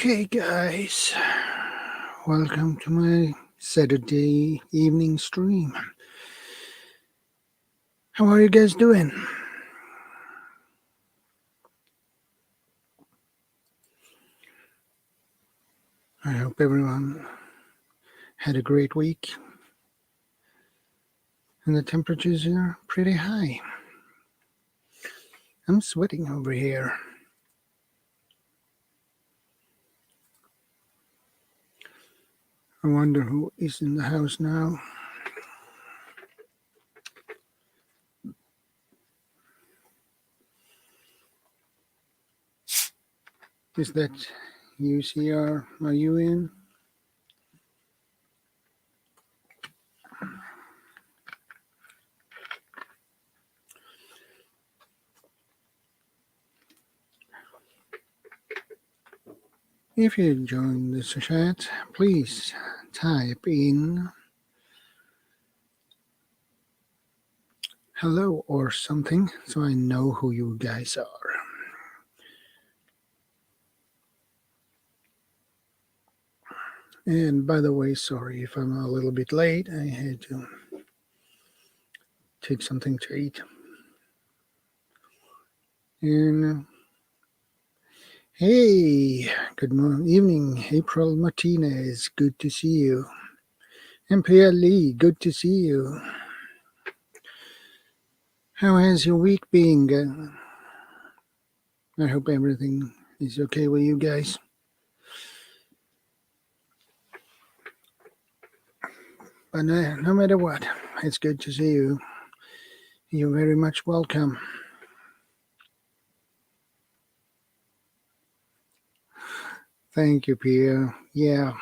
Okay, guys, welcome to my Saturday evening stream. How are you guys doing? I hope everyone had a great week and the temperatures are pretty high. I'm sweating over here. I wonder who is in the house now. Is that you, CR? Are you in? If you join the chat, please type in hello or something so I know who you guys are. And by the way, sorry if I'm a little bit late. I had to take something to eat. And hey, good evening, April Martinez. Good to see you. And Pierre Lee, good to see you. How has your week been? I hope everything is okay with you guys. But no matter what, it's good to see you. You're very much welcome. Thank you, Pierre. Yeah,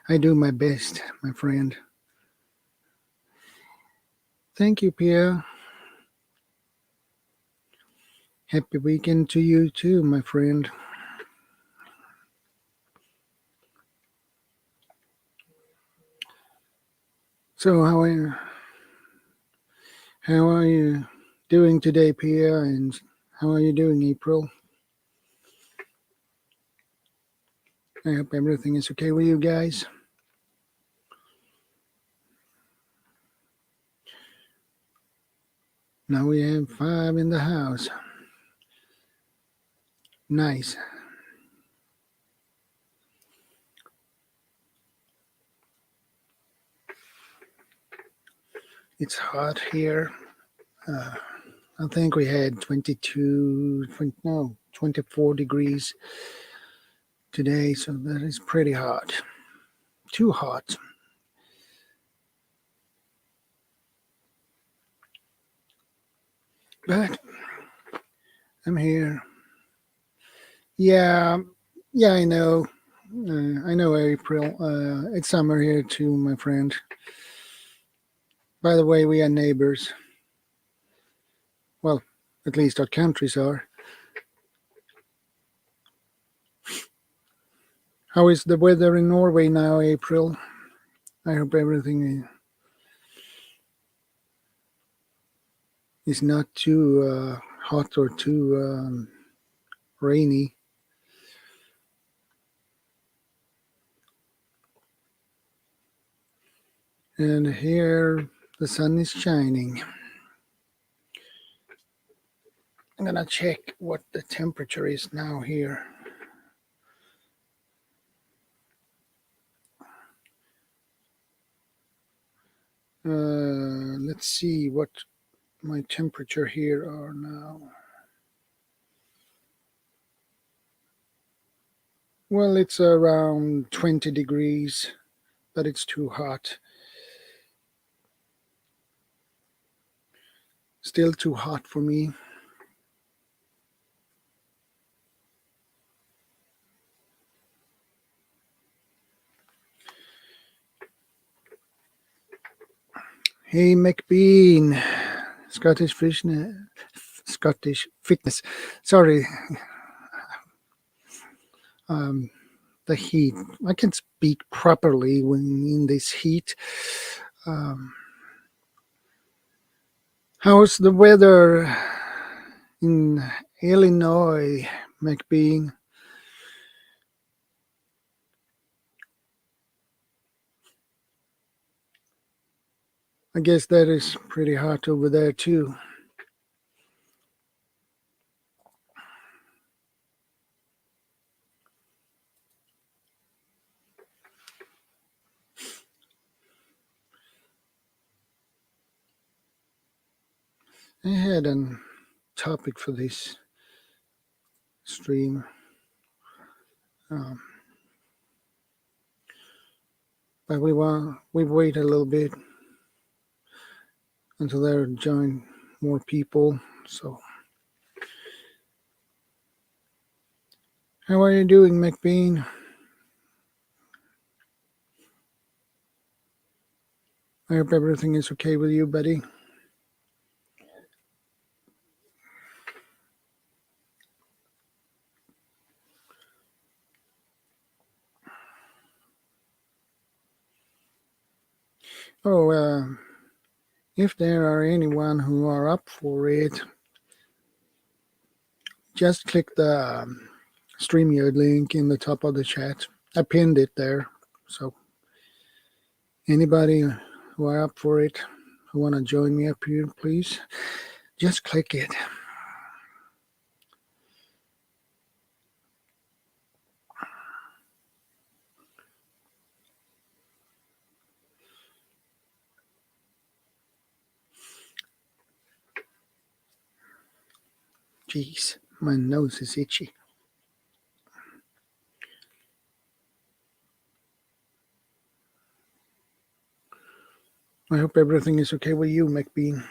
I do my best, my friend. Thank you, Pierre. Happy weekend to you too, my friend. So how are you doing today, Pierre? And how are you doing, April? I hope everything is okay with you guys. Now we have 5 in the house. Nice. It's hot here. I think we had 24 degrees today, so that is pretty hot. Too hot. But I'm here. Yeah, I know. I know, April. It's summer here too, my friend. By the way, we are neighbors. Well, at least our countries are. How is the weather in Norway now, April? I hope everything is not too hot or too rainy. And here the sun is shining. I'm gonna check what the temperature is now here. Let's see what my temperature here are now. Well, it's around 20 degrees, but it's too hot. Still too hot for me. Hey, McBean, Scottish Fitness. Sorry. The heat. I can't speak properly when in this heat. How's the weather in Illinois, McBean? I guess that is pretty hot over there too. I had a topic for this stream, but we wait a little bit until there join more people. So, how are you doing, McBean? I hope everything is okay with you, buddy. Oh, if there are anyone who are up for it, just click the StreamYard link in the top of the chat. I pinned it there. So anybody who are up for it, who want to join me up here, please, just click it. Jeez, my nose is itchy. I hope everything is okay with you, McBean.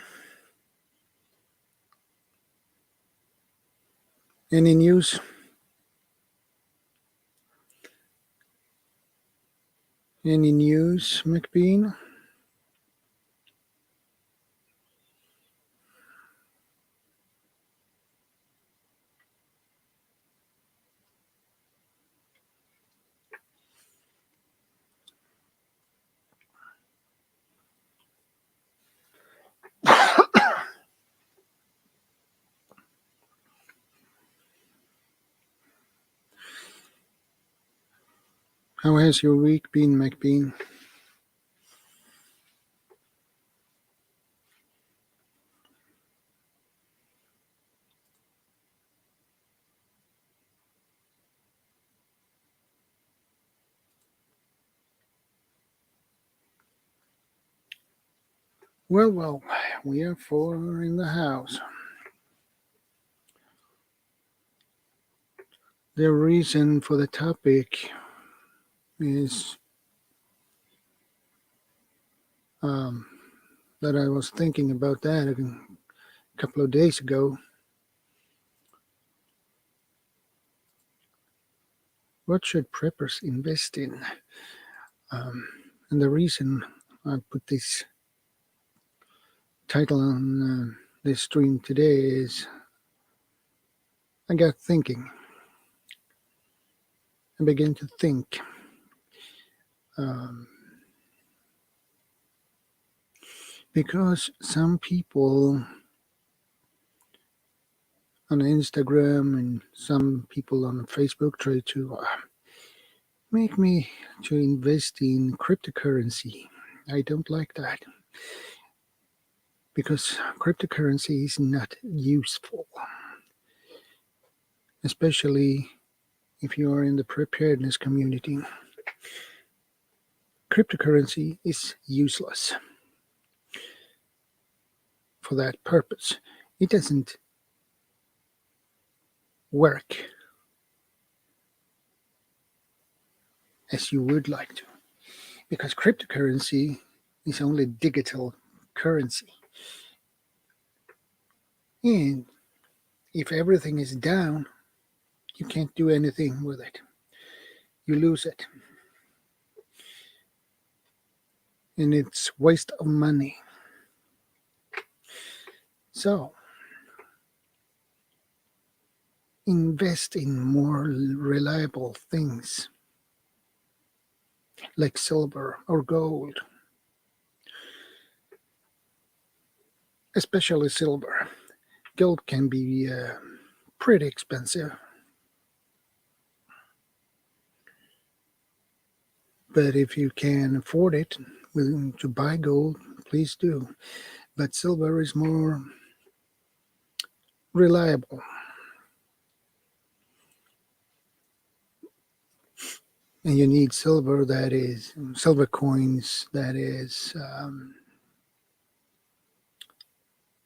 Any news? Any news, McBean? How has your week been, McBean? Well, we are four in the house. The reason for the topic is that I was thinking about that a couple of days ago. What should preppers invest in? And the reason I put this title on this stream today is I got thinking. I began to think. Because some people on Instagram and some people on Facebook try to make me to invest in cryptocurrency. I don't like that because cryptocurrency is not useful, especially if you are in the preparedness community. Cryptocurrency is useless for that purpose. It doesn't work as you would like to, because cryptocurrency is only digital currency. And if everything is down, you can't do anything with it. You lose it. And it's waste of money. So, invest in more reliable things like silver or gold. Especially silver. Gold can be pretty expensive. But if you can afford it, to buy gold, please do. But silver is more reliable. And you need silver coins that is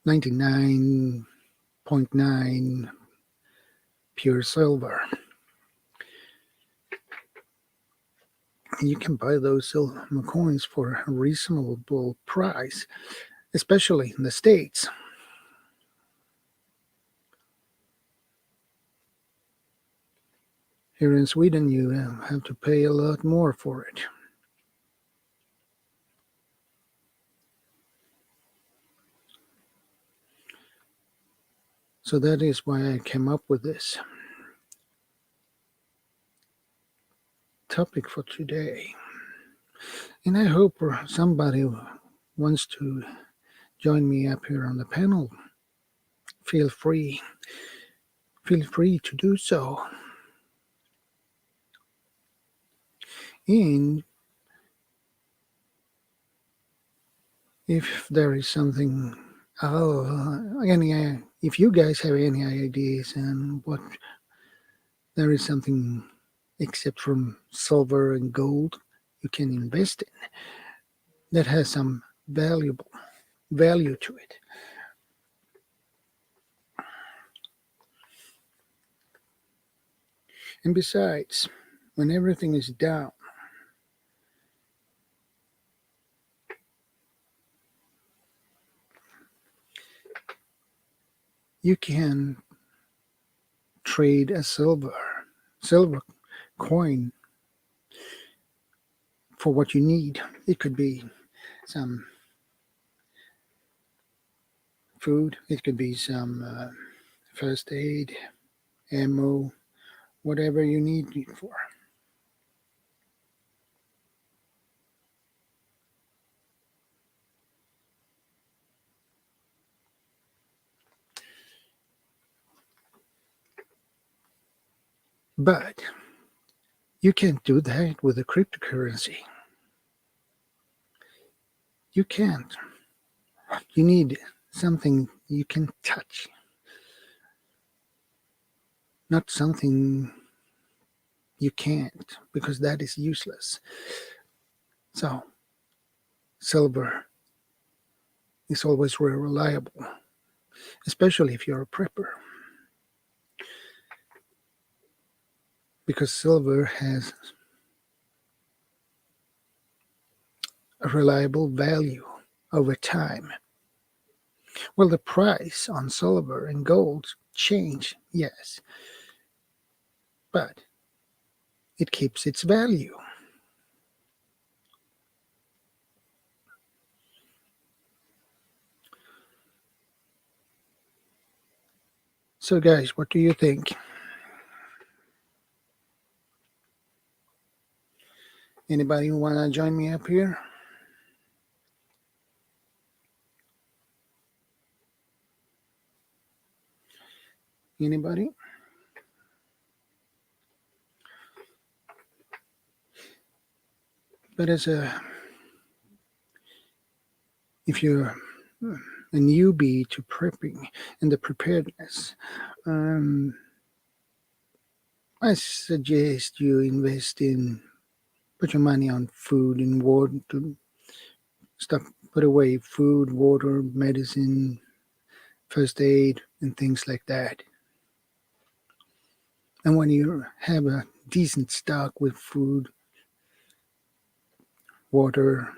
99.9 pure silver. And you can buy those silver coins for a reasonable price, especially in the States. Here in Sweden, you have to pay a lot more for it. So that is why I came up with this topic for today. And I hope somebody wants to join me up here on the panel. Feel free to do so. And if there is something, if you guys have any ideas and what there is something except from silver and gold you can invest in that has some value to it. And besides, when everything is down, you can trade a silver coin for what you need. It could be some food, it could be some first aid, ammo, whatever you need it for. But you can't do that with a cryptocurrency. You can't. You need something you can touch, not something you can't, because that is useless. So, silver is always very reliable, especially if you're a prepper, because silver has a reliable value over time. Well, the price on silver and gold change, yes, but it keeps its value. So guys, what do you think? Anybody who want to join me up here? Anybody? But if you're a newbie to prepping and the preparedness, I suggest you put your money on food and water, put away food, water, medicine, first aid, and things like that. And when you have a decent stock with food, water,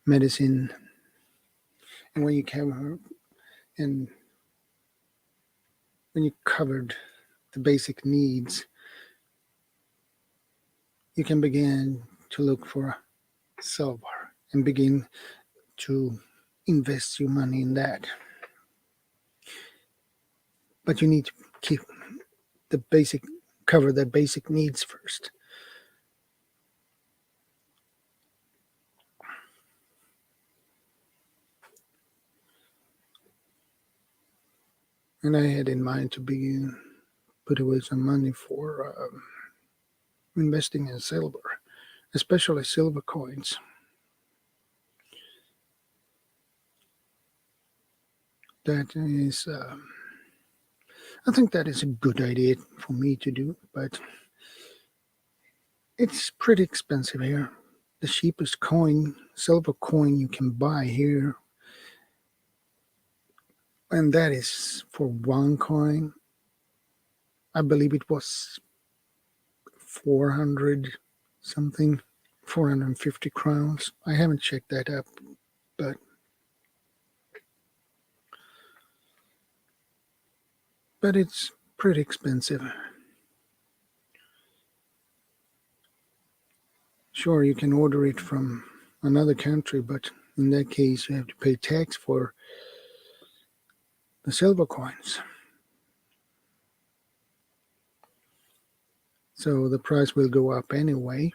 medicine, and when you covered the basic needs, you can begin to look for silver and begin to invest your money in that. But you need to cover the basic needs first. And I had in mind to put away some money for investing in silver, especially silver coins. that is, I think that is a good idea for me to do, but it's pretty expensive here. The cheapest coin, silver coin you can buy here, and that is for one coin. I believe it was 400 something, 450 crowns. I haven't checked that up, but it's pretty expensive. Sure, you can order it from another country, but in that case, you have to pay tax for the silver coins. So the price will go up anyway.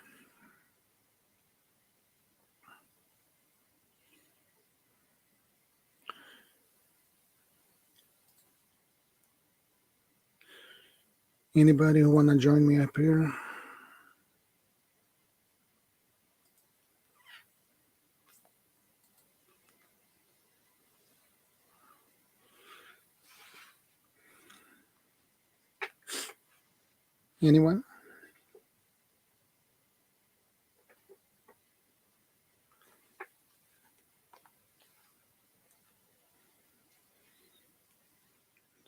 Anybody who want to join me up here? Anyone?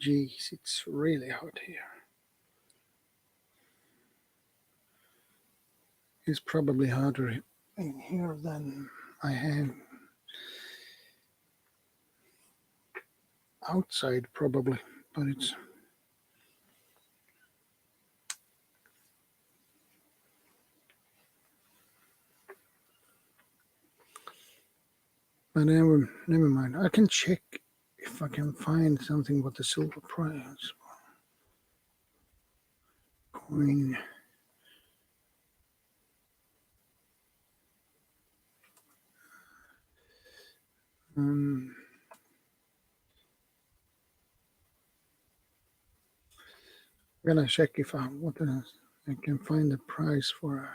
Jeez, it's really hot here. It's probably hotter in here than I have outside, probably, but it's but never mind. I can check if I can find something with the silver price coin. I'm gonna check if I can find the price for.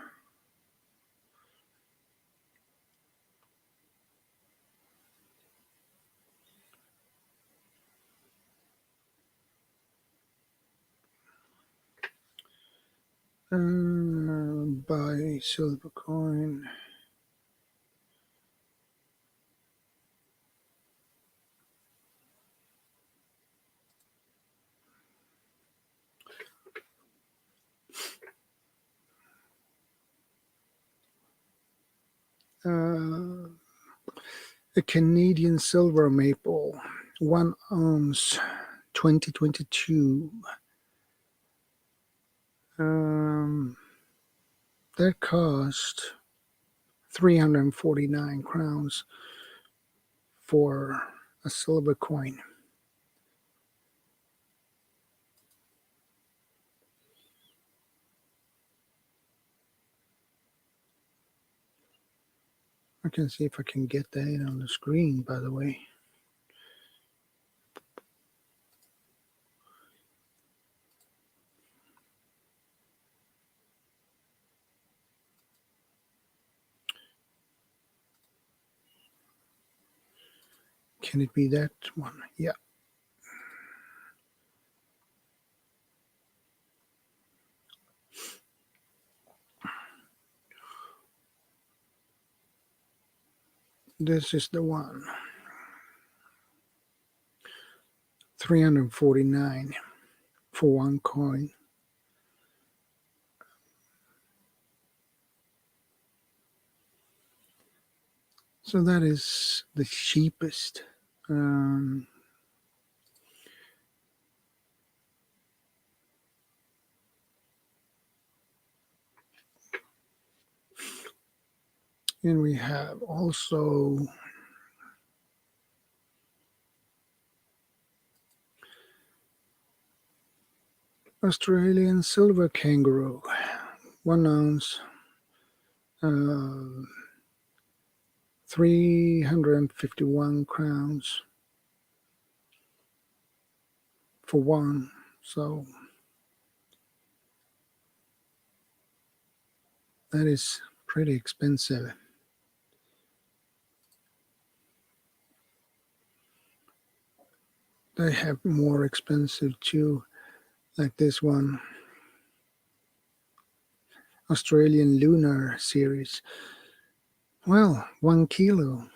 Buy silver coin. A Canadian silver maple, 1 ounce, 2022. That cost 349 crowns for a silver coin. I can see if I can get that on the screen, by the way. Can it be that one? Yeah. This is the one. 349 for one coin. So that is the cheapest. And we have also Australian silver kangaroo, 1 ounce, 351 crowns for one. So that is pretty expensive. They have more expensive too, like this one, Australian Lunar Series. Well, 1 kilo.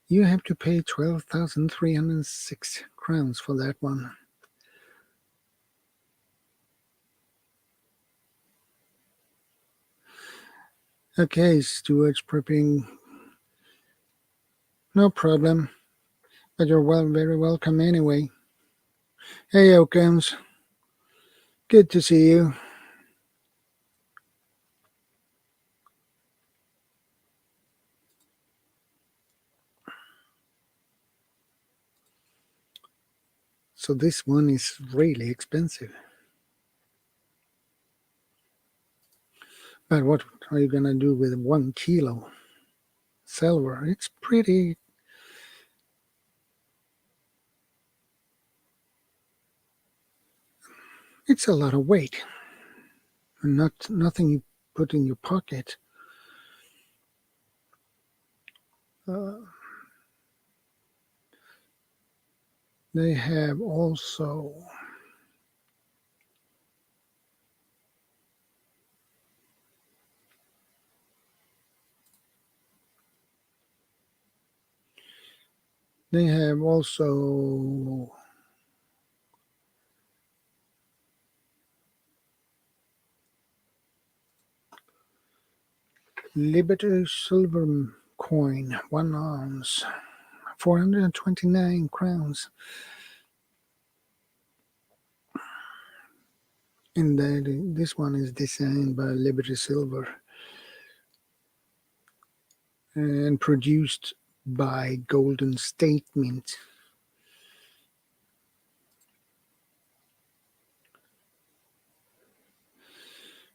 You have to pay 12,306 crowns for that one. Okay, Stuart's prepping. No problem. But you're very welcome anyway. Hey, Oakums. Good to see you. So this one is really expensive. But what are you gonna do with 1 kilo silver? It's pretty. It's a lot of weight. Nothing you put in your pocket. They have also Liberty silver coin, 1 ounce, 429 crowns. And this one is designed by Liberty Silver and produced by Golden State Mint.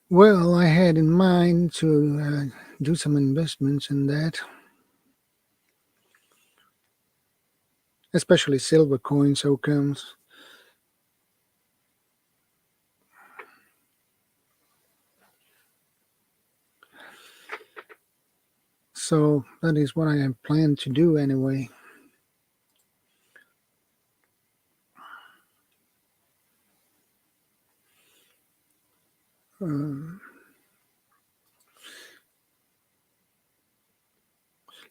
Well, I had in mind to do some investments in that, especially silver coins, Oakums. So that is what I have planned to do anyway.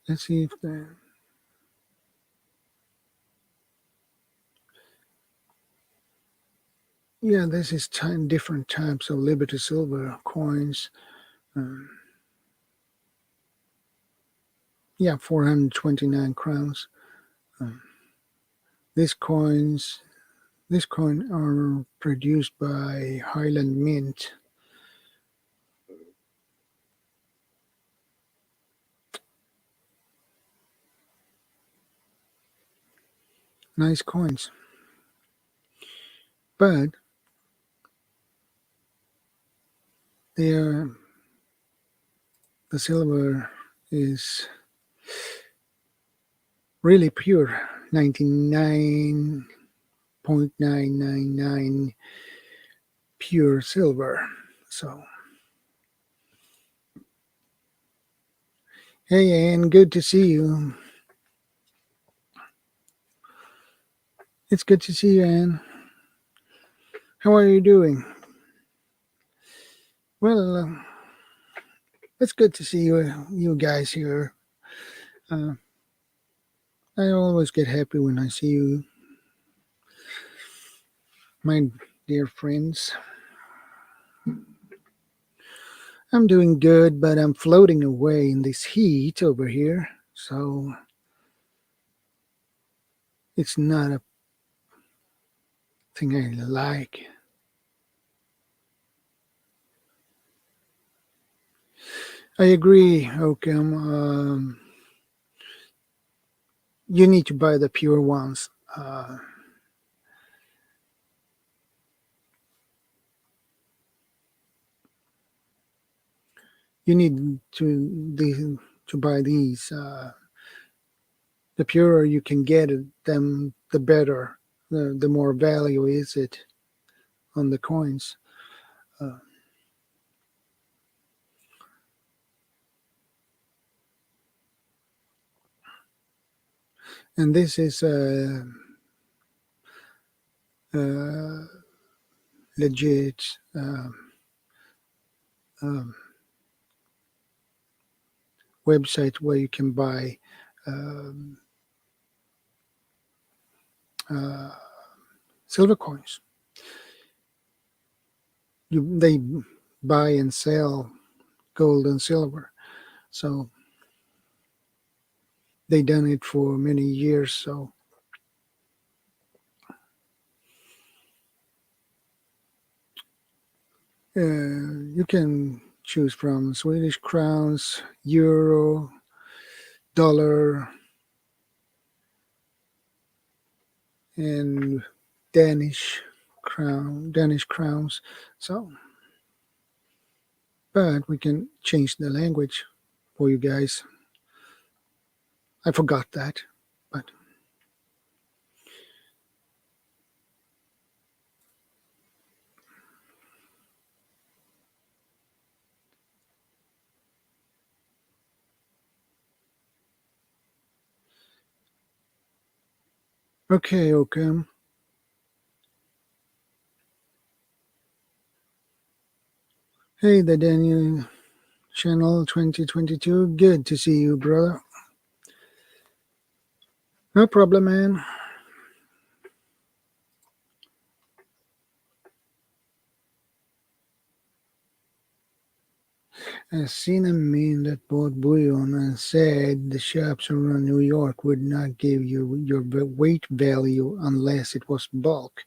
Let's see if yeah, this is different types of Liberty Silver coins. Yeah, 429 crowns. These coin are produced by Highland Mint. Nice coins. But the silver is really pure, 99.999 pure silver. So, hey, Anne, good to see you. It's good to see you, Anne. How are you doing? Well, it's good to see you guys here. I always get happy when I see you, my dear friends. I'm doing good, but I'm floating away in this heat over here, so it's not a thing I like. I agree, Oakham. You need to buy the pure ones. You need to buy these. The purer you can get them, the better. The more value is it on the coins. And this is legit website where you can buy um, silver coins. They buy and sell gold and silver. So they done it for many years. So you can choose from Swedish crowns, euro, dollar, and Danish crowns. So, but we can change the language for you guys. I forgot that, but okay, Oakham. Hey, the Daniel Channel 2022. Good to see you, brother. No problem, man. I seen a meme that bought bullion and said the shops around New York would not give you your weight value unless it was bulk.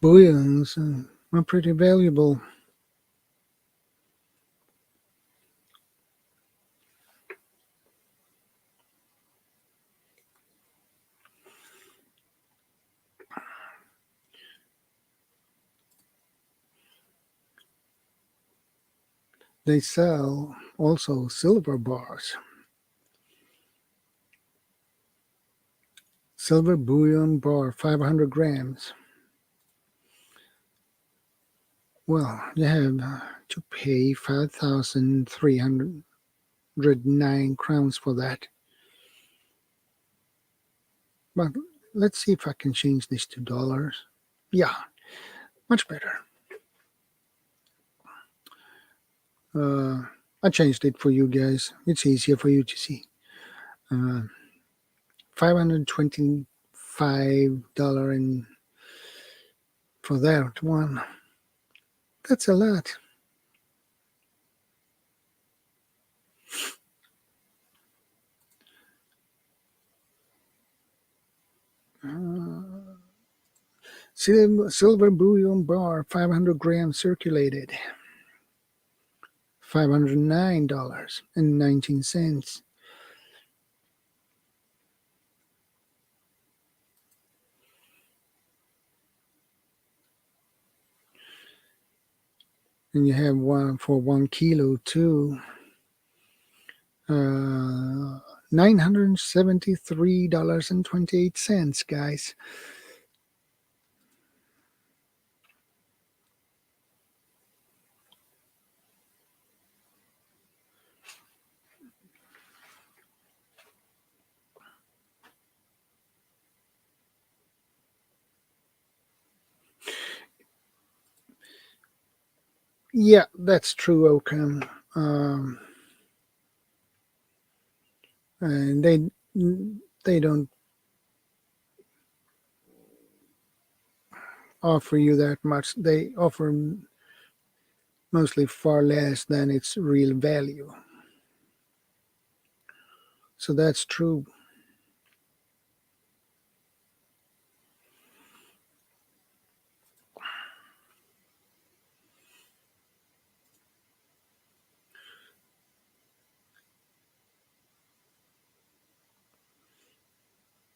Bullions are pretty valuable. They sell also silver bars. Silver bullion bar, 500 grams. Well, you have to pay 5,309 crowns for that. But let's see if I can change this to dollars. Yeah, much better. I changed it for you guys. It's easier for you to see. $525 and for that one. That's a lot. Silver bullion bar, 500 grams circulated. $509.19. And you have one for 1 kilo too. $973.28, guys. Yeah, that's true, Oakham. And they don't offer you that much. They offer mostly far less than its real value. So that's true.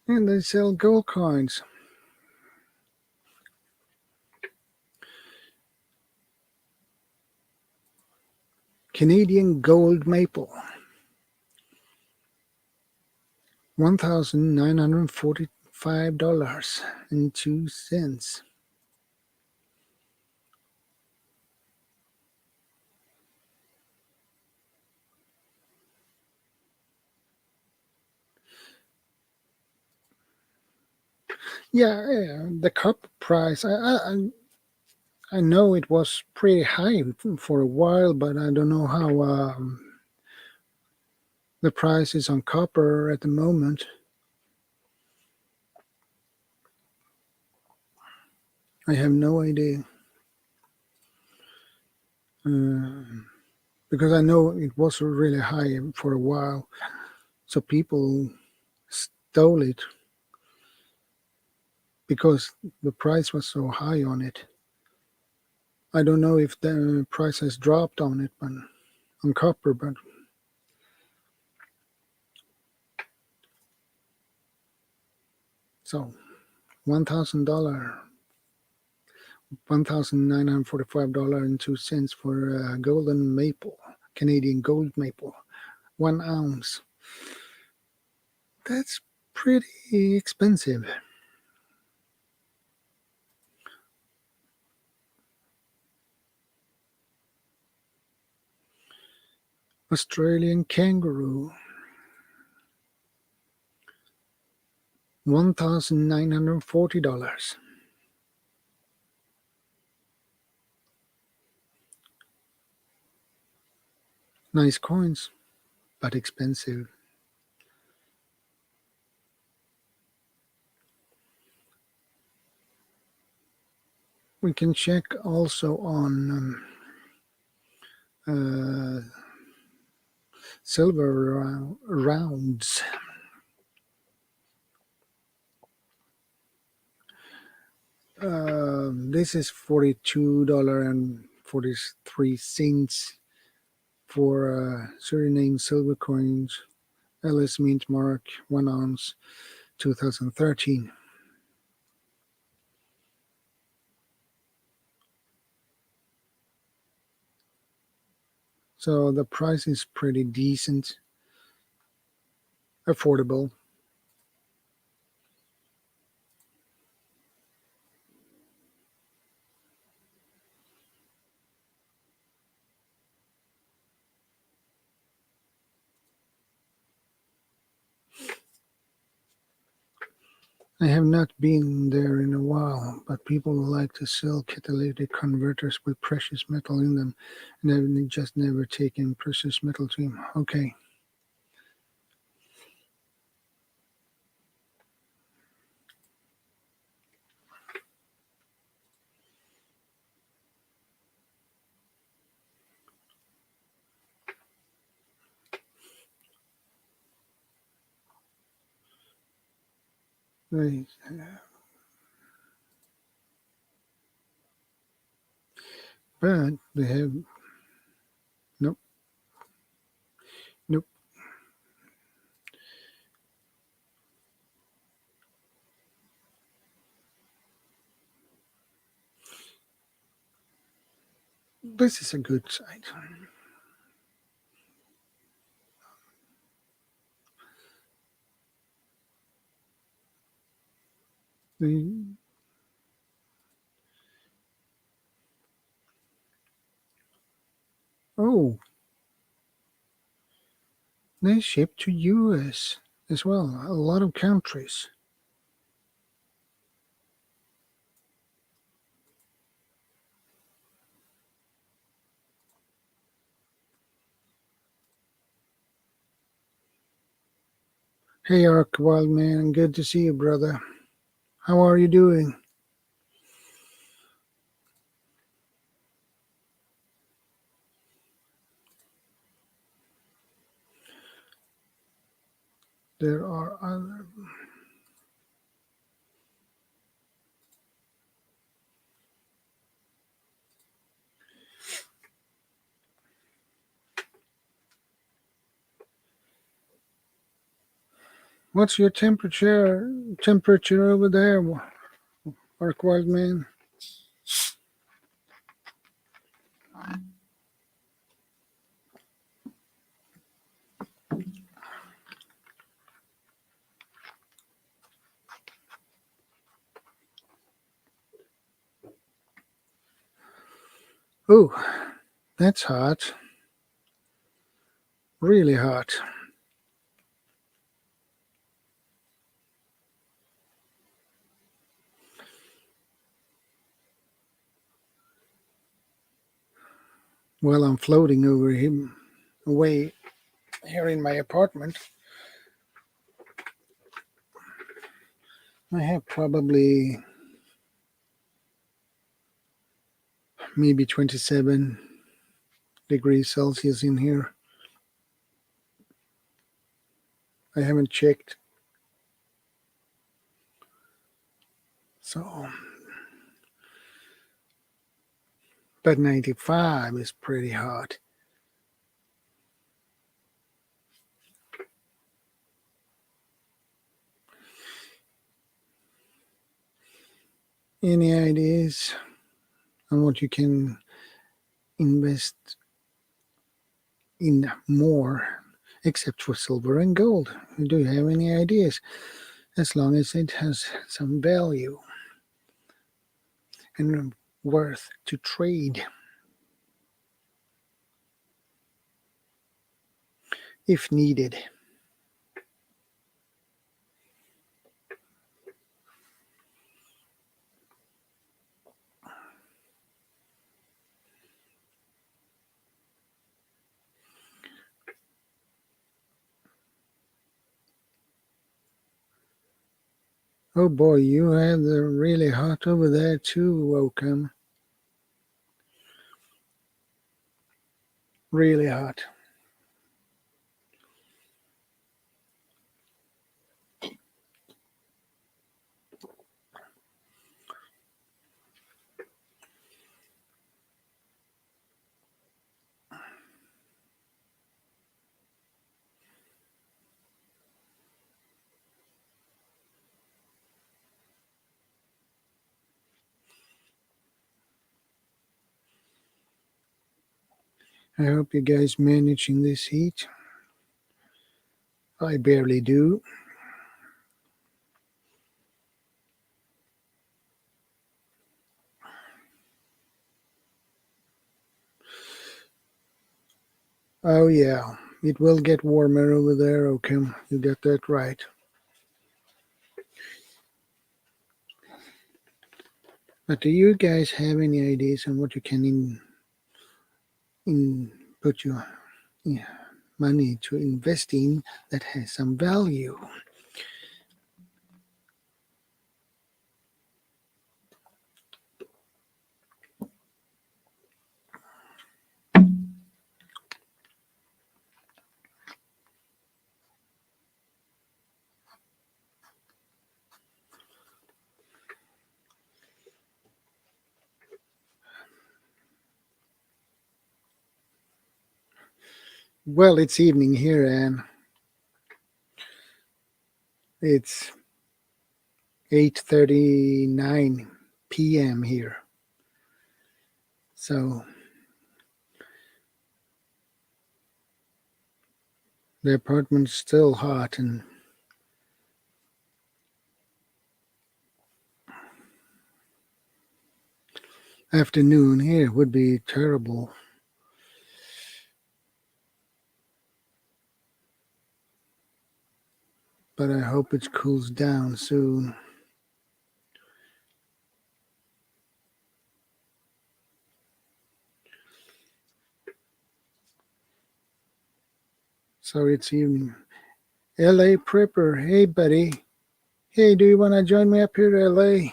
And they sell gold coins. Canadian gold maple. $1,945.02. Yeah, the copper price. I know it was pretty high for a while, but I don't know how the price is on copper at the moment. I have no idea. Because I know it was really high for a while, so people stole it because the price was so high on it. I don't know if the price has dropped on it, but on copper, but so $1,000, $1,945.02 for golden maple, Canadian gold maple, 1 ounce. That's pretty expensive. Australian kangaroo, $1,940. Nice coins, but expensive. We can check also on silver rounds. This is $42.43 for Suriname silver coins, LS Mint Mark, 1 ounce, 2013. So the price is pretty decent, affordable. I have not been there in a while, but people like to sell catalytic converters with precious metal in them, and I've just never taken precious metal to him. Okay. Right. But they have nope, nope. This is a good site. The, oh, they ship to US as well. A lot of countries. Hey, Ark Wildman, good to see you, brother. How are you doing? There are other. What's your temperature over there, Ark Wildman? Oh, that's hot. Really hot. while I'm floating over him away here in my apartment, I have probably maybe 27 degrees Celsius in here. I haven't checked. So, but 95 is pretty hot. Any ideas on what you can invest in more, except for silver and gold? Do you have any ideas? As long as it has some value and worth to trade, if needed. Oh boy, you have the really hot over there too, Welcome. Really hot. I hope you guys managing this heat. I barely do. Oh yeah, it will get warmer over there, okay. You got that right. But do you guys have any ideas on what you can put your money to invest in that has some value? Well, it's evening here and it's 8:39 p.m. here. So the apartment's still hot, and afternoon here would be terrible. But I hope it cools down soon. So it's evening. LA Prepper, hey buddy. Hey, do you want to join me up here, LA?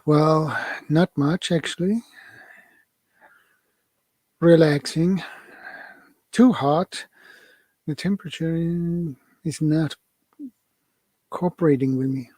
Well, not much actually. Relaxing. Too hot. The temperature is not cooperating with me.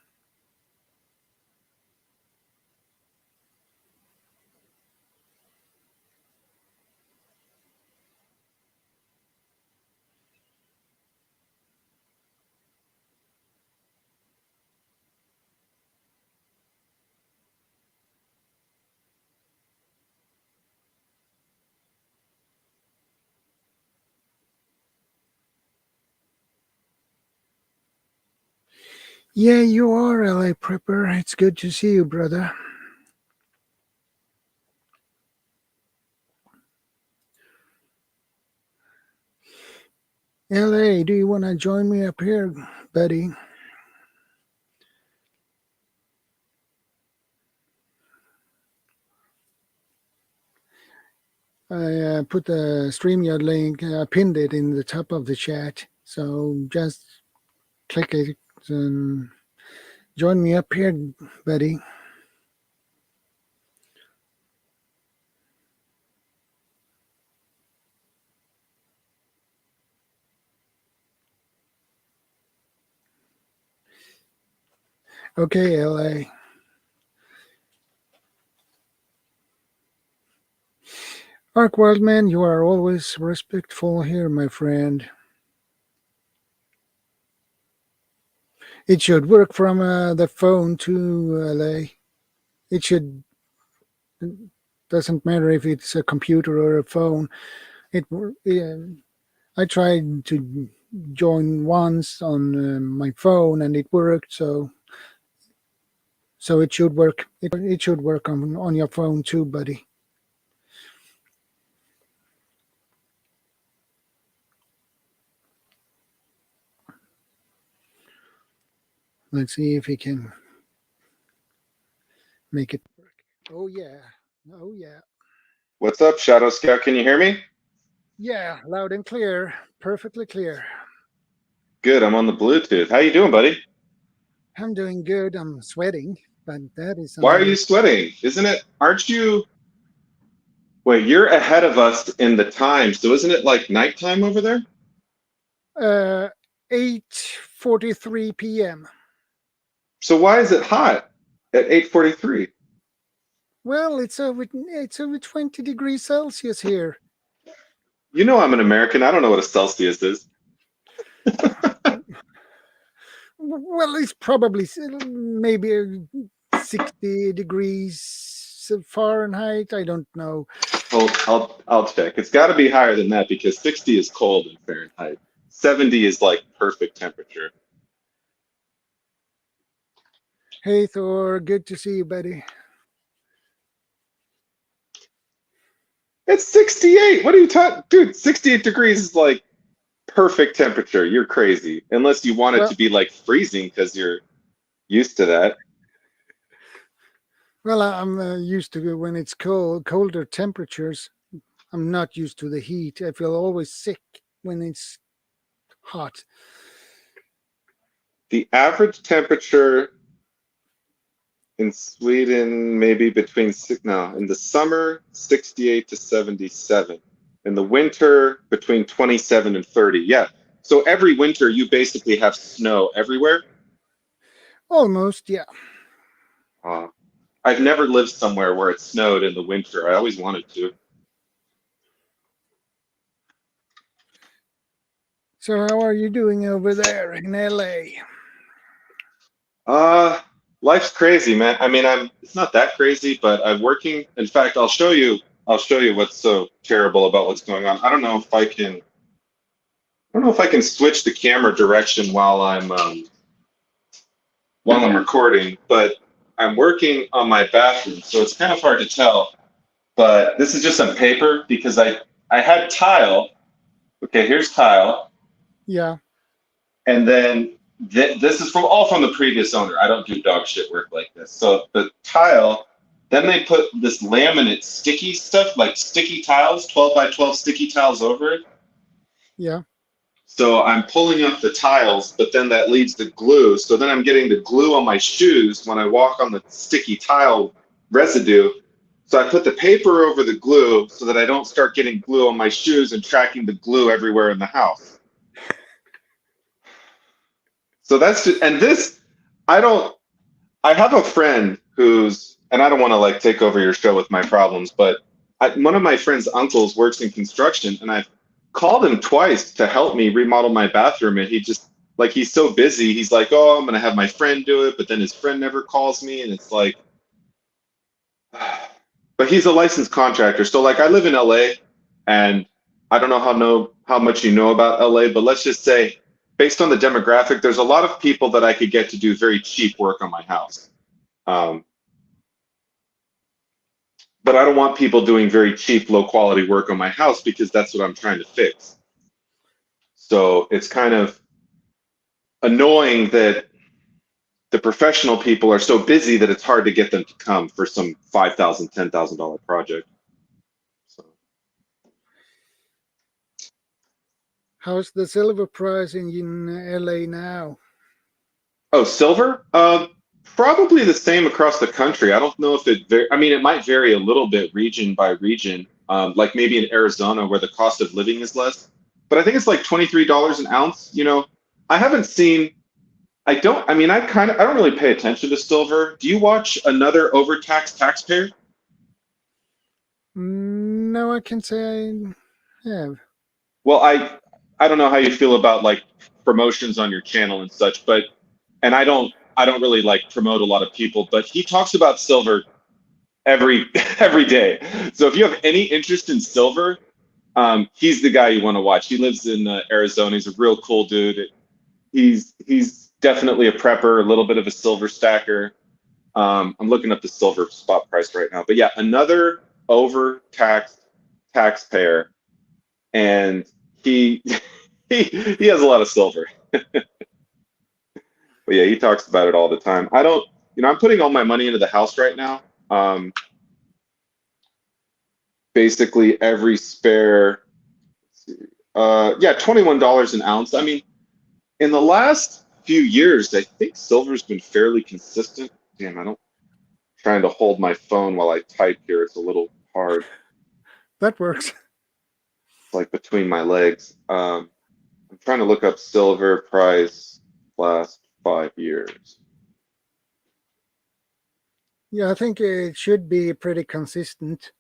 Yeah, you are, LA Prepper. It's good to see you, brother. LA, do you want to join me up here, buddy? I put the StreamYard link, pinned it in the top of the chat. So just click it and join me up here, buddy. Okay, LA. Ark Wildman, you are always respectful here, my friend. It should work from the phone too, LA. It should. Doesn't matter if it's a computer or a phone. I tried to join once on my phone and it worked. So it should work. It should work on your phone too, buddy. Let's see if he can make it work. Oh yeah. Oh yeah. What's up, Shadow Scout? Can you hear me? Yeah, loud and clear. Perfectly clear. Good, I'm on the Bluetooth. How you doing, buddy? I'm doing good. I'm sweating, but that is Why are you sweating? Aren't you? Wait, you're ahead of us in the time, so isn't it like nighttime over there? 8:43 p.m. So why is it hot at 8:43? Well, it's over 20 degrees Celsius here. You know I'm an American. I don't know what a Celsius is. Well, it's probably maybe 60 degrees Fahrenheit. I don't know. I'll check. It's got to be higher than that because 60 is cold in Fahrenheit. 70 is like perfect temperature. Hey, Thor. Good to see you, buddy. It's 68. What are you talking? Dude, 68 degrees is like perfect temperature. You're crazy. Unless you want it to be like freezing because you're used to that. Well, I'm used to when it's colder temperatures. I'm not used to the heat. I feel always sick when it's hot. The average temperature in Sweden, maybe in the summer, 68 to 77. In the winter, between 27 and 30. Yeah. So every winter, you basically have snow everywhere? Almost, yeah. I've never lived somewhere where it snowed in the winter. I always wanted to. So how are you doing over there in LA? Life's crazy, man. I mean, it's not that crazy, but I'm working. In fact, I'll show you what's so terrible about what's going on. I don't know if I can switch the camera direction while I'm recording, but I'm working on my bathroom, so it's kind of hard to tell. But this is just some paper because I had tile. Okay, here's tile. Yeah. And then this is all from the previous owner. I don't do dog shit work like this. So the tile, then they put this laminate sticky stuff, like sticky tiles, 12 by 12 sticky tiles over it. Yeah. So I'm pulling up the tiles, but then that leaves the glue. So then I'm getting the glue on my shoes when I walk on the sticky tile residue. So I put the paper over the glue so that I don't start getting glue on my shoes and tracking the glue everywhere in the house. So that's just, and this, I have a friend who's, and I don't want to like take over your show with my problems, but one of my friend's uncles works in construction, and I've called him twice to help me remodel my bathroom, and he just, like, he's so busy. He's like, oh, I'm going to have my friend do it, but then his friend never calls me, and it's like, but he's a licensed contractor. So like I live in LA, and I don't know how much you know about LA, but let's just say, based on the demographic, there's a lot of people that I could get to do very cheap work on my house. But I don't want people doing very cheap, low quality work on my house because that's what I'm trying to fix. So it's kind of annoying that the professional people are so busy that it's hard to get them to come for some $5,000, $10,000 project. So. How's the silver price in LA now? Oh, silver? Probably the same across the country. I don't know if I mean, it might vary a little bit region by region, like maybe in Arizona where the cost of living is less. But I think it's like $23 an ounce. You know, I haven't seen. I mean, I don't really pay attention to silver. Do you watch another overtaxed taxpayer? No, I can say I have. Well, I don't know how you feel about like promotions on your channel and such, but I don't really like promote a lot of people, but he talks about silver every every day. So if you have any interest in silver, he's the guy you want to watch. He lives in Arizona. He's a real cool dude. He's definitely a prepper, a little bit of a silver stacker. I'm looking up the silver spot price right now, but yeah, another overtaxed taxpayer, and he he has a lot of silver. But yeah, he talks about it all the time. I don't, I'm putting all my money into the house right now. Basically every spare, yeah, $21 an ounce. I mean, in the last few years, I think silver's been fairly consistent. Damn, trying to hold my phone while I type here. It's a little hard. That works. It's like between my legs. I'm trying to look up silver price last 5 years. Yeah, I think it should be pretty consistent.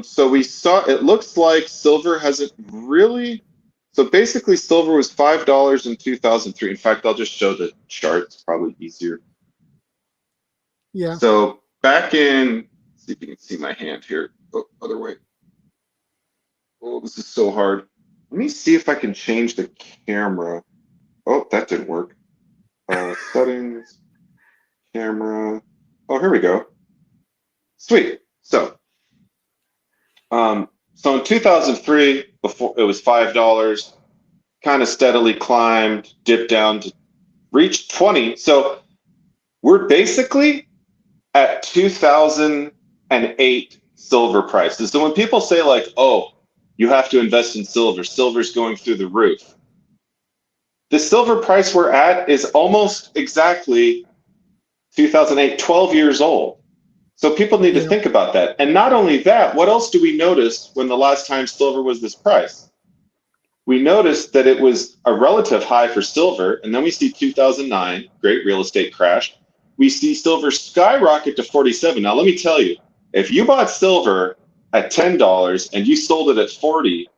So we saw, it looks like silver hasn't really, so basically silver was $5 in 2003. In fact, I'll just show the chart. It's probably easier. Yeah. So back in, see if you can see my hand here. Oh, other way. Oh, this is so hard. Let me see if I can change the camera. Oh, that didn't work. Settings, camera. Oh, here we go. Sweet. So in 2003, before it was $5, kind of steadily climbed, dipped down to reach 20. So we're basically at 2008 silver prices. So when people say like, oh, you have to invest in silver, silver's going through the roof. The silver price we're at is almost exactly 2008, 12 years old. So people need to think about that. And not only that, what else do we notice when the last time silver was this price? We noticed that it was a relative high for silver, and then we see 2009, great real estate crash. We see silver skyrocket to 47. Now, let me tell you, if you bought silver at $10 and you sold it at 40,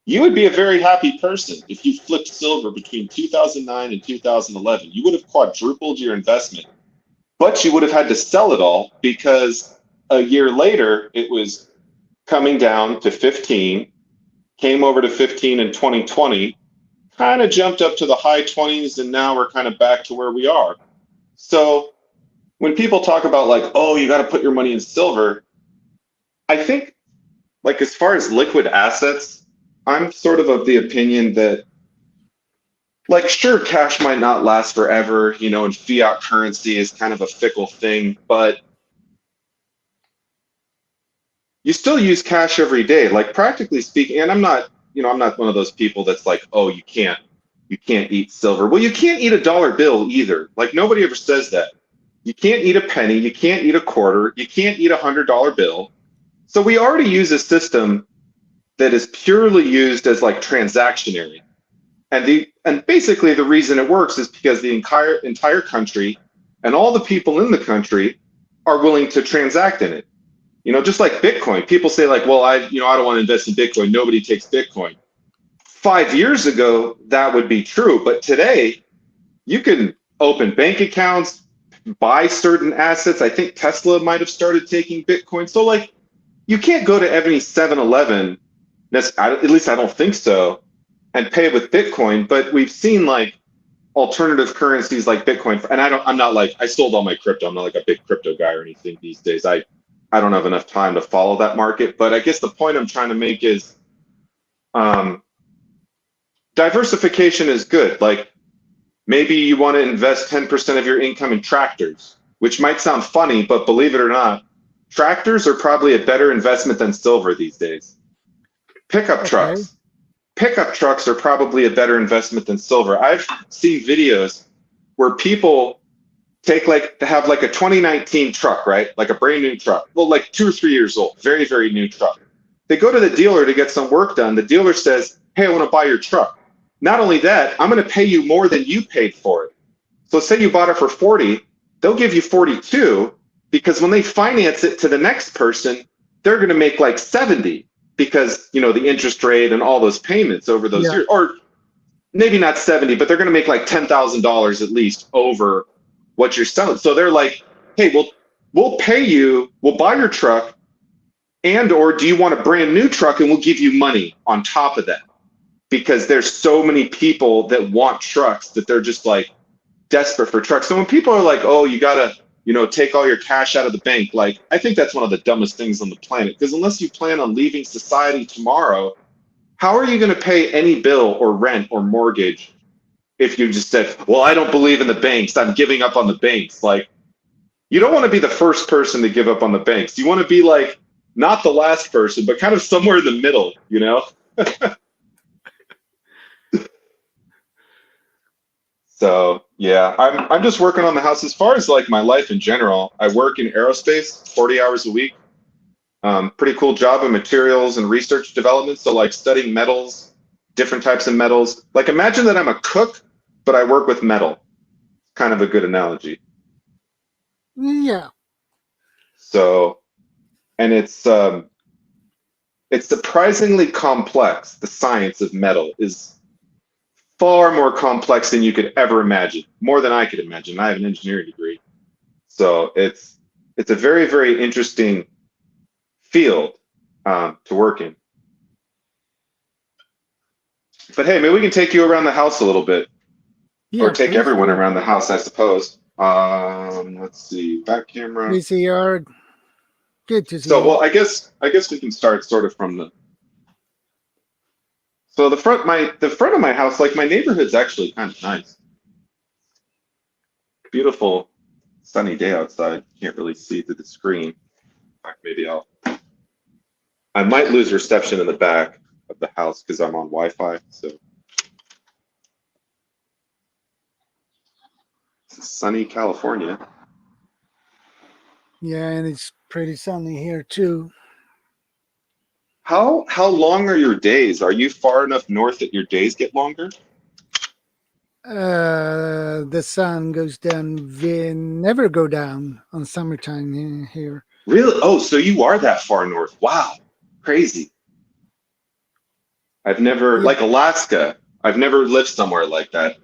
you would be a very happy person if you flipped silver between 2009 and 2011. You would have quadrupled your investment. But you would have had to sell it all because a year later, it was coming down to 15, came over to 15 in 2020, kind of jumped up to the high 20s, and now we're kind of back to where we are. So when people talk about like, oh, you got to put your money in silver, I think like as far as liquid assets, I'm sort of the opinion that like, sure, cash might not last forever, and fiat currency is kind of a fickle thing, but you still use cash every day. Like practically speaking, and I'm not one of those people that's like, oh, you can't eat silver. Well, you can't eat a dollar bill either. Like nobody ever says that. You can't eat a penny, you can't eat a quarter, you can't eat $100 bill. So we already use a system that is purely used as like transactionary. And basically the reason it works is because the entire country and all the people in the country are willing to transact in it. Just like Bitcoin. People say like, well, I don't want to invest in Bitcoin. Nobody takes Bitcoin. 5 years ago, that would be true. But today, you can open bank accounts, buy certain assets. I think Tesla might have started taking Bitcoin. So like, you can't go to every 7-Eleven, at least I don't think so, and pay with Bitcoin, but we've seen like alternative currencies like Bitcoin. And I'm not like, I sold all my crypto. I'm not like a big crypto guy or anything these days. I don't have enough time to follow that market. But I guess the point I'm trying to make is diversification is good. Like maybe you want to invest 10% of your income in tractors, which might sound funny, but believe it or not, tractors are probably a better investment than silver these days. Pickup Okay. trucks. Pickup trucks are probably a better investment than silver. I've seen videos where people have like a 2019 truck, right? Like a brand new truck. Well, like 2 or 3 years old, very, very new truck. They go to the dealer to get some work done. The dealer says, "Hey, I want to buy your truck." Not only that, I'm going to pay you more than you paid for it. So say you bought it for 40, they'll give you 42 because when they finance it to the next person, they're going to make like 70 because, the interest rate and all those payments over those Yeah. years, or maybe not 70, but they're going to make like $10,000 at least over what you're selling. So they're like, "Hey, we'll pay you, we'll buy your truck, and or do you want a brand new truck and we'll give you money on top of that?" Because there's so many people that want trucks that they're just like desperate for trucks. So when people are like, "Oh, you gotta, take all your cash out of the bank," like I think that's one of the dumbest things on the planet. Because unless you plan on leaving society tomorrow, how are you going to pay any bill or rent or mortgage if you just said, "Well, I don't believe in the banks. I'm giving up on the banks." Like, you don't want to be the first person to give up on the banks. You want to be like not the last person, but kind of somewhere in the middle, So yeah, I'm just working on the house. As far as like my life in general, I work in aerospace, 40 hours a week. Pretty cool job in materials and research development. So like studying metals, different types of metals. Like imagine that I'm a cook, but I work with metal. Kind of a good analogy. Yeah. So, and it's surprisingly complex. The science of metal is far more complex than you could ever imagine, more than I could imagine. I have an engineering degree. So it's a very, very interesting field to work in. But hey, maybe we can take you around the house a little bit, or Yeah, take please everyone do. around the house, I suppose. Let's see, back camera. We see you. Good to see So, you. well, I guess we can start sort of from the. So the front of my house, like my neighborhood's actually kind of nice. Beautiful sunny day outside. Can't really see through the screen. In fact, I might lose reception in the back of the house because I'm on Wi-Fi. So it's sunny California. Yeah, and it's pretty sunny here too. How long are your days? Are you far enough north that your days get longer? The sun goes down, never go down on summertime here. Really? Oh, so you are that far north. Wow. Crazy. I've never, Yeah. like Alaska, I've never lived somewhere like that.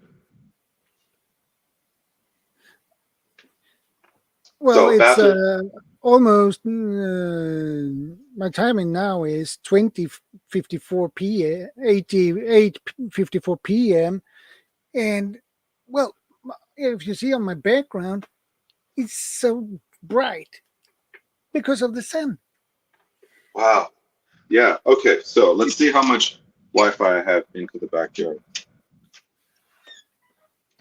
Well, So it's bathroom. almost my timing now is 20:54 p.m. 88:54 p.m. And well, if you see on my background, it's so bright because of the sun. Wow. Yeah. Okay. So let's see how much Wi-Fi I have into the backyard.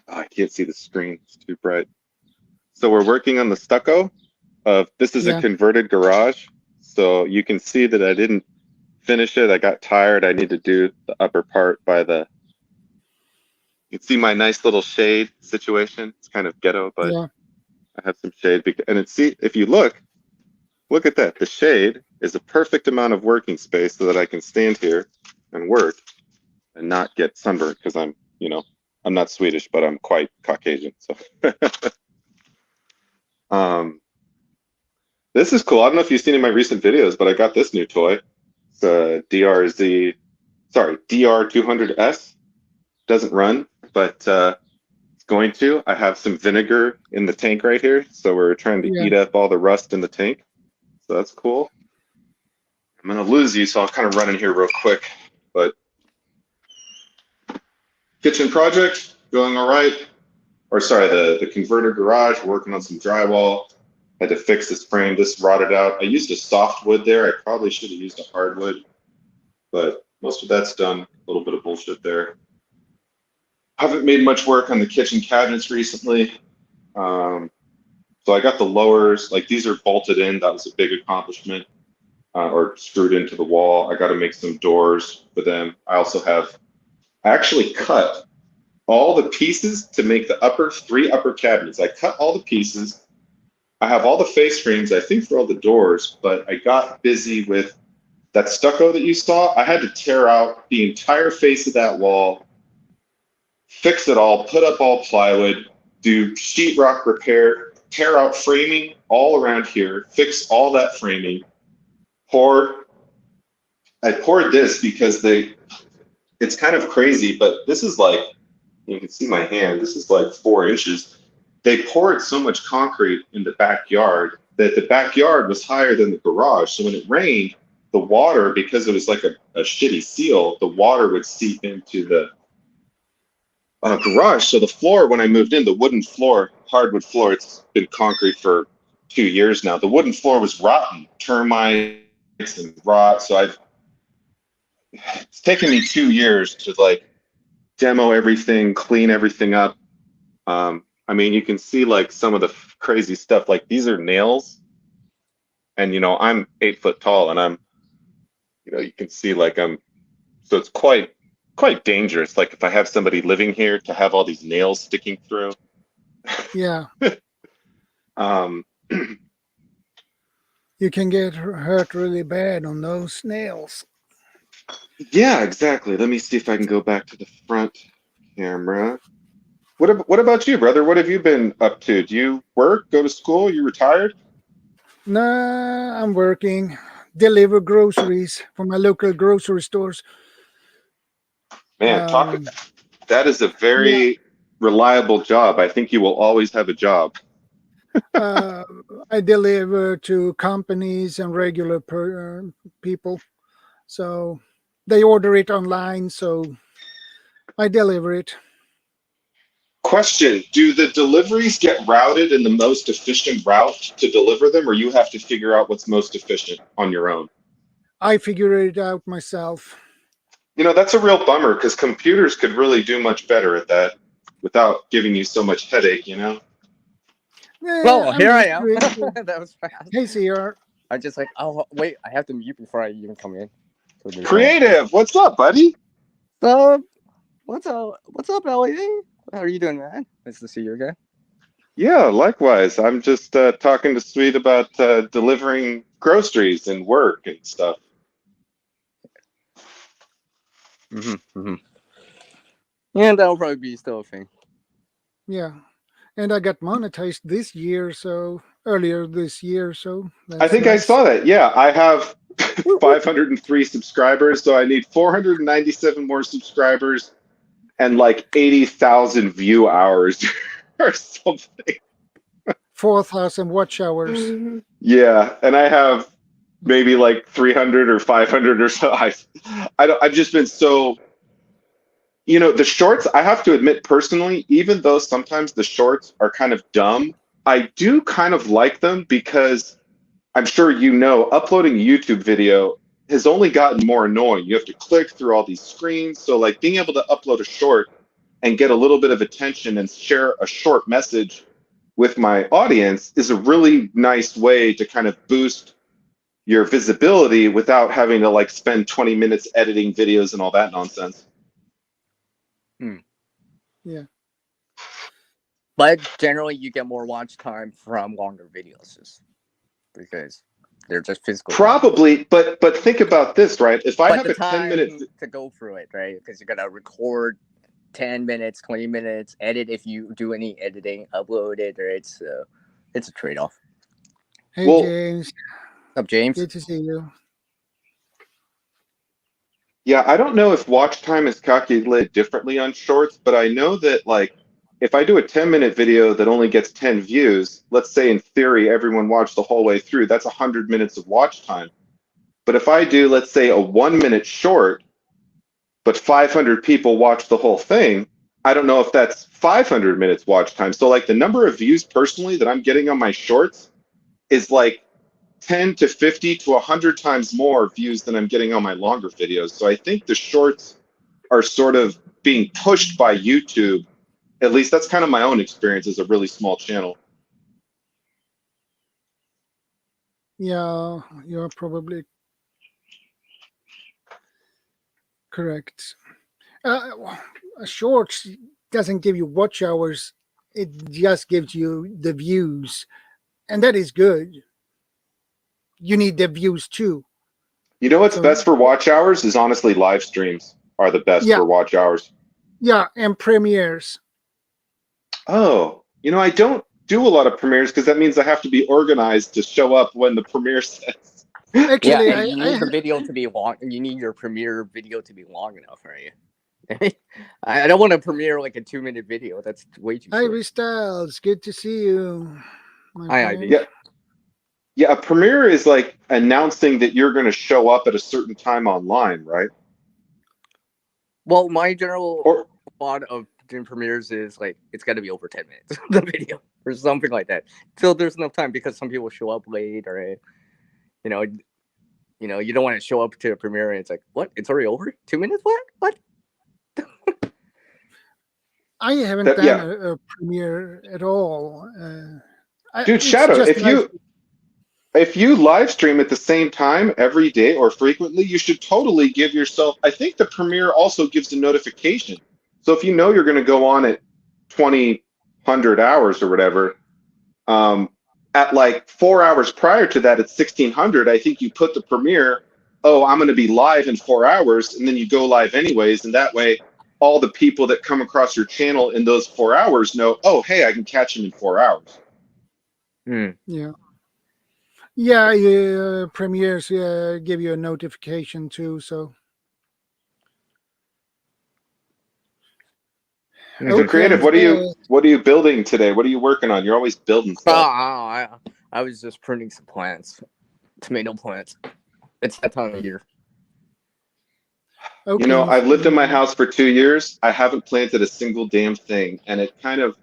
Oh, I can't see the screen. It's too bright. So we're working on the stucco. This is a Yeah, converted garage. So you can see that I didn't finish it. I got tired. I need to do the upper part by the. You can see my nice little shade situation. It's kind of ghetto, but yeah, I have some shade. And see, if you look at that. The shade is a perfect amount of working space so that I can stand here and work and not get sunburned because I'm not Swedish, but I'm quite Caucasian. So um, this is cool. I don't know if you've seen in my recent videos, but I got this new toy. It's a DR200S. Doesn't run, but it's going to. I have some vinegar in the tank right here, so we're trying to yeah. eat up all the rust in the tank. So that's cool. I'm gonna lose you, so I'll kind of run in here real quick. But kitchen project going all right. Or sorry, the converter garage, working on some drywall. Had to fix this frame. This rotted out. I used a softwood there. I probably should have used a hardwood, but most of that's done. A little bit of bullshit there. Haven't made much work on the kitchen cabinets recently. So I got the lowers, like these are bolted in. That was a big accomplishment, or screwed into the wall. I got to make some doors for them. I actually cut all the pieces to make the three upper cabinets. I cut all the pieces. I have all the face frames, I think, for all the doors, but I got busy with that stucco that you saw. I had to tear out the entire face of that wall, fix it all, put up all plywood, do sheetrock repair, tear out framing all around here, fix all that framing, I poured this because it's kind of crazy, but this is like, you can see my hand, this is like 4 inches. They poured so much concrete in the backyard that the backyard was higher than the garage. So when it rained, the water, because it was like a shitty seal, the water would seep into the garage. So the floor, when I moved in, the wooden floor, hardwood floor, it's been concrete for 2 years now. The wooden floor was rotten, termites and rot. So it's taken me 2 years to like demo everything, clean everything up. I mean, you can see like some of the crazy stuff. Like these are nails, and I'm 8 foot tall, and you can see like so it's quite dangerous. Like if I have somebody living here to have all these nails sticking through. Yeah. um, You can get hurt really bad on those nails. yeah, exactly. Let me see if I can go back to the front camera. What about you, brother? What have you been up to? Do you work, go to school? You retired? Nah, I'm working, deliver groceries for my local grocery stores. Man, that is a Yeah, very reliable job. I think you will always have a job. I deliver to companies and regular people. So they order it online, so I deliver it. Question, do the deliveries get routed in the most efficient route to deliver them, or you have to figure out what's most efficient on your own? I figure it out myself. That's a real bummer because computers could really do much better at that without giving you so much headache. Well, I'm here I used am. to it. That was fast. Hey, CR. I just like, oh wait, I have to mute before I even come in. Creative, what's up, buddy? So, what's up, LED? How are you doing, man? Nice to see you again. Yeah, likewise. I'm just talking to Swede about delivering groceries and work and stuff. And that'll probably be still a thing. Yeah. And I got monetized earlier this year. So I think nice. I saw that. Yeah, I have 503 subscribers, so I need 497 more subscribers and like 80,000 view hours or something. 4,000 watch hours. Yeah, and I have maybe like 300 or 500 or so. I've just been so, the shorts, I have to admit personally, even though sometimes the shorts are kind of dumb, I do kind of like them because I'm sure uploading a YouTube video has only gotten more annoying. You have to click through all these screens. So like being able to upload a short and get a little bit of attention and share a short message with my audience is a really nice way to kind of boost your visibility without having to like spend 20 minutes editing videos and all that nonsense. Yeah. But generally you get more watch time from longer videos just because they're just physical. Probably, but think about this, right? If I have a 10-minute to go through it, right? Because you gotta record 10 minutes, 20 minutes, edit if you do any editing, upload it, right? So it's a trade-off. Hey, James. What's up, James? Good to see you. Yeah, I don't know if watch time is calculated differently on shorts, but I know that like if I do a 10-minute video that only gets 10 views, let's say in theory everyone watched the whole way through, that's 100 minutes of watch time. But if I do, let's say, a 1-minute short, but 500 people watch the whole thing, I don't know if that's 500 minutes watch time. So like the number of views personally that I'm getting on my shorts is like 10 to 50 to 100 times more views than I'm getting on my longer videos. So I think the shorts are sort of being pushed by YouTube. At least that's kind of my own experience as a really small channel. Yeah, you're probably correct. Shorts doesn't give you watch hours. It just gives you the views, and that is good. You need the views too. You know what's So best for watch hours is honestly live streams are the best yeah, for watch hours. yeah, and premieres. Oh, you know, I don't do a lot of premieres because that means I have to be organized to show up when the premiere says. Yeah, Actually, and you need the video to be long. You need your premiere video to be long enough, right? I don't want to premiere like a 2-minute video. That's way too Hi, short. Styles. Good to see you, my Hi, friend. Ivy. Yeah. Yeah, a premiere is like announcing that you're going to show up at a certain time online, right? Well, my general Or thought of doing premieres is like it's got to be over 10 minutes the video or something like that. So there's enough time because some people show up late or you know you don't want to show up to a premiere and it's like what? It's already over? 2 minutes? What? I haven't that, done yeah, a premiere at all. dude, It's Shadow, just nice. if you live stream at the same time every day or frequently, you should totally give yourself. I think the premiere also gives a notification. So if you know you're going to go on at 2000 hours or whatever, at like 4 hours prior to that at 1600, I think you put the premiere, oh, I'm going to be live in 4 hours, and then you go live anyways, and that way all the people that come across your channel in those 4 hours know, oh, hey, I can catch them in 4 hours. Yeah. Yeah, premieres give you a notification too. So So Creative, what are you building today? What are you working on? You're always building stuff. I was just pruning some plants, tomato plants. It's that time of year. Okay. You know, I've lived in my house for 2 years. I haven't planted a single damn thing, and it kind of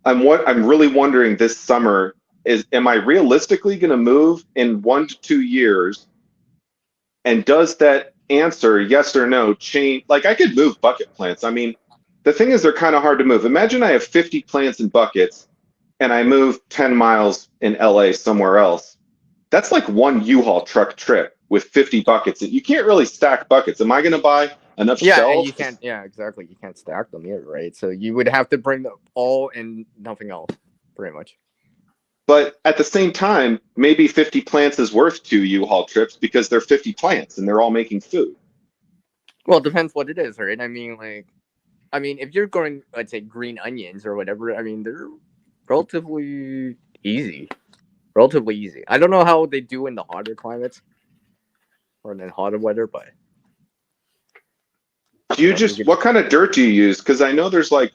I'm really wondering this summer is am I realistically going to move in 1 to 2 years? And does that answer yes or no change? Like I could move bucket plants. I mean, the thing is they're kind of hard to move. Imagine I have 50 plants in buckets and I move 10 miles in LA somewhere else. That's like one U-Haul truck trip with 50 buckets. You can't really stack buckets. Am I going to buy enough Yeah, shelves? and you can't. Yeah, exactly. You can't stack them either, right? So you would have to bring them all and nothing else, pretty much. But at the same time, maybe 50 plants is worth 2 U-Haul trips because they're 50 plants and they're all making food. Well, it depends what it is, right? I mean, if you're going, let's say, green onions or whatever, I mean, they're relatively easy. Relatively easy. I don't know how they do in the hotter climates or in the hotter weather, but Do you just, what kind of dirt do you use? Because I know there's like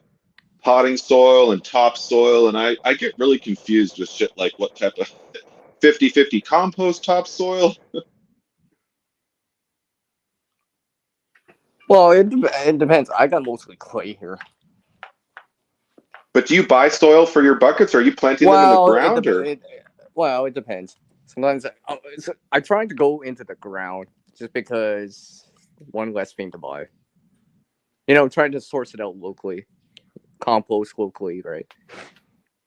potting soil and topsoil, and I get really confused with shit like what type of 50-50 compost topsoil. well, it depends. I got mostly clay here. But do you buy soil for your buckets? Or are you planting them in the ground? It depends. Sometimes I try to go into the ground just because one less thing to buy. You know, trying to source it out locally, compost locally, right?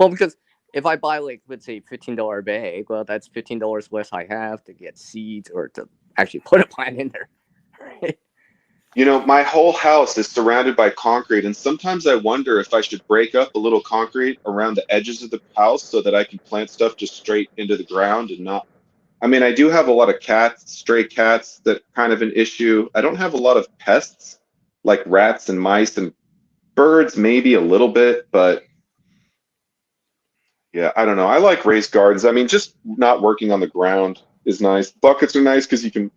Well, because if I buy like let's say $15 bag, well, that's $15 less I have to get seeds or to actually put a plant in there. Right? You know, my whole house is surrounded by concrete, and sometimes I wonder if I should break up a little concrete around the edges of the house so that I can plant stuff just straight into the ground and not. I mean, I do have a lot of cats, stray cats, that kind of an issue. I don't have a lot of pests like rats and mice and birds, maybe a little bit, but yeah, I don't know. I like raised gardens. I mean, just not working on the ground is nice. Buckets are nice because you can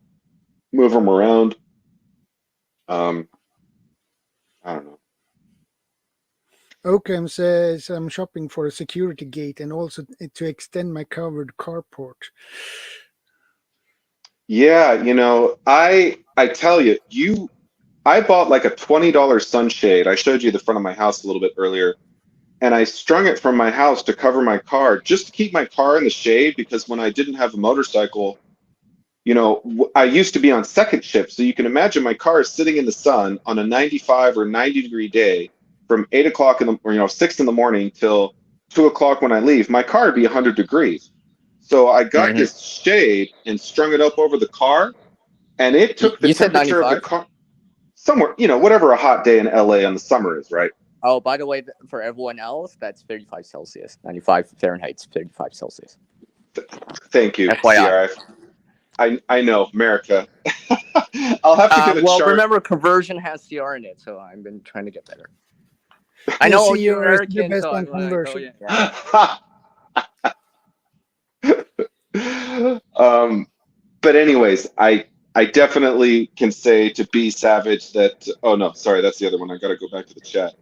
move them around. I don't know. Oakham says I'm shopping for a security gate and also to extend my covered carport. Yeah, you know, I tell you, I bought like a $20 sunshade. I showed you the front of my house a little bit earlier, and I strung it from my house to cover my car just to keep my car in the shade because when I didn't have a motorcycle, I used to be on second shift, so you can imagine my car is sitting in the sun on a 95 or 90-degree day from 8 o'clock or 6 in the morning till 2 o'clock when I leave. My car would be 100 degrees. So I got this shade and strung it up over the car, and it took the You said temperature of the 95? car somewhere, whatever a hot day in LA in the summer is, right? Oh, by the way, for everyone else, that's 35 Celsius. 95 Fahrenheit, 35 Celsius. Thank you, FYI. CR. I know, America. I'll have to get a chart. Remember, conversion has CR in it, so I've been trying to get better. I know CR you're is the American, best so on I'm like, conversion. But anyways, I definitely can say to be savage that. Oh no, sorry, that's the other one. I got to go back to the chat.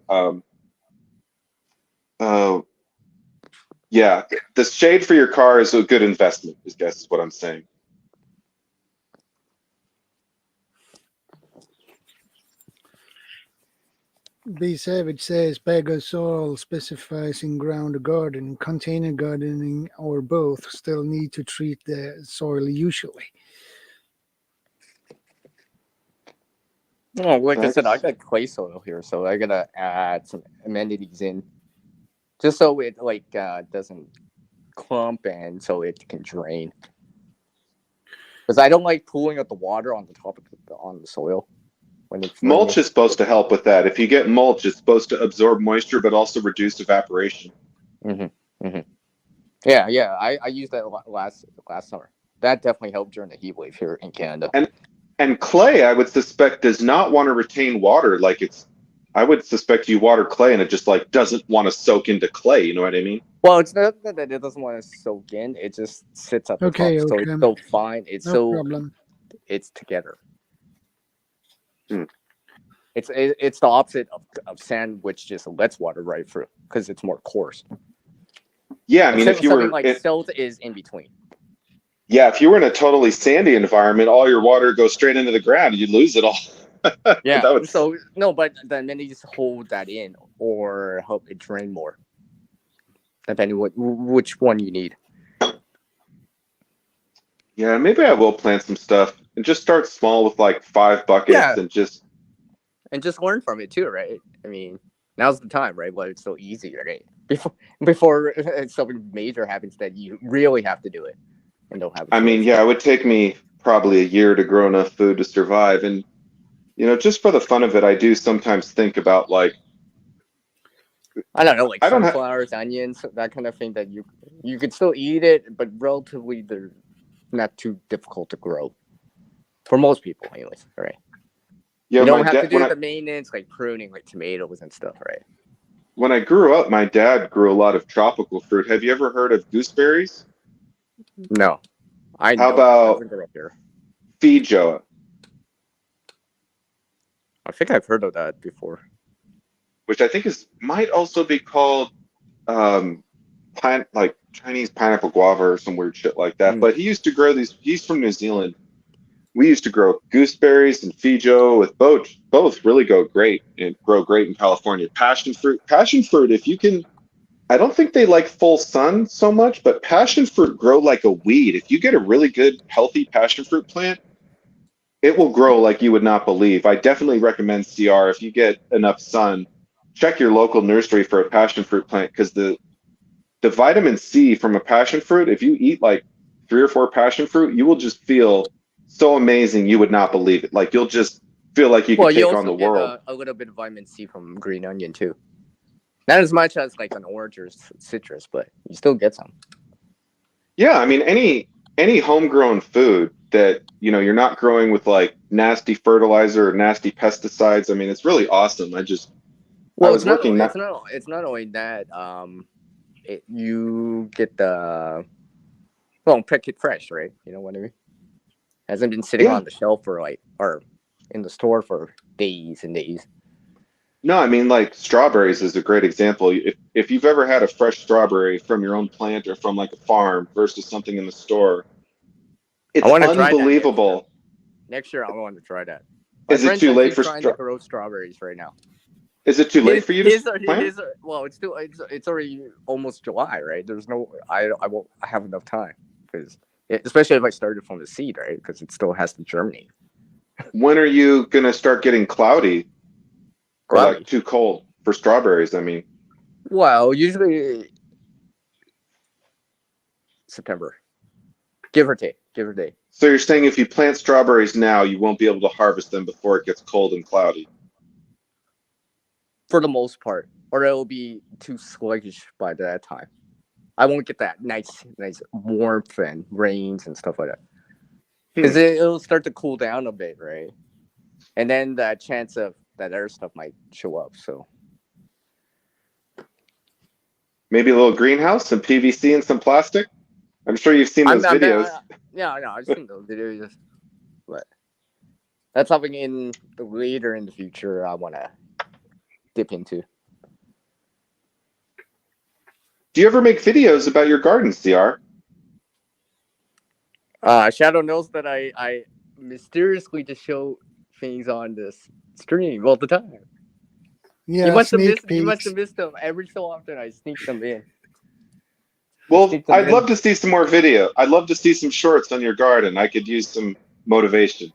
Yeah, the shade for your car is a good investment. I guess is what I'm saying. B Savage says Pega soil specifies in ground garden, container gardening, or both still need to treat the soil usually. Oh, like I said, I got clay soil here, so I gotta add some amenities in, just so it doesn't clump and so it can drain. Because I don't like pooling up the water on the top of on the soil. When it's mulch is supposed to help with that. If you get mulch, it's supposed to absorb moisture but also reduce evaporation. Yeah. I used that last summer. That definitely helped during the heat wave here in Canada. And clay, I would suspect, does not want to retain water. I would suspect you water clay and it just doesn't want to soak into clay. You know what I mean? Well, it's not that it doesn't want to soak in. It just sits at the top, so it's so fine. It's no problem. It's together. It's the opposite of sand, which just lets water right through because it's more coarse. Yeah, I mean, if you were silt is in between. Yeah, if you were in a totally sandy environment, all your water goes straight into the ground, you'd lose it all. Yeah. So no, but then you just hold that in or help it drain more, depending which one you need. Yeah, maybe I will plant some stuff and just start small with 5 buckets and just learn from it too, right? I mean, now's the time, right? But it's so easy, right? Before something major happens that you really have to do it and don't have. It would take me probably a year to grow enough food to survive, and just for the fun of it, I do sometimes think about I don't know, sunflowers, onions, that kind of thing that you could still eat it, but relatively they're not too difficult to grow for most people, anyways. Right? Yeah, you don't have to do the maintenance like pruning, like tomatoes and stuff, right? When I grew up, my dad grew a lot of tropical fruit. Have you ever heard of gooseberries? No. How about Fijo? I think I've heard of that before. Which I think might also be called Chinese pineapple guava or some weird shit like that. But he used to grow these. He's from New Zealand. We used to grow gooseberries and Fijo with both really grow great in California. Passion fruit, if you can, I don't think they like full sun so much, but passion fruit grow like a weed. If you get a really good, healthy passion fruit plant, it will grow like you would not believe. I definitely recommend CR if you get enough sun. Check your local nursery for a passion fruit plant because the vitamin C from a passion fruit, if you eat 3 or 4 passion fruit, you will just feel so amazing you would not believe it. You'll just feel like you can take on the world. A little bit of vitamin C from green onion too. Not as much as an orange or citrus, but you still get some. Yeah, I mean any homegrown food that you're not growing with nasty fertilizer or nasty pesticides. I mean, it's really awesome. It's not only that. You get pick it fresh, right? You know what I mean? Hasn't been sitting on the shelf or in the store for days and days. No, I mean strawberries is a great example. If you've ever had a fresh strawberry from your own plant or from a farm versus something in the store, it's unbelievable. Next year I want to try that. Is it too late for trying to grow strawberries right now? Is it too late for you to plant? Well, it's already almost July, right? There's no, I won't have enough time because especially if I started from the seed, right? Because it still has to germinate. When are you gonna start getting cloudy or Cloudy. like too cold for strawberries? I mean, Well, usually September, give or take. so you're saying if you plant strawberries now, you won't be able to harvest them before it gets cold and cloudy. For the most part, or it'll be too sluggish by that time. I won't get that nice warmth and rains and stuff like that. Because it'll start to cool down a bit, right? And then the chance of that other stuff might show up. So Maybe a little greenhouse, some PVC and some plastic. I'm sure you've seen those videos. Yeah, I know. I've seen those videos, but that's something later in the future I want to dip into. Do you ever make videos about your garden, CR? Shadow knows that I mysteriously just show things on this stream all the time. Yeah, you must sneak have missed them every so often. I sneak them in. Well, I'd love to see some more video. I'd love to see some shorts on your garden. I could use some motivation.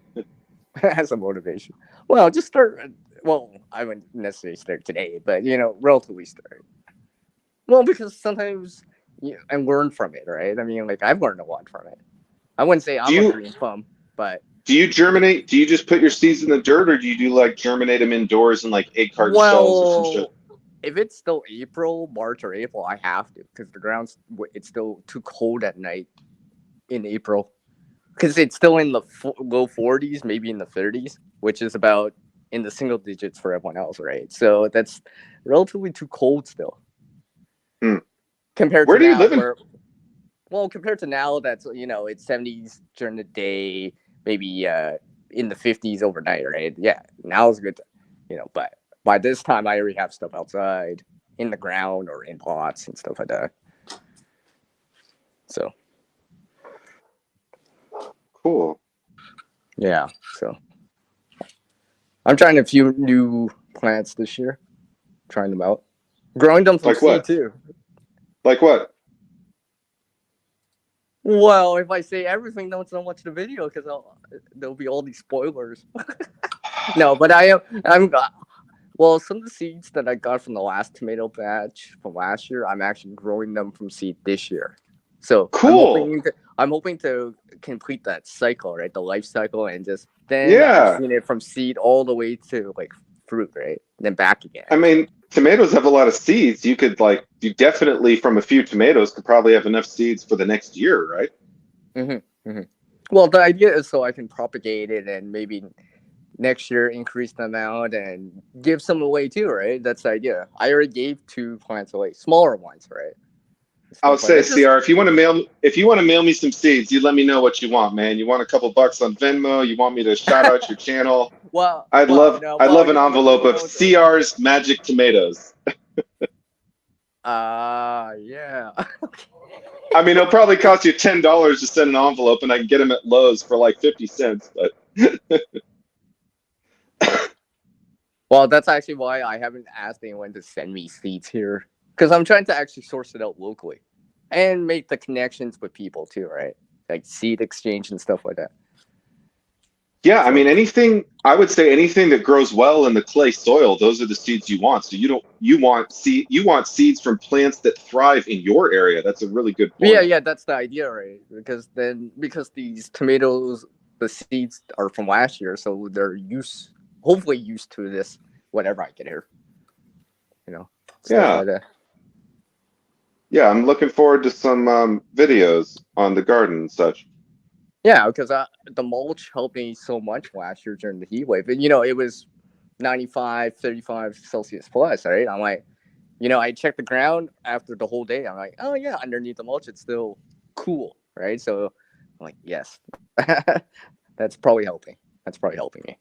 As a motivation. Well, just start. Well, I wouldn't necessarily start today, but relatively start. Well, because sometimes and learn from it, right? I mean, like I've learned a lot from it. I wouldn't say I'm a green thumb, but do you germinate? Do you just put your seeds in the dirt, or do you do like germinate them indoors in like egg carton shells or some shit? If it's still March or April, I have to because the it's still too cold at night in April because it's still in the low 40s, maybe in the 30s, which is about in the single digits for everyone else, right? So that's relatively too cold still. Compared Where to do you now, live well, compared to now, that's it's 70s during the day, maybe in the 50s overnight, right? Yeah, now is good, but by this time I already have stuff outside in the ground or in pots and stuff like that. So cool. Yeah, so I'm trying a few new plants this year, trying them out, growing them from like seed what? too. Like what? Well, if I say everything, don't watch the video because there'll be all these spoilers. No, but well, some of the seeds that I got from the last tomato batch from last year, I'm actually growing them from seed this year. So cool. I'm hoping to complete that cycle, right? The life cycle, and just then I've seen it from seed all the way to like fruit, right? And then back again. I mean, tomatoes have a lot of seeds. You could you definitely from a few tomatoes could probably have enough seeds for the next year, right? Well, the idea is so I can propagate it and maybe next year increase the amount and give some away too, right? That's the idea. I already gave 2 plants away, smaller ones, right? I'll say, CR, if you want to mail me some seeds, you let me know what you want, man. You want a couple bucks on Venmo? You want me to shout out your channel? Well, I'd love an envelope of CR's magic tomatoes. Yeah. I mean, it'll probably cost you $10 to send an envelope, and I can get them at Lowe's for like 50 cents. But well, that's actually why I haven't asked anyone to send me seeds here, because I'm trying to actually source it out locally and make the connections with people too, right? Like seed exchange and stuff like that. Yeah, I mean, I would say anything that grows well in the clay soil, those are the seeds you want. So you want seeds from plants that thrive in your area. That's a really good point. Yeah, that's the idea, right? Because these tomatoes, the seeds are from last year, so they're hopefully used to this whenever I get here. Stuff like that. Yeah, I'm looking forward to some videos on the garden and such. Yeah, because the mulch helped me so much last year during the heat wave. And, it was 95, 35 Celsius plus, right? I'm like, I checked the ground after the whole day. I'm like, oh, yeah, underneath the mulch, it's still cool, right? So I'm like, yes, that's probably helping. Me.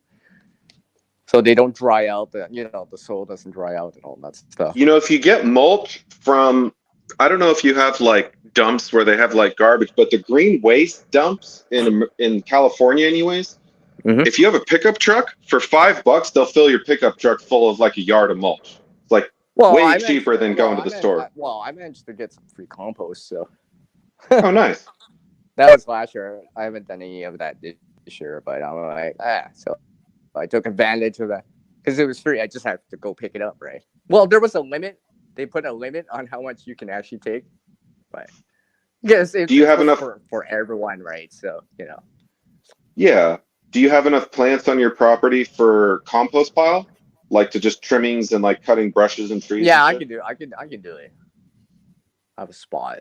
So they don't dry out, the soil doesn't dry out and all that stuff. If you get mulch from, I don't know if you have like dumps where they have like garbage, but the green waste dumps in California anyways, if you have a pickup truck, for $5, they'll fill your pickup truck full of like a yard of mulch. It's like way cheaper than going to the store. I managed to get some free compost, so. Oh, nice. That was last year. I haven't done any of that this year, but I'm like, so I took advantage of that because it was free. I just had to go pick it up, right? Well, there was a limit. They put a limit on how much you can actually take, but yes, Do you it have was enough? for everyone, right? So Yeah. Do you have enough plants on your property for compost pile? Like to just trimmings and like cutting brushes and trees and yeah, I shit? can do. I can do it. I have a spot,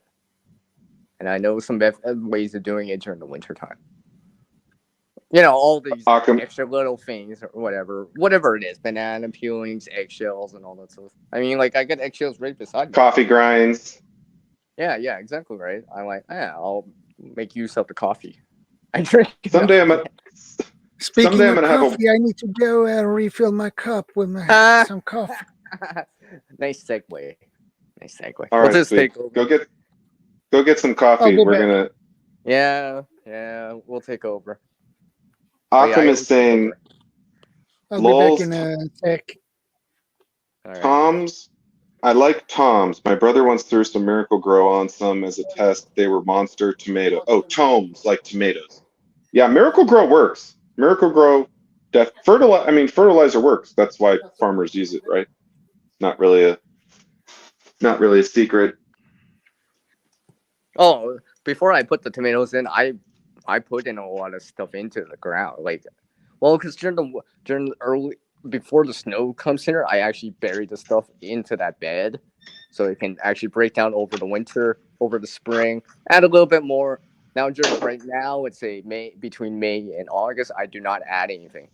and I know some ways of doing it during the winter time. All these Occam, extra little things or whatever it is, banana peelings, eggshells, and all that stuff. I mean, like I got eggshells right beside me. coffee grinds. Yeah, exactly right. I'm like, I'll make use of the coffee. I drink enough. Someday I'm a, Speaking someday I'm of gonna have a coffee, I need to go and refill my cup with some coffee. Nice segue. Nice segue. all We'll right, just sweet. take over. Go get some I'll coffee. be We're back. gonna Yeah, we'll take over. Occam I is always take saying over. I'll be back Lowell's in a sec. All right. Tom's. I like Tom's. My brother once threw some Miracle Grow on some as a test. They were monster tomato. Oh, Tomes like tomatoes. Yeah, Miracle Grow works. Miracle Grow, fertilizer works. That's why farmers use it, right? Not really a secret. Oh, before I put the tomatoes in, I put in a lot of stuff into the ground, like, well, because during the early before the snow comes here, I actually bury the stuff into that bed, so it can actually break down over the winter, over the spring, add a little bit more. Now, right now, it's between May and August. I do not add anything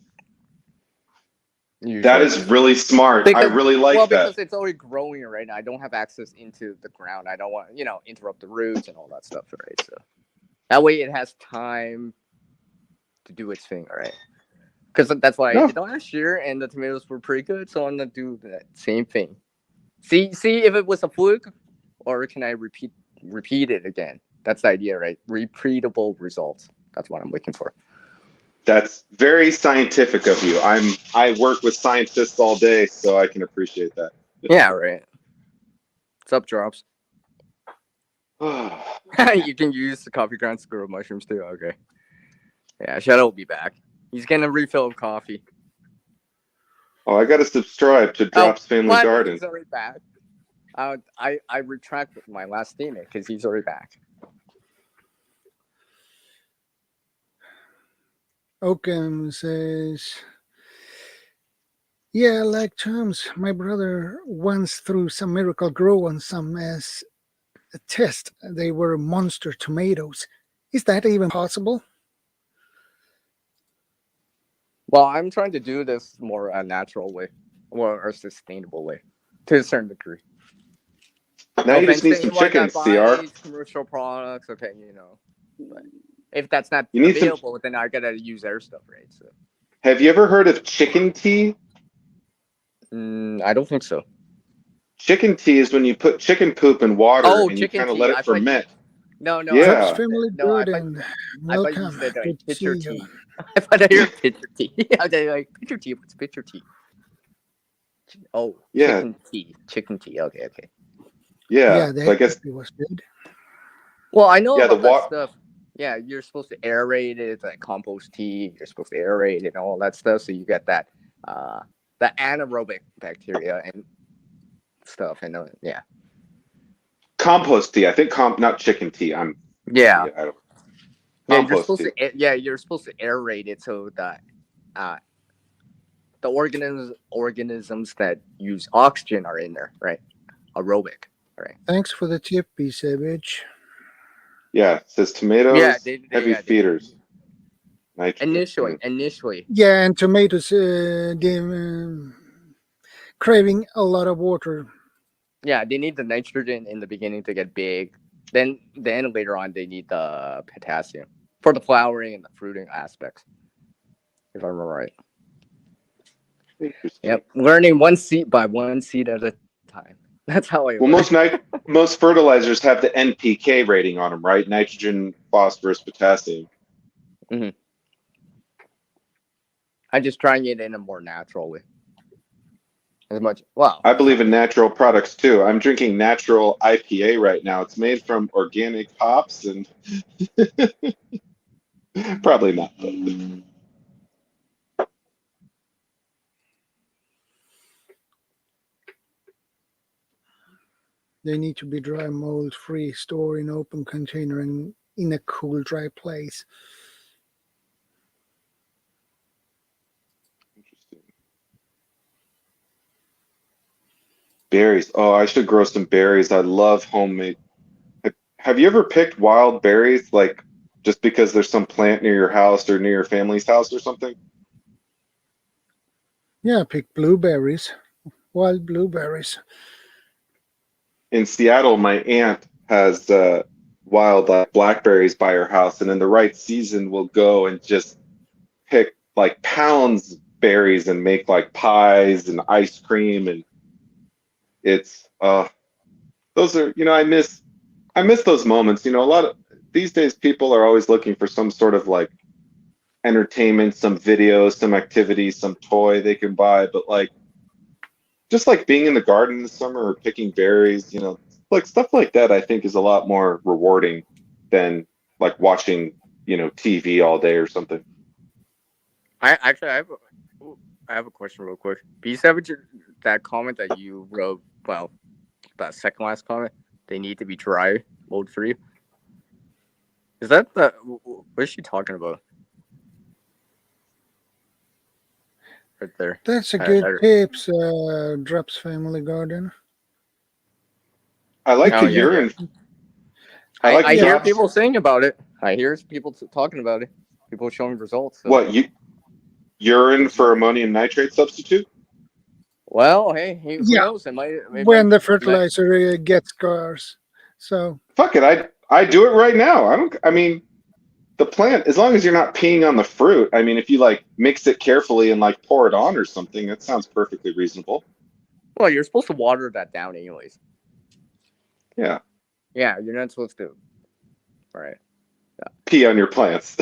That usually is really smart. I because really like that. because it's already growing right now. I don't have access into the ground. I don't want interrupt the roots and all that stuff, right? So that way it has time to do its thing, all right? Because that's why I No, did last year, and the tomatoes were pretty good. So I'm gonna do that same thing. See if it was a fluke, or can I repeat it again? That's the idea, right? Repeatable results. That's what I'm looking for. that's very scientific of you. I work with scientists all day, so I can appreciate that. Yeah, right. What's up, drops? You can use the coffee grounds to grow mushrooms too. Okay. Yeah, Shadow will be back. He's getting a refill of coffee. Oh, I got to subscribe to Drops Family what? Garden. He's already back. I retract my last statement because he's already back. Oakham says, yeah, like Tom's. My brother once threw some Miracle Grow on some as a test. They were monster tomatoes. Is that even possible? Well, I'm trying to do this more a natural way, or a sustainable way, to a certain degree. Now you just need some Anyone that chickens, CR. buys commercial products, okay, but if that's not You need available, then I gotta use their stuff, right? So, Have you ever heard of chicken tea? I don't think so. Chicken tea is when you put chicken poop in water Oh, and you chicken kind of tea. let I it thought ferment. no, Drops Yeah. Family no. Garden. I thought you Welcome. said like Good to pitcher see you. tea. I thought I heard pitcher tea. I was like pitcher tea. What's pitcher tea? Oh, Yeah. chicken tea. Chicken tea. Okay. Yeah. the So I guess it was good. Well, I know Yeah, the about that wa- stuff. Yeah, you're supposed to aerate it. It's like compost tea. You're supposed to aerate it and all that stuff, so you get that the anaerobic bacteria and stuff. And yeah. compost tea. I think not chicken tea. I'm Yeah. I don't Yeah, compost tea. you're supposed to aerate it so that the organisms that use oxygen are in there, right? Aerobic, right? Thanks for the tip, B Savage. Yeah, it says tomatoes, Yeah, heavy feeders. Nitrogen. Initially. Yeah, and tomatoes craving a lot of water. Yeah, they need the nitrogen in the beginning to get big. Then later on they need the potassium for the flowering and the fruiting aspects. If I remember right. Interesting. Yep, learning one seed by one seed at a time. That's how I. Well, most fertilizers have the NPK rating on them, right? Nitrogen, phosphorus, potassium. Mm-hmm. I'm just trying it in a more natural way. as much. Wow. I believe in natural products too. I'm drinking natural IPA right now. It's made from organic hops and probably not. But They need to be dry, mold free, store in open container and in a cool, dry place. interesting. Berries. Oh, I should grow some berries. I love homemade. Have you ever picked wild berries, like just because there's some plant near your house or near your family's house or something? Yeah, pick blueberries, wild blueberries. In Seattle, my aunt has wild blackberries by her house, and in the right season, will go and just pick like pounds of berries and make like pies and ice cream, and it's those are I miss those moments. A lot of these days people are always looking for some sort of like entertainment, some video, some activity, some toy they can buy, but like just like being in the garden in the summer or picking berries, like stuff like that, I think is a lot more rewarding than like watching, TV all day or something. I have a question real quick. Besides that comment that you wrote, well, that second last comment, they need to be dry, mold free. Is that what is she talking about? Right there. That's a good tips, Drops Family Garden. I like Oh, the yeah. urine. I hear Drops. people saying about it. I hear people talking about it. People showing results. So. What, urine for ammonium nitrate substitute? Well, hey, who Yeah. knows? When the fertilizer gets scarce. So Fuck it, I do it right now. I mean, the plant, as long as you're not peeing on the fruit. I mean, if you like mix it carefully and like pour it on or something, that sounds perfectly reasonable. Well, you're supposed to water that down anyways. Yeah. Yeah, you're not supposed to. Right. Yeah. Pee on your plants.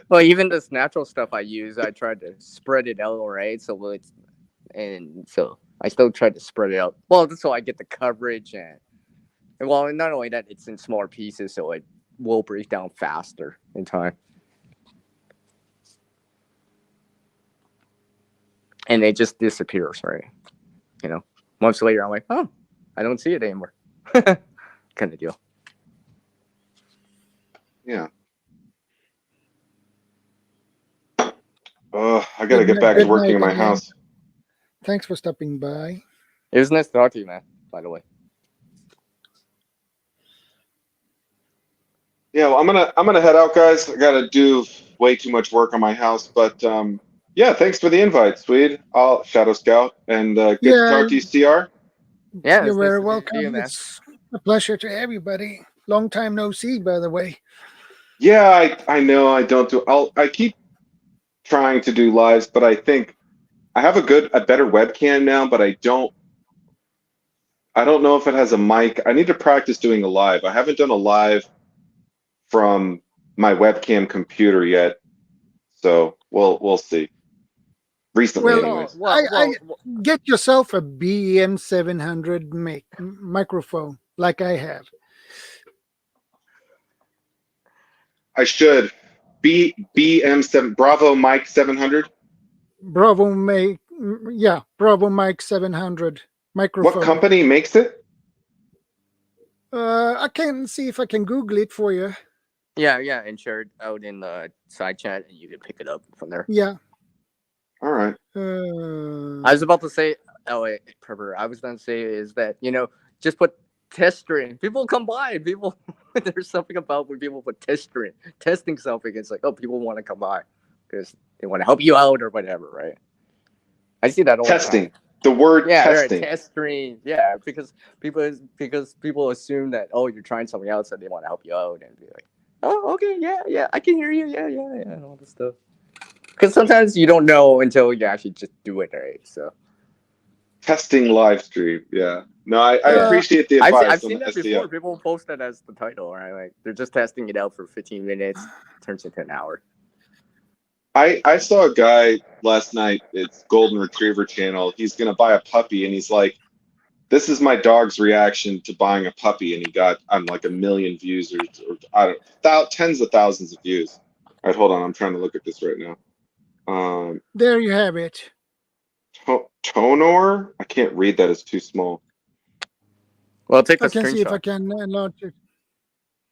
Well, even this natural stuff I use, I tried to spread it out, right? So I still tried to spread it out. Well, so I get the coverage and well, not only that, it's in smaller pieces, so it will break down faster in time. And it just disappears, right? Months later, I'm like, oh, I don't see it anymore. Kind of deal. Yeah. Oh, I gotta get back to working in my house. Thanks for stopping by. It was nice to talk to you, man, by the way. Yeah, well, I'm gonna head out, guys. I gotta do way too much work on my house, but yeah, thanks for the invite, Swede. I'll Shadow Scout, and good to talk to you, CR. Yeah, you're very welcome. You, it's a pleasure to have you, buddy. Long time no see, by the way. Yeah, I know I don't do. I keep trying to do lives, but I think I have a better webcam now, but I don't know if it has a mic. I need to practice doing a live. I haven't done a live from my webcam computer yet, so we'll see. Recently, anyways. Get yourself a BM700 microphone, like I have. I should. BM7 Bravo Mic 700. Bravo Mic 700 microphone. What company makes it? I can see if I can Google it for you. Yeah, and share it out in the side chat, and you can pick it up from there. Yeah. All right. I was about to say. Oh wait, I was going to say is that just put tester in. People come by. People, there's something about when people put tester in, testing something. It's like, oh, people want to come by because they want to help you out or whatever, right? I see that all testing. the time. The word testing. Right, testing. Yeah, because people assume that you're trying something else and they want to help you out and be like, oh, okay, yeah, I can hear you, yeah, and all this stuff. Because sometimes you don't know until you actually just do it, right? So testing live stream, yeah. No, I appreciate the advice. I've seen that before. People post that as the title, right? Like they're just testing it out for 15 minutes, turns into an hour. I saw a guy last night. It's Golden Retriever Channel. He's gonna buy a puppy, and he's like, "This is my dog's reaction to buying a puppy," and he got like 1 million views or I don't tens of thousands of views. All right, hold on. I'm trying to look at this right now. There you have it. Tonor. I can't read that. It's too small. Well, take a I can see if I screenshot can launch it.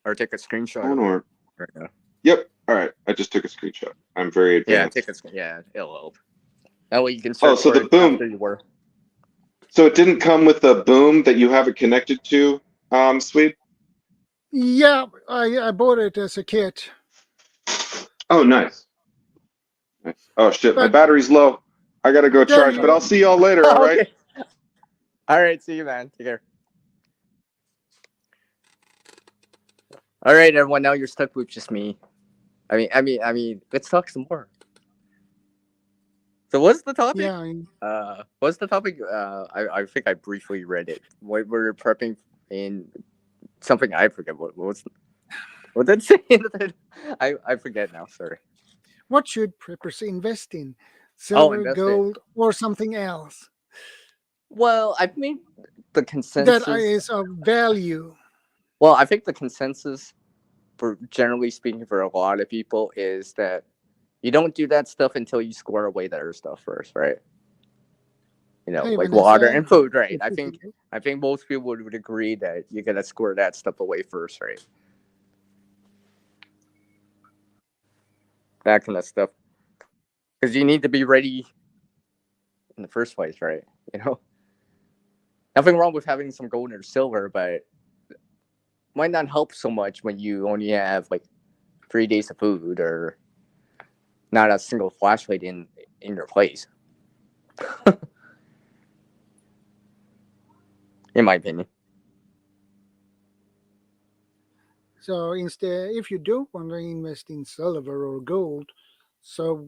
or take a screenshot. Tonor. Right now. Yep. All right. I just took a screenshot. I'm very Yeah, advanced. it'll help. That way you can search so for the it boom. after you were. So it didn't come with the boom that you have it connected to, Swede? Yeah, I bought it as a kit. Oh, nice. Nice. Oh shit, my But battery's low. I gotta go then charge, but I'll see y'all later. All right. Okay. All right, see you, man. Take care. All right, everyone. Now you're stuck with just me. I mean. Let's talk some more. So, what's the topic? yeah, What's the topic? I think I briefly read it. What we're prepping in something I forget. What did it say? I forget now. Sorry. what should preppers invest in? Oh, Silver, invest it. gold, or something else Well, I think the that consensus. is of value? Well, I think the consensus, for generally speaking, for a lot of people, is that you don't do that stuff until you square away the other stuff first, right? You know, Hey, like water Vanessa. and food, right? I think most people would agree that you gotta square that stuff away first, right? That kind of stuff, because you need to be ready in the first place, right? You know, nothing wrong with having some gold or silver, but might not help so much when you only have like 3 days of food or not a single flashlight in your place. In my opinion. So instead, if you don't want to invest in silver or gold, so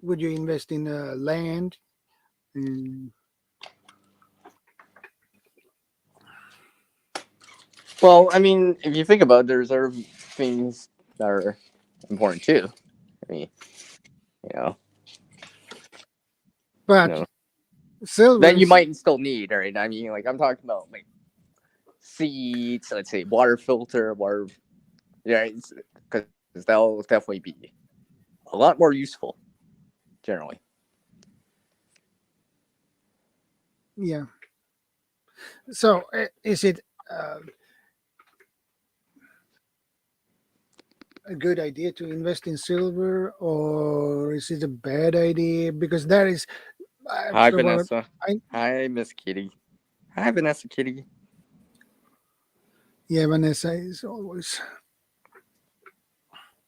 would you invest in land? And Well, I mean, if you think about it, there's other things that are important too. I mean, you know, but silver then you is, might still need, right? I mean, like I'm talking about like seeds, let's say water filter, yeah, because that'll definitely be a lot more useful, generally. yeah. So is it a good idea to invest in silver, or is it a bad idea? Because that is Hi, after what Vanessa. I Hi, Miss Kitty. Hi, Vanessa Kitty. yeah, Vanessa is always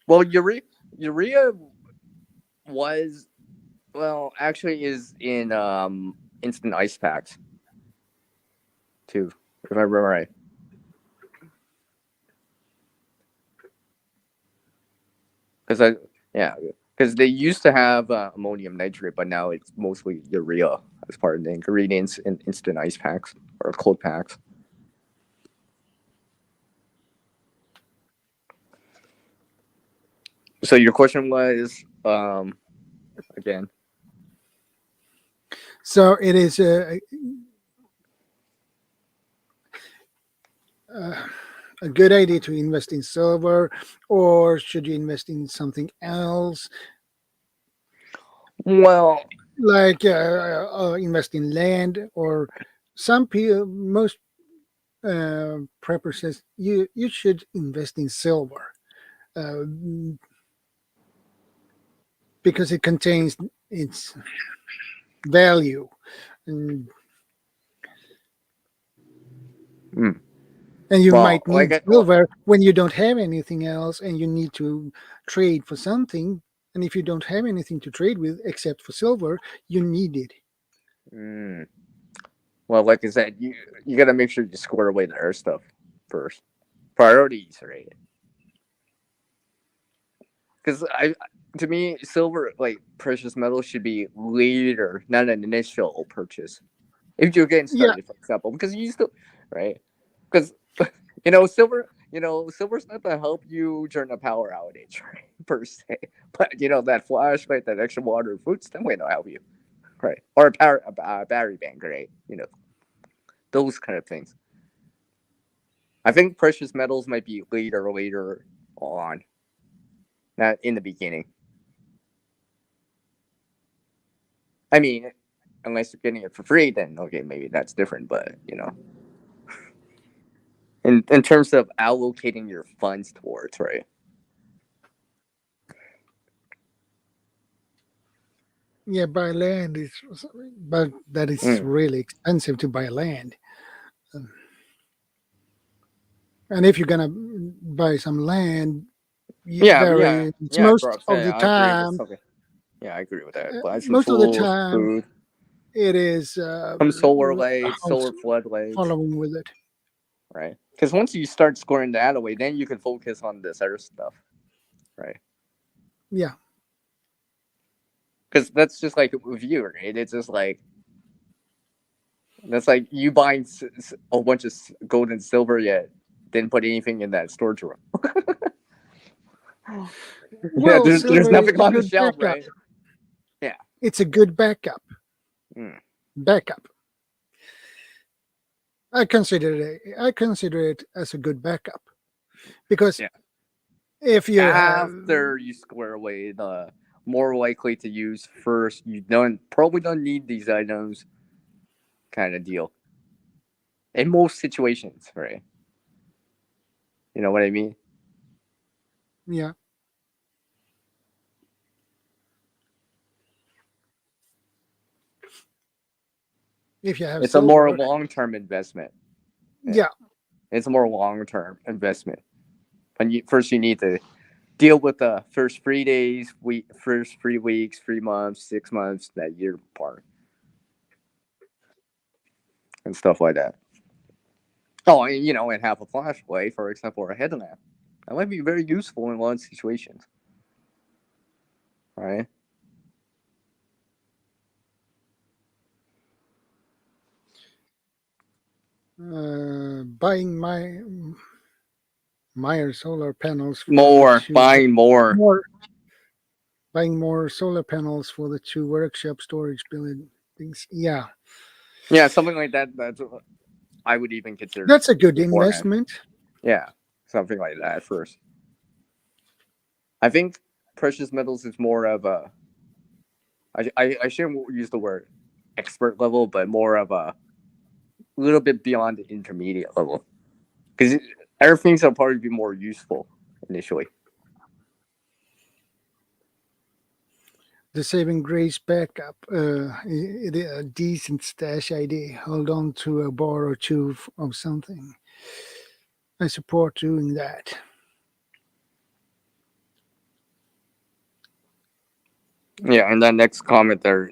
Well, urea was actually is in instant ice packs too, if I remember right. Because they used to have ammonium nitrate, but now it's mostly urea as part of the ingredients in instant ice packs or cold packs. So your question was again. so it is a good idea to invest in silver, or should you invest in something else, Well, like invest in land? Or some people, most preppers says you should invest in silver uh, because it contains its value. And, and you well, might need silver when you don't have anything else and you need to trade for something. And if you don't have anything to trade with except for silver, you need it. Well, like I said, you got to make sure you square away the earth stuff first. Priorities, right? Because to me, silver, like precious metal, should be later, not an initial purchase. If you're getting started, for example, because you still, right? Because silver, silver's not gonna help you during a power outage, right? Per se, but that flashlight, that extra water, food's definitely gonna help you, right? Or a battery bank, right? Those kind of things. I think precious metals might be later on, not in the beginning. I mean, unless you're getting it for free, then okay, maybe that's different. But in terms of allocating your funds towards, right? Yeah, buy land is, but that is really expensive to buy land. And if you're gonna buy some land, most of the time, I agree with that. Buy some most of the tools, time, food, it is some solar lights, house solar flood lights, following with it. right? Because once you start scoring that away, then you can focus on this other stuff, right? Yeah. Because that's just like with you, right? It's just like that's like you buying a bunch of gold and silver yet didn't put anything in that storage room. Well, there's nothing on the shelf, backup. right? Yeah, it's a good backup. Backup. I consider it as a good backup because if you after you square away the more likely to use first, you probably don't need these items, kind of deal. In most situations, right? You know what I mean? Yeah. If you have it's silver, a more long-term investment. Yeah. It's a more long-term investment. And first you need to deal with the first 3 days, first 3 weeks, 3 months, 6 months, that year part. And stuff like that. Oh, and have a flashlight, for example, or a headlamp. That might be very useful in a lot of situations. Right? Buying Meyer solar panels for buying more. Buying more solar panels for the 2 workshop storage buildings. Yeah. Yeah, something like that. That's I would even consider. That's a good investment. Yeah, something like that first. I think precious metals is more of a. I shouldn't use the word expert level, but more of a little bit beyond the intermediate level, because everything's will probably be more useful initially. The saving grace backup, it is a decent stash idea. Hold on to a bar or two of something. I support doing that. Yeah, and then next comment there,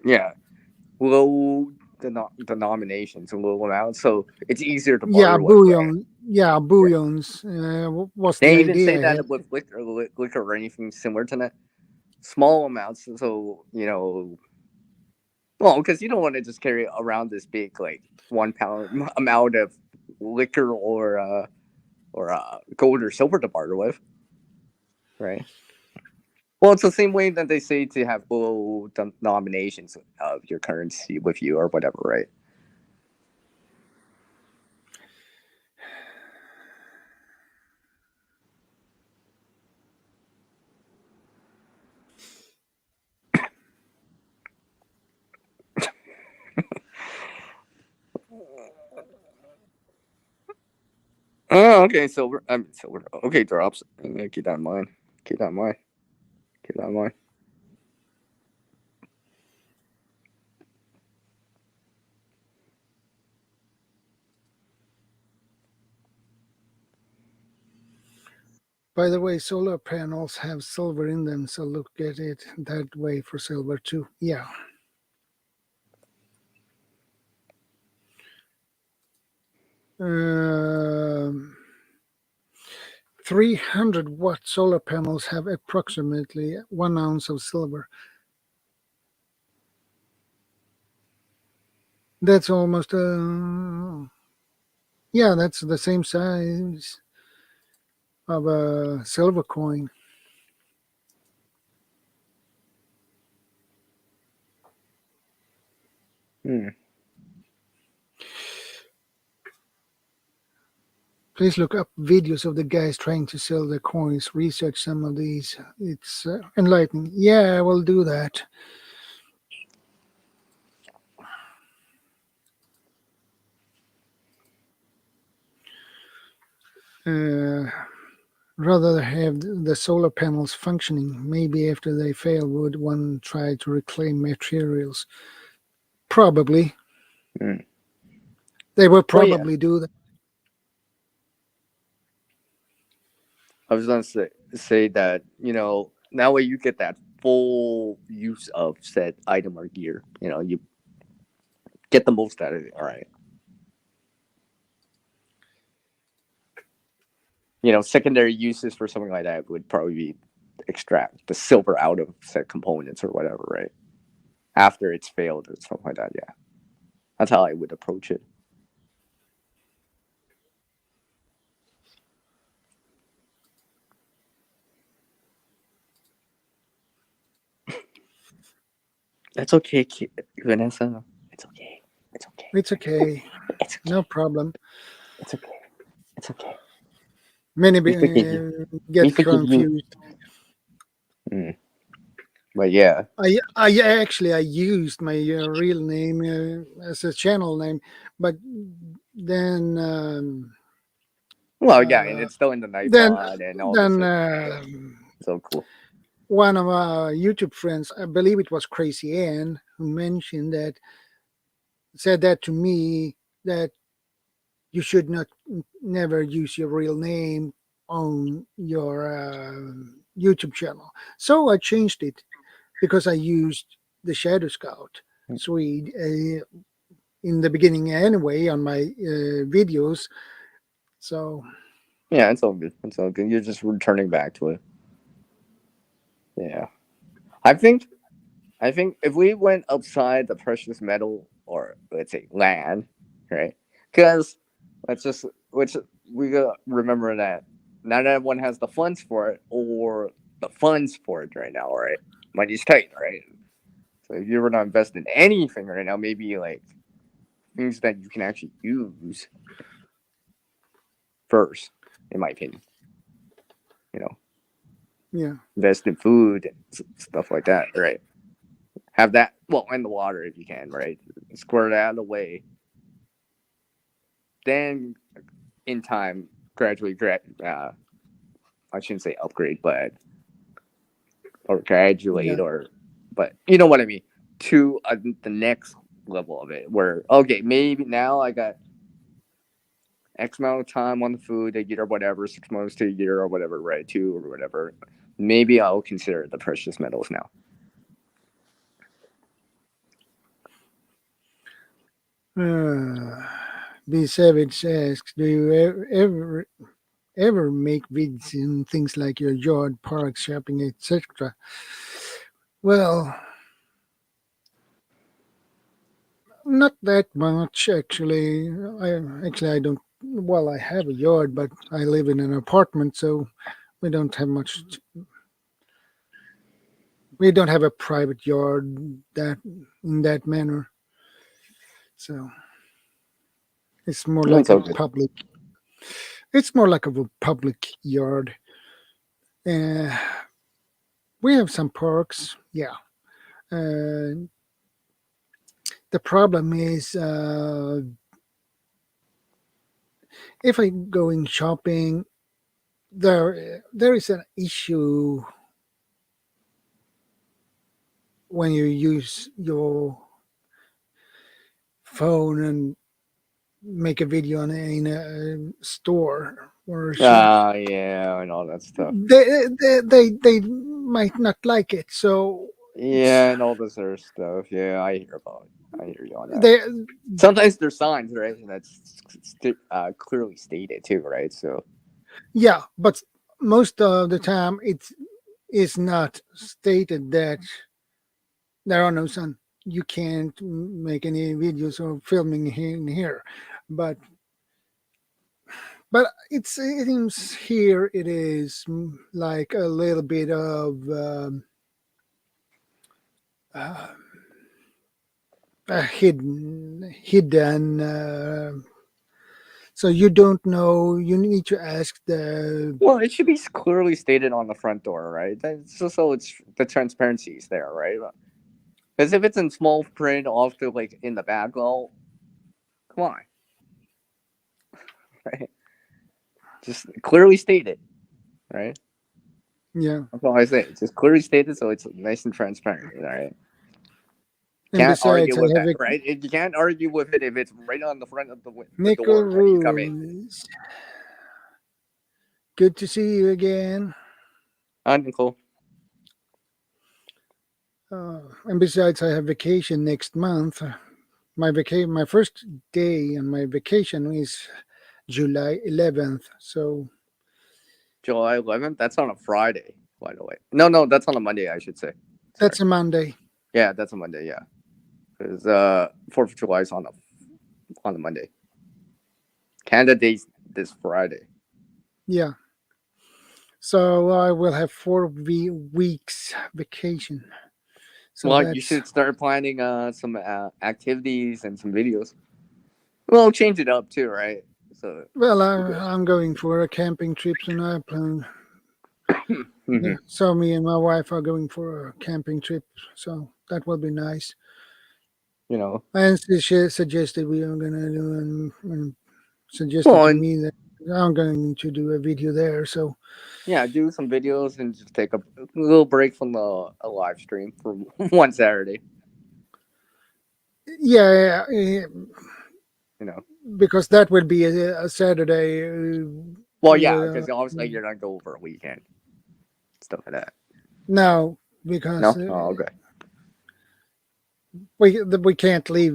low denominations, a low amount, so it's easier to barter with. Bullion. Yeah, bullions. What's they the even idea? say that with liquor or anything similar to that. Small amounts, so well, because you don't want to just carry around this big, like 1 pound amount of liquor or gold or silver to barter with, right? Well, it's the same way that they say to have low denominations of your currency with you or whatever, right? Oh, okay. Silver. Silver. Okay, drops. Keep that in mind. Keep that in mind. Keep that in mind. By the way, solar panels have silver in them, so look at it that way for silver too. Yeah. 300-watt solar panels have approximately 1 ounce of silver. That's almost that's the same size of a silver coin. Hmm. Please look up videos of the guys trying to sell their coins. Research some of these. It's enlightening. Yeah, I will do that. Rather have the solar panels functioning. Maybe after they fail, would one try to reclaim materials? Probably. Hmm. They will Well, yeah. probably do that. I was gonna say that, that way you get that full use of said item or gear. You get the most out of it. All right. Secondary uses for something like that would probably be extract the silver out of said components or whatever, right? After it's failed or something like that. Yeah, that's how I would approach it. That's okay, Vanessa. It's okay. It's okay. It's okay. It's okay. No problem. It's okay. It's okay. Many We forgive you. get We forgive you. confused. Mm. But yeah. I used my real name as a channel name, but then Well, yeah, and it's still in the night then pod and all this. then So cool. one of our YouTube friends, I believe it was Crazy Ann, who said that to me, that you should never use your real name on your YouTube channel. So I changed it because I used the Shadow Scout Swede in the beginning anyway on my videos. So Yeah, it's all good. It's all good. You're just returning back to it. Yeah. I think if we went outside the precious metal, or let's say land, right? Because which we gotta remember that not everyone has the funds for it or the funds for it right now, right? Money's tight, right? So if you were to invest in anything right now, maybe like things that you can actually use first, in my opinion. yeah, Invest in food and stuff like that, right? Have that, well, in the water if you can, right? Squirt it out of the way. Then, in time, gradually, I shouldn't say upgrade, but or graduate, yeah. but you know what I mean, to the next level of it, where okay, maybe now I got X amount of time on the food a year or whatever, 6 months to a year or whatever, right? 2 or whatever. Maybe I'll consider the precious metals now. B Savage asks, do you ever make vids in things like your yard, parks, shopping, etc.? Well, not that much actually. I don't. Well, I have a yard, but I live in an apartment, so we don't have much. We don't have a private yard that in that manner. So it's more like That's a all good. public. It's more like a public yard. Uh, we have some parks, yeah. Uh, the problem is if I go in shopping, there is an issue when you use your phone and make a video in a store or a shop. Yeah, and all that stuff. They might not like it, so Yeah, and all this other stuff. Yeah, I hear about it. I hear you on that. they Sometimes there's signs, right? And that's clearly stated too, right? So yeah, but most of the time it is not stated that there are no sun. You can't make any videos or filming in here, but But it seems here it is like a little bit of uh, hidden. So you don't know. You need to ask the. Well, it should be clearly stated on the front door, right? That's just so it's the transparency is there, right? Because if it's in small print off to like in the back, well, come on, right? Just clearly stated, right? Yeah, That's all I say. It's just clearly stated, so it's nice and transparent, all right? and Can't argue besides, I with have that, a right? You can't argue with it if it's right on the front of the nickel door when you come in. rules. Good to see you again. Nicole. And besides, I have vacation next month. My first day on my vacation is July 11th. So July 11th? That's on a Friday, by the way. No, that's on a Monday, I should say. Sorry. that's a Monday. Yeah, that's a Monday, yeah. Because 4th of July is on a Monday. Canada Day's this Friday. Yeah. So I will have 4 weeks vacation. So well, you should start planning some activities and some videos. Well, change it up too, right? So. Well, I'm going for a camping trip, and I plan. Mhm. So me and my wife are going for a camping trip. So that will be nice. You know. And she suggested we are gonna do and suggested Well, to me that I'm going to do a video there. So yeah, do some videos and just take a little break from a live stream for one Saturday. yeah, You know. because that would be a Saturday. Well, yeah, because obviously you're not going for a weekend, stuff like that. No, because No. Oh, okay. we can't leave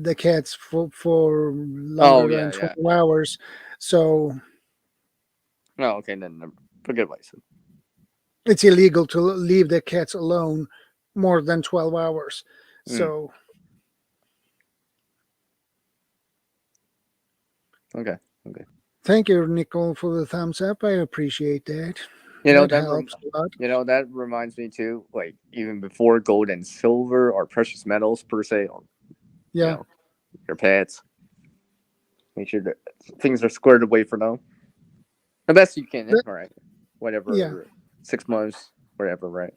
the cats for longer than 12 hours. So no, okay, then forget what I said. it's illegal to leave the cats alone more than 12 hours. So okay. Thank you, Nicole, for the thumbs up. I appreciate that. You know that helps a lot. You know that reminds me too. Like even before gold and silver or precious metals per se, or Yeah, you know, your pets. Make sure that things are squared away for now. The best you can, all right. Whatever. Yeah. 6 months, whatever, right?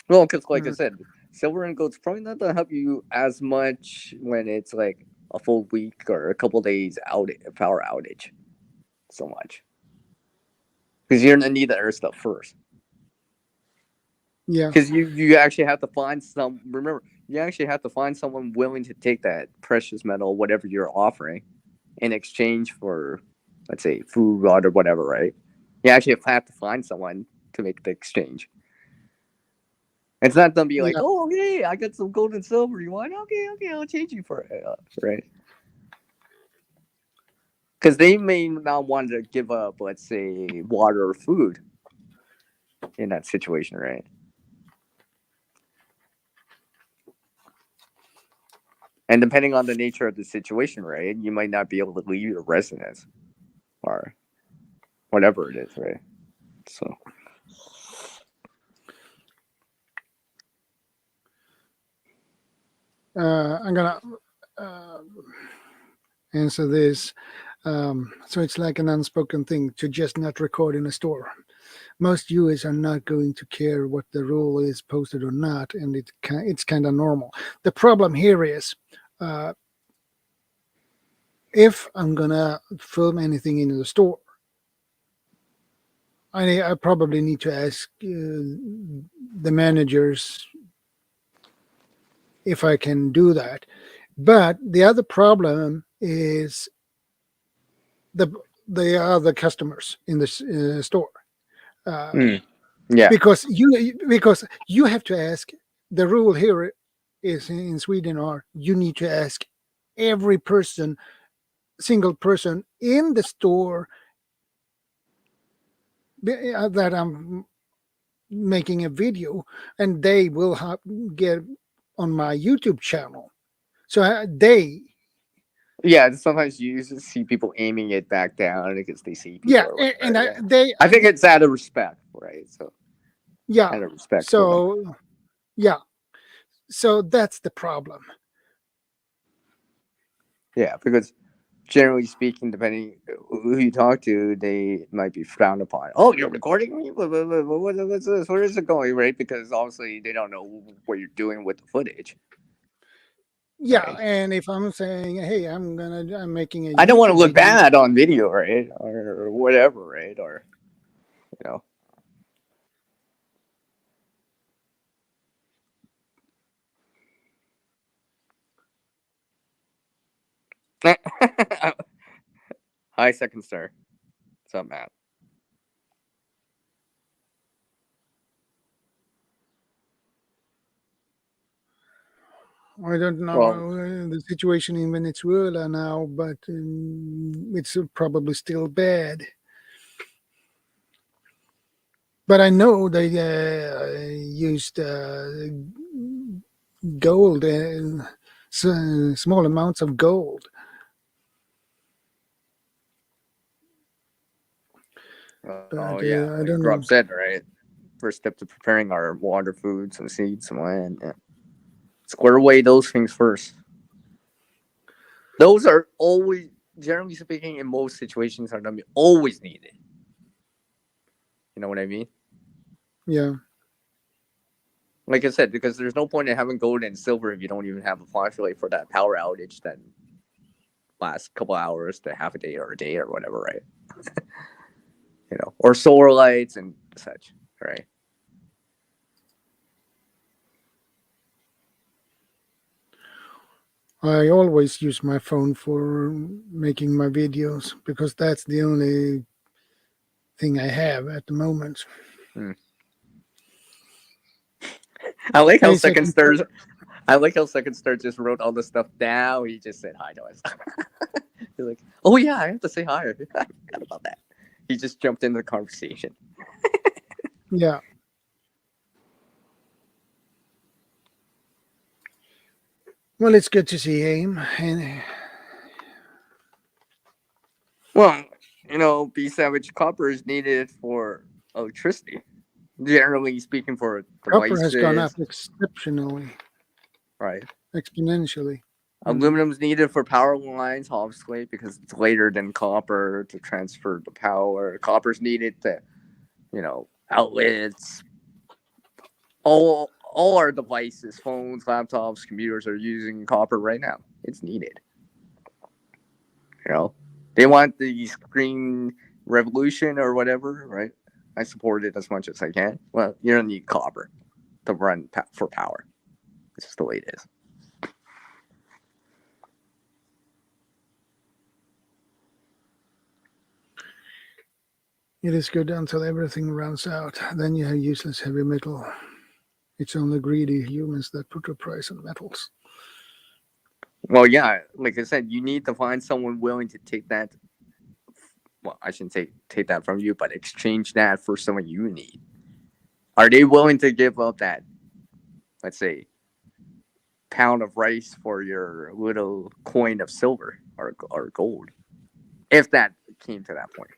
Well, because like I said, silver and gold's probably not gonna help you as much when it's like a full week or a couple days power outage. So much. Because you're gonna need the air stuff first. Yeah. Because you actually have to find you actually have to find someone willing to take that precious metal, whatever you're offering, in exchange for, let's say, food, rod, or whatever, right? You actually have to find someone to make the exchange. It's not gonna be like, oh, hey, I got some gold and silver. You want? Okay, I'll change you for it, right? Because they may not want to give up, let's say, water or food in that situation, right? And depending on the nature of the situation, right, you might not be able to leave your residence or whatever it is, right? So. I'm gonna answer this. So it's like an unspoken thing to just not record in a store. Most viewers are not going to care what the rule is posted or not, and it's kind of normal. The problem here is if I'm gonna film anything in the store, I probably need to ask the managers if I can do that. But the other problem is the other customers in the store. Yeah. Because you have to ask. The rule here is in Sweden are you need to ask every single person in the store that I'm making a video, and they will get on my YouTube channel. So they, Yeah, sometimes you see people aiming it back down because they see people yeah, or whatever. and Yeah. they, I think it's out of respect, right? So yeah. out of respect for them. So yeah, so that's the problem. Yeah, because generally speaking, depending who you talk to, they might be frowned upon. Oh, you're recording me? What's this? Where is it going? Right? Because obviously they don't know what you're doing with the footage. Yeah, Right? and if I'm saying, hey, I'm making a I don't want to YouTube look video, bad on video, right? Or whatever, right? Or you know. Hi, Second Star. What's up, Matt? I don't know Well, the situation in Venezuela now, but it's probably still bad. But I know they used gold, small amounts of gold. oh But yeah, I like don't know. Grub said, right? First step to preparing our water, food, some seeds, some land. Yeah. Square away those things first. Those are always, generally speaking, in most situations, are always needed. You know what I mean? Yeah, Like I said, because there's no point in having gold and silver if you don't even have a flashlight for that power outage that lasts a couple hours to half a day or a day or whatever, right? Or solar lights and such, right? I always use my phone for making my videos because that's the only thing I have at the moment. I like how Hey, Second second. Stars. I like how Second Star just wrote all the stuff down. He just said hi to us. He's like, oh yeah, I have to say hi. I forgot about that. He just jumped into the conversation. Yeah. Well, it's good to see him. And Well, B Savage copper is needed for electricity. Generally speaking, for copper has gone devices, up exceptionally, right? exponentially. Aluminum is needed for power lines, obviously, because it's later than copper to transfer the power. Copper is needed to, outlets. All our devices, phones, laptops, computers are using copper right now. It's needed. They want the screen revolution or whatever, right? I support it as much as I can. Well, you don't need copper to run for power. It's just the way it is. It is good until everything runs out. Then you have useless heavy metal. It's only greedy humans that put a price on metals. Well, yeah, like I said, you need to find someone willing to take that. Well, I shouldn't say take that from you, but exchange that for someone you need. Are they willing to give up that, let's say, pound of rice for your little coin of silver or gold? If that came to that point.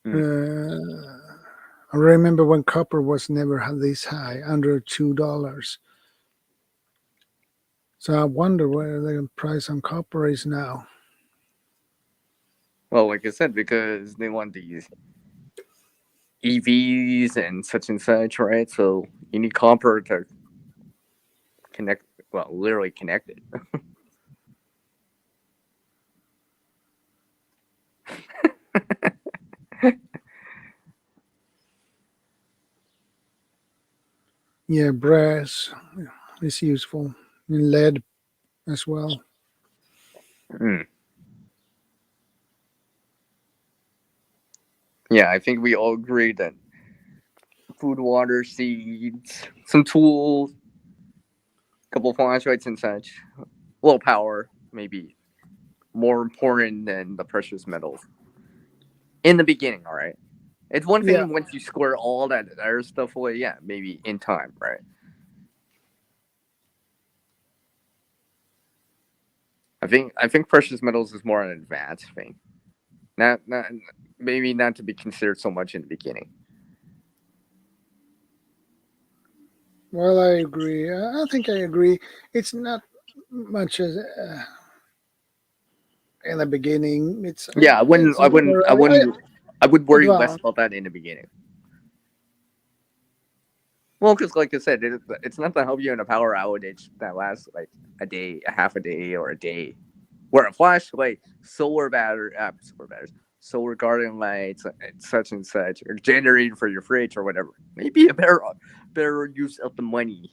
I remember when copper was never this high, under $2. So I wonder where the price on copper is now. Well, like I said, because they want these EVs and such, right? So you need copper to connect, well, literally connect it. Yeah, brass is useful. And lead as well. Yeah, I think we all agree that food, water, seeds, some tools, couple flashlights and such. Low power, maybe more important than the precious metals in the beginning. All right, it's one Yeah. thing once you square all that other stuff away. Yeah, maybe in time, right? I think precious metals is more an advanced thing. Not maybe not to be considered so much in the beginning. Well, I agree. I think I agree. It's not much as in the beginning. Yeah, It's more I would worry less advanced. about that in the beginning. Well, because like I said, it's not to help you in a power outage that lasts like a day, a half a day, or a day. Where a flashlight, solar batteries, solar garden lights, and such, or generator for your fridge or whatever, maybe a better use of the money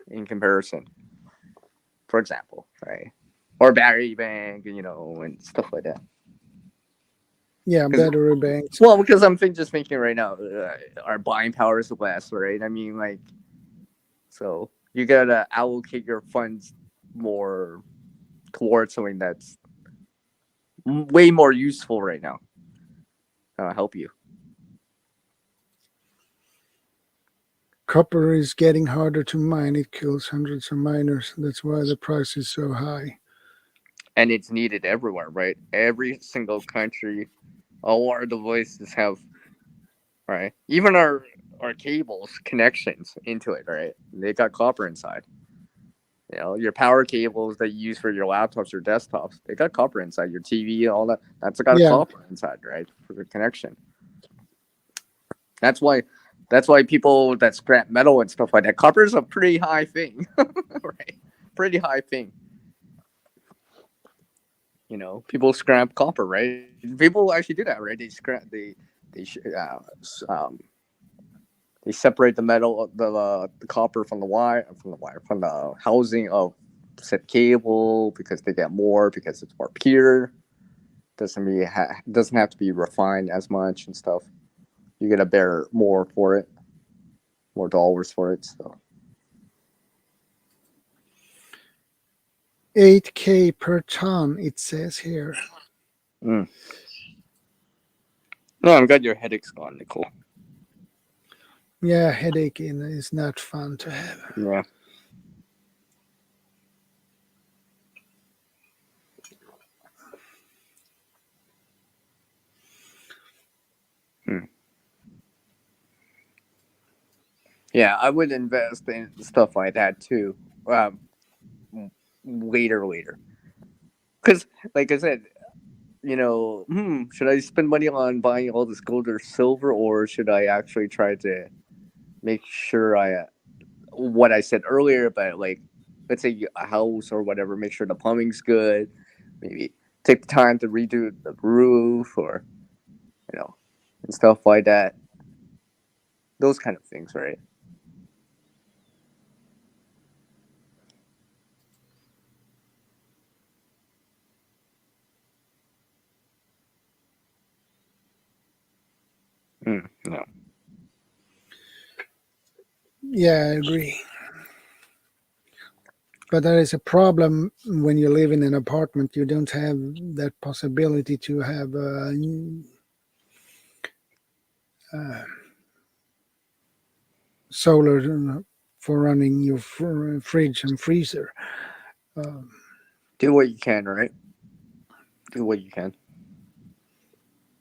in comparison. For example, right? Or battery bank, and stuff like that. Yeah, Because battery banks. Well, because I'm just thinking right now, our buying power is less, right? I mean, like, so you gotta allocate your funds more towards something that's way more useful right now. Help you. Copper is getting harder to mine. It kills hundreds of miners. That's why the price is so high. And it's needed everywhere, right? Every single country, all our devices have, right? Even our cables connections into it, right? They got copper inside. Your power cables that you use for your laptops, your desktops, they got copper inside. Your TV, all that, that's got a Yeah, copper inside, right? For the connection. That's why people that scrap metal and stuff like that, copper is a pretty high thing, right? Pretty high thing. People scrap copper, right? People actually do that, right? They um, they separate the metal, the copper from from the housing of said cable because they get more because it's more pure. Doesn't have to be refined as much and stuff. You get a bear more for it, more dollars for it. So 8K per ton. It says here. no, I'm glad your headache's gone, Nicole. Yeah, headache is not fun to have. Yeah. Yeah, I would invest in stuff like that too. Um, later, because like I said, should I spend money on buying all this gold or silver, or should I actually try to make sure what I said earlier about, like, let's say a house or whatever, make sure the plumbing's good, maybe take the time to redo the roof or and stuff like that. Those kind of things, right? No. Yeah, I agree. But there is a problem when you live in an apartment. You don't have that possibility to have solar for running your fridge and freezer. Do what you can, right? Do what you can.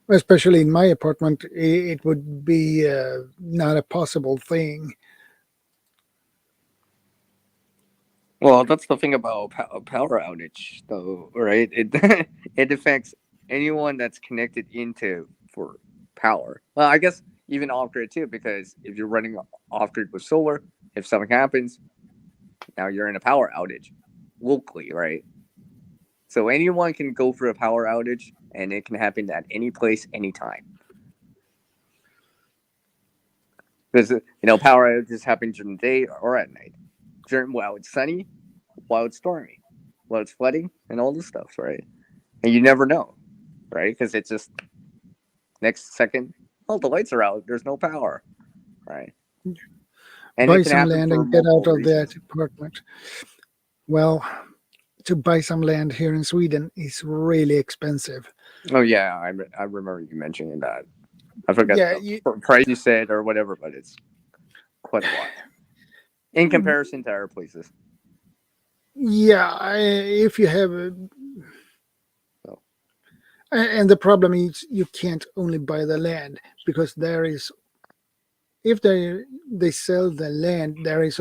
Especially in my apartment, it would be not a possible thing. Well, that's the thing about power outage, though, right? It it affects anyone that's connected into for power. Well, I guess even off grid too, because if you're running off grid with solar, if something happens, now you're in a power outage locally, right? So anyone can go through a power outage, and it can happen at any place, anytime. Because power outages happen during the day or at night. While it's sunny, while it's stormy, while it's flooding, and all this stuff, right? And you never know, right? Because it's just next second, oh, the lights are out. There's no power, right? And buy it can some happen land for and get out multiple of that reasons. apartment. Well, to buy some land here in Sweden is really expensive. Oh yeah, I remember you mentioning that. I forgot Yeah, the price you said or whatever, but it's quite a lot in comparison to other places. if you have, So, and the problem is you can't only buy the land because there is, if they sell the land, there is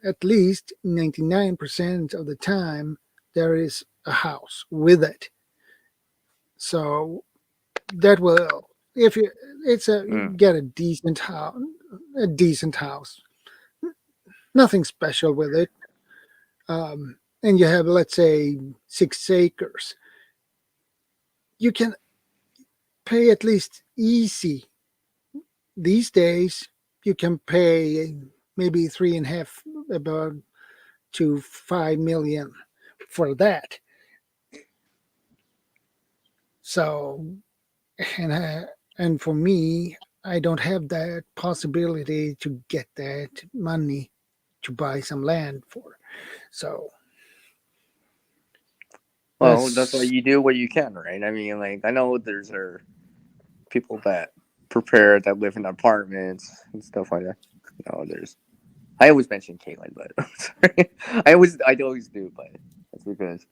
at least 99% of the time there is a house with it. So that will, if you it's a mm, get a decent house, nothing special with it, and you have, let's say, 6 acres, you can pay at least easy these days. You can pay maybe 3.5 about to 5 million for that. So, and and for me, I don't have that possibility to get that money to buy some land for. So well, that's why that's you do what you can, right? I mean, like I know there's people that prepare that live in apartments and stuff like that. There's. I always mention Caitlin, but sorry. I always do, but that's because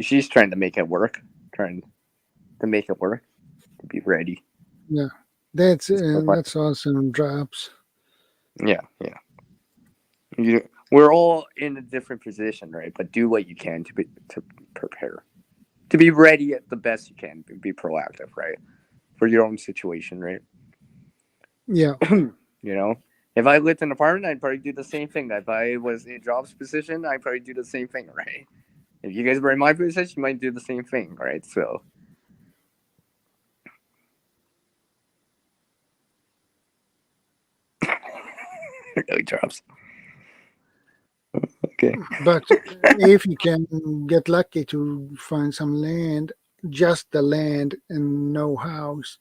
she's trying to make it work, trying to make it work, to be ready. yeah, And stuff like that's awesome drops. yeah, yeah. We're all in a different position, right? But do what you can to prepare, to be ready at the best you can, be proactive, right, for your own situation, right? Yeah, you know, if I lived in an apartment, I'd probably do the same thing. If I was in a jobs position, I'd probably do the same thing, right? If you guys were in my position, you might do the same thing, right? So, really drops. Okay. but if you can get lucky to find some land, just the land and no house,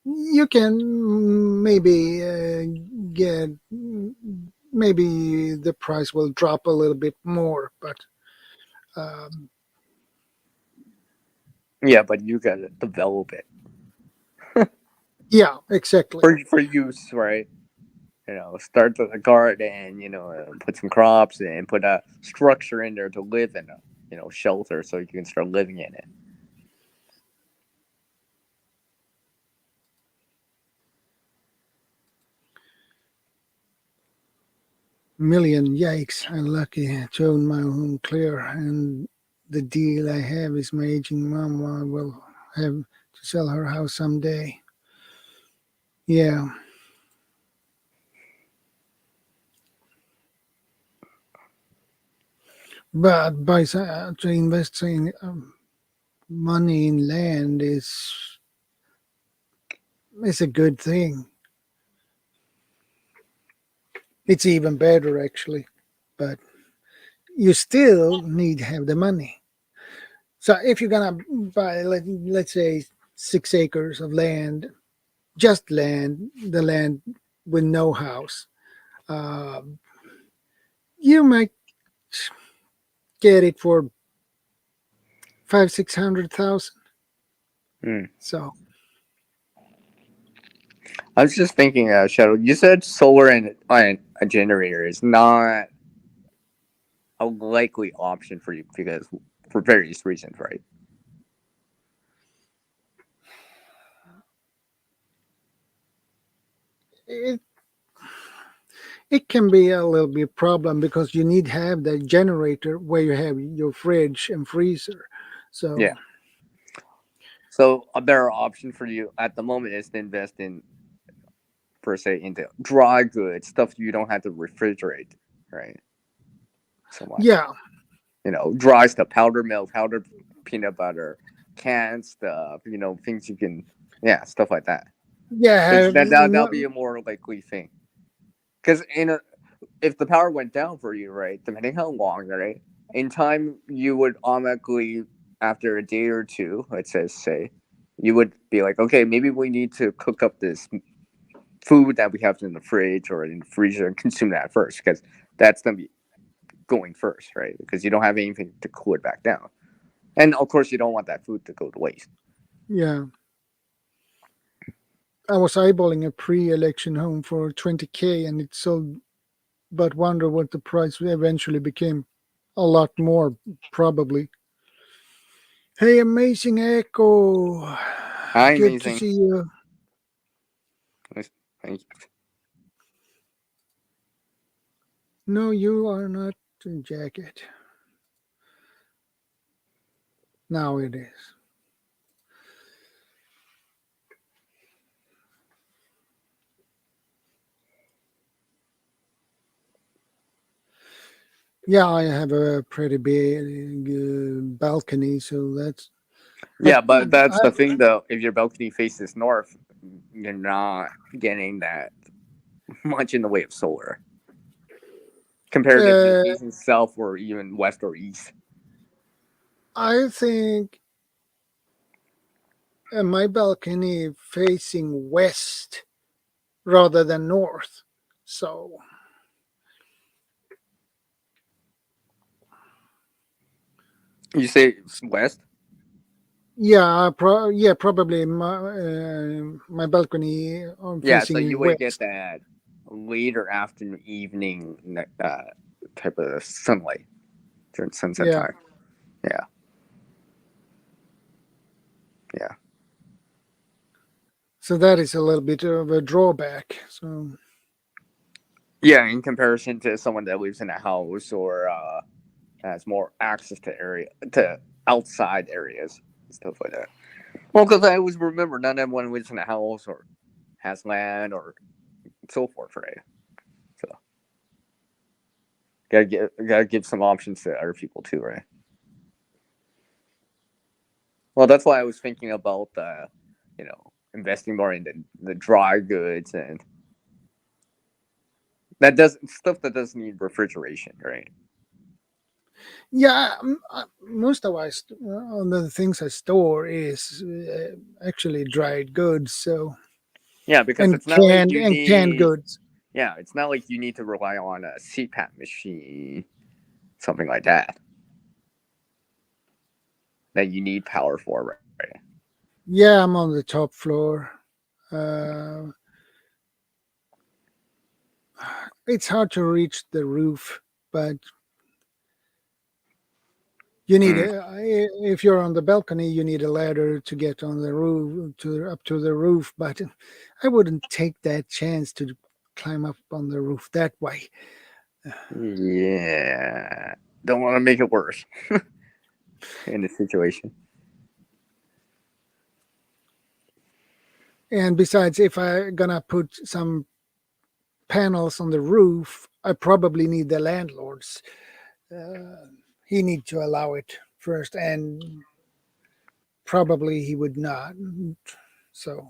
you can maybe get, maybe the price will drop a little bit more, but um, Yeah, but you gotta develop it yeah, exactly. for use, right? Start with a garden. Put some crops in, put a structure in there to live in, shelter, so you can start living in it. Million, yikes! I'm lucky to own my home clear, and the deal I have is my aging mom. I will have to sell her house someday. Yeah, but to invest in money in land is a good thing. It's even better actually, but you still need to have the money. So if you're gonna buy, let's say, 6 acres of land, just land, the land with no house, uh, you might get it for 500,000-600,000. Hmm. So I was just thinking, Shadow. You said solar and a generator is not a likely option for you because for various reasons, right? it it can be a little bit problem because you need to have the generator where you have your fridge and freezer. So Yeah. So a better option for you at the moment is to invest in, per se, into dry goods, stuff you don't have to refrigerate, right? So much. yeah, Dry stuff, powdered milk, powdered peanut butter, canned stuff, things you can, yeah, stuff like that. yeah, Because that'll be a more likely thing. Because if the power went down for you, right, depending how long, right, in time you would automatically, after a day or two, let's say, you would be like, okay, maybe we need to cook up this food that we have in the fridge or in the freezer and consume that first, because that's going to be going first, right? Because you don't have anything to cool it back down. And of course, you don't want that food to go to waste. Yeah. I was eyeballing a pre-election home for 20K, and it sold, but wonder what the price eventually became. A lot more, probably. Hey, amazing Echo. Hi, Good to amazing. see you. Thank you. No, you are not in jacket. Now it is. Yeah, I have a pretty big balcony, so that's. Yeah, but that's I, the thing, though. If your balcony faces north, you're not getting that much in the way of solar. Comparatively facing south or even west or east. I think my balcony facing west rather than north. So You say west? yeah, probably my balcony Yeah, so facing you would get west. that later afternoon, evening type of sunlight during sunset Yeah. time. Yeah. Yeah. So that is a little bit of a drawback. So Yeah, in comparison to someone that lives in a house or has more access to outside areas and stuff like that. Well, because I always remember not everyone lives in a house or has land or so forth, right? So gotta give some options to other people too, right? Well, that's why I was thinking about investing more in the dry goods and that does stuff that doesn't need refrigeration, right? yeah, most of the things I store is actually dried goods. So Yeah, because and it's not like you canned need. goods. Yeah, it's not like you need to rely on a CPAP machine, something like that. That you need power for, right? Yeah, I'm on the top floor. Uh, it's hard to reach the roof, but you need if you're on the balcony, you need a ladder to get on the roof up to the roof. But I wouldn't take that chance to climb up on the roof that way. Yeah, don't want to make it worse in this situation. And besides, if I'm gonna put some panels on the roof, I probably need the landlord's. He need to allow it first, and probably he would not. So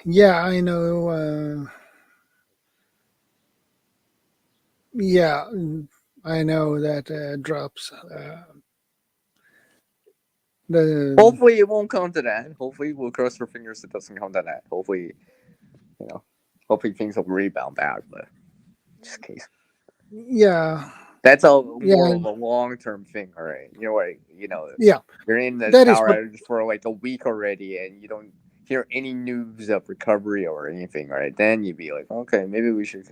yeah, I know. Yeah, I know that drops. The Hopefully, it won't come to that. Hopefully, we'll cross our fingers it doesn't come to that. Hopefully, you know, hopefully things will rebound back. But just in case. yeah, That's a yeah, more of a long term thing, all right? yeah. You're in this That is power what. outage for like a week already, and you don't hear any news of recovery or anything, right? Then you'd be like, okay, maybe we should.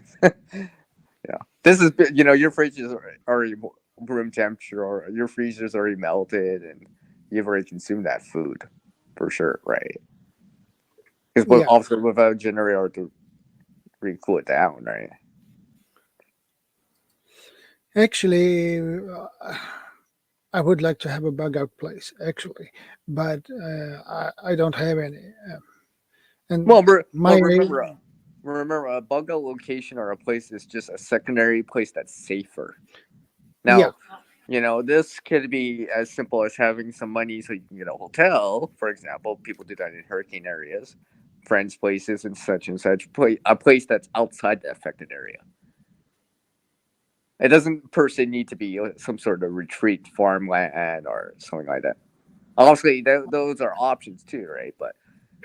This is your fridge is already room temperature, or your freezer's already melted, and you've already consumed that food for sure, right? Because Yeah, also without a generator to cool it down, right? actually, I would like to have a bug out place, actually, but I don't have any. And Well, my remember, a bug out location or a place is just a secondary place that's safer. yeah, Now, this could be as simple as having some money so you can get a hotel, for example. People do that in hurricane areas. friends' places and such, a place that's outside the affected area. It doesn't per se need to be some sort of retreat farmland or something like that. Obviously, those are options too, right? But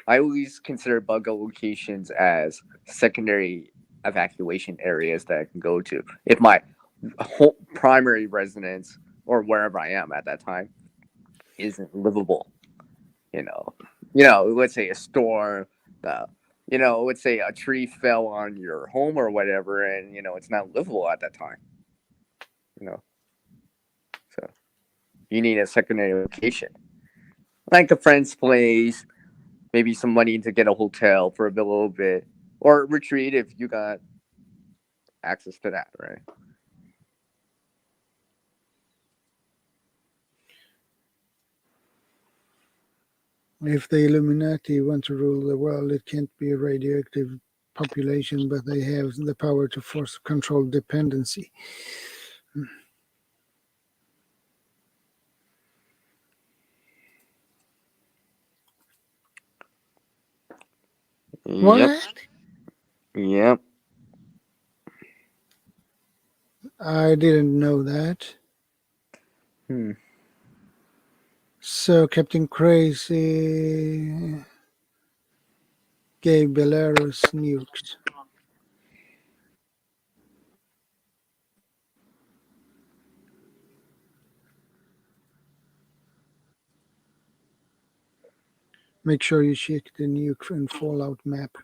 I always consider bug out locations as secondary evacuation areas that I can go to if my whole primary residence or wherever I am at that time isn't livable. Let's say a storm, let's say a tree fell on your home or whatever, and it's not livable at that time. So you need a secondary location, like a friend's place, maybe some money to get a hotel for a little bit, or retreat if you got access to that, right? If the Illuminati want to rule the world, it can't be a radioactive population, but they have the power to force control dependency. What? Yep. I didn't know that. So Captain Crazy gave Belarus nukes. Make sure you check the nuke and fallout map.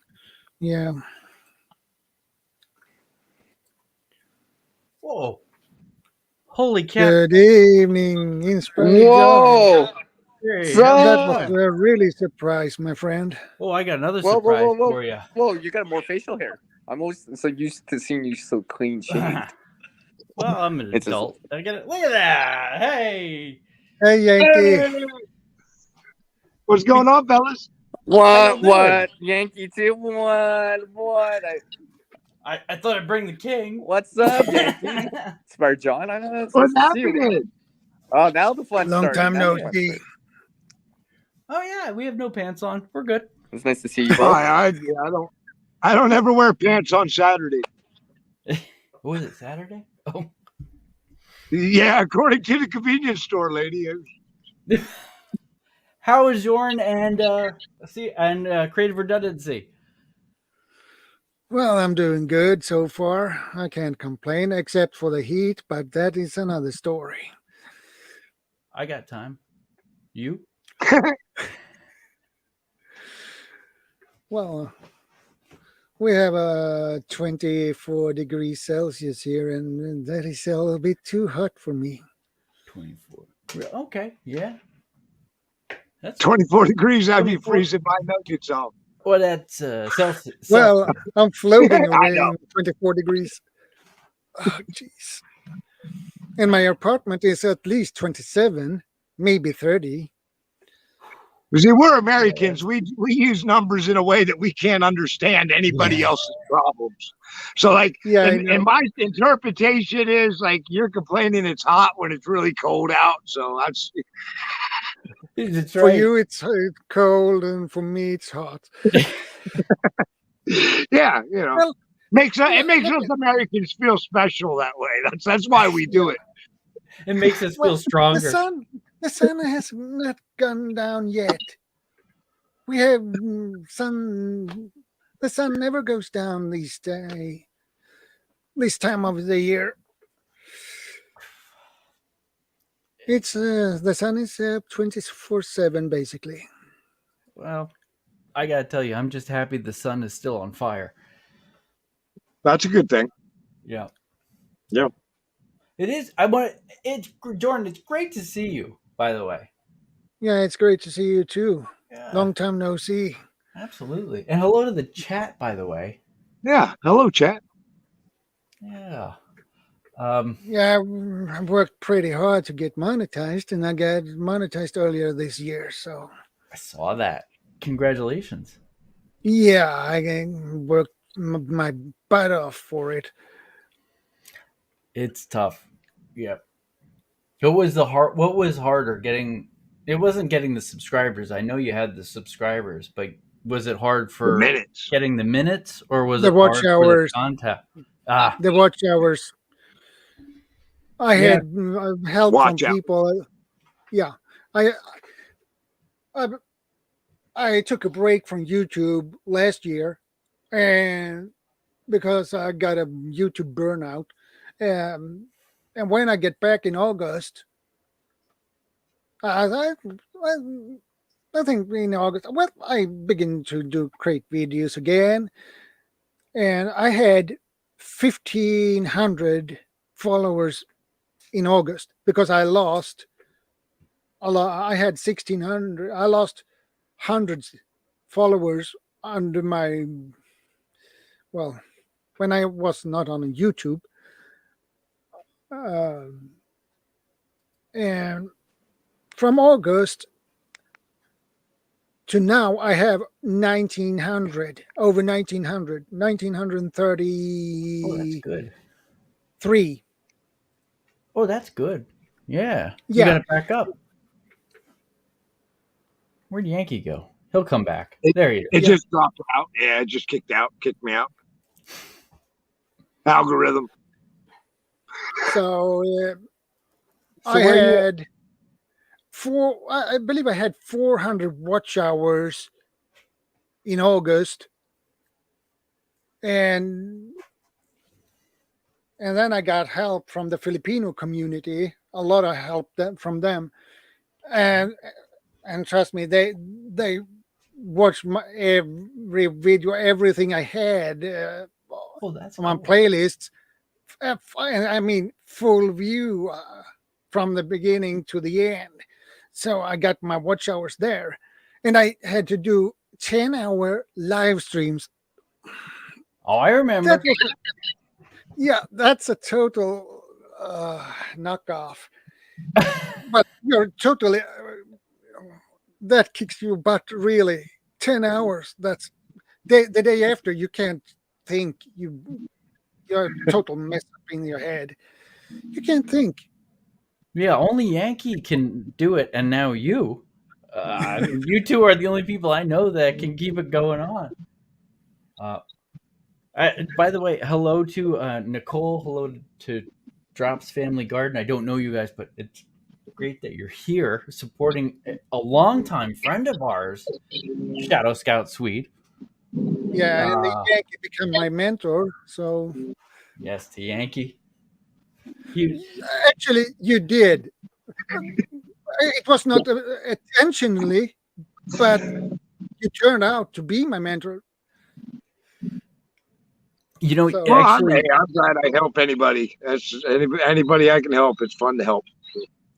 Yeah. Whoa. Holy cow. Good evening, Inspired Whoa! John. Hey, That was a really surprise, my friend. Oh, I got another surprise for you. Whoa, you got more facial hair. I'm always so used to seeing you so clean shaved. Well, I'm an adult. I get it. Look at that. Hey. Hey, Yankee. What's going on, fellas? What? Yankee too? What? I thought I'd bring the king. What's up, Yankee? Smart John. I know that's What's nice to see you. happening? Oh, now the fun Long started. time Now no the fun see. started. Oh yeah, we have no pants on. We're good. It's nice to see you both. I don't ever wear pants on Saturday. Was it Saturday? Oh. Yeah, according to the convenience store lady. How is Jorn and Creative Redundancy? Well, I'm doing good so far. I can't complain except for the heat, but that is another story. I got time. You? Well, we have a 24 degrees Celsius here, and that is a little bit too hot for me. 24. Okay, yeah. That's 24 degrees. I'd be freezing my nuggets off. Well, that's Celsius. Well, I'm floating I away know. in 24 degrees. Oh, jeez. And my apartment is at least 27, maybe 30. See, we're Americans. We use numbers in a way that we can't understand anybody else's problems. So, like, and my interpretation is like you're complaining it's hot when it's really cold out. So that's for you, it's cold, and for me, it's hot. Yeah, well, it makes us Americans feel special that way. That's why we do it. It makes us feel stronger. The sun has not gone down yet. We have sun. The sun never goes down this time of the year. It's the sun is 24/7 basically. Well, I gotta tell you, I'm just happy the sun is still on fire. That's a good thing. Yeah. Yeah. It is. Jordan, it's great to see you, by the way. Yeah, it's great to see you too. Yeah. Long time no see. Absolutely. And hello to the chat, by the way. Yeah. Hello, chat. Yeah. Yeah, I worked pretty hard to get monetized, and I got monetized earlier this year. So I saw that. Congratulations. Yeah, I worked my butt off for it. It's tough. Yep. What was harder getting? It wasn't getting the subscribers. I know you had the subscribers, but Was it hard for minutes. getting the minutes, or was The it watch hard hours. for the contact? The watch hours. I had help Watch from out. people. Yeah, I took a break from YouTube last year, and because I got a YouTube burnout, and when I get back in August, I think in August, well, I begin to do create videos again, and I had 1,500 followers in August because I lost a lot. I had 1,600. I lost hundreds followers under my, well, when I was not on YouTube. And from August to now, I have 1,900, over 1,900, 1,933. Oh, that's good. Three. Oh, that's good. Yeah. You Yeah. got it back up. Where'd Yankee go? He'll come back. There he is. It just dropped out. Yeah, it just kicked me out. Algorithm. So I had I believe I had 400 watch hours in August, and then I got help from the Filipino community, a lot of help from them, and trust me, they watched my every video, everything I had that's on cool. playlists. I mean, full view from the beginning to the end. So I got my watch hours there, and I had to do 10-hour live streams. Oh, I remember. That's a total knockoff. But you're totally that kicks your butt, really. 10 hours. That's the day after. You can't think. You're a total mess up in your head. You can't think. Yeah, only Yankee can do it, and now you. You two are the only people I know that can keep it going on. By the way, hello to Nicole. Hello to Drops Family Garden. I don't know you guys, but it's great that you're here supporting a longtime friend of ours, ShadowScoutSwede. Yeah, and the Yankee became my mentor. So yes, to Yankee. Actually, you did. It was not intentionally, but you turned out to be my mentor. You know, So, actually, I'm glad I help anybody. That's anybody I can help. It's fun to help.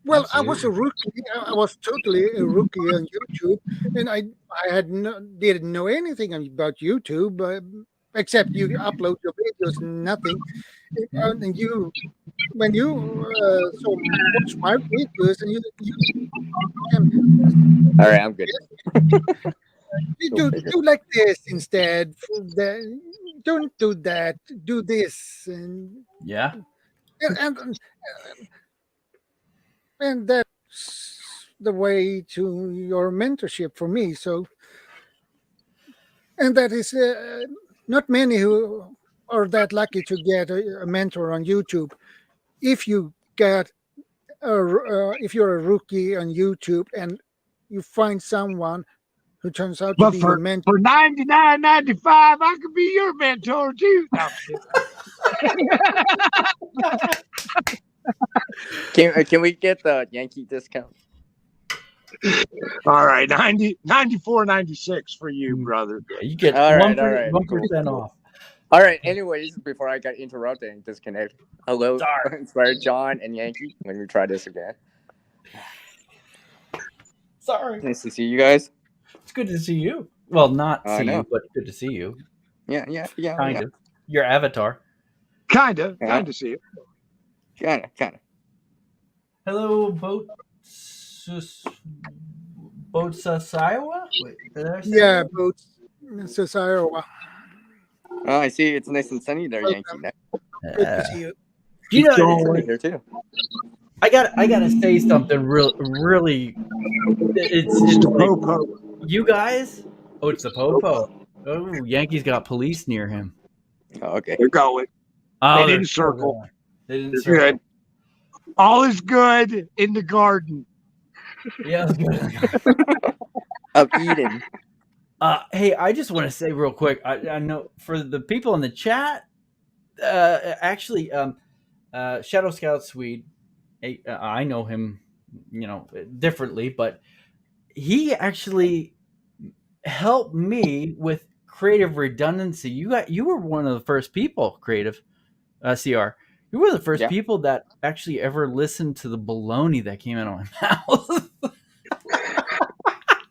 Well, absolutely. I was a rookie. I was totally a rookie on YouTube, and I didn't know anything about YouTube except you upload your videos and nothing. And when you watch my videos, and you can. All right, I'm good. You do like this instead. Don't do that. Do this. And yeah. And that's the way to your mentorship for me. So, and that is not many who are that lucky to get a mentor on YouTube. If you get, if you're a rookie on YouTube and you find someone who turns out to be your mentor for $99.95, I could be your mentor too. No, Can we get the Yankee discount? All right, $94.96 for you, brother. Yeah, you get 1% off. All right. Anyways, before I got interrupted and disconnected, hello, Inspired John and Yankee. Let me try this again. Sorry. Nice to see you guys. It's good to see you. Well, not see you, but good to see you. Yeah. Kind of. Your avatar. Kind of see you. Kind of. Hello, Boatsasawa? Wait, did I say that? Boatsasawa. Oh, I see. It's nice and sunny there, Yankee. Good to see you. You know, it's sunny here too. I gotta say something really. It's you guys Oh, it's the Popo. Oh, Yankees got police near him. Oh, okay. They're going. Oh, They didn't circle. They didn't They're circle. good. All is good in the garden. Yeah, it was good. Of Eden. Hey, I just want to say real quick. I know for the people in the chat, actually, ShadowScoutSwede, I know him, differently, but he actually helped me with creative redundancy. You were one of the first people, creative CR. You were the first people that actually ever listened to the baloney that came out of my mouth.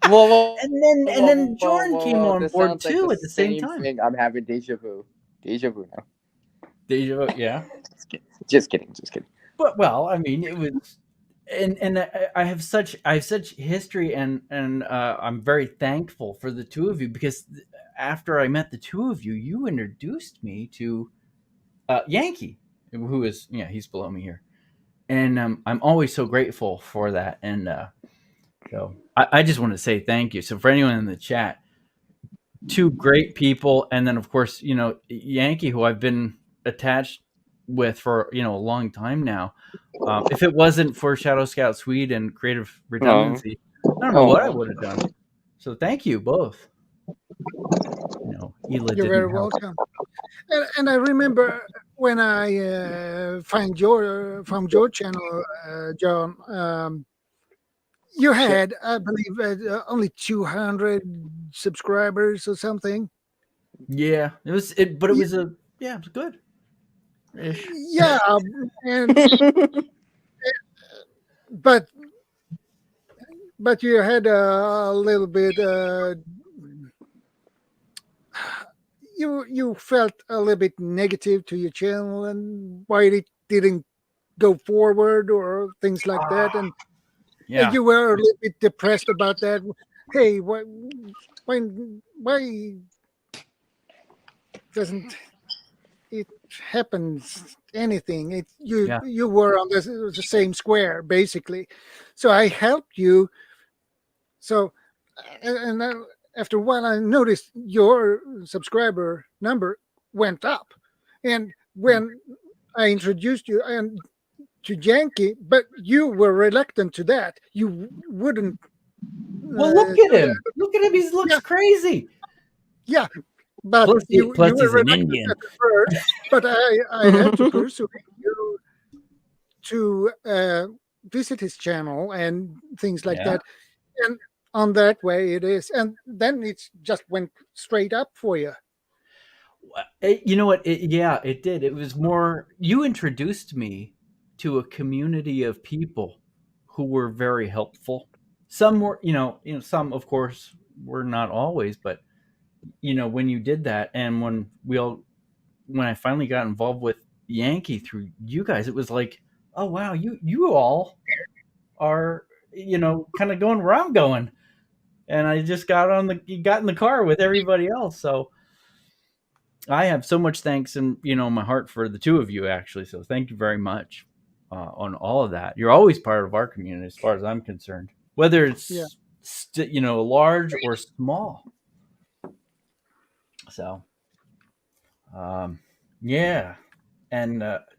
And then Jordan came on board too at the same time. Thing. I'm having deja vu. Deja vu now. Deja vu, yeah. Just kidding. But well, I mean, it was, and I have such history, and I'm very thankful for the two of you, because after I met the two of you, you introduced me to Yankee, who is he's below me here, and I'm always so grateful for that, and so I just want to say thank you. So for anyone in the chat, two great people, and then of course Yankee, who I've been attached with for a long time now. If it wasn't for ShadowScoutSwede and creative redundancy, I don't know what I would have done. So thank you both. Hila You're very welcome. And I remember when I found from your channel, John. You had, I believe, only 200 subscribers or something. Yeah, it was good. Ish. Yeah, and but you had a little bit. You felt a little bit negative to your channel and why it didn't go forward or things like that, and you were a little bit depressed about that. Hey, why doesn't it happens anything? You were on the same square basically, so I helped you. So, and then after a while, I noticed your subscriber number went up, and when I introduced you and to Yankee, but you were reluctant to that. You wouldn't. Well, look at him! Look at him! He looks crazy. Yeah, but plus you were he's an reluctant Indian. at first. But I had to persuade you to visit his channel and things like that, and on that way it is, and then it just went straight up for you. You know what? It did. It was more. You introduced me to a community of people who were very helpful. Some were, some of course were not always, but when you did that, and when I finally got involved with Yankee through you guys, it was like, oh wow, you all are, kind of going where I'm going, and I just got in the car with everybody else. So I have so much thanks in my heart for the two of you, actually. So thank you very much on all of that. You're always part of our community, as far as I'm concerned, whether it's large or small. So, and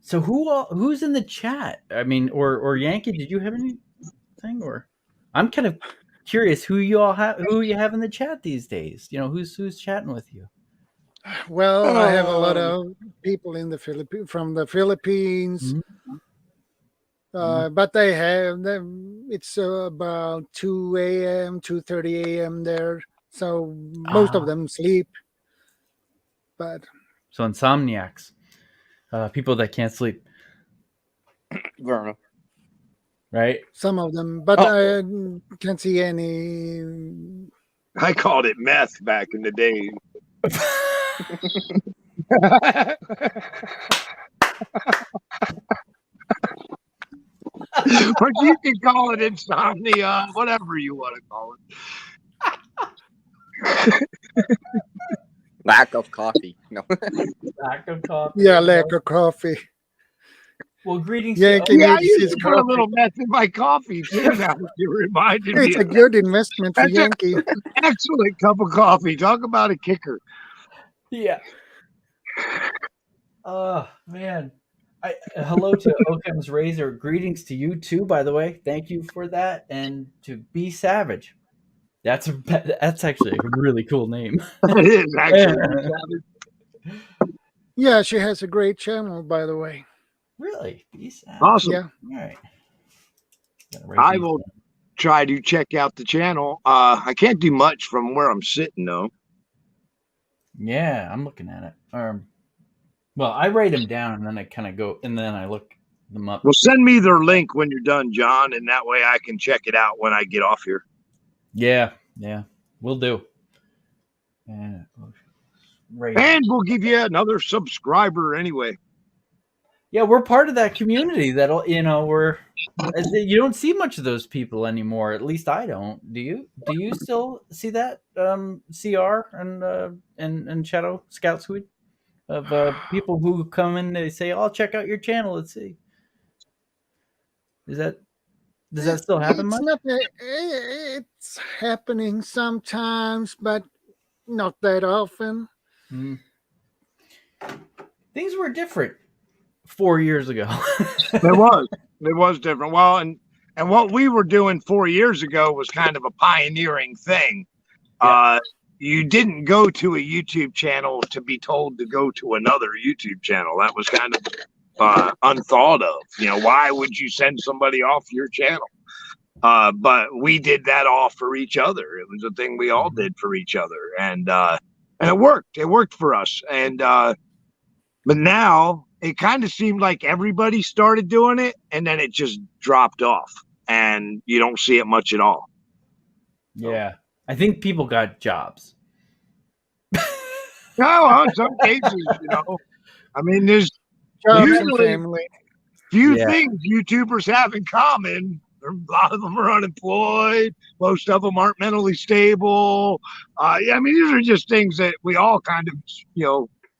so who's in the chat? I mean, or Yankee, did you have anything? Or I'm kind of curious who you have in the chat these days. Who's chatting with you? Well, I have a lot of people in from the Philippines, but they have them. It's about 2 a.m., 2:30 a.m. there, so most of them sleep. But so insomniacs, people that can't sleep, right? Some of them, but I can't see any. I called it meth back in the day. But you can call it insomnia, whatever you want to call it. Lack of coffee. No. Lack of coffee. Yeah, lack of coffee. Well, greetings. Yankee Yeah, I needs used his to put a coffee. little meth in my coffee too. Now that you reminded me. It's a good investment for That's an Yankee. excellent cup of coffee. Talk about a kicker. Yeah. Oh man. Hello to Occam's Razor. Greetings to you too, by the way. Thank you for that. And to Be Savage. That's actually a really cool name. It is actually. Yeah, she has a great channel, by the way. Really? Be Savage. Awesome. Yeah. All right. I will try to check out the channel. I can't do much from where I'm sitting though. Yeah, I'm looking at it. Well, I write them down and then I kind of go and then I look them up. Well, send me their link when you're done, John, and that way I can check it out when I get off here. Yeah, we'll do. And we'll give you another subscriber anyway. Yeah, we're part of that community. That'll, you don't see much of those people anymore. At least I don't. Do you? Do you still see that? CR and Shadow Scout Swede of people who come in. They say, "I'll check out your channel. Let's see." Does that still happen much? It's happening sometimes, but not that often. Things were different 4 years ago. It was different. Well, and what we were doing 4 years ago was kind of a pioneering thing. Yeah. You didn't go to a YouTube channel to be told to go to another YouTube channel. That was kind of unthought of. Why would you send somebody off your channel? But we did that all for each other. It was a thing we all did for each other, and it worked. It worked for us. And but now it kind of seemed like everybody started doing it, and then it just dropped off, and you don't see it much at all. Yeah, I think people got jobs. No, in some cases, I mean, there's usually few things YouTubers have in common. A lot of them are unemployed. Most of them aren't mentally stable. I mean, these are just things that we all kind of,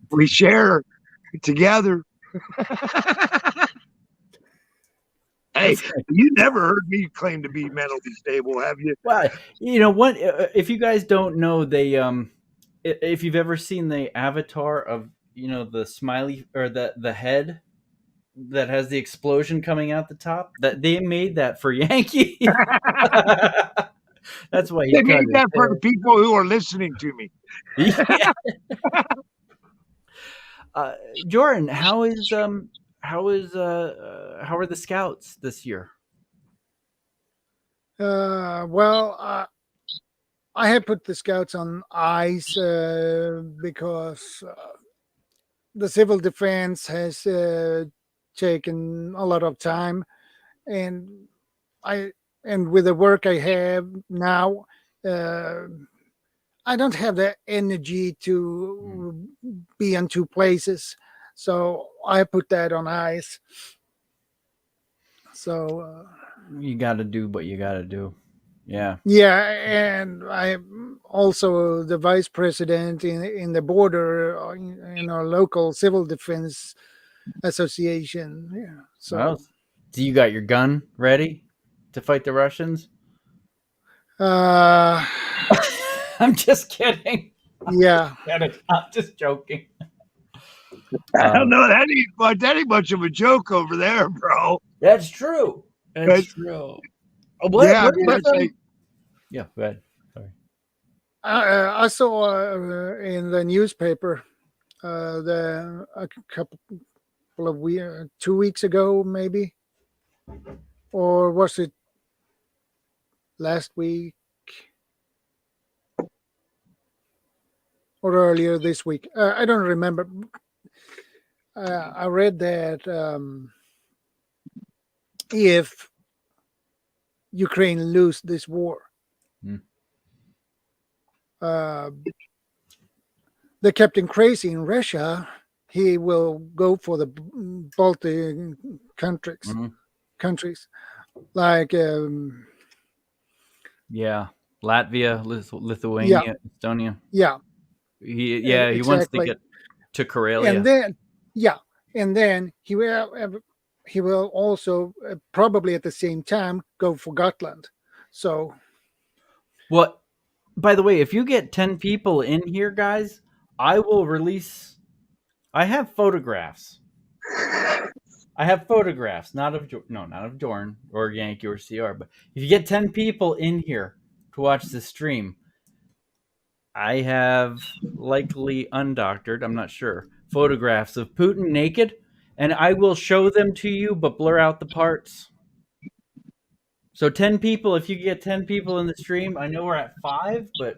we share together. Hey, you never heard me claim to be mentally stable, have you? Well, what if you guys don't know, they if you've ever seen the avatar of the smiley or the head that has the explosion coming out the top, that they made that for Yankee. That's why they made that for the people who are listening to me. Yeah. Jordan, how are the Scouts this year? Well, I had put the Scouts on ice because the civil defense has taken a lot of time, and with the work I have now, I don't have the energy to be in two places, so I put that on ice. So you got to do what you got to do. Yeah. And I'm also the vice president in the border in our local civil defense association. Yeah. So, well, do you got your gun ready to fight the Russians? I'm just kidding. Yeah. I'm just joking. I don't know. That ain't much of a joke over there, bro. That's true. That's true. What yeah, yeah, go ahead. Sorry. I saw in the newspaper a couple of weeks, 2 weeks ago, maybe, or was it last week or earlier this week? I don't remember. I read that if Ukraine lose this war, the Captain Crazy in Russia, he will go for the Baltic countries like Latvia, Lithuania, Estonia. Yeah, he exactly. Wants to get to Karelia, and then he will he will also probably at the same time go for Gotland. So, well, by the way, if you get 10 people in here, guys, I will release. I have photographs. Not of Dorn or Yankee or CR, but if you get 10 people in here to watch the stream, I have likely undoctored, I'm not sure, photographs of Putin naked, and I will show them to you, but blur out the parts. So 10 people, if you get 10 people in the stream, I know we're at 5, but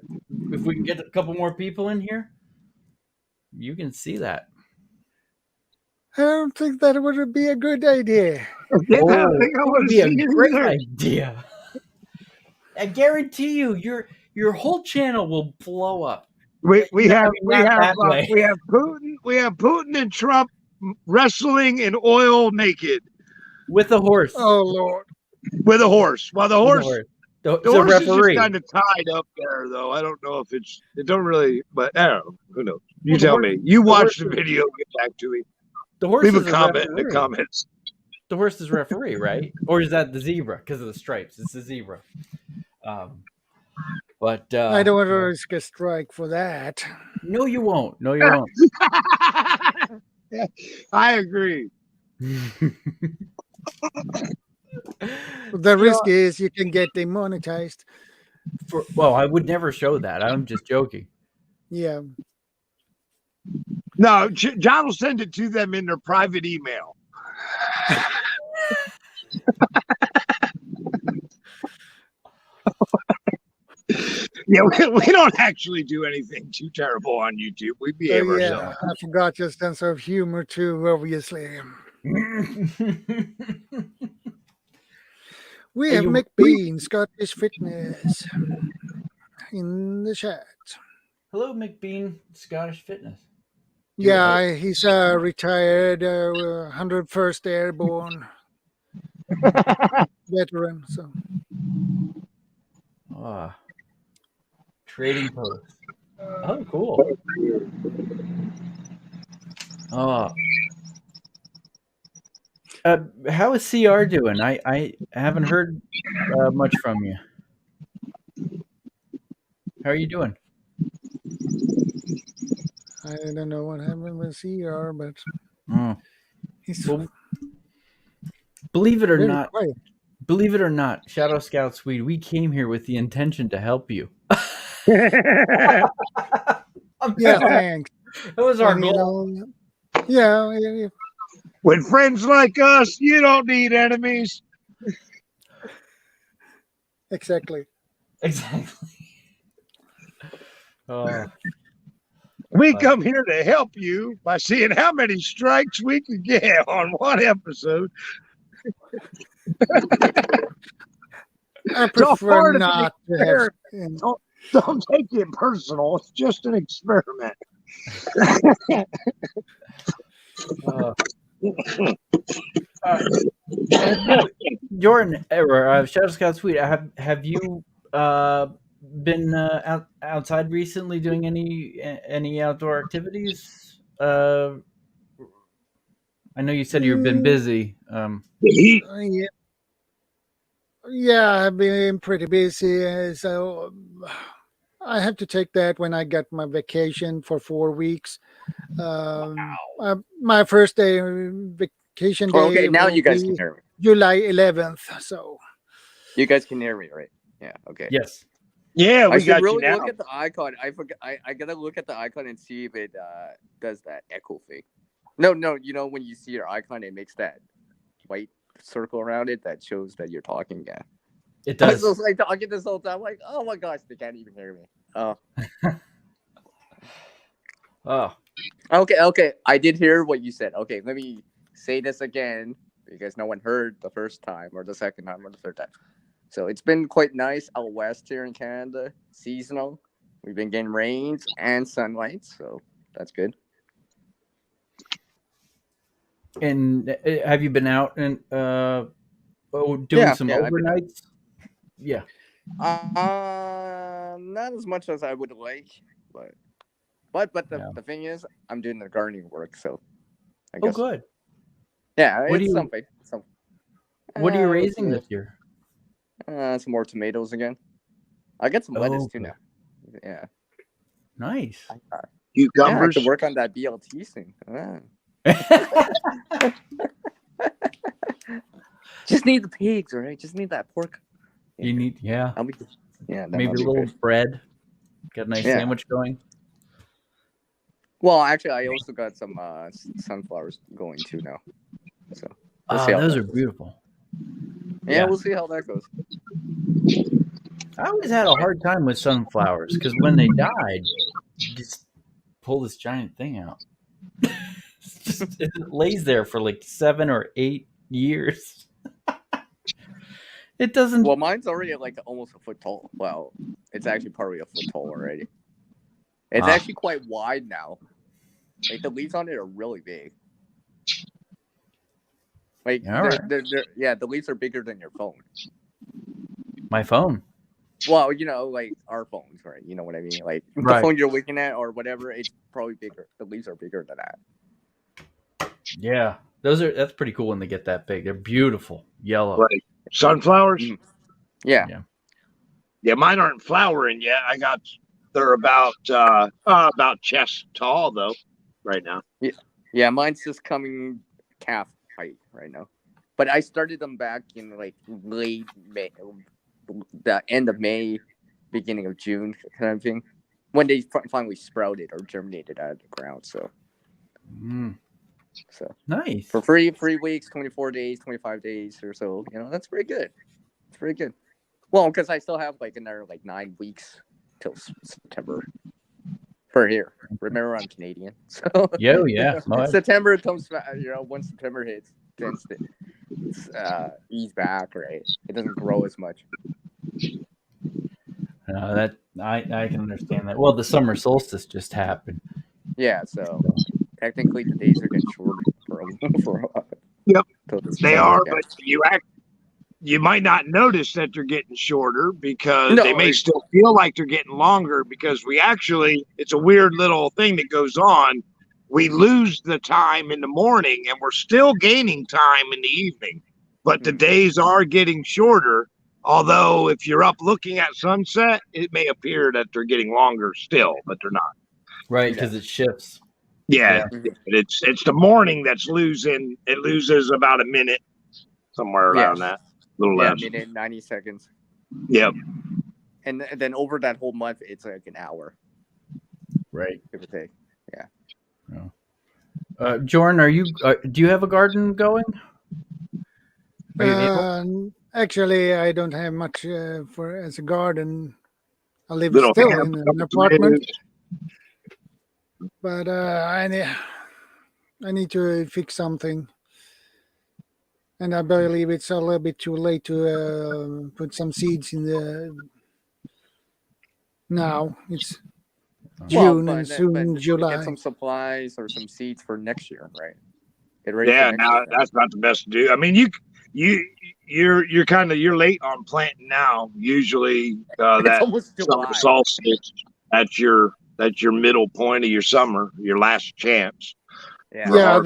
if we can get a couple more people in here, you can see that. I don't think that would be a good idea. It would be a great idea. I guarantee you, your whole channel will blow up. We have Putin and Trump wrestling in oil naked with a horse. Oh Lord! With a horse. Well, the horse is just kind of tied up there, though. I don't know if it don't really, but I don't know. Who knows? You tell me. You watch the video. Get back to me. The horse leave a comment in the comments. The horse is referee, right? Or is that the zebra because of the stripes? It's the zebra. But I don't want to risk a strike for that. No, you won't. No, you won't. I agree. The risk is you can get demonetized. Well, I would never show that. I'm just joking. Yeah. No, John will send it to them in their private email. Yeah, we don't actually do anything too terrible on YouTube. We behave ourselves. I forgot your sense of humor too, obviously. We have McBean, Scottish Fitness, in the chat. Hello, McBean, Scottish Fitness. Yeah, he's a retired 101st Airborne veteran. So, trading post. Oh, cool. How is CR doing? I haven't heard much from you. How are you doing? I don't know what happened with CR, but he's believe it or not, ShadowScoutSwede, we came here with the intention to help you. Yeah, thanks. That was our goal. Yeah. With friends like us, you don't need enemies. Exactly. We come here to help you by seeing how many strikes we can get on one episode. I prefer not to have. Don't take it personal. It's just an experiment. Jordan, ShadowScoutSwede, have you been outside recently doing any outdoor activities? I know you said you've been busy. Yeah, I've been pretty busy, so I have to take that when I got my vacation for 4 weeks. My first day vacation day. Okay, now you guys can hear me. July 11th. So you guys can hear me, right? Yeah. Okay. Yes. Yeah, I should really look at the icon. I forgot. I gotta look at the icon and see if it does that echo thing. No. You know when you see your icon, it makes that white circle around it that shows that you're talking. Yeah. It does. I was like talking this whole time. Like, oh my gosh, they can't even hear me. Oh. Okay. I did hear what you said. Okay, let me say this again because no one heard the first time or the second time or the third time. So it's been quite nice out west here in Canada, seasonal. We've been getting rains and sunlight, so that's good. And have you been out and doing some overnights? Yeah. Not as much as I would like, but the thing is, I'm doing the gardening work, so I guess. Oh, good. Yeah, What it's do you something. What are you Let's raising see. this year? Some more tomatoes again. I get some lettuce too okay. now. Yeah. Nice. Yeah, I Cucumbers. can work on that BLT thing. Just need the pigs, all right? Just need that pork. You need, yeah. I'll be good. Yeah, then Maybe I'll a be little good. bread. Get a nice Yeah. sandwich going. Well, actually, I also got some sunflowers going too now. So we'll see how Those that are goes. beautiful. Yeah, we'll see how that goes. I always had a hard time with sunflowers because when they died, you just pull this giant thing out. It lays there for like 7 or 8 years. It doesn't. Well, mine's already like almost a foot tall. Well, it's actually probably a foot tall already. It's actually quite wide now. Like the leaves on it are really big. Like the leaves are bigger than your phone. My phone. Well, like our phones, right? You know what I mean? Like the phone you're looking at or whatever, it's probably bigger. The leaves are bigger than that. Yeah, that's pretty cool when they get that big. They're beautiful, yellow. Right. Sunflowers. Yeah. Mine aren't flowering yet. They're about chest tall though, right now. Yeah, mine's just coming calf height right now. But I started them back in like late May, the end of May, beginning of June kind of thing, when they finally sprouted or germinated out of the ground. So nice for 3 weeks, 24 days, 25 days or so. That's pretty good. It's pretty good. Well, because I still have like another 9 weeks till September for here. Remember, I'm Canadian, so yeah. September comes. Once September hits, tends to ease back. Right, it doesn't grow as much. That I can understand that. Well, the summer solstice just happened. Yeah, so technically the days are getting shorter for a while. Yep, they are, but you might not notice that they're getting shorter because they may still feel like they're getting longer because it's a weird little thing that goes on. We lose the time in the morning and we're still gaining time in the evening, but the days are getting shorter. Although if you're up looking at sunset, it may appear that they're getting longer still, but they're not. Right, because it shifts. Yeah. It's the morning that's losing. It loses about a minute, somewhere around that. A little less. Minute 90 seconds. Yep. And then over that whole month, it's like an hour. Right. Give or take. Yeah. Jordan, do you have a garden going? Actually, I don't have much as a garden. I live Little still in an apartment, but I need to fix something, and I believe it's a little bit too late to put some seeds in the. Now it's June and soon July. Get some supplies or some seeds for next year, right? That's not the best to do. I mean, you're late on planting now. Usually, that summer solstice, that's your middle point of your summer, your last chance. Yeah,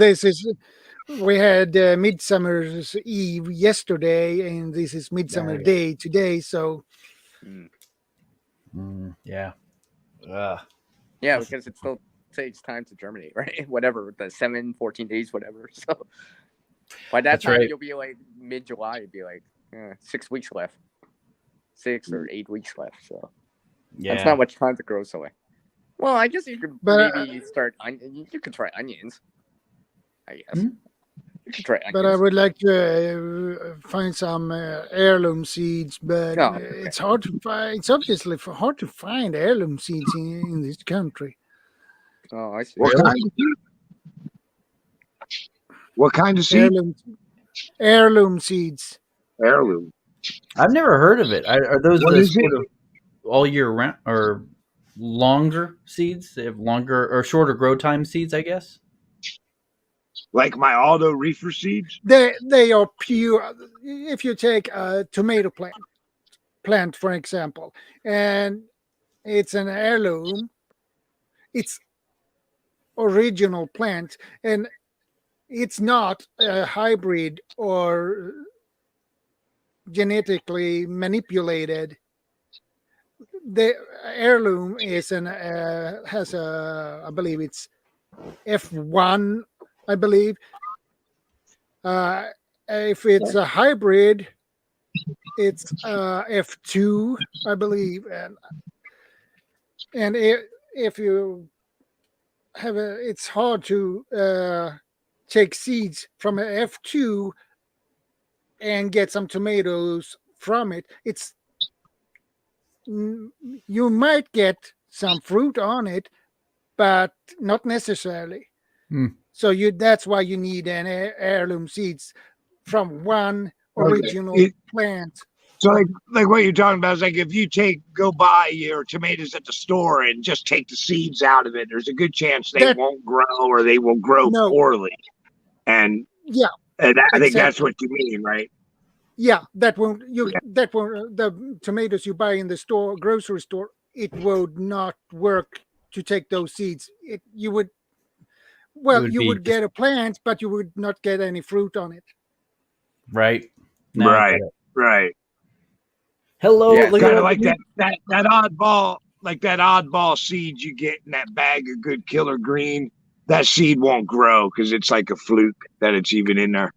we had Midsummer's Eve yesterday, and this is Midsummer Day today. So, yeah, because it still takes time to germinate, right? Whatever, the 14 days, whatever. So by that time, you'll be like mid-July. You'll be like 6 weeks left, 6 or 8 weeks left. So that's not much time to grow soy. Well, I guess you could maybe start. You could try onions. I guess. You could try onions. But I would like to find some heirloom seeds, but it's hard to find. It's obviously hard to find heirloom seeds in this country. Oh, I see. What kind of seeds? Heirloom seeds. Heirloom. I've never heard of it. Are those sort of all year round or longer seeds? They have longer or shorter grow time seeds, I guess. Like my auto reefer seeds? They are pure. If you take a tomato plant, for example, and it's an heirloom, it's original plant, and it's not a hybrid or genetically manipulated. The heirloom is has a, I believe it's F1, I believe. If it's a hybrid, it's F2, I believe, and if you have it's hard to take seeds from a F2 and get some tomatoes from it. You might get some fruit on it, but not necessarily. So that's why you need an heirloom seeds from one original plant. So like what you're talking about is like if you go buy your tomatoes at the store and just take the seeds out of it, there's a good chance they won't grow or they will grow poorly. And I think that's what you mean, right? Yeah, that won't the tomatoes you buy in the store, grocery store, it would not work to take those seeds. You would get a plant, but you would not get any fruit on it. Right. Right. Hello, kind of like that oddball seed you get in that bag of good killer green. That seed won't grow because it's like a fluke that it's even in there.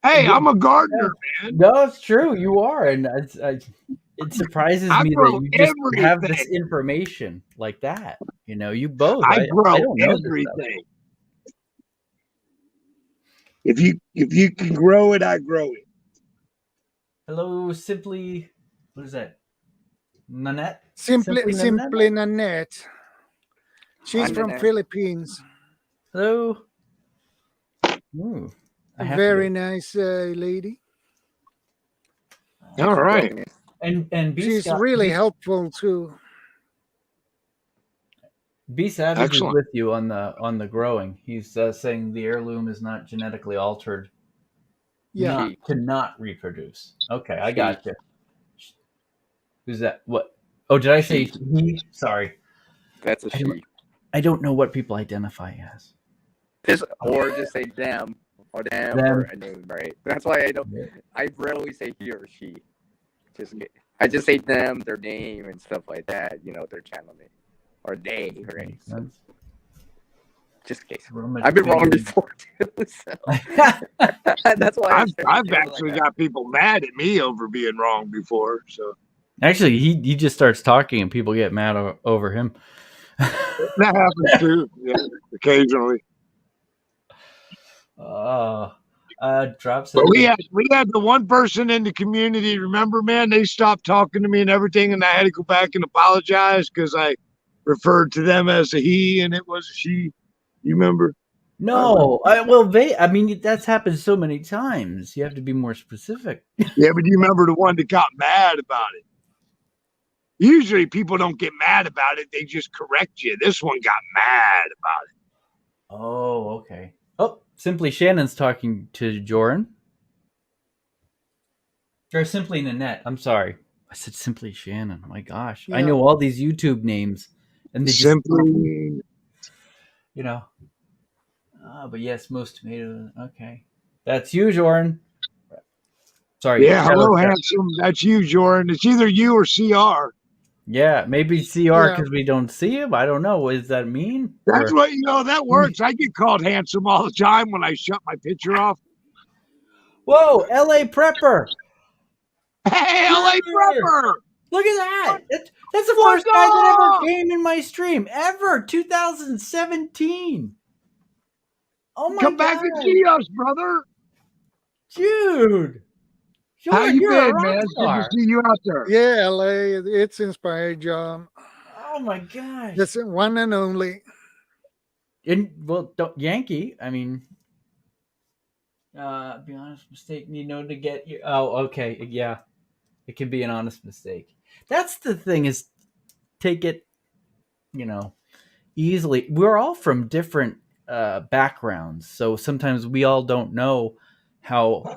Hey, I'm a gardener, man. No, it's true. You are, and it surprises me that you just have this information like that. You know, you both. I grow everything. If you can grow it, I grow it. Hello, simply. What is that? Nanette. Simply Nanette. She's from Nanette. Philippines. Hello. Ooh. A very nice lady. All right. And she's really helpful too. B Savage is with you on the growing. He's saying the heirloom is not genetically altered. Yeah. To not reproduce. Okay, I got you. Who's that? What? Oh, did I say he? Sorry. That's a she. I don't know what people identify as. Or just say them. Or them, or a name, right? That's why I rarely say he or she. I just say them, their name, and stuff like that. You know, their channel name, or they, right? So, just in case. I've been wrong before too. So. That's why I've actually got people mad at me over being wrong before. So actually, he just starts talking and people get mad over him. That happens too. Yeah, occasionally. Drops. But we had the one person in the community. Remember, man, they stopped talking to me and everything, and I had to go back and apologize because I referred to them as a he and it was a she. You remember? No, I mean that's happened so many times. You have to be more specific. Yeah, but you remember the one that got mad about it? Usually, people don't get mad about it; they just correct you. This one got mad about it. Oh, okay. Oh, Simply Shannon's talking to Joran. Or Simply Nanette. I'm sorry. I said Simply Shannon. My gosh. Yeah. I know all these YouTube names. And they Simply... You know. But yes, most tomatoes. Okay. That's you, Joran. Sorry. Yeah, hello, handsome. That's you, Joran. It's either you or CR. Yeah, maybe CR because we don't see him. I don't know. What does that mean? That's what, that works. I get called handsome all the time when I shut my picture off. Whoa, LA Prepper. Hey, LA Prepper. Look at that. That's the first guy that ever came in my stream. Ever. 2017. Oh, my God. Come back and see us, brother. Dude. How you been, man? It's good to see you out there. Yeah, LA, it's inspired, John. Oh my gosh. That's one and only. Yankee, I mean, be honest mistake, to get you. Oh, okay. Yeah. It can be an honest mistake. That's the thing is take it, easily. We're all from different backgrounds. So sometimes we all don't know how,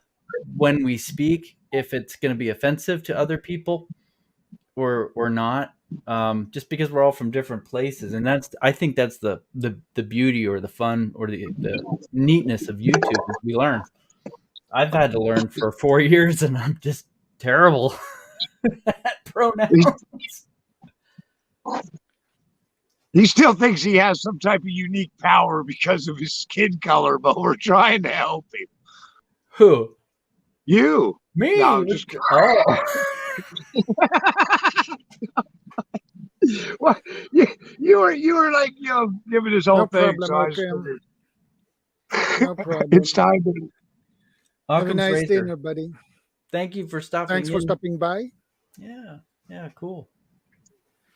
when we speak, if it's going to be offensive to other people. or not, just because we're all from different places, and I think that's the beauty or the fun or the neatness of YouTube is we learn. I've had to learn for 4 years, and I'm just terrible at pronouns. He still thinks he has some type of unique power because of his skin color, but we're trying to help him. Who? You. Me? No, I'm just kidding. Oh. Well, you were like, giving his whole No thing. problem, So okay. No problem. it's time to. Have a Occam's nice razor. dinner, buddy. Thank you for stopping. Thanks for stopping by. Yeah, cool.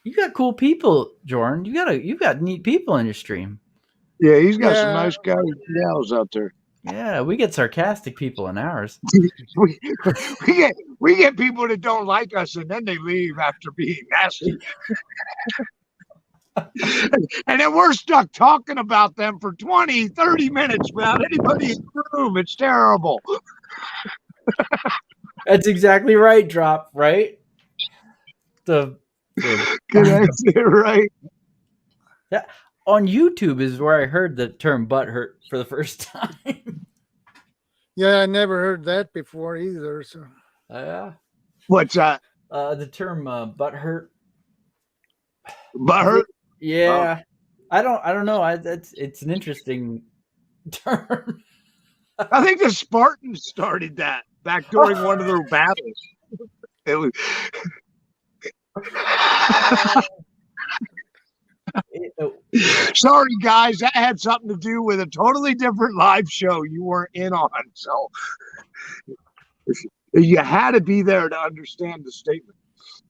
You got cool people, Jordan. You got neat people in your stream. Yeah, he's got some nice guys and gals out there. Yeah, we get sarcastic people in ours. we get people that don't like us, and then they leave after being nasty. And then we're stuck talking about them for 20, 30 minutes without anybody in the room. It's terrible. That's exactly right, Drop, right? Can I say it right? Yeah. On YouTube is where I heard the term butthurt for the first time. Yeah, I never heard that before either. So Yeah. What's that? The term butthurt. Butthurt? Yeah. Oh. I don't know. It's an interesting term. I think the Spartans started that back during one of their battles. It was. Sorry, guys. That had something to do with a totally different live show you weren't in on. So you had to be there to understand the statement.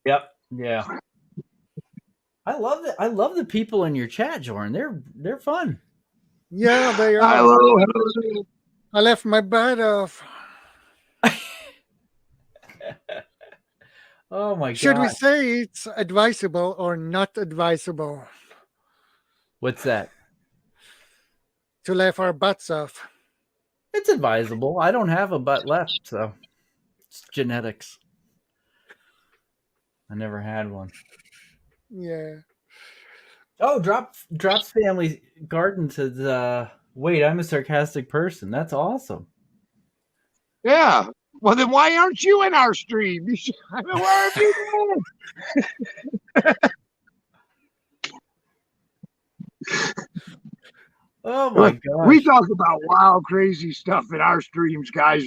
Yep. Yeah. I love the people in your chat, Jordan. They're fun. yeah, they are. Hello. I left my butt off. Oh my god. Should we say it's advisable or not advisable? What's that? To laugh our butts off. It's advisable. I don't have a butt left, so it's genetics. I never had one. Yeah. Oh, Drops Family Garden says, wait, I'm a sarcastic person. That's awesome. Yeah. Well, then why aren't you in our stream? Where have you been? Oh my god! We talk about wild, crazy stuff in our streams, guys.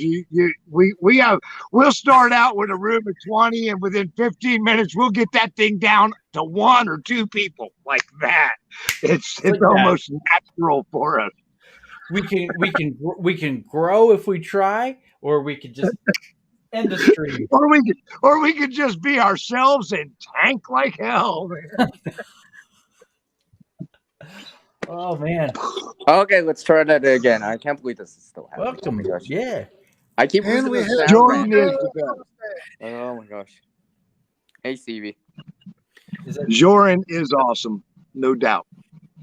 We'll start out with a room of 20, and within 15 minutes, we'll get that thing down to 1 or 2 people like that. It's almost natural for us. We can grow if we try, or we could just end the stream, or we could just be ourselves and tank like hell. Oh man! Okay, let's try that again. I can't believe this is still happening. Welcome, oh my gosh. Yeah. I keep And losing we the have sound. Jordan is Oh my gosh. Hey, Stevie. Joran is awesome, no doubt.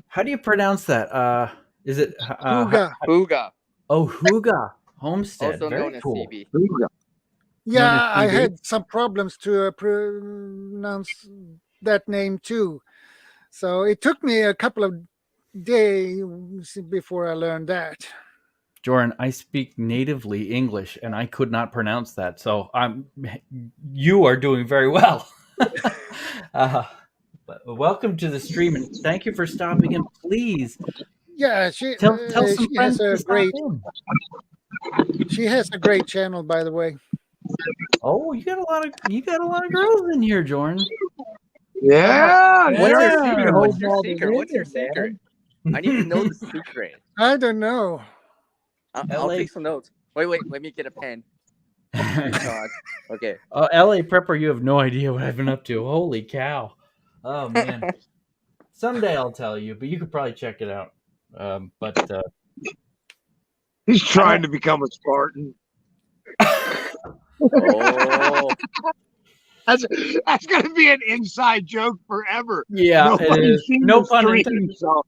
How do you pronounce that? Is it Huga. Booga. Oh, Huga Homestead. Also Very known as cool. CB. Yeah, I TV? had some problems to pronounce that name too. So it took me a couple of days before I learned that. Jordan, I speak natively English, and I could not pronounce that. So you are doing very well. Welcome to the stream, and thank you for stopping in. Please, Yeah, she tell some she friends has to a great stop in. she has a great channel, by the way. Oh, you got a lot of girls in here, Jordan. Yeah. What's your Yeah. secret? Hold What's your all secret? the What's your women, secret? I need to know the secret. I don't know. I'll LA. take some notes. Wait, let me get a pen. Oh my God. Okay. Oh, LA Prepper, you have no idea what I've been up to. Holy cow. Oh, man. Someday I'll tell you, but you could probably check it out. He's trying to become a Spartan. Oh. That's going to be an inside joke forever. Yeah, Nobody's it is. seen No the pun stream, intended. so-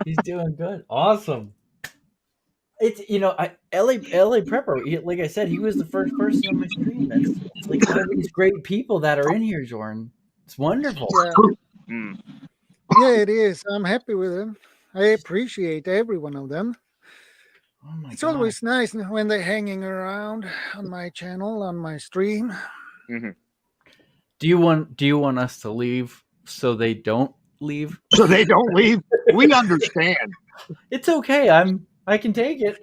He's doing good. Awesome. It's LA Prepper. Like I said, he was the first person on my stream. It's like all these great people that are in here, Jordan. It's wonderful. Yeah, it is. I'm happy with them. I appreciate every one of them. Oh my It's God. always nice when they're hanging around on my channel, on my stream. Mm-hmm. Do you want us to leave so they don't leave? So they don't leave. We understand. It's okay. I can take it.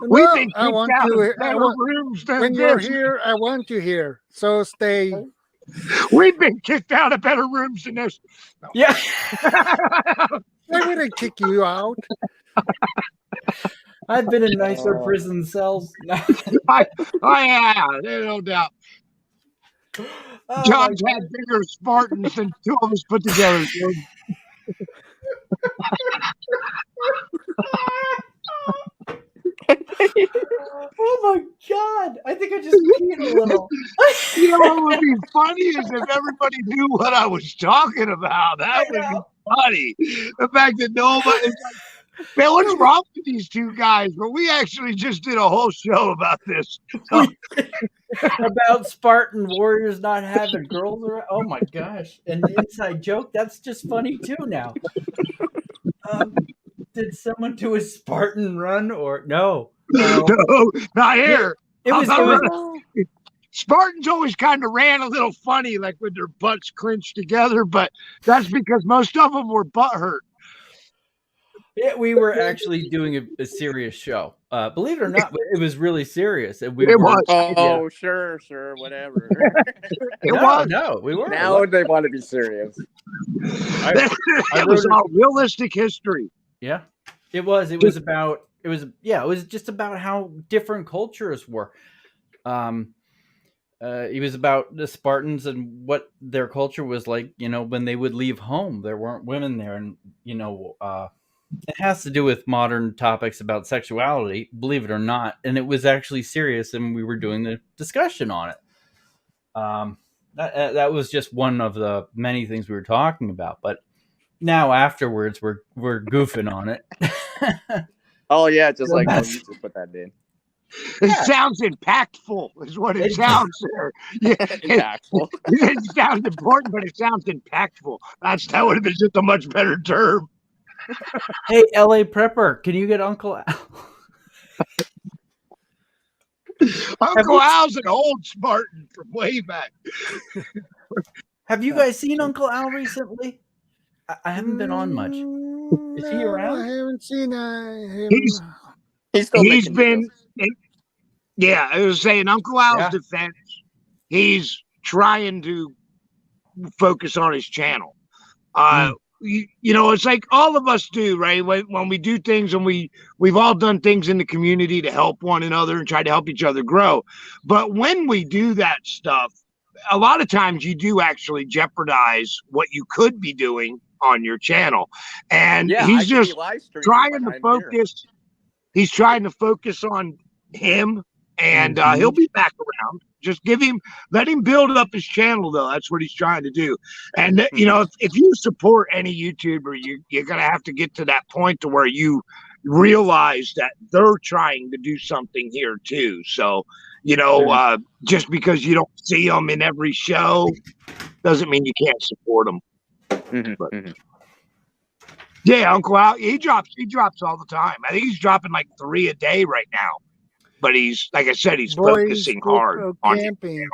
We've been I kicked want out you. of better rooms than When you're this. here, I want you here. So stay. We've been kicked out of better rooms than this. Yeah. I wouldn't kick you out. I've been in nicer prison cells. Yeah, there's no doubt. John's had bigger Spartans than two of us put together. Oh my God! I think I just peed a little. You know what would be funny is if everybody knew what I was talking about. That would be funny. The fact that nobody. Man, what's wrong with these two guys? But we actually just did a whole show about this. About Spartan warriors not having girls around. Oh my gosh. And the inside joke, that's just funny too now. Did someone do a Spartan run or no? No, not here. It was Spartans always kind of ran a little funny, like with their butts clenched together, but that's because most of them were butt hurt. Yeah, we were actually doing a serious show. Believe it or not, it was really serious. And It was. Oh, sure, whatever. It was. No, we were. Now they want to be serious. It was all realistic history. Yeah, it was. It was just about how different cultures were. It was about the Spartans and what their culture was like. When they would leave home, there weren't women there, and it has to do with modern topics about sexuality, believe it or not. And it was actually serious, and we were doing the discussion on it. That was just one of the many things we were talking about. But now afterwards, we're goofing on it. Oh yeah, just like how you just put that in. It sounds impactful, is what it sounds there. Yeah, impactful. It sounds important, but it sounds impactful. That would have been just a much better term. Hey, LA Prepper, can you get Uncle Al? Uncle Al's an old Spartan from way back. Have you guys seen Uncle Al recently? I haven't been on much. Is he around? I haven't seen him. He's been. Yeah, I was saying, Uncle Al's defense. He's trying to focus on his channel. It's like all of us do, right? When we do things, and we've all done things in the community to help one another and try to help each other grow. But when we do that stuff, a lot of times you do actually jeopardize what you could be doing on your channel. And he's just trying to focus. He's trying to focus on him, and he'll be back around. Just let him build up his channel, though. That's what he's trying to do. And, if you support any YouTuber, you're going to have to get to that point to where you realize that they're trying to do something here, too. So, just because you don't see them in every show doesn't mean you can't support them. Yeah, Uncle Al, he drops all the time. I think he's dropping like 3 a day right now. But he's, like I said, he's focusing hard on camping.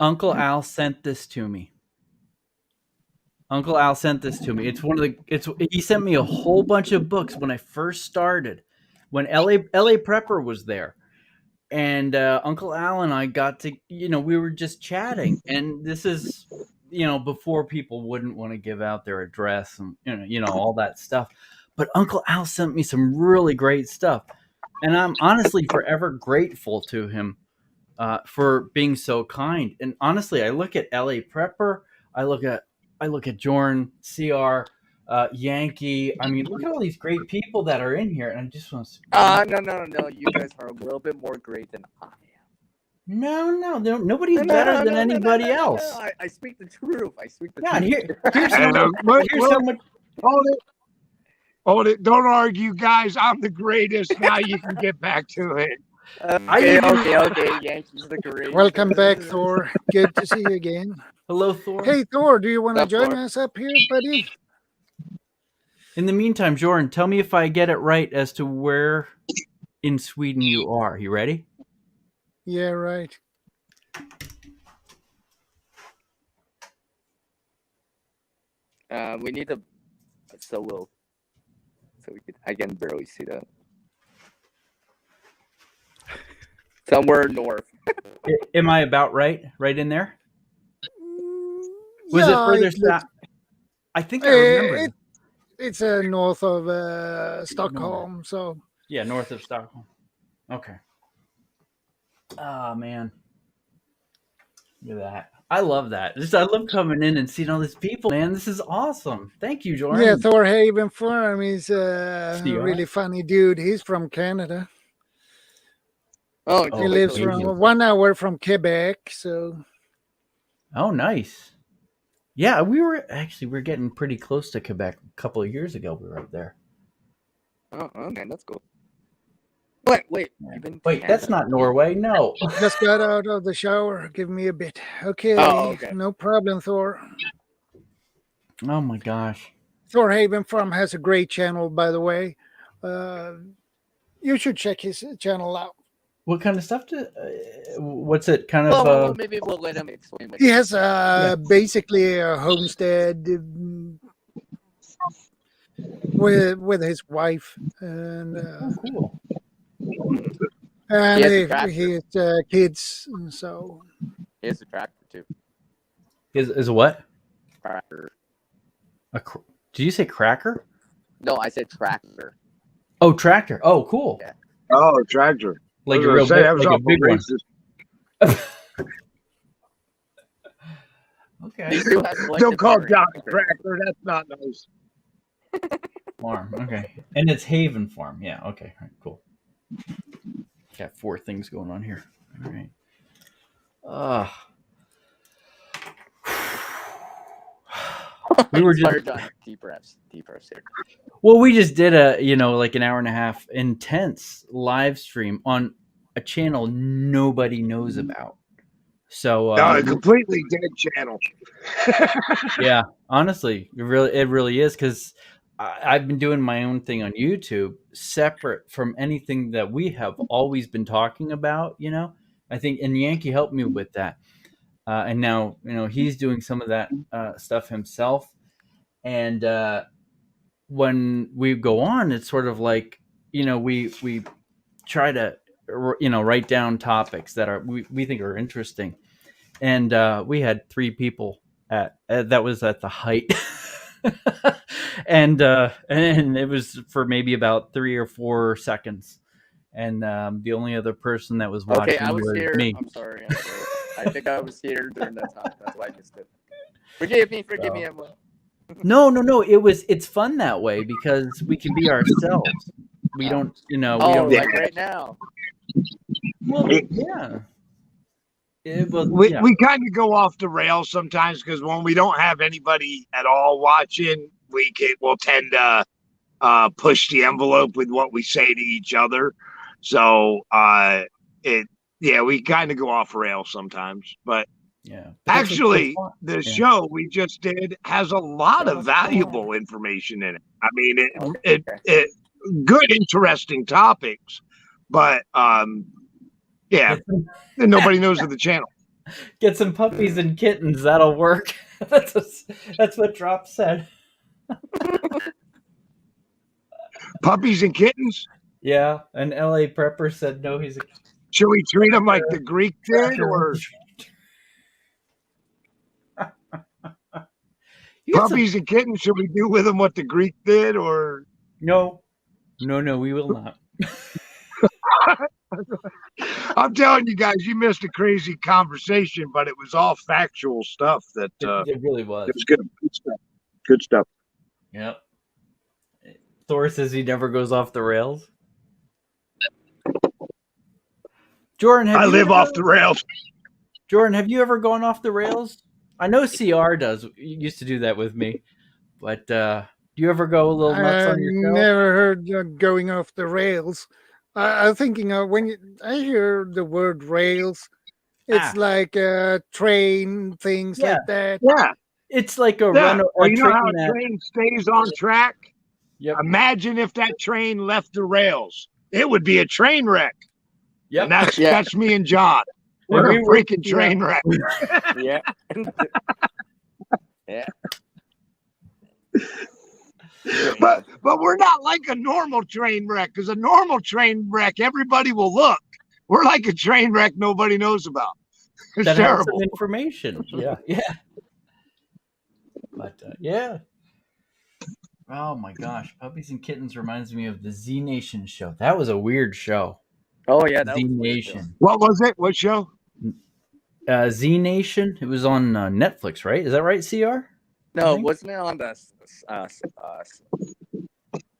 Uncle Al sent this to me. It's one of he sent me a whole bunch of books when I first started, when LA Prepper was there. And Uncle Al and I got to, we were just chatting. And this is, before people wouldn't want to give out their address and, all that stuff. But Uncle Al sent me some really great stuff. And I'm honestly forever grateful to him for being so kind. And honestly, I look at LA Prepper, I look at Jorn, CR, Yankee. I mean, look at all these great people that are in here, and I just want to. No. You guys are a little bit more great than I am. No. Nobody's better than anybody else. I speak the truth. Here's how much. Hold it. Hold it. Don't argue, guys. I'm the greatest. Now you can get back to it. Okay. Yankees the greatest. Welcome back, Thor. Good to see you again. Hello, Thor. Hey, Thor, do you want to What's up, join Thor? us up here, buddy? In the meantime, Jordan, tell me if I get it right as to where in Sweden you are. You ready? Yeah, right. We need a solo. I can barely see that. Somewhere north. Am I about right? Right in there? Was it further south? I think I remember. It's north of Stockholm, so yeah, north of Stockholm. Okay. Oh man, look at that! I love that. I love coming in and seeing all these people. Man, this is awesome. Thank you, Jordan. yeah. Thor Haven Farm is a really funny dude. He's from Canada. He lives from 1 hour from Quebec. So. Oh, nice. Yeah, we're getting pretty close to Quebec a couple of years ago. We were up there. Oh, okay, that's cool. Wait, that's not Norway. No. Just got out of the shower. Give me a bit. Okay, no problem, Thor. Oh my gosh. Thor Haven Farm has a great channel, by the way. You should check his channel out. What kind of stuff? What's it kind of? Well, maybe we'll let him explain. He has basically a homestead with his wife, and cool. And he has kids, so he has a tractor too. Is a what? Cracker. Did you say cracker? No, I said tractor. Oh, tractor. Oh, cool. Yeah. Oh, tractor. Like a real big one. Okay. Don't call John a cracker. That's not nice. Farm. Okay. And it's Haven Farm. Yeah. Okay. All right, cool. Got 4 things going on here. All right. We were just deep breaths here. Well, we just did like an hour and a half intense live stream on a channel nobody knows about. So a completely dead channel. Yeah, honestly, it really is, because I've been doing my own thing on YouTube, separate from anything that we have always been talking about. I think, and Yankee helped me with that. And now, he's doing some of that stuff himself. And when we go on, it's sort of like, we try to, write down topics that we think are interesting. And we had 3 people that was at the height. and it was for maybe about 3 or 4 seconds. And the only other person that was watching was me. I'm sorry. I think I was here during that time. That's why I missed it. Forgive me, Emma. No. It's fun that way because we can be ourselves. We don't, we don't like right now. Well, yeah. We kind of go off the rails sometimes because when we don't have anybody at all watching, we'll tend to push the envelope with what we say to each other. So we kind of go off rails sometimes. But actually, the show we just did has a lot of valuable information in it. I mean, it good, interesting topics, but nobody knows of the channel. Get some puppies and kittens, that'll work. That's what Drop said. Puppies and kittens? Yeah, an LA prepper said no. Should we treat him like the Greek did, or puppies and kittens? Should we do with them what the Greek did, or no? We will not. I'm telling you guys, you missed a crazy conversation, but it was all factual stuff. That it really was. It was good stuff. Good stuff. Yep. Thor says he never goes off the rails. Jordan, I live off the rails. Jordan, have you ever gone off the rails? I know CR does. You used to do that with me, but Do you ever go a little nuts on your show? I've never heard going off the rails. I'm thinking of I hear the word rails, it's like train, things like that. Yeah. It's like a run. Well, you know how a train stays on track? Yep. Imagine if that train left the rails. It would be a train wreck. Yep. And that's me and John. We're a freaking train wreck. Yeah. Yeah. But we're not like a normal train wreck, because a normal train wreck, everybody will look. We're like a train wreck nobody knows about. It's that terrible. Has some information. Yeah. But yeah. Oh my gosh, Puppies and Kittens reminds me of the Z Nation show. That was a weird show. Oh yeah, that Z was Nation. What was it? What show? Z Nation. It was on Netflix, right? Is that right, CR? No, wasn't it on the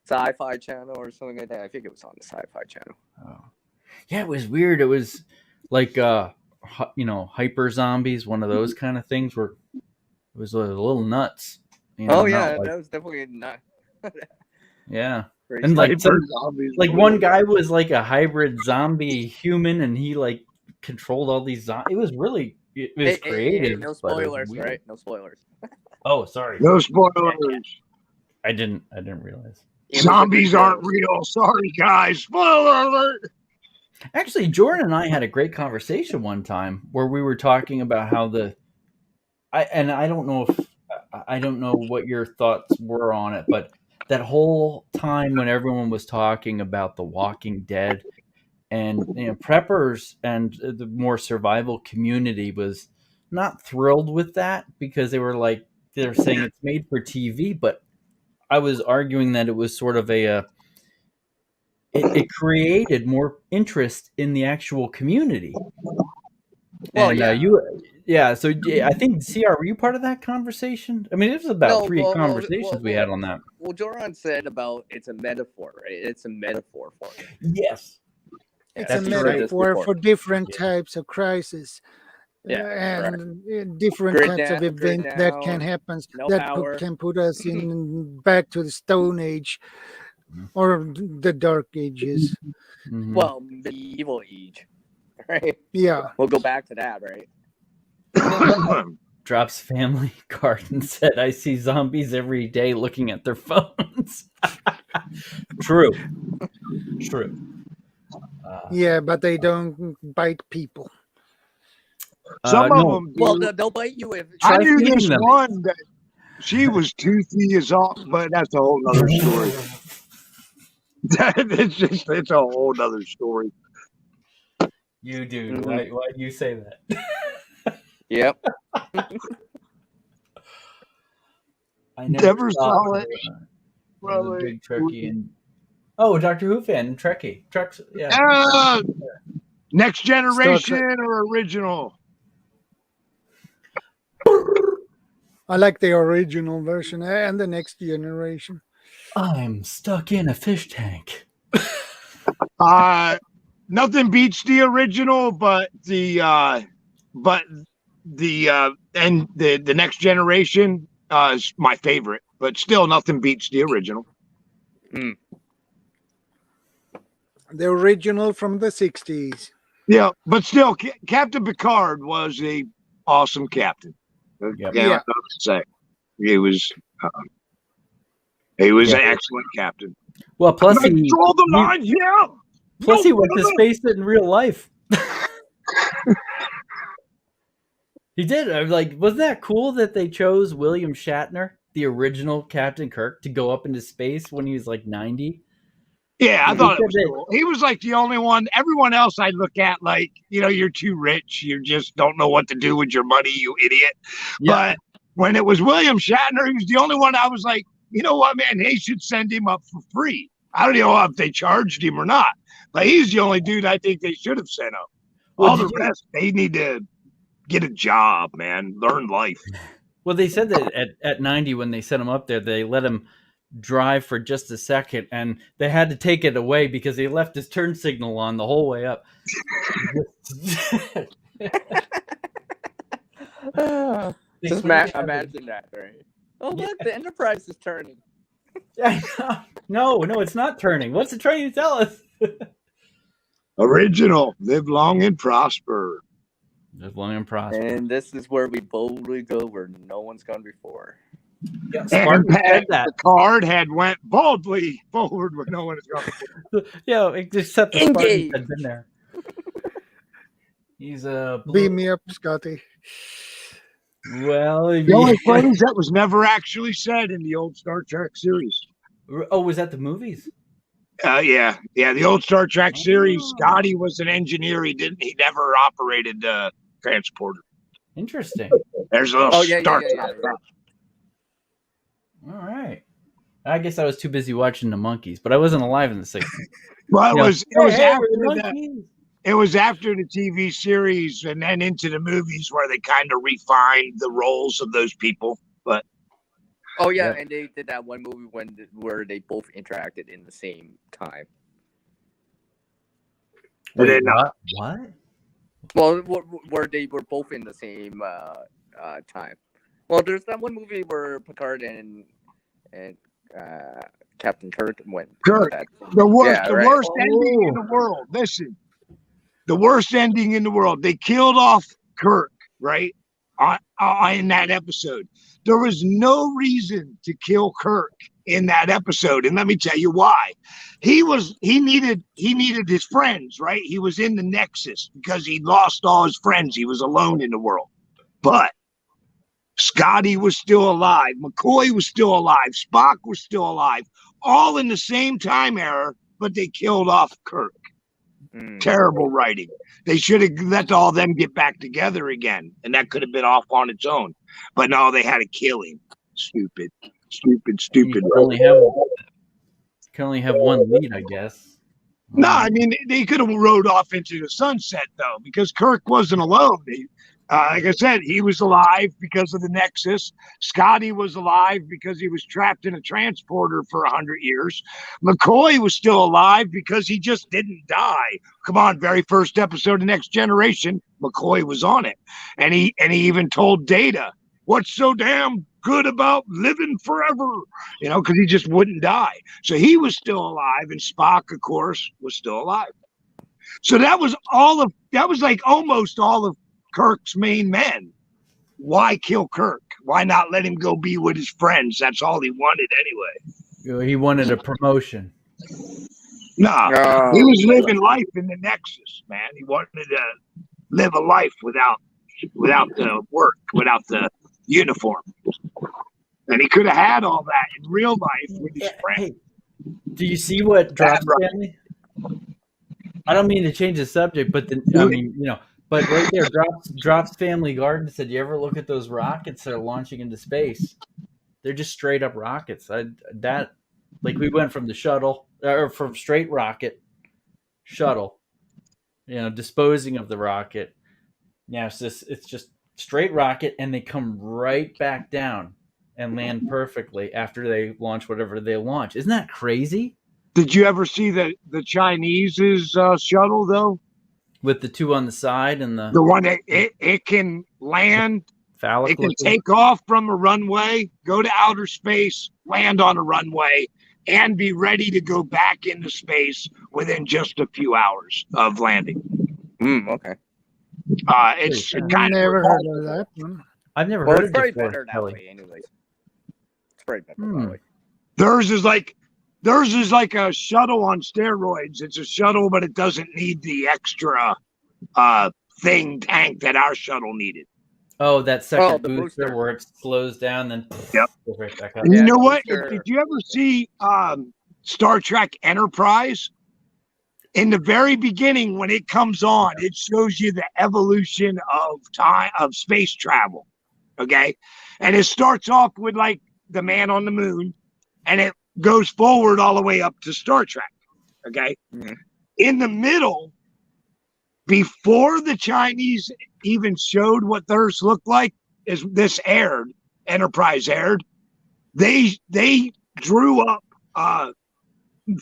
Sci-Fi Channel or something like that? I think it was on the Sci-Fi Channel. Oh. Yeah, it was weird. It was like hyper zombies, one of those kind of things where it was a little nuts. That was definitely not. Yeah, and like one guy was like a hybrid zombie human, and he like controlled all these zombies. It was creative. No spoilers, right? No spoilers. Oh, sorry. No spoilers. I didn't realize. Zombies aren't real. Sorry, guys. Spoiler alert. Actually, Jordan and I had a great conversation one time where we were talking about how I don't know what your thoughts were on it, but that whole time when everyone was talking about The Walking Dead and preppers and the more survival community was not thrilled with that because they're saying it's made for TV, but I was arguing that it was sort of it created more interest in the actual community. Well, and, so I think, CR, were you part of that conversation? I mean, it was about three conversations we had on that. Well, Joran said about it's a metaphor, right? It's a metaphor for it. Yes. It's a metaphor for different types of crisis. And different types of events that can happen can put us back to the Stone Age or the Dark Ages. Mm-hmm. Well, the Evil Age, right? Yeah. We'll go back to that, right? Drops family card and said, I see zombies every day looking at their phones. True. Yeah, but they don't bite people. Some of them do. Well, they'll bite you if... I knew this one that she was toothy as all, but that's a whole other story. It's a whole other story. You do. Why do you say that? Yep. I never saw it. A big Trekkie and Doctor Who fan and Trekkie. Next Generation or original? I like the original version and the Next Generation. I'm stuck in a fish tank. Nothing beats the original, but the Next Generation is my favorite. But still, nothing beats the original. The original from the 60s. Yeah, but still, Captain Picard was a awesome captain. Yeah, say he was an excellent captain. Well, plus he controlled the line. Yeah. Plus, he went to space in real life. He did. I was like, wasn't that cool that they chose William Shatner, the original Captain Kirk, to go up into space when he was like 90? Yeah, I thought it was cool. He was like the only one. Everyone else I look at like, you're too rich. You just don't know what to do with your money, you idiot. Yeah. But when it was William Shatner, he was the only one I was like, you know what, man, they should send him up for free. I don't know if they charged him or not, but he's the only dude I think they should have sent up. All the rest, they need to get a job, man, learn life. Well, they said that at 90, when they sent him up there, they let him drive for just a second, and they had to take it away because he left his turn signal on the whole way up. Just imagine that, right? Oh, look, the Enterprise is turning. No, it's not turning. What's it trying to tell us? Original. Live long and prosper. Live long and prosper. And this is where we boldly go where no one's gone before. Yeah, And said that. the card had went boldly forward when no one has gone before. Yeah, except the Spartan had been there. He's a beam me up, Scotty. Well, the only funny is that was never actually said in the old Star Trek series. Oh, was that the movies? Yeah. The old Star Trek series. Scotty was an engineer. He never operated the transporter. Interesting. There's a little Star Trek. Yeah. All right. I guess I was too busy watching the monkeys, but I wasn't alive in the 60s. Well, it was after the TV series and then into the movies where they kind of refined the roles of those people. But and they did that one movie where they both interacted in the same time. Wait, what? Well, where they were both in the same time. Well, there's that one movie where Picard and Captain Kirk went. Kirk, the worst ending in the world. Listen, the worst ending in the world. They killed off Kirk, right? In that episode, there was no reason to kill Kirk in that episode, and let me tell you why. He needed his friends, right? He was in the Nexus because he lost all his friends. He was alone in the world, but Scotty was still alive. McCoy was still alive. Spock was still alive. All in the same time era, but they killed off Kirk. Terrible writing. They should have let all them get back together again, and that could have been off on its own. But no, they had to kill him. Stupid. You can only have one lead, I guess. No, I mean, they could have rode off into the sunset, though, because Kirk wasn't alone. Like I said, he was alive because of the Nexus. Scotty was alive because he was trapped in a transporter for 100 years. McCoy was still alive because he just didn't die. Come on, very first episode of Next Generation, McCoy was on it. And he even told Data, what's so damn good about living forever? Because he just wouldn't die. So he was still alive, and Spock, of course, was still alive. So that was like almost all of Kirk's main men. Why kill Kirk? Why not let him go be with his friends? That's all he wanted anyway. He wanted a promotion. No, he was living life in the Nexus, man. He wanted to live a life without the work, without the uniform. And he could have had all that in real life with his friends. Hey, do you see what Drops family? I don't mean to change the subject, but but right there, Drops Family Garden said, "You ever look at those rockets that are launching into space? They're just straight up rockets. We went from the shuttle or from straight rocket shuttle, disposing of the rocket. Now it's just straight rocket, and they come right back down and land perfectly after they launch whatever they launch. Isn't that crazy? Did you ever see the Chinese's shuttle though? With the two on the side and the one that it can land, it can take off from a runway, go to outer space, land on a runway, and be ready to go back into space within just a few hours of landing. Okay. It's kind of never heard of that. I've never heard of it probably before. Better that way, anyways. It's probably better that way. Theirs is like a shuttle on steroids. It's a shuttle, but it doesn't need the extra tank that our shuttle needed. Oh, that second booster where it slows down, then goes right back up. And you know what? Did you ever see Star Trek Enterprise? In the very beginning, when it comes on, it shows you the evolution of space travel. Okay, and it starts off with like the man on the moon, and it goes forward all the way up to Star Trek. Okay, in the middle, before the Chinese even showed what theirs looked like, as this Enterprise aired, they drew up a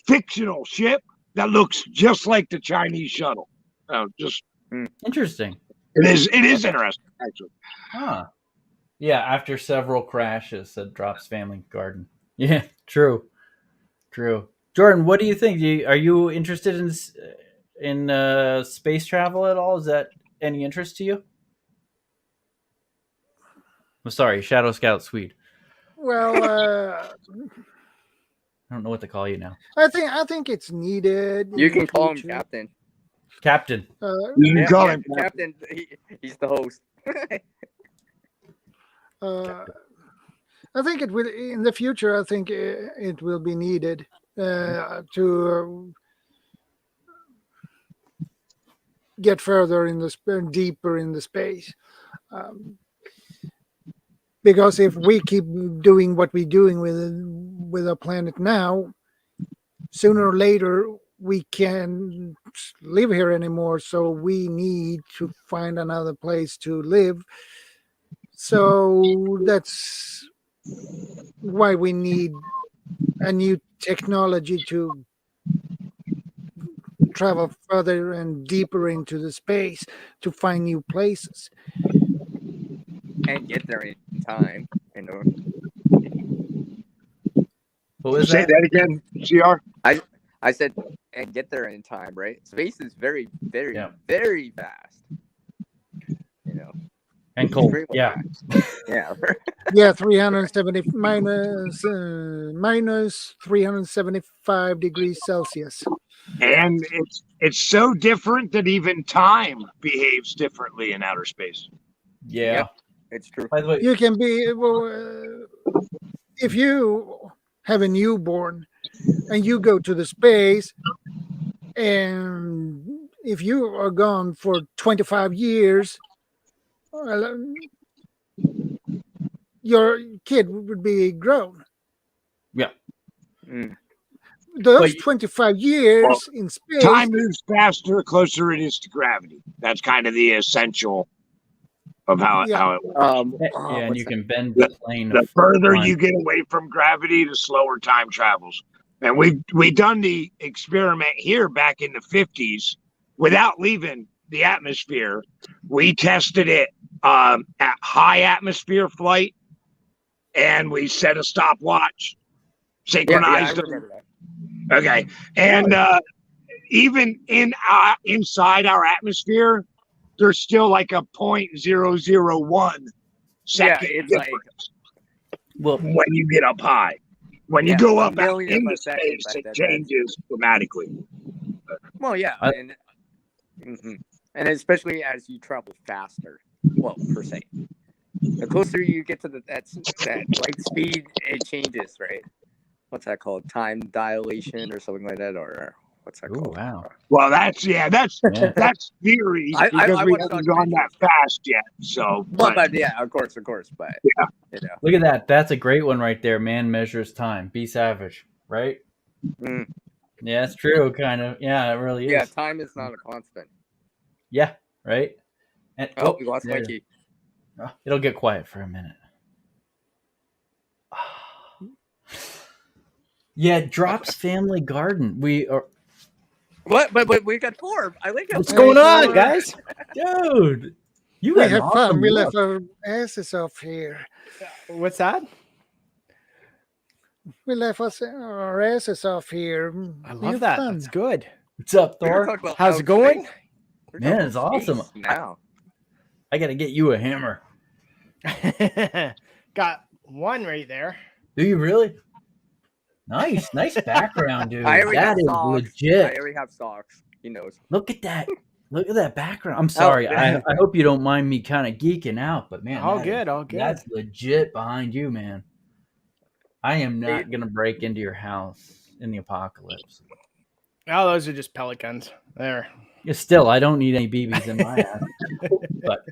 fictional ship that looks just like the Chinese shuttle. Interesting. It is interesting, actually. Huh. Yeah, after several crashes, said Drops Family Garden. Yeah, true. Jordan, what do you think? Are you interested in space travel at all? Is that any interest to you? I'm sorry, ShadowScoutSwede. Well, I don't know what to call you now. I think it's needed. You in can the call him future. Captain. Captain. You can call him Captain. He's the host. I think it will in the future. I think it will be needed to get further in the deeper in the space. Because if we keep doing what we're doing with our planet now, sooner or later we can't live here anymore. So we need to find another place to live. So that's why we need a new technology to travel further and deeper into the space to find new places and get there in time. What was Say that again, CR? I said, and get there in time, right? Space is very, very, Yeah. very fast. And cold. Extremely Yeah. fast. Yeah. Yeah, 370 minus 375 degrees Celsius. And it's so different that even time behaves differently in outer space. Yeah. Yep, it's true. By the way, You can be if you have a newborn and you go to the space, and if you are gone for 25 years, your kid would be grown. yeah. Those 25 years in space. Time moves faster, the closer it is to gravity. That's kind of the essential of how it works. Yeah, and you can bend the plane. The further you get away from gravity, the slower time travels. And we've done the experiment here back in the 50s without leaving the atmosphere. We tested it at high atmosphere flight, and we set a stopwatch, synchronized them. Okay, and even inside our atmosphere, there's still like a 0.001 second difference. When you get up high, when you go up out into space, it changes dramatically. Well, yeah, and especially as you travel faster. Well, per se, the closer you get to that light speed, it changes, right? What's that called? Time dilation or something like that, or what's that called? Wow. Well, that's theory because we haven't gone that fast yet. So, but yeah, of course, but yeah, Look at that. That's a great one right there. Man measures time. Be savage, right? Yeah, it's true. Kind of. Yeah, it really is. Yeah, time is not a constant. Yeah, right. And we lost my key. It'll get quiet for a minute. Yeah, Drops Family Garden. We are. What? But we got Torb. I like it. What's going on, guys? Dude, you We got have an fun. awesome We look. left our asses off here. What's that? We left our asses off here. I love that. Fun. That's good. What's up, Thor? How's it going? Man, it's awesome. Now I got to get you a hammer. Got one right there. Do you really? Nice background, dude. That is socks. legit. I already have socks. He knows. Look at that. Look at that background. I'm sorry. I hope you don't mind me kind of geeking out, but man, all good. That's legit behind you, man. I am not gonna break into your house in the apocalypse. Oh, those are just pelicans. There. Still, I don't need any BBs in my house. But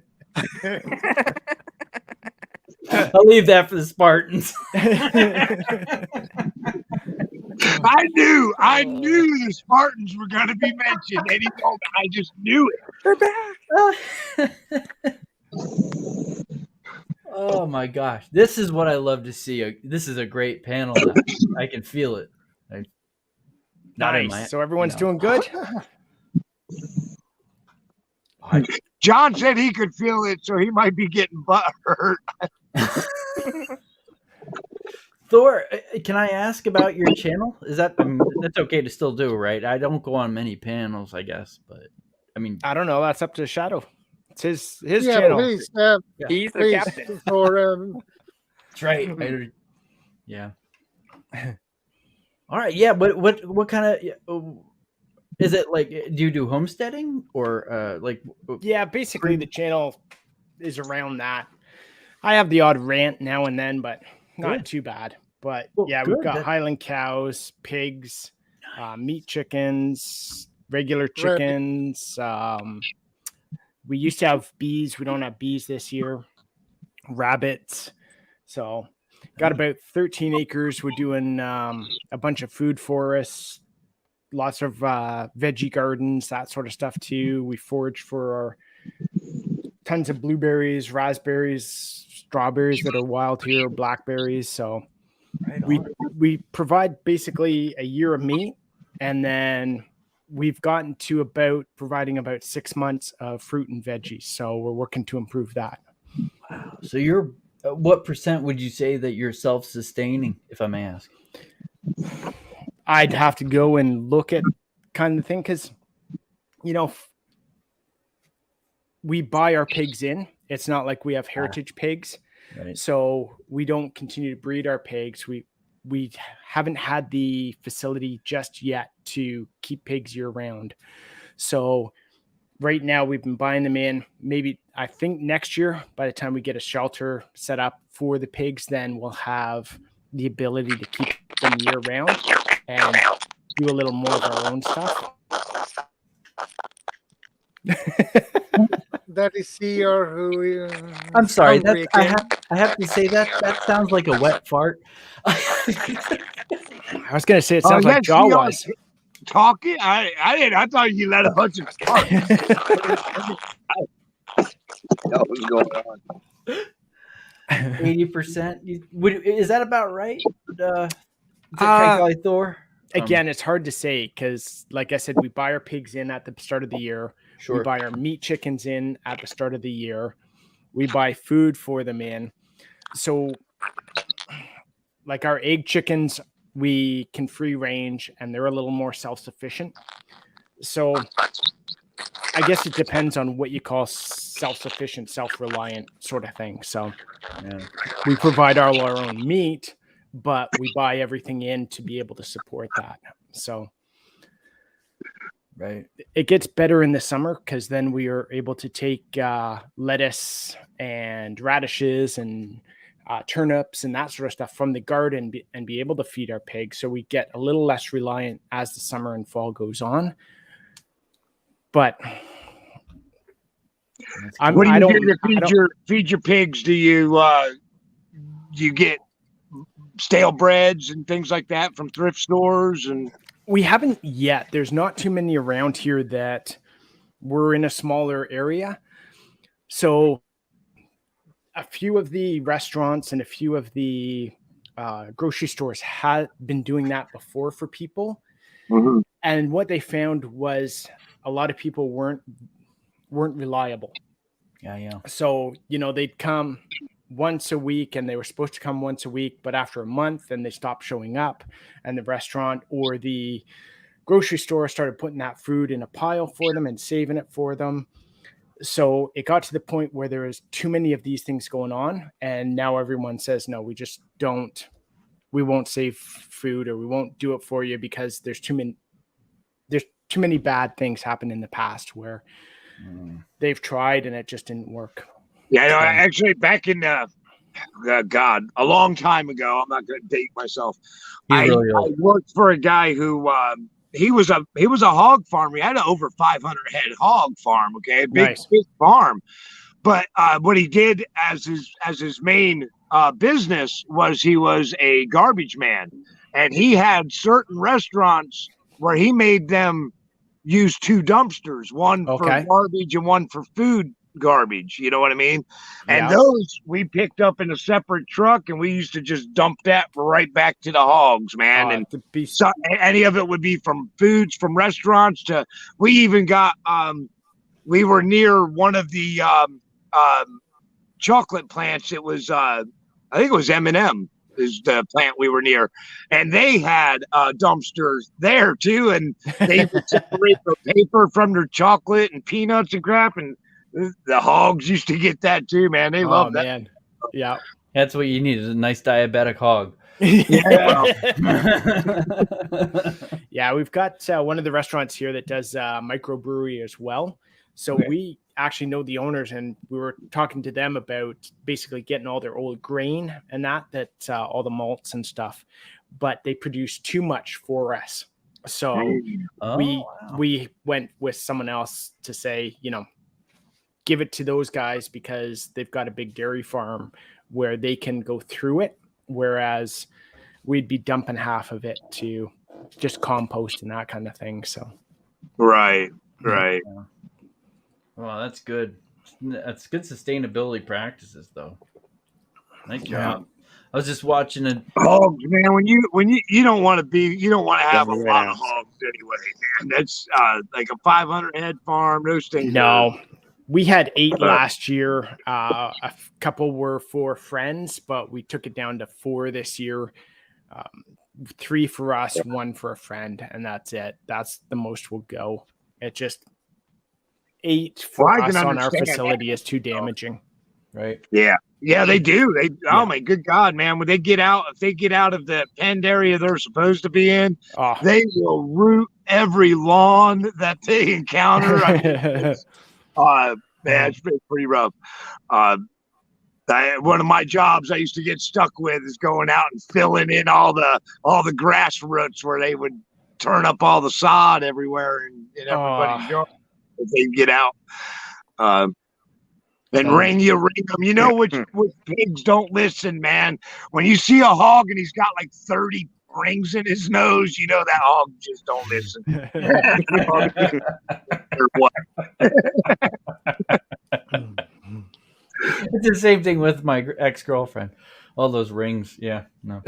I'll leave that for the Spartans. I knew the Spartans were going to be mentioned any moment. I just knew it. They're back. Oh my gosh, this is what I love to see. This is a great panel. Now. I can feel it. Nice. So everyone's doing good. John said he could feel it, so he might be getting butt hurt. Thor, can I ask about your channel? Is that that's okay to still do, right? I don't go on many panels, I guess, but I mean, I don't know. That's up to Shadow. It's his Yeah, channel. please, He's the please, captain. for that's right. Yeah. All right. Yeah. What kind of is it like? Do you do homesteading or like? Yeah, basically the channel is around that. I have the odd rant now and then, but not Good. too bad. But Well, yeah, good. we've got Highland cows, pigs, meat chickens, regular chickens. We used to have bees. We don't have bees this year. Rabbits. So got about 13 acres. We're doing a bunch of food forests, lots of veggie gardens, that sort of stuff too. We forage for our tons of blueberries, raspberries, strawberries that are wild here, blackberries. So we provide basically a year of meat, and then we've gotten to about providing about 6 months of fruit and veggies. So we're working to improve that. Wow. So you're what percent would you say that you're self-sustaining, if I may ask? I'd have to go and look at kind of thing because, we buy our pigs in. It's not like we have heritage pigs. Right. So we don't continue to breed our pigs. We haven't had the facility just yet to keep pigs year round. So right now we've been buying them in. Maybe I think next year, by the time we get a shelter set up for the pigs, then we'll have the ability to keep them year round and do a little more of our own stuff. that is Seer who. I'm sorry. hungry I again. have to say that sounds like a wet fart. I was going to say it sounds like Jaw was talking. I didn't. I thought you let a bunch of talk. What was going on? 80%. Is that about right? Thor? Again, it's hard to say because, like I said, we buy our pigs in at the start of the year. Sure. We buy our meat chickens in at the start of the year. We buy food for them in. So, like our egg chickens, we can free range and they're a little more self-sufficient. So, I guess it depends on what you call self-sufficient, self-reliant sort of thing. So, we provide our own meat, but we buy everything in to be able to support that. So, right, it gets better in the summer because then we are able to take lettuce and radishes and turnips and that sort of stuff from the garden and be able to feed our pigs. So we get a little less reliant as the summer and fall goes on. But what do you do to feed your pigs? Do you get stale breads and things like that from thrift stores? And we haven't yet. There's not too many around here that we're in a smaller area. So a few of the restaurants and a few of the grocery stores had been doing that before for people. Mm-hmm. And what they found was a lot of people weren't reliable. Yeah. So, they'd come once a week and they were supposed to come once a week, but after a month then they stopped showing up and the restaurant or the grocery store started putting that food in a pile for them and saving it for them. So it got to the point where there was too many of these things going on. And now everyone says, no, we won't save food or we won't do it for you because there's too many bad things happen in the past where they've tried and it just didn't work. Yeah, actually, back in a long time ago, I'm not going to date myself. I worked for a guy who he was a hog farmer. He had an over 500 head hog farm. Okay, big farm. But what he did as his main business was he was a garbage man, and he had certain restaurants where he made them use two dumpsters, one for garbage and one for food garbage, you know what I mean? And those we picked up in a separate truck and we used to just dump that right back to the hogs, man. And so any of it would be from foods from restaurants to we even got we were near one of the chocolate plants. It was I think it was M&M is the plant we were near, and they had dumpsters there too, and they would separate the paper from their chocolate and peanuts and crap, and the hogs used to get that too, man. They love that. Man. Yeah. That's what you need, is a nice diabetic hog. Yeah, we've got one of the restaurants here that does microbrewery as well. So we actually know the owners, and we were talking to them about basically getting all their old grain and that all the malts and stuff, but they produce too much for us. So we went with someone else to say, give it to those guys because they've got a big dairy farm where they can go through it, whereas we'd be dumping half of it to just compost and that kind of thing. So right. Yeah. Well, that's good. That's good sustainability practices, though. Nice job. I was just watching it. Hogs, man. When you don't want to have a lot of hogs anyway, man. That's like a 500 head farm. Those things. No, we had 8 last year. A couple were for friends, but we took it down to 4 this year. 3 for us, 1 for a friend, and that's it. That's the most we'll go. It just 8 for us on our facility is too damaging. Right. Yeah, they do. Oh my good God, man. When they get out, if they get out of the penned area they're supposed to be in, they will root every lawn that they encounter. Man, it's been pretty rough. One of my jobs I used to get stuck with is going out and filling in all the grass roots where they would turn up all the sod everywhere in everybody's yard if they get out. And ring them. You know which pigs don't listen, man. When you see a hog and he's got like 30 rings in his nose, you know that hog just don't listen. Or what? It's the same thing with my ex-girlfriend. All those rings. Yeah, no.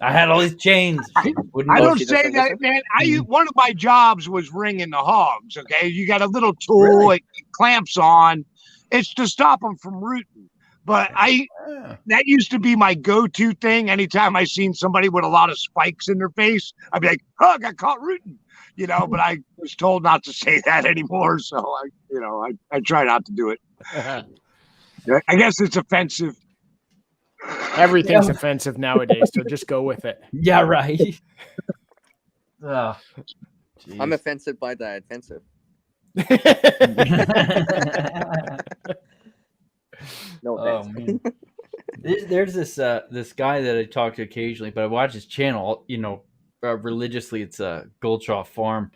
I had all these chains. I don't say that, man. One of my jobs was ringing the hogs. Okay, you got a little tool, it clamps on. It's to stop them from rooting. But that used to be my go-to thing. Anytime I seen somebody with a lot of spikes in their face, I'd be like, "Oh, I got caught rooting," But I was told not to say that anymore. So I try not to do it. I guess it's offensive. Everything's offensive nowadays, so just go with it. Yeah, right. I'm offended by the offensive. No offense. There's this guy that I talk to occasionally, but I watch his channel, religiously. It's a Goldshaw's Farm,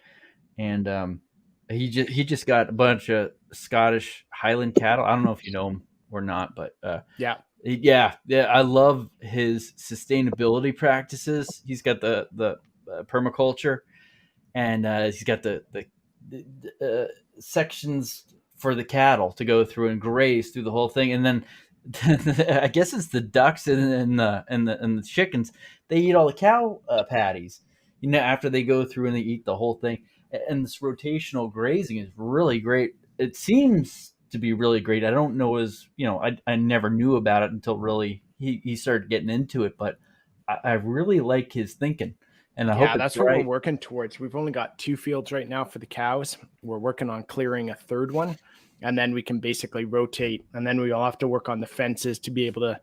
and he just got a bunch of Scottish Highland cattle. I don't know if you know him or not, but yeah, I love his sustainability practices. He's got the permaculture, and he's got the sections for the cattle to go through and graze through the whole thing, and then I guess it's the ducks and the chickens. They eat all the cow patties, after they go through and they eat the whole thing. And this rotational grazing is really great. It seems to be really great. I don't know I never knew about it until really he started getting into it, but I really like his thinking. And I hope that's what we're working towards. We've only got 2 fields right now for the cows. We're working on clearing a 3rd one, and then we can basically rotate. And then we'll have to work on the fences to be able to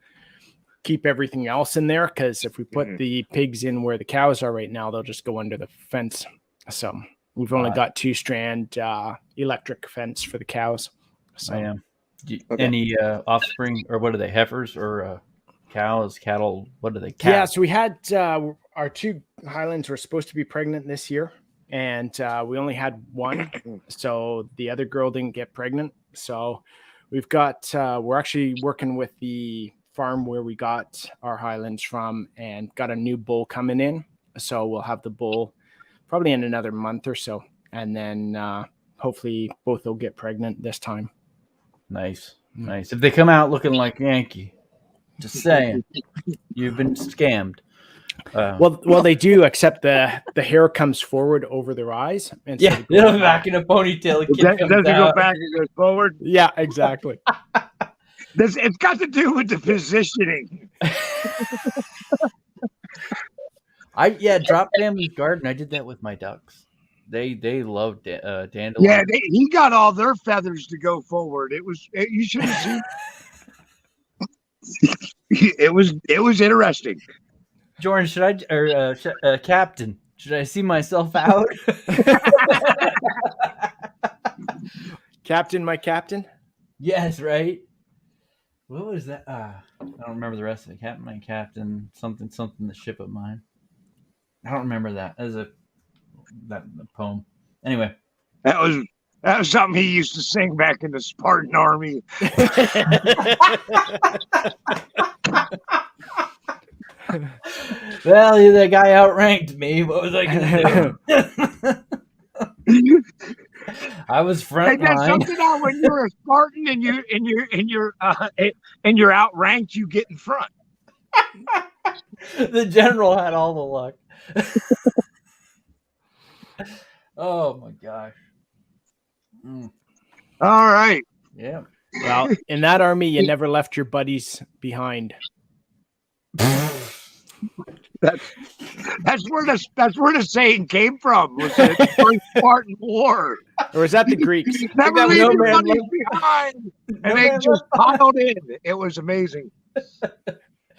keep everything else in there. Because if we put the pigs in where the cows are right now, they'll just go under the fence. So we've only got 2-strand electric fence for the cows. So, I am. Any offspring, or what are they? Heifers or cows, cattle? What are they? Cows? Yeah, so we had our 2 Highlands were supposed to be pregnant this year, and we only had 1. So the other girl didn't get pregnant. So we've got we're actually working with the farm where we got our Highlands from, and got a new bull coming in. So we'll have the bull probably in another month or so, and then hopefully both will get pregnant this time. Nice. If they come out looking like Yankee, just saying, you've been scammed. Well, they do, except the hair comes forward over their eyes. And so back in a ponytail. Does it go back and goes forward? Yeah, exactly. It's got to do with the positioning. Drop Family's Garden. I did that with my ducks. They loved dandelion. Yeah, he got all their feathers to go forward. You should have seen. It was interesting. Jordan, Captain, should I see myself out? Captain, my captain. Yes, right. What was that? I don't remember the rest of it. Captain, my captain, something, the ship of mine. I don't remember that as that poem. Anyway, that was something he used to sing back in the Spartan army. Well, that guy outranked me. What was I going to do? I was front line. That's something out when you're a Spartan and you're outranked, you get in front. The general had all the luck. Oh my gosh. All right. Yeah. Well, in that army, you never left your buddies behind. That's where the saying came from. Was the first Spartan War? Or was that the Greeks? Never leave your buddies behind. And they just piled in. It was amazing.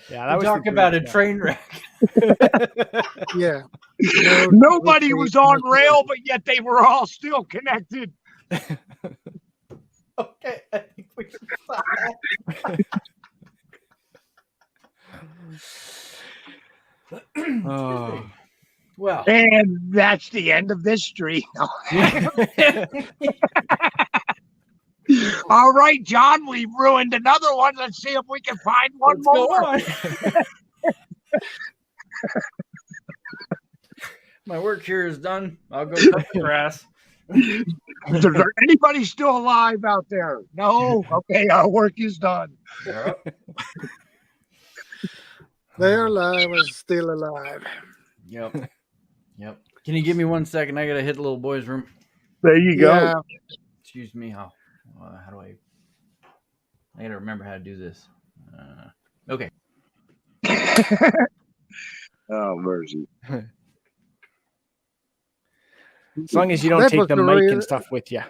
Yeah, that was talk about a train wreck. Yeah. Nobody was on rail, but yet they were all still connected. Okay, I think we should stop. Oh. Well, and that's the end of this stream. All right, John, we ruined another one. Let's see if we can find one more. My work here is done. I'll go cut the grass. Is there anybody still alive out there? No? Okay, our work is done. Yep. They're alive and still alive. Yep. Can you give me 1 second? I got to hit the little boy's room. There you go. Excuse me. How do I got to remember how to do this. Okay. Oh, mercy. As long as you don't take the mic and stuff with you.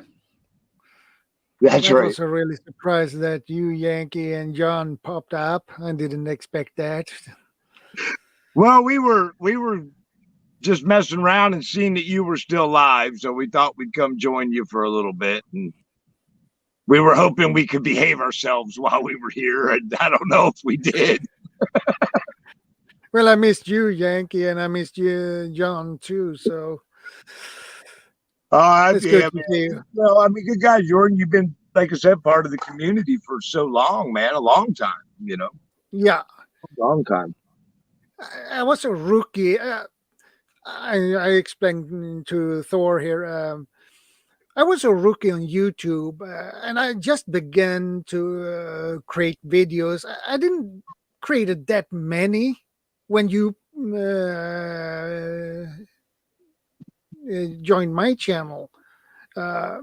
That's right. I was really surprised that you, Yankee, and John popped up. I didn't expect that. Well, we were just messing around and seeing that you were still live, so we thought we'd come join you for a little bit. And we were hoping we could behave ourselves while we were here, and I don't know if we did. Well, I missed you, Yankee, and I missed you, John, too. So it's good to see you. Well, I mean, good guy, Jordan. You've been, like I said, part of the community for so long, man. A long time, you know. Yeah, a long time. I was a rookie. I explained to Thor here. I was a rookie on YouTube, and I just began to create videos. I didn't create that many when you joined my channel. I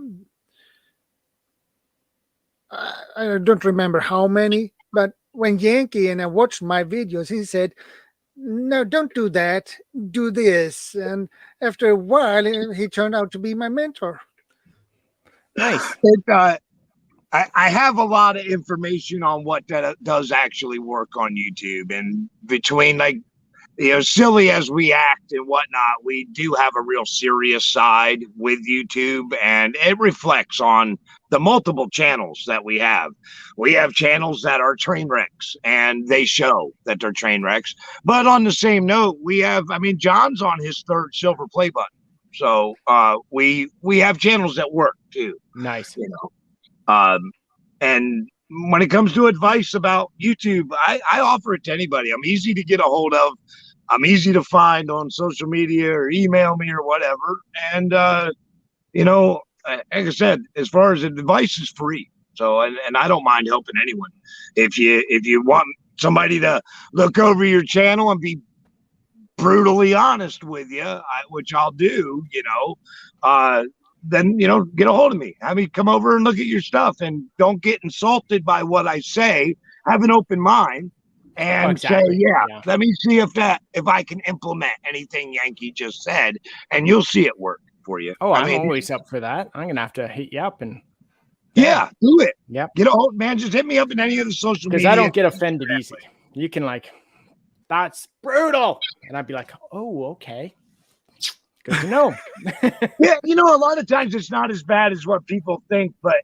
don't remember how many, but when Yankee and I watched my videos, he said, "No, don't do that. Do this." And after a while, he turned out to be my mentor. Nice. I have a lot of information on what does actually work on YouTube, and between, like, you know, silly as we act and whatnot, we do have a real serious side with YouTube, and it reflects on the multiple channels that we have. We have channels that are train wrecks, and they show that they're train wrecks. But on the same note, we have, I mean, John's on his third silver play button. So we have channels that work too. Nice. You know, and when it comes to advice about YouTube, I offer it to anybody. I'm easy to get a hold of. I'm easy to find on social media or email me or whatever. And, you know, like I said, as far as advice is free. So, and I don't mind helping anyone. If you want somebody to look over your channel and be brutally honest with you, which I'll do, you know, then, get a hold of me. Have me come over and look at your stuff, and don't get insulted by what I say. Have an open mind and say, yeah, let me see if I can implement anything Yankee just said, and you'll see it work for you. Oh, I'm always up for that. I'm going to have to hit you up and. Yeah, do it. Yep. Get a hold, man. Just hit me up in any of the social media. Because I don't get offended easy. You can that's brutal. And I'd be like, oh, okay. Good to know. Yeah, a lot of times it's not as bad as what people think, but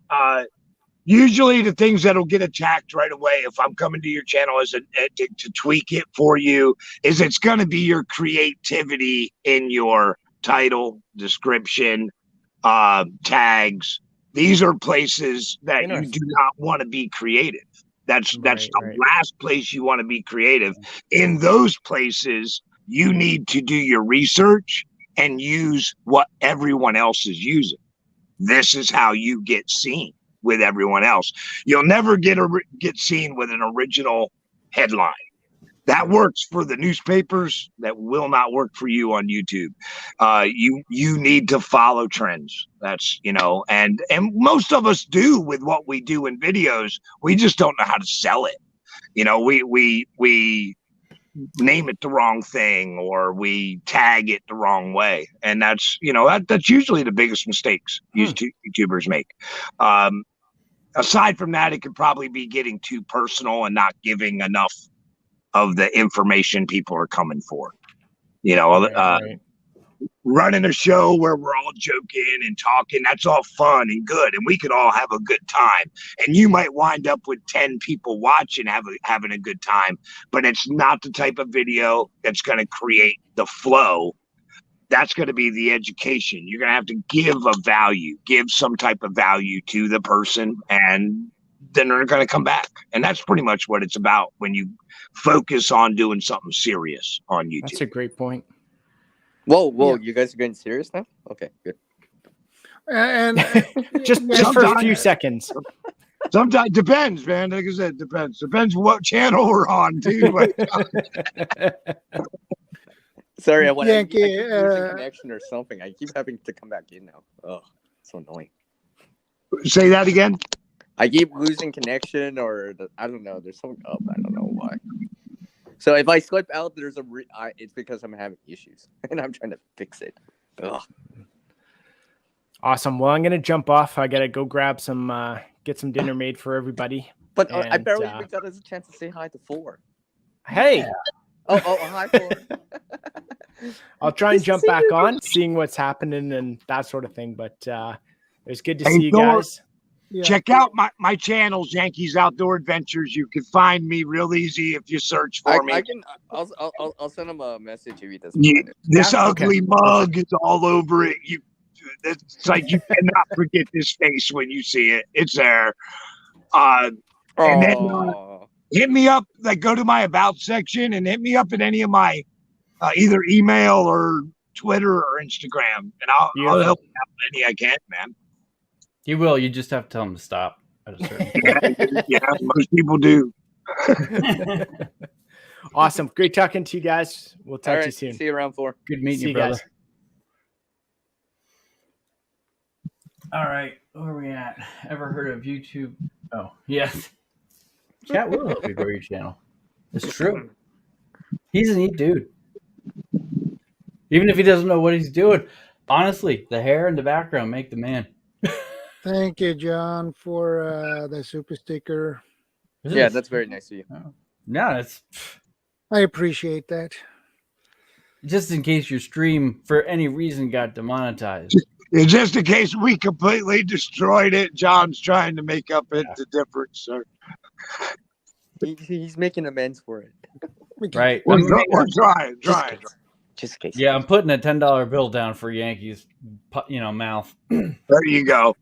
usually the things that'll get attacked right away, if I'm coming to your channel to tweak it for you, is it's going to be your creativity in your title, description, tags. These are places that you do not want to be creative. That's the last place you want to be creative. In those places, you need to do your research and use what everyone else is using. This is how you get seen with everyone else. You'll never get seen with an original headline. That works for the newspapers. That will not work for you on YouTube. You need to follow trends. That's, and most of us do with what we do in videos. We just don't know how to sell it. We name it the wrong thing, or we tag it the wrong way. And that's, that's usually the biggest mistakes YouTubers make. Aside from that, it could probably be getting too personal and not giving enough of the information people are coming for. Running a show where we're all joking and talking, that's all fun and good, and we could all have a good time, and you might wind up with 10 people watching having a good time, but it's not the type of video that's going to create the flow. That's going to be the education. You're going to have to give some type of value to the person, and then they're going to come back. And that's pretty much what it's about when you focus on doing something serious on YouTube. That's a great point. Whoa, you guys are getting serious now? Okay, good. And just for a few seconds. Sometimes depends, man. Like I said, depends what channel we're on, too. Sorry, I keep losing connection or something. I keep having to come back in now. Oh, so annoying. Say that again. I keep losing connection, or I don't know. There's something up. I don't know why. So if I slip out, it's because I'm having issues, and I'm trying to fix it. Ugh. Awesome. Well, I'm gonna jump off. I gotta go grab some, get some dinner made for everybody. But I barely even got a chance to say hi to Four. Hey. Yeah. Oh, hi, Four. I'll try and jump back on, seeing what's happening and that sort of thing. But it was good to see you guys. Yeah. Check out my channels, Yankees Outdoor Adventures. You can find me real easy if you search for me. I'll send him a message if he doesn't. This ugly mug is all over it. It's like you cannot forget this face when you see it. It's there. And then hit me up. Go to my about section and hit me up in any of my either email or Twitter or Instagram, and I'll help you out with any I can, man. You will. You just have to tell them to stop at a certain point. Yeah, most people do. Awesome. Great talking to you guys. We'll talk to you soon. See you around 4. Good meeting you, brother. Guys. All right. Where are we at? Ever heard of YouTube? Oh, yes. Chat will help you grow your channel. It's true. He's a neat dude. Even if he doesn't know what he's doing. Honestly, the hair and the background make the man. Thank you, John, for the super sticker. Yeah, that's very nice of you. No, I appreciate that. Just in case your stream, for any reason, got demonetized. Just in case we completely destroyed it, John's trying to make up the difference, sir. He's making amends for it. Right. We're trying. Just in case. Yeah, I'm putting a $10 bill down for Yankees, mouth. There you go.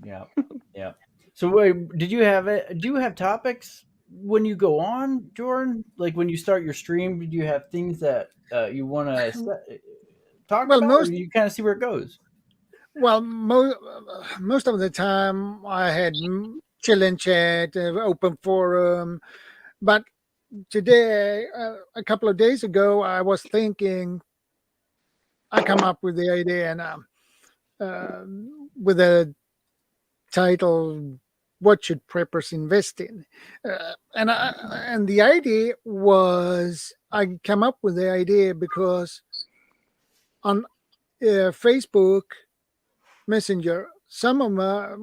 Yeah. So wait, do you have topics when you go on, Jordan? Like when you start your stream, do you have things that you want to talk about, or you kind of see where it goes? Well, most of the time I had Chill Chat, open forum, but today, a couple of days ago, I was thinking I come up with the idea and with a title, "What Should Preppers Invest In?" And the idea was, I come up with the idea because on Facebook Messenger, some of my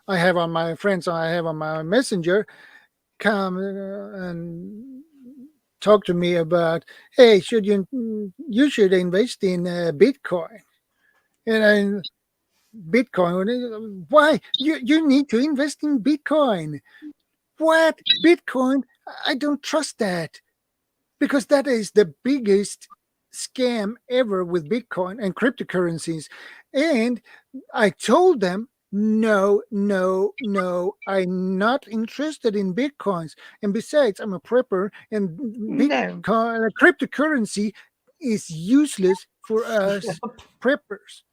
I have on my friends, I have on my Messenger, come and talk to me about, hey, you should invest in Bitcoin. And Bitcoin, why? You need to invest in Bitcoin. What? Bitcoin? I don't trust that, because that is the biggest scam ever with Bitcoin and cryptocurrencies. And I told them, no, I'm not interested in Bitcoins. And besides, I'm a prepper, and Bitcoin, cryptocurrency is useless for us preppers.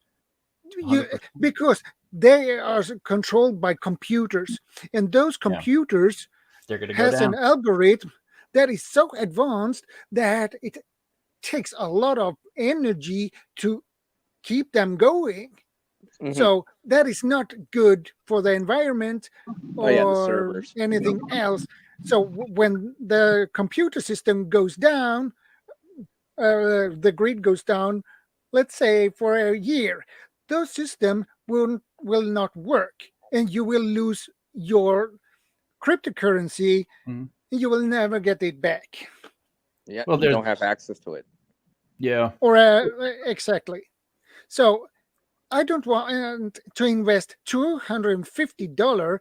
Because they are controlled by computers, and those computers they're going to has go down. an algorithm that is so advanced that it takes a lot of energy to keep them going. Mhm. So that is not good for the environment or the servers. anything else. So when the computer system goes down, the grid goes down, let's say for a year, those system will not work, and you will lose your cryptocurrency. You will never get it back. Yeah, Well, you don't have access to it. Yeah. Or exactly. So I don't want to invest $250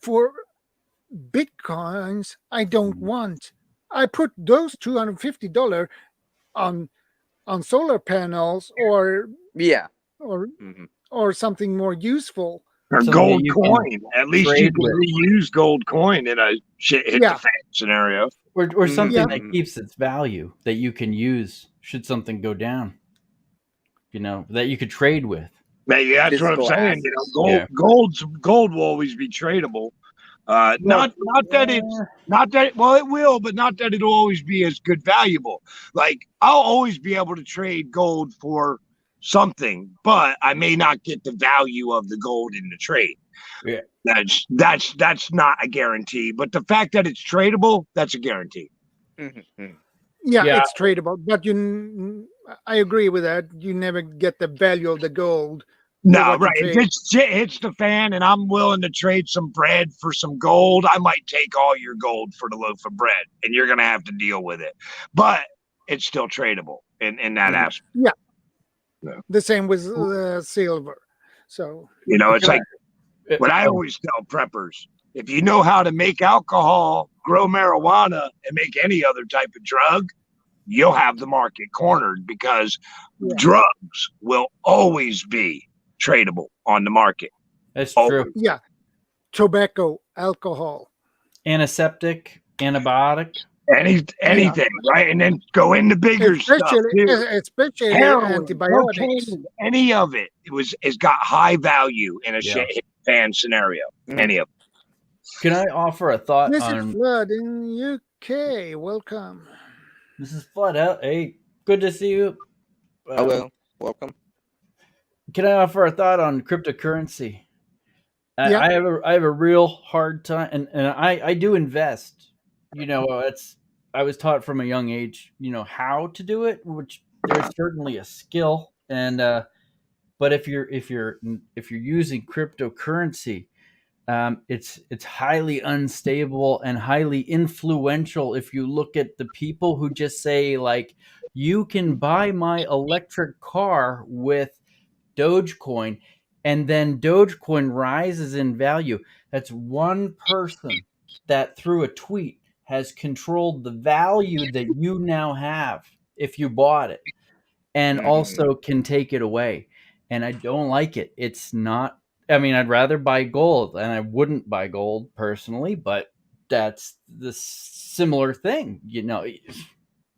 for Bitcoins I don't want. I put those $250 on solar panels or something more useful. Or Something gold you coin. can At least you trade can with. reuse gold coin in a shit hit the fan scenario. Or something that keeps its value that you can use should something go down. You know, that you could trade with. That's what I'm saying. You know, gold will always be tradable. Not that well, it will, but not that it'll always be as good valuable. Like, I'll always be able to trade gold for something, but I may not get the value of the gold in the trade. Yeah. That's not a guarantee, but the fact that it's tradable, that's a guarantee. Yeah, it's tradable, but I agree with that. You never get the value of the gold. No, right. If it's shit hits the fan and I'm willing to trade some bread for some gold, I might take all your gold for the loaf of bread, and you're going to have to deal with it. But it's still tradable in that aspect. Yeah. The same with silver. So, you know, it's like what I always tell preppers: if you know how to make alcohol, grow marijuana, and make any other type of drug, you'll have the market cornered, because drugs will always be tradable on the market. That's true. Yeah. Tobacco, alcohol, antiseptic, antibiotic, anything, right? And then go into bigger stuff too. Especially heroin, antibiotics. cocaine, any of it has got high value in a shit hit fan scenario. Any of it. Can I offer a thought This on is Flood in UK? Welcome. This is Flood out. Hey, good to see you. Hello, welcome. Can I offer a thought on cryptocurrency? I have a real hard time, and I do invest. You know, I was taught from a young age, you know, how to do it, which there's certainly a skill, and but if you're using cryptocurrency, it's highly unstable and highly influential. If you look at the people who just say, like, you can buy my electric car with Dogecoin, and then Dogecoin rises in value. That's one person that through a tweet has controlled the value that you now have if you bought it, and also can take it away. And I don't like it. It's not, I mean, I'd rather buy gold, and I wouldn't buy gold personally, but that's the similar thing. You know,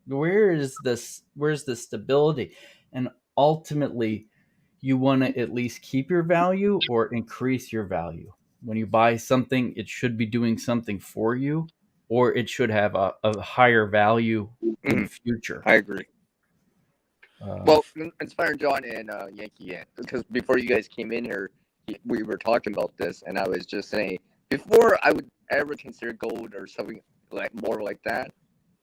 where's the stability? And ultimately, you want to at least keep your value or increase your value. When you buy something, it should be doing something for you, or it should have a higher value in the future. I agree. Well, inspired John and Yankee Ant, because before you guys came in here, we were talking about this, and I was just saying, before I would ever consider gold or something like more like that,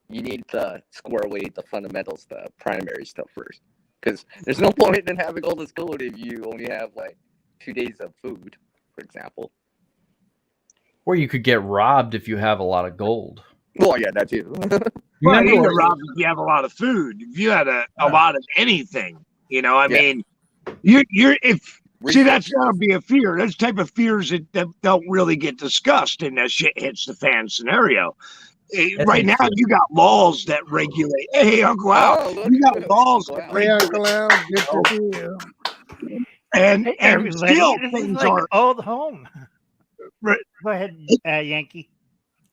you need to square away the fundamentals, the primary stuff first. Because there's no point in having all this gold if you only have like 2 days of food, for example. Or you could get robbed if you have a lot of gold. Well, yeah, that too. Well, you get robbed if you have a lot of food. If you had a lot of anything, I mean, that's gotta be a fear. Those type of fears that don't really get discussed in that shit hits the fan scenario. Right now, you got laws that regulate. Hey, Uncle Al, you got laws that regulate. Hey, Uncle Al, good to see you. And still this things is like are old home. Right. Go ahead, Yankee.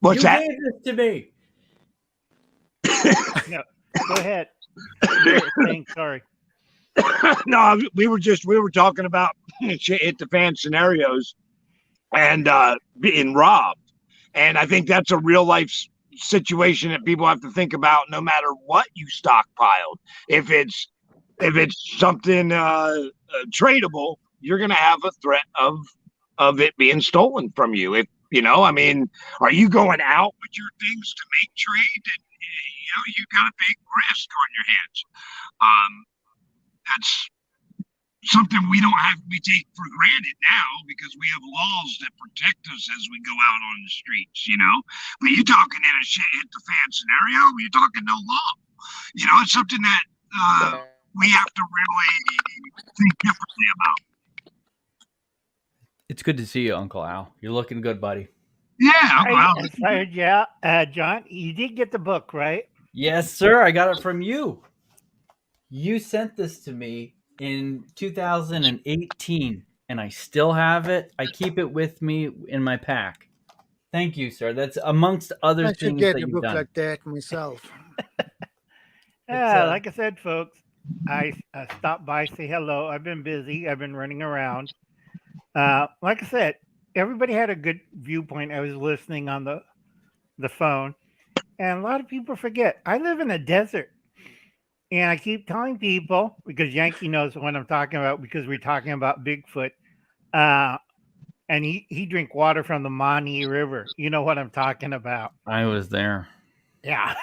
What's you that? gave this to me. No, go ahead. Sorry. No, we were talking about hit the fan scenarios and being robbed, and I think that's a real life situation that people have to think about. No matter what you stockpiled, if it's something tradable, you're going to have a threat of it being stolen from you. If I mean, are you going out with your things to make trade? And you got a big risk on your hands. That's something we take for granted now because we have laws that protect us as we go out on the streets, But you're talking in a shit hit the fan scenario, you're talking no law. It's something that we have to really think differently about. It's good to see you, Uncle Al. You're looking good, buddy. Yeah, Uncle Al. Inspired, yeah. John, you did get the book, right? Yes, sir. I got it from you. You sent this to me in 2018, and I still have it. I keep it with me in my pack. Thank you, sir. That's amongst other I things should get that a you've book done. like that myself. Yeah, like I said, folks, I stopped by, say hello. I've been busy. I've been running around. Like I said, everybody had a good viewpoint. I was listening on the phone, and a lot of people forget. I live in a desert, and I keep telling people, because Yankee knows what I'm talking about, because we're talking about Bigfoot, and he drink water from the Maumee River. You know what I'm talking about. I was there. Yeah.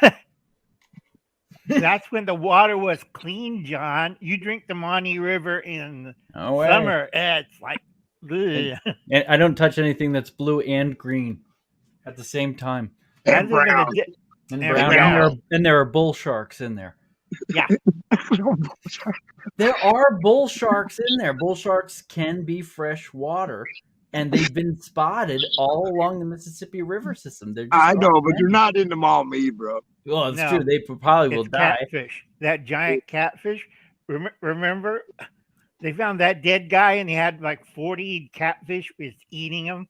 That's when the water was clean, John. You drink the Maumee River in summer, it's like, ugh. And I don't touch anything that's blue and green at the same time. And brown. And there are bull sharks in there. Yeah. There are bull sharks in there. Bull sharks can be fresh water, and they've been spotted all along the Mississippi River system. I know, but you're not in the Maumee, bro. Well, it's true. They probably will die. Catfish. That giant catfish. Remember, they found that dead guy, and he had like 40 catfish was eating him.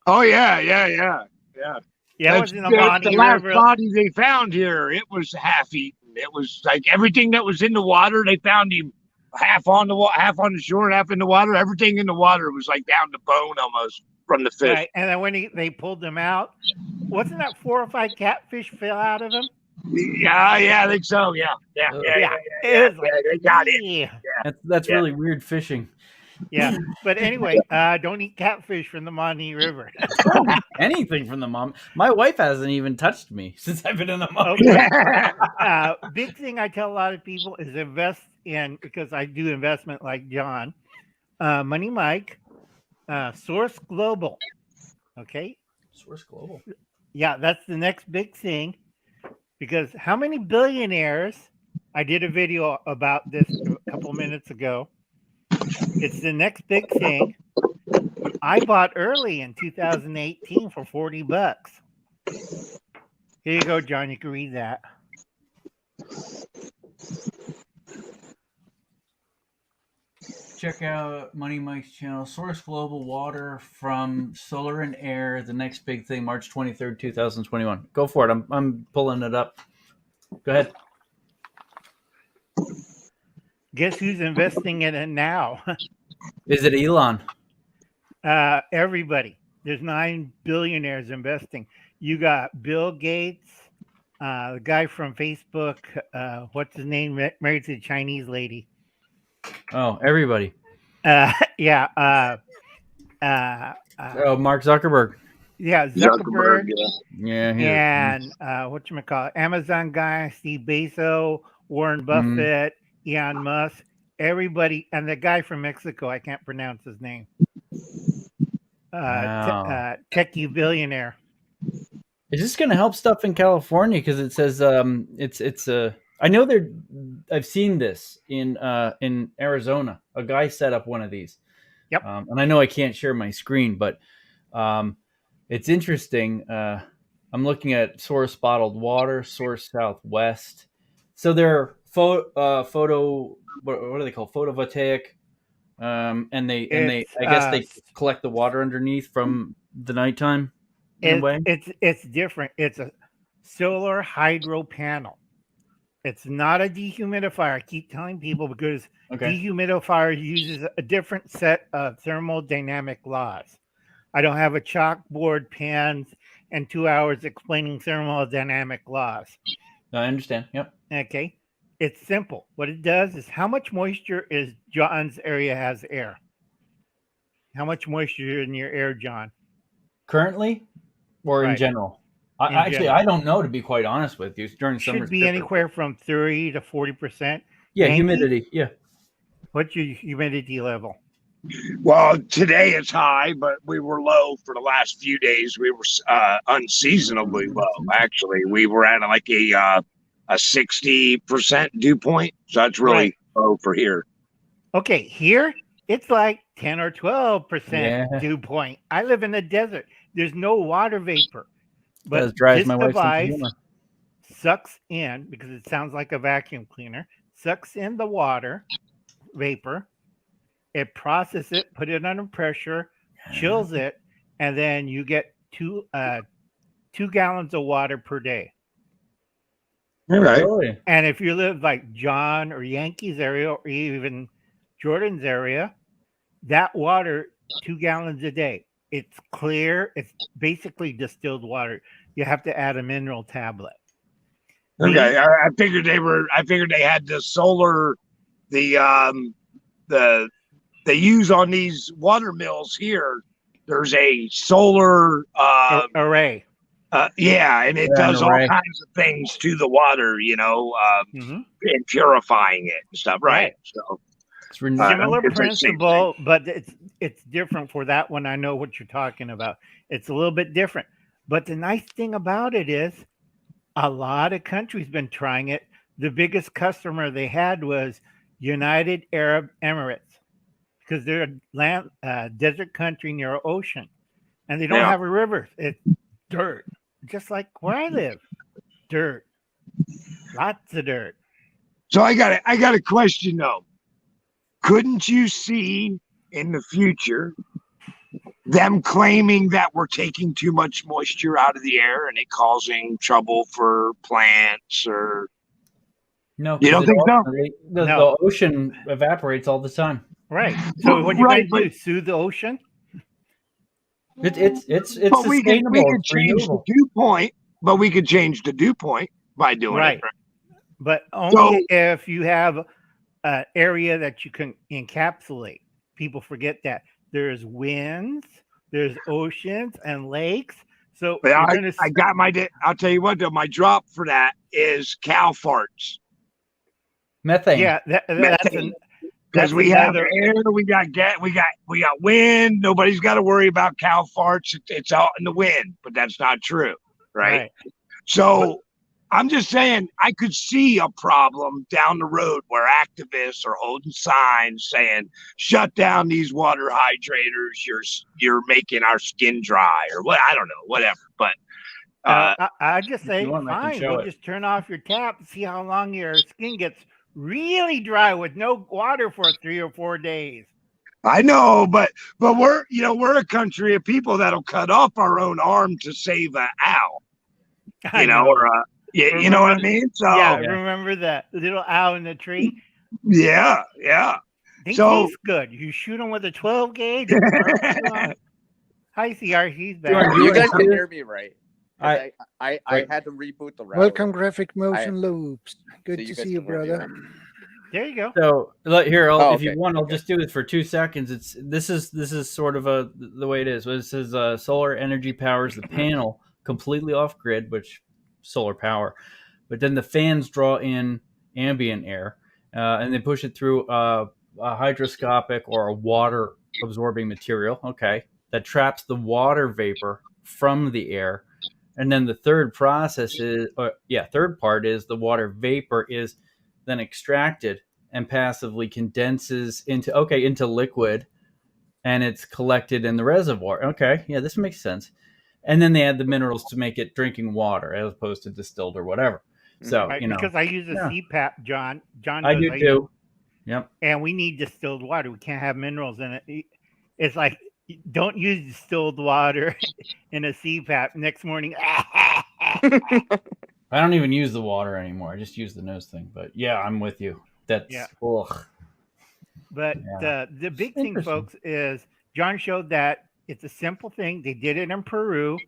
Oh yeah. Yeah, it was in the Maumee the last River. body they found here, it was half eaten. It was like everything that was in the water. They found him half on the shore, and half in the water. Everything in the water was like down to bone almost from the fish. Right. And then when they pulled him out, wasn't that 4 or 5 catfish fell out of him? Yeah, I think so. Yeah. It was like, they got it. Yeah. That's really weird fishing. Yeah, but anyway, don't eat catfish from the Maumee River. Anything from the mom. My wife hasn't even touched me since I've been in the Maumee. Okay. Big thing I tell a lot of people is invest in, because I do investment like John, Money Mike, Source Global. Okay. Source Global. Yeah, that's the next big thing, because how many billionaires? I did a video about this a couple minutes ago. It's the next big thing. I bought early in 2018 for $40. Here you go, John. You can read that. Check out Money Mike's channel, Source Global Water from Solar and Air, the next big thing, March 23rd, 2021. Go for it. I'm pulling it up. Go ahead. Guess who's investing in it now? Is it Elon? Everybody. There's 9 billionaires investing. You got Bill Gates, The guy from Facebook, what's his name? Married to a Chinese lady. Oh, everybody. Yeah. Mark Zuckerberg. Yeah, Zuckerberg. Yeah. And whatchamacallit, Amazon guy, Steve Bezos, Warren Buffett, Elon Musk, everybody, and the guy from Mexico, I can't pronounce his name. Techie billionaire. Is this going to help stuff in California? Because it says it's I know I've seen this in Arizona. A guy set up one of these. Yep. And I know I can't share my screen, but it's interesting. I'm looking at source bottled water, source Southwest. So they're photo. What are they called? Photovoltaic. And they I guess they collect the water underneath from the nighttime. It's different. It's a solar hydro panel. It's not a dehumidifier. I keep telling people because dehumidifier uses a different set of thermodynamic laws. I don't have a chalkboard, pens, and 2 hours explaining thermodynamic laws. I understand. Yep. Okay. It's simple. What it does is how much moisture is John's area has air? How much moisture in your air, John? Currently? Or in general? I don't know, to be quite honest with you. During summer, should be anywhere from 30 to 40%. Yeah, humidity. Yeah. What's your humidity level? Well, today it's high, but we were low for the last few days. We were unseasonably low. Actually, we were at like a 60% dew point, so that's really low for here. Okay, here it's like 10 or 12% dew point. I live in the desert. There's no water vapor, but this device sucks in, because it sounds like a vacuum cleaner, sucks in the water vapor. It processes it, put it under pressure, chills it, and then you get 2 gallons of water per day. All right. And if you live like John or Yankees area or even Jordan's area, that water, 2 gallons a day. It's clear. It's basically distilled water. You have to add a mineral tablet. Okay, I figured they had the solar, they use on these water mills here. There's a solar array. Yeah, and it does all kinds of things to the water, and purifying it and stuff, right? So it's similar principle, but it's different for that one. I know what you're talking about. It's a little bit different. But the nice thing about it is a lot of countries been trying it. The biggest customer they had was United Arab Emirates, because they're a desert country near an ocean, and they don't have a river. It's dirt, just like where I live. Dirt, lots of dirt. So I got a question though. Couldn't you see in the future them claiming that we're taking too much moisture out of the air and it causing trouble for plants? Or no, you don't think so? The ocean evaporates all the time. Right. So what you guys do? Sue the ocean? It's but we could change the dew point, but we could change the dew point by doing it. Right. But only if you have an area that you can encapsulate. People forget that there's winds, there's oceans and lakes. So I got I'll tell you what though, my drop for that is cow farts. Methane. Yeah, methane. Because we have air, we got wind. Nobody's got to worry about cow farts. It's out in the wind, but that's not true, right? So I'm just saying I could see a problem down the road where activists are holding signs saying, "Shut down these water hydrators. You're making our skin dry," or what? I don't know, whatever. But I just say, fine. We'll just turn off your tap and see how long your skin gets really dry with no water for 3 or 4 days. I know, but we're a country of people that'll cut off our own arm to save an owl. You know what I mean? So remember that little owl in the tree? Yeah. They taste good. You shoot them with a 12 gauge. Hi, CR. He's back. You guys can hear me right. I had to reboot the router. Welcome, graphic motion loops. Good So to guys see you, can review brother. There you go. So here, if you okay, want, I'll okay. just do it for 2 seconds. This is sort of the way it is. This is solar energy powers the panel completely off grid, which solar power, but then the fans draw in ambient air, and they push it through a hydroscopic or a water absorbing material. Okay, that traps the water vapor from the air, and then the third part is the water vapor is then extracted and passively condenses into liquid, and it's collected in the reservoir. Okay, yeah, this makes sense. And then they add the minerals to make it drinking water as opposed to distilled or whatever. So Right, because I use a CPAP, John. John I does, do too. Yep. And we need distilled water. We can't have minerals in it. It's like, don't use distilled water in a CPAP. Next morning, I don't even use the water anymore. I just use the nose thing. But yeah, I'm with you. That's ugh. But the big thing, folks, is John showed that it's a simple thing. They did it in Peru.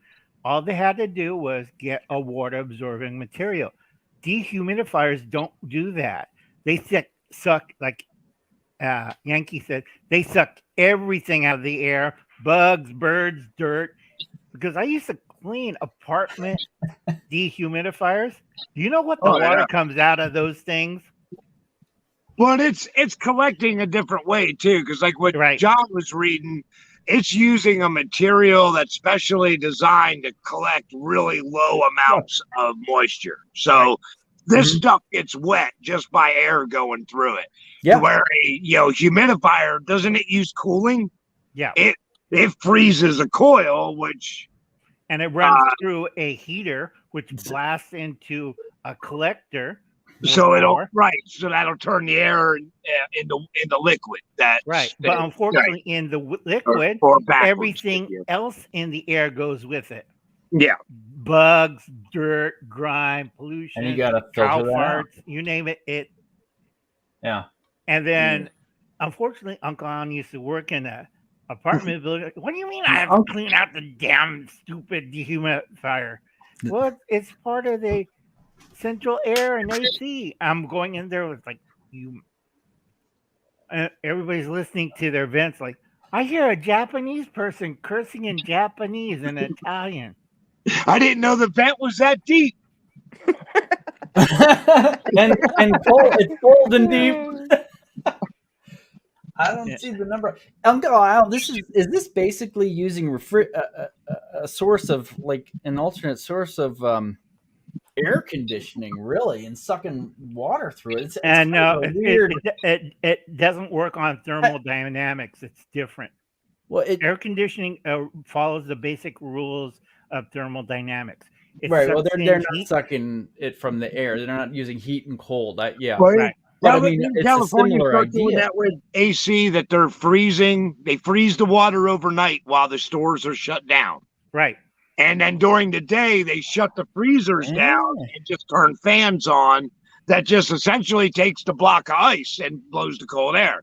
All they had to do was get a water absorbing material. Dehumidifiers don't do that. They suck like Yankee said, they suck everything out of the air, bugs, birds, dirt. Because I used to clean apartment dehumidifiers. Do you know what the water comes out of those things? Well, it's collecting a different way too, because like what John was reading, it's using a material that's specially designed to collect really low amounts of moisture. So this stuff gets wet just by air going through it. Yeah. Where a humidifier, doesn't it use cooling? Yeah. It freezes a coil, and it runs through a heater, which blasts into a collector. So that'll turn the air in the liquid. But unfortunately, in the liquid, everything else in the air goes with it. Yeah, bugs, dirt, grime, pollution, and you gotta cow filter that farts, out. You name it. Yeah. And then, unfortunately, Uncle Al used to work in a apartment building. What do you mean I have to clean out the damn stupid dehumidifier? Well, it's part of the central air and AC. I'm going in there with everybody's listening to their vents. Like, I hear a Japanese person cursing in Japanese and Italian. I didn't know the vent was that deep. and cold, it's cold and deep. I don't see the number. Uncle Al, is this basically using a source of an alternate source of air conditioning, really, and sucking water through it? And no, it doesn't work on thermodynamics. It's different. Well, air conditioning follows the basic rules of thermodynamics. Right. Well, they're not sucking it from the air. They're not using heat and cold. Right. But I mean, in California, start doing that with AC, that they're freezing. They freeze the water overnight while the stores are shut down. Right. And then during the day, they shut the freezers down and just turn fans on that just essentially takes the block of ice and blows the cold air.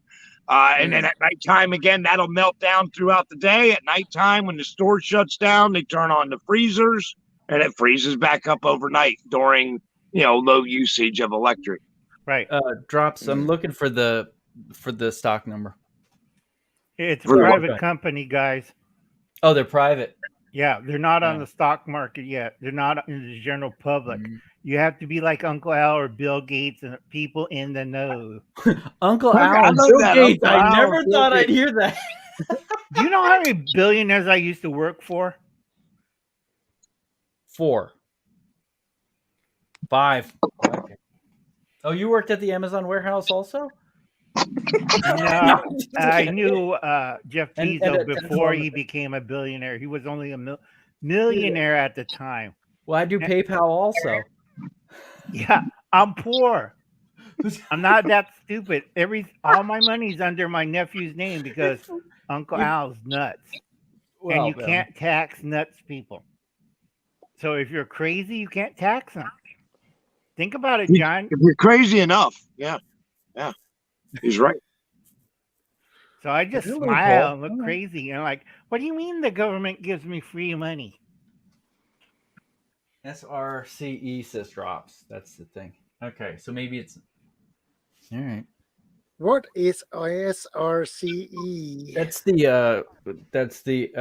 And then at nighttime, again, that'll melt down throughout the day. At nighttime, when the store shuts down, they turn on the freezers and it freezes back up overnight during, low usage of electric. Right. Drops. I'm looking for the stock number. It's a private company, guys. Oh, they're private. Yeah, they're not on the stock market yet. They're not in the general public. You have to be like Uncle Al or Bill Gates and people in the know. Uncle Al and Bill Gates. I never thought I'd hear that. Do you know how many billionaires I used to work for? 4. 5. Okay. Oh, you worked at the Amazon warehouse also? No, I knew Jeff Bezos before he became a billionaire. He was only a millionaire at the time. Well, I do PayPal also. Yeah, I'm poor. I'm not that stupid. All my money's under my nephew's name because Uncle Al's nuts. And you can't tax nuts people. So if you're crazy, you can't tax them. Think about it, John. If you're crazy enough, yeah. He's right. So I just smile and look crazy. And what do you mean the government gives me free money? SRCE says drops. That's the thing. Okay, so maybe it's all right. What is SRCE? That's the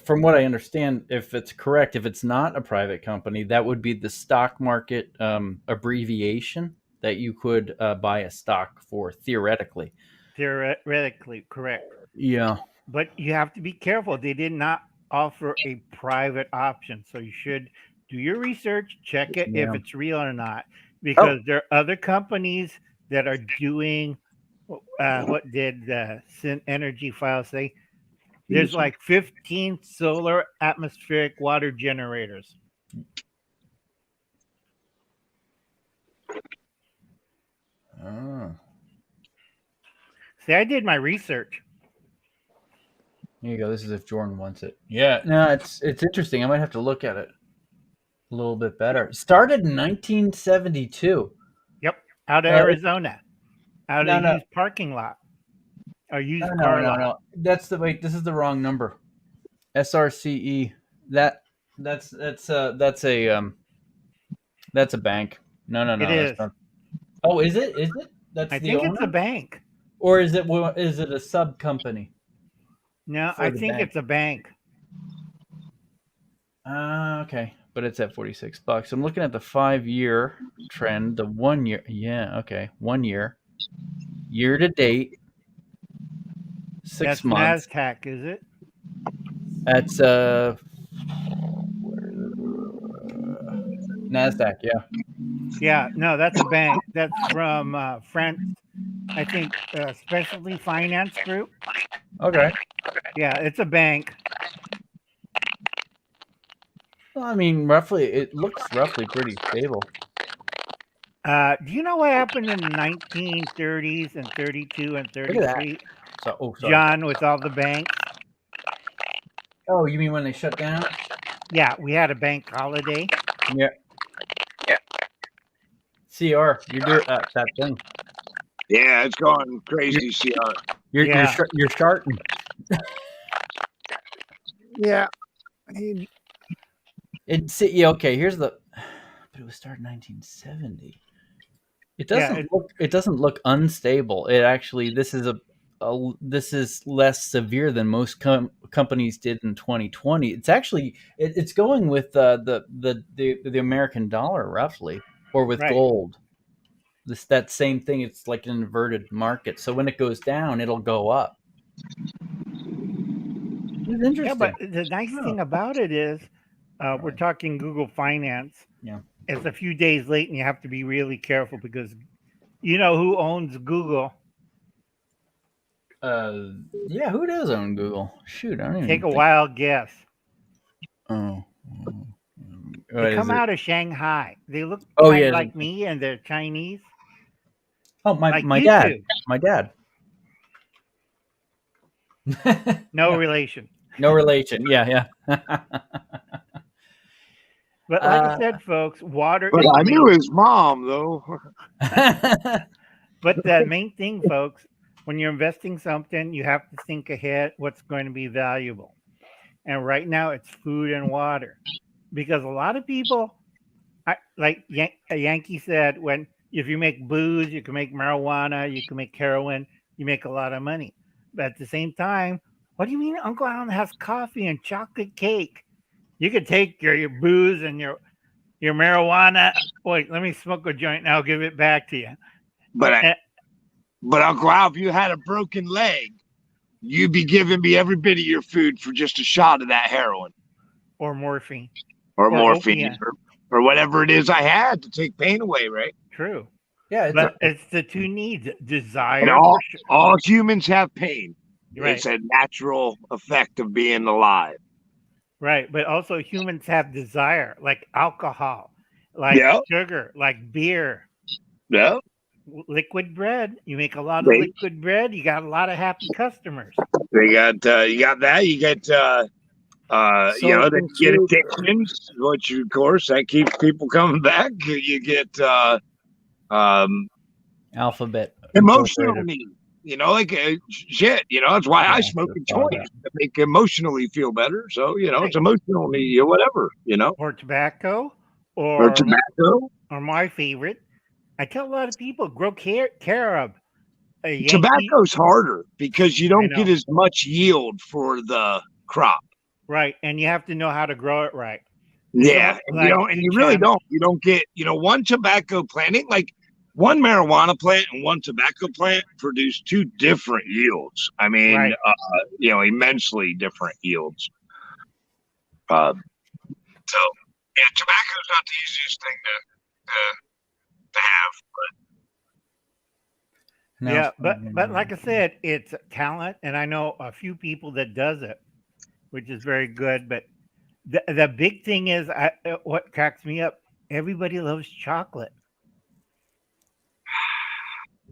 from what I understand, if it's correct, if it's not a private company, that would be the stock market abbreviation that you could buy a stock for theoretically. Theoretically, correct. Yeah. But you have to be careful. They did not offer a private option. So you should do your research, check it if it's real or not. Because there are other companies that are doing what did Sin Energy File say? There's like 15 solar atmospheric water generators. Oh. See, I did my research. There you go. This is if Jordan wants it. Yeah, no, it's interesting. I might have to look at it a little bit better. Started in 1972. Yep, out of Arizona, out of used parking lot, or used car lot. No. That's the wait. This is the wrong number. SRCE. That's a bank. No. It is. Oh, is it? Is it? That's I the think owner? it's a bank. Or is it a sub company? No, I think it's a bank. Okay. But it's at $46. I'm looking at the 5-year trend, the 1 year. Yeah, okay. 1 year. Year to date. 6 months. That's NASDAQ, is it? That's NASDAQ, yeah. Yeah, no, that's a bank. That's from France, I think, Specialty Finance Group. Okay. Yeah, it's a bank. Well, I mean, it looks roughly pretty stable. Do you know what happened in the 1930s and 32 and 33? Sorry. John, with all the banks? Oh, you mean when they shut down? Yeah, we had a bank holiday. Yeah. CR, you're doing that thing. Yeah, it's going crazy, CR. You're starting. Yeah. Okay, here's the. But it was started in 1970. It doesn't look unstable. It actually this is less severe than most companies did in 2020. It's actually it's going with the American dollar roughly, or with gold. That same thing. It's like an inverted market. So when it goes down, it'll go up. It's interesting. Yeah, but the nice thing about it is, we're talking Google Finance. Yeah. It's a few days late, and you have to be really careful because you know who owns Google. Yeah, who does own Google? Shoot, I don't even take a wild guess. Oh. They come out of Shanghai. They look like me, and they're Chinese. Oh, my dad. My dad. No relation. No relation. Yeah. But like I said, folks, water. But I knew his mom, though. But the main thing, folks, when you're investing something, you have to think ahead what's going to be valuable. And right now, it's food and water. Because a lot of people, like a Yankee said, if you make booze, you can make marijuana, you can make heroin, you make a lot of money. But at the same time, what do you mean Uncle Alan has coffee and chocolate cake? You could take your booze and your marijuana. Wait, let me smoke a joint and I'll give it back to you. But Uncle Al, if you had a broken leg, you'd be giving me every bit of your food for just a shot of that heroin. Or morphine. Or morphine. Or whatever it is I had to take pain away, right? True. Yeah, it's the two needs, desire. And all humans have pain. Right. It's a natural effect of being alive. Right, but also humans have desire, like alcohol, like sugar, like beer. Yeah. Liquid bread. You make a lot of liquid bread. You got a lot of happy customers. You got that. You get you get addictions, which of course that keeps people coming back. You get alphabet emotional needs. Like shit. That's why I smoke a joint to make emotionally feel better. So it's emotional need or whatever. Or tobacco, or tobacco. Or my favorite, I tell a lot of people grow carob. Tobacco's harder because you don't get as much yield for the crop. Right, and you have to know how to grow it right. Yeah, and you really don't. You don't get, one tobacco planting, like one marijuana plant and one tobacco plant produce two different yields. I mean, right. Immensely different yields. So yeah, tobacco's not the easiest thing to have, but yeah, but like I said, it's talent, and I know a few people that does it, which is very good. But the big thing is, what cracks me up, everybody loves chocolate.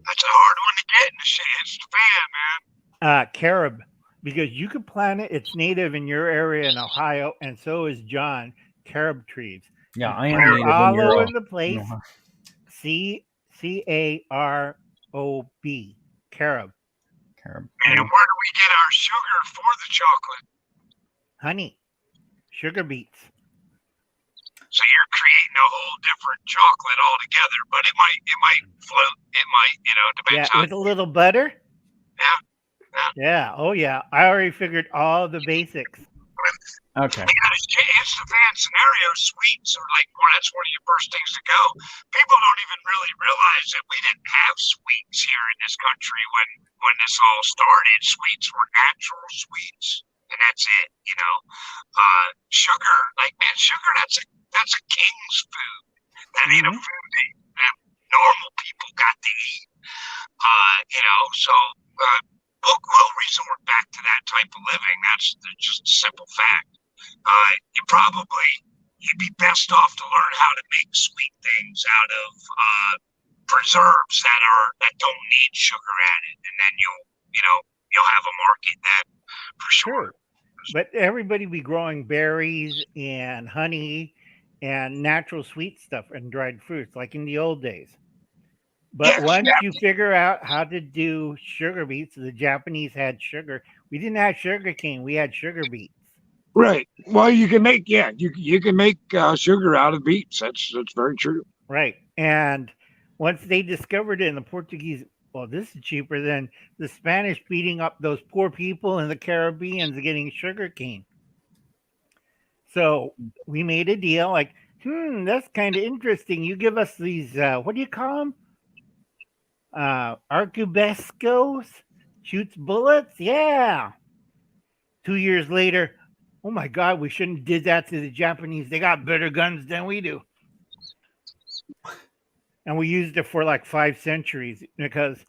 That's a hard one to get in the shit. It's the fan, man. Carob, because you could plant it. It's native in your area in Ohio, and so is John. Carob trees. Yeah, I am native all in over the place. C-A-R-O-B. Carob. Carob. And where do we get our sugar for the chocolate? Honey. Sugar beets. So you're creating a whole different chocolate altogether, but it might float. It might, depends on. With a little butter? Yeah. Yeah. Oh, yeah. I already figured all the basics. Okay. It's the fan scenario. Sweets are that's one of your first things to go. People don't even really realize that we didn't have sweets here in this country when this all started. Sweets were natural sweets, and that's it. Sugar, sugar. That's a king's food. That ain't a food that normal people got to eat. So we'll resort back to that type of living. That's just a simple fact. You'd be best off to learn how to make sweet things out of preserves that don't need sugar added, and then you'll have a market then for sure. But everybody be growing berries and honey and natural sweet stuff and dried fruits like in the old days. But once you figure out how to do sugar beets, the Japanese had sugar. We didn't have sugar cane. We had sugar beets. Right. Well, you can make you can make sugar out of beets. That's very true. Right. And once they discovered it, and the Portuguese, well, this is cheaper than the Spanish beating up those poor people in the Caribbean getting sugar cane. So we made a deal like, that's kind of interesting. You give us these, what do you call them? Arquebuscos, shoots bullets. Yeah. 2 years later, oh my God, we shouldn't have did that to the Japanese. They got better guns than we do. And we used it for 5 centuries because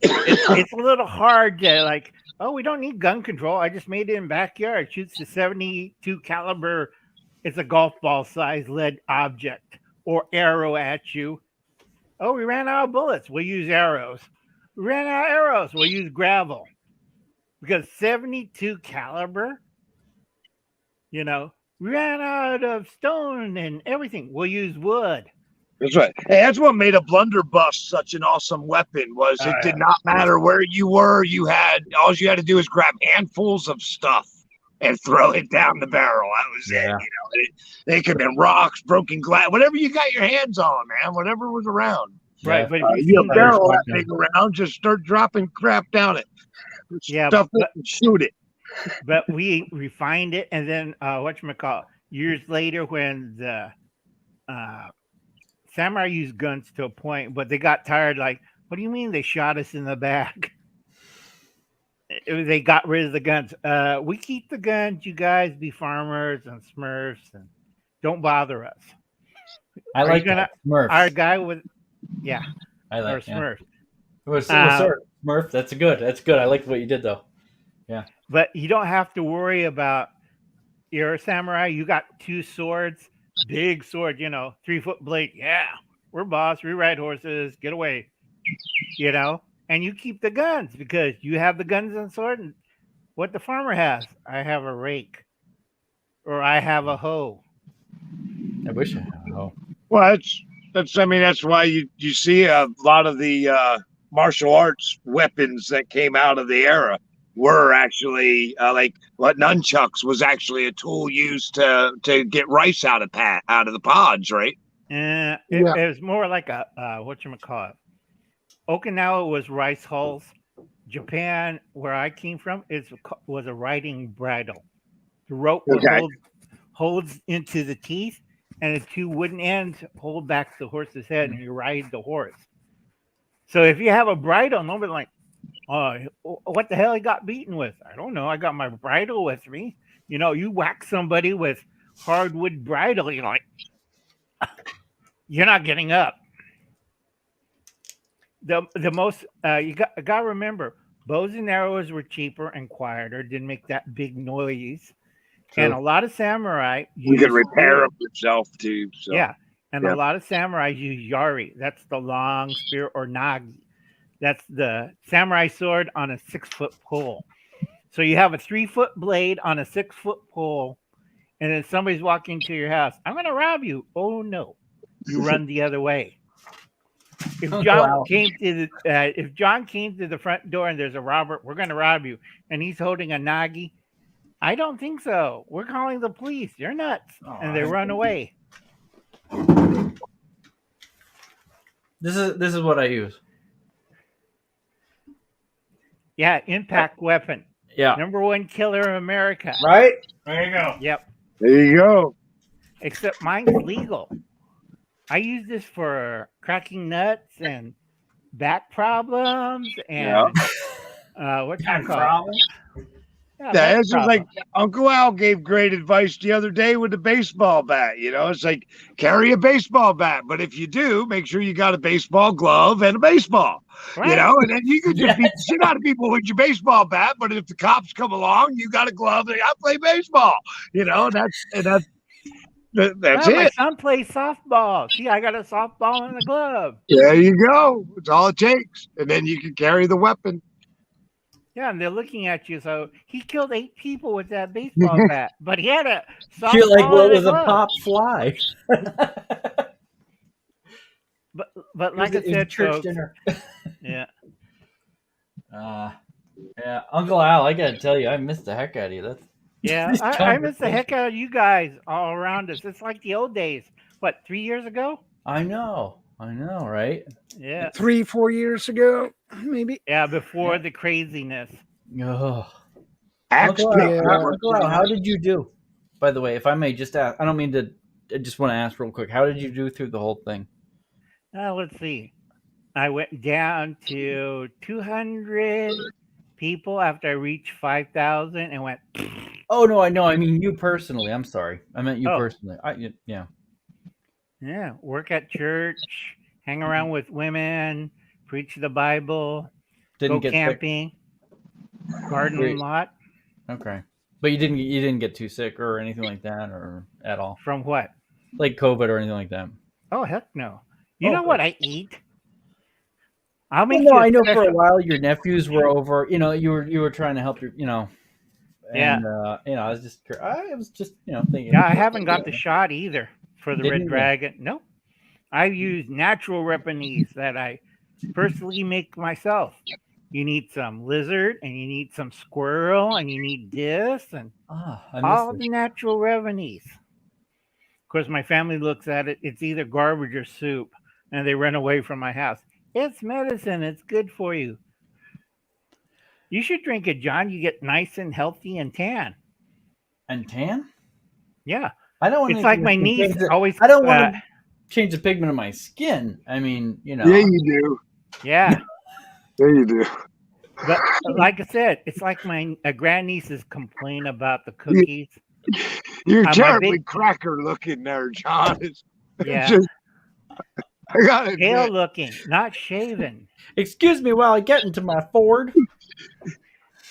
it's a little hard to we don't need gun control. I just made it in backyard. Shoots the 72 caliber. It's a golf ball size lead object or arrow at you. Oh, we ran out of bullets. We'll use arrows. We ran out of arrows. We'll use gravel. Because 72 caliber, we ran out of stone and everything. We'll use wood. That's right. Hey, that's what made a blunderbuss such an awesome weapon. Was it did not matter where you were. All you had to do was grab handfuls of stuff and throw it down the barrel. That was it. They could have been rocks, broken glass, whatever you got your hands on, man. Whatever was around. Right. But you have a barrel that big around, just start dropping crap down it. Stuff it and shoot it. But we refined it, and then whatchamacallit, years later when the samurai used guns to a point, but they got tired, what do you mean they shot us in the back? They got rid of the guns. We keep the guns, you guys be farmers and smurfs and don't bother us. I like that. Smurfs. Our guy with I like Smurf. It was Smurf. That's good. I like what you did though. Yeah. But you don't have to worry about, you're a samurai, you got 2 swords, big sword, 3-foot blade. Yeah, we're boss, we ride horses, get away. And you keep the guns because you have the guns and sword. And what the farmer has, I have a rake or I have a hoe. I wish I had a hoe. Well, that's why you see a lot of the martial arts weapons that came out of the era. were actually like what nunchucks was actually a tool used to get rice out of the pods, right? It was more like a whatchamacallit. Okinawa was rice hulls. Japan, where I came from, was a riding bridle. The rope holds into the teeth, and the two wooden ends hold back the horse's head, and you ride the horse. So if you have a bridle, nobody's like, "Oh, what the hell he got beaten with?" I don't know. I got my bridle with me. You know, you whack somebody with hardwood bridle, you're like, you're not getting up. The most you got to remember, bows and arrows were cheaper and quieter, didn't make that big noise. True. And a lot of samurai you could repair them yourself too. So. Yeah, and a lot of samurai use yari. That's the long spear, or nagi. That's the samurai sword on a 6-foot pole. So you have a 3-foot blade on a 6-foot pole, and then somebody's walking to your house. I'm going to rob you. Oh no, you run the other way. If John came to the front door and there's a robber, we're going to rob you, and he's holding a nagi. I don't think so. We're calling the police. You're nuts, and they run away. This is what I use. Yeah, impact weapon. Yeah, #1 killer in America. Right? There you go. Yep. There you go. Except mine's legal. I use this for cracking nuts and back problems and what's that called? Yeah, it's just like Uncle Al gave great advice the other day with the baseball bat. You know, it's like carry a baseball bat, but if you do, make sure you got a baseball glove and a baseball. Right. You know, and then you can just beat the shit out of people with your baseball bat. But if the cops come along, you got a glove and I play baseball. You know, that's it. My son plays softball. See, I got a softball and a glove. There you go. It's all it takes, and then you can carry the weapon. Yeah, and they're looking at you. So he killed 8 people with that baseball bat, but he had a softball. You're like, what was a pop fly? but like I said, church folks, dinner. Yeah. Yeah, Uncle Al, I gotta tell you, I missed the heck out of you. I miss the heck out of you guys all around us. It's like the old days. What, 3 years ago? I know, right? Yeah. 3-4 years ago, maybe. Yeah, before the craziness. Oh. Uncle Al, how did you do? By the way, if I may just ask, I don't mean to, I just want to ask real quick. How did you do through the whole thing? Let's see. I went down to 200 people after I reached 5,000 and went. Oh, no, I know. I mean, you personally. I'm sorry. I meant you personally. Yeah. Yeah. Work at church, hang around with women, preach the Bible, go camping, garden a lot. Okay. But you didn't get too sick or anything like that, or at all? From what? Like COVID or anything like that? Oh, heck no. You know what I eat? I'll make you. I know for a while your nephews were over. You know, you were trying to help your. You know. And, I was just thinking. Yeah, I haven't got the shot either for the Red Dragon. No, I use natural remedies that I personally make myself. You need some lizard, and you need some squirrel, and you need this, and all the natural remedies. Of course, my family looks at it. It's either garbage or soup, and they run away from my house. It's medicine. It's good for you. You should drink it, John. You get nice and healthy and tan. And tan? Yeah. I don't want. It's like my niece always. I don't want to change the pigment of my skin. I mean, you know. Yeah, you do. Yeah. Yeah, you do. But like I said, it's like my grandnieces complain about the cookies. You're terribly cracker looking there, John. Yeah. I got it. Pale looking, not shaven. Excuse me while I get into my Ford.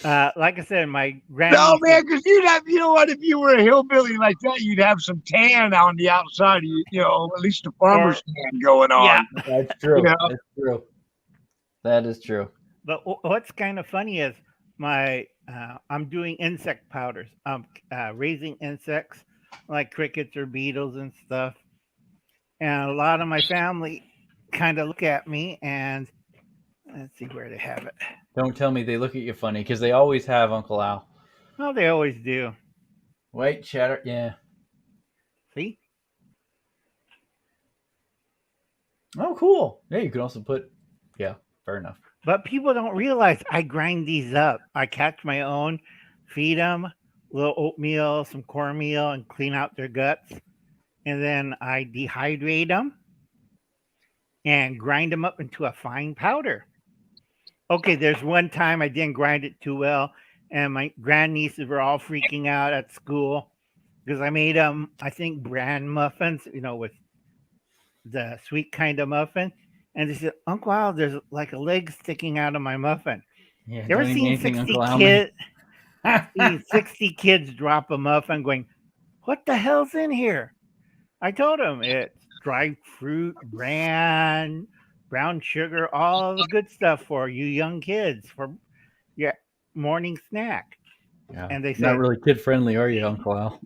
Like I said, my grandniece. No, man, because you'd have, you know what, if you were a hillbilly like that, you'd have some tan on the outside of you, at least a farmer's tan going on. Yeah. That's true. That's true. That is true. But what's kind of funny is I'm doing insect powders. I'm raising insects like crickets or beetles and stuff. And a lot of my family kind of look at me and let's see where they have it. Don't tell me they look at you funny, because they always have, Uncle Al. Well, they always do. White cheddar, yeah. See? Oh, cool. Yeah, you can also put, yeah, fair enough. But people don't realize I grind these up. I catch my own, feed them a little oatmeal, some cornmeal, and clean out their guts. And then I dehydrate them and grind them up into a fine powder. Okay, there's one time I didn't grind it too well, and my grandnieces were all freaking out at school because I made them, I think, bran muffins, with the sweet kind of muffin. And they said, Uncle Al, there's like a leg sticking out of my muffin. Yeah, You ever seen 60 kids drop a muffin going, what the hell's in here? I told them it's dried fruit, bran, brown sugar, all the good stuff for you young kids for your morning snack. Yeah. And they said, not really kid friendly, are you, Uncle Al?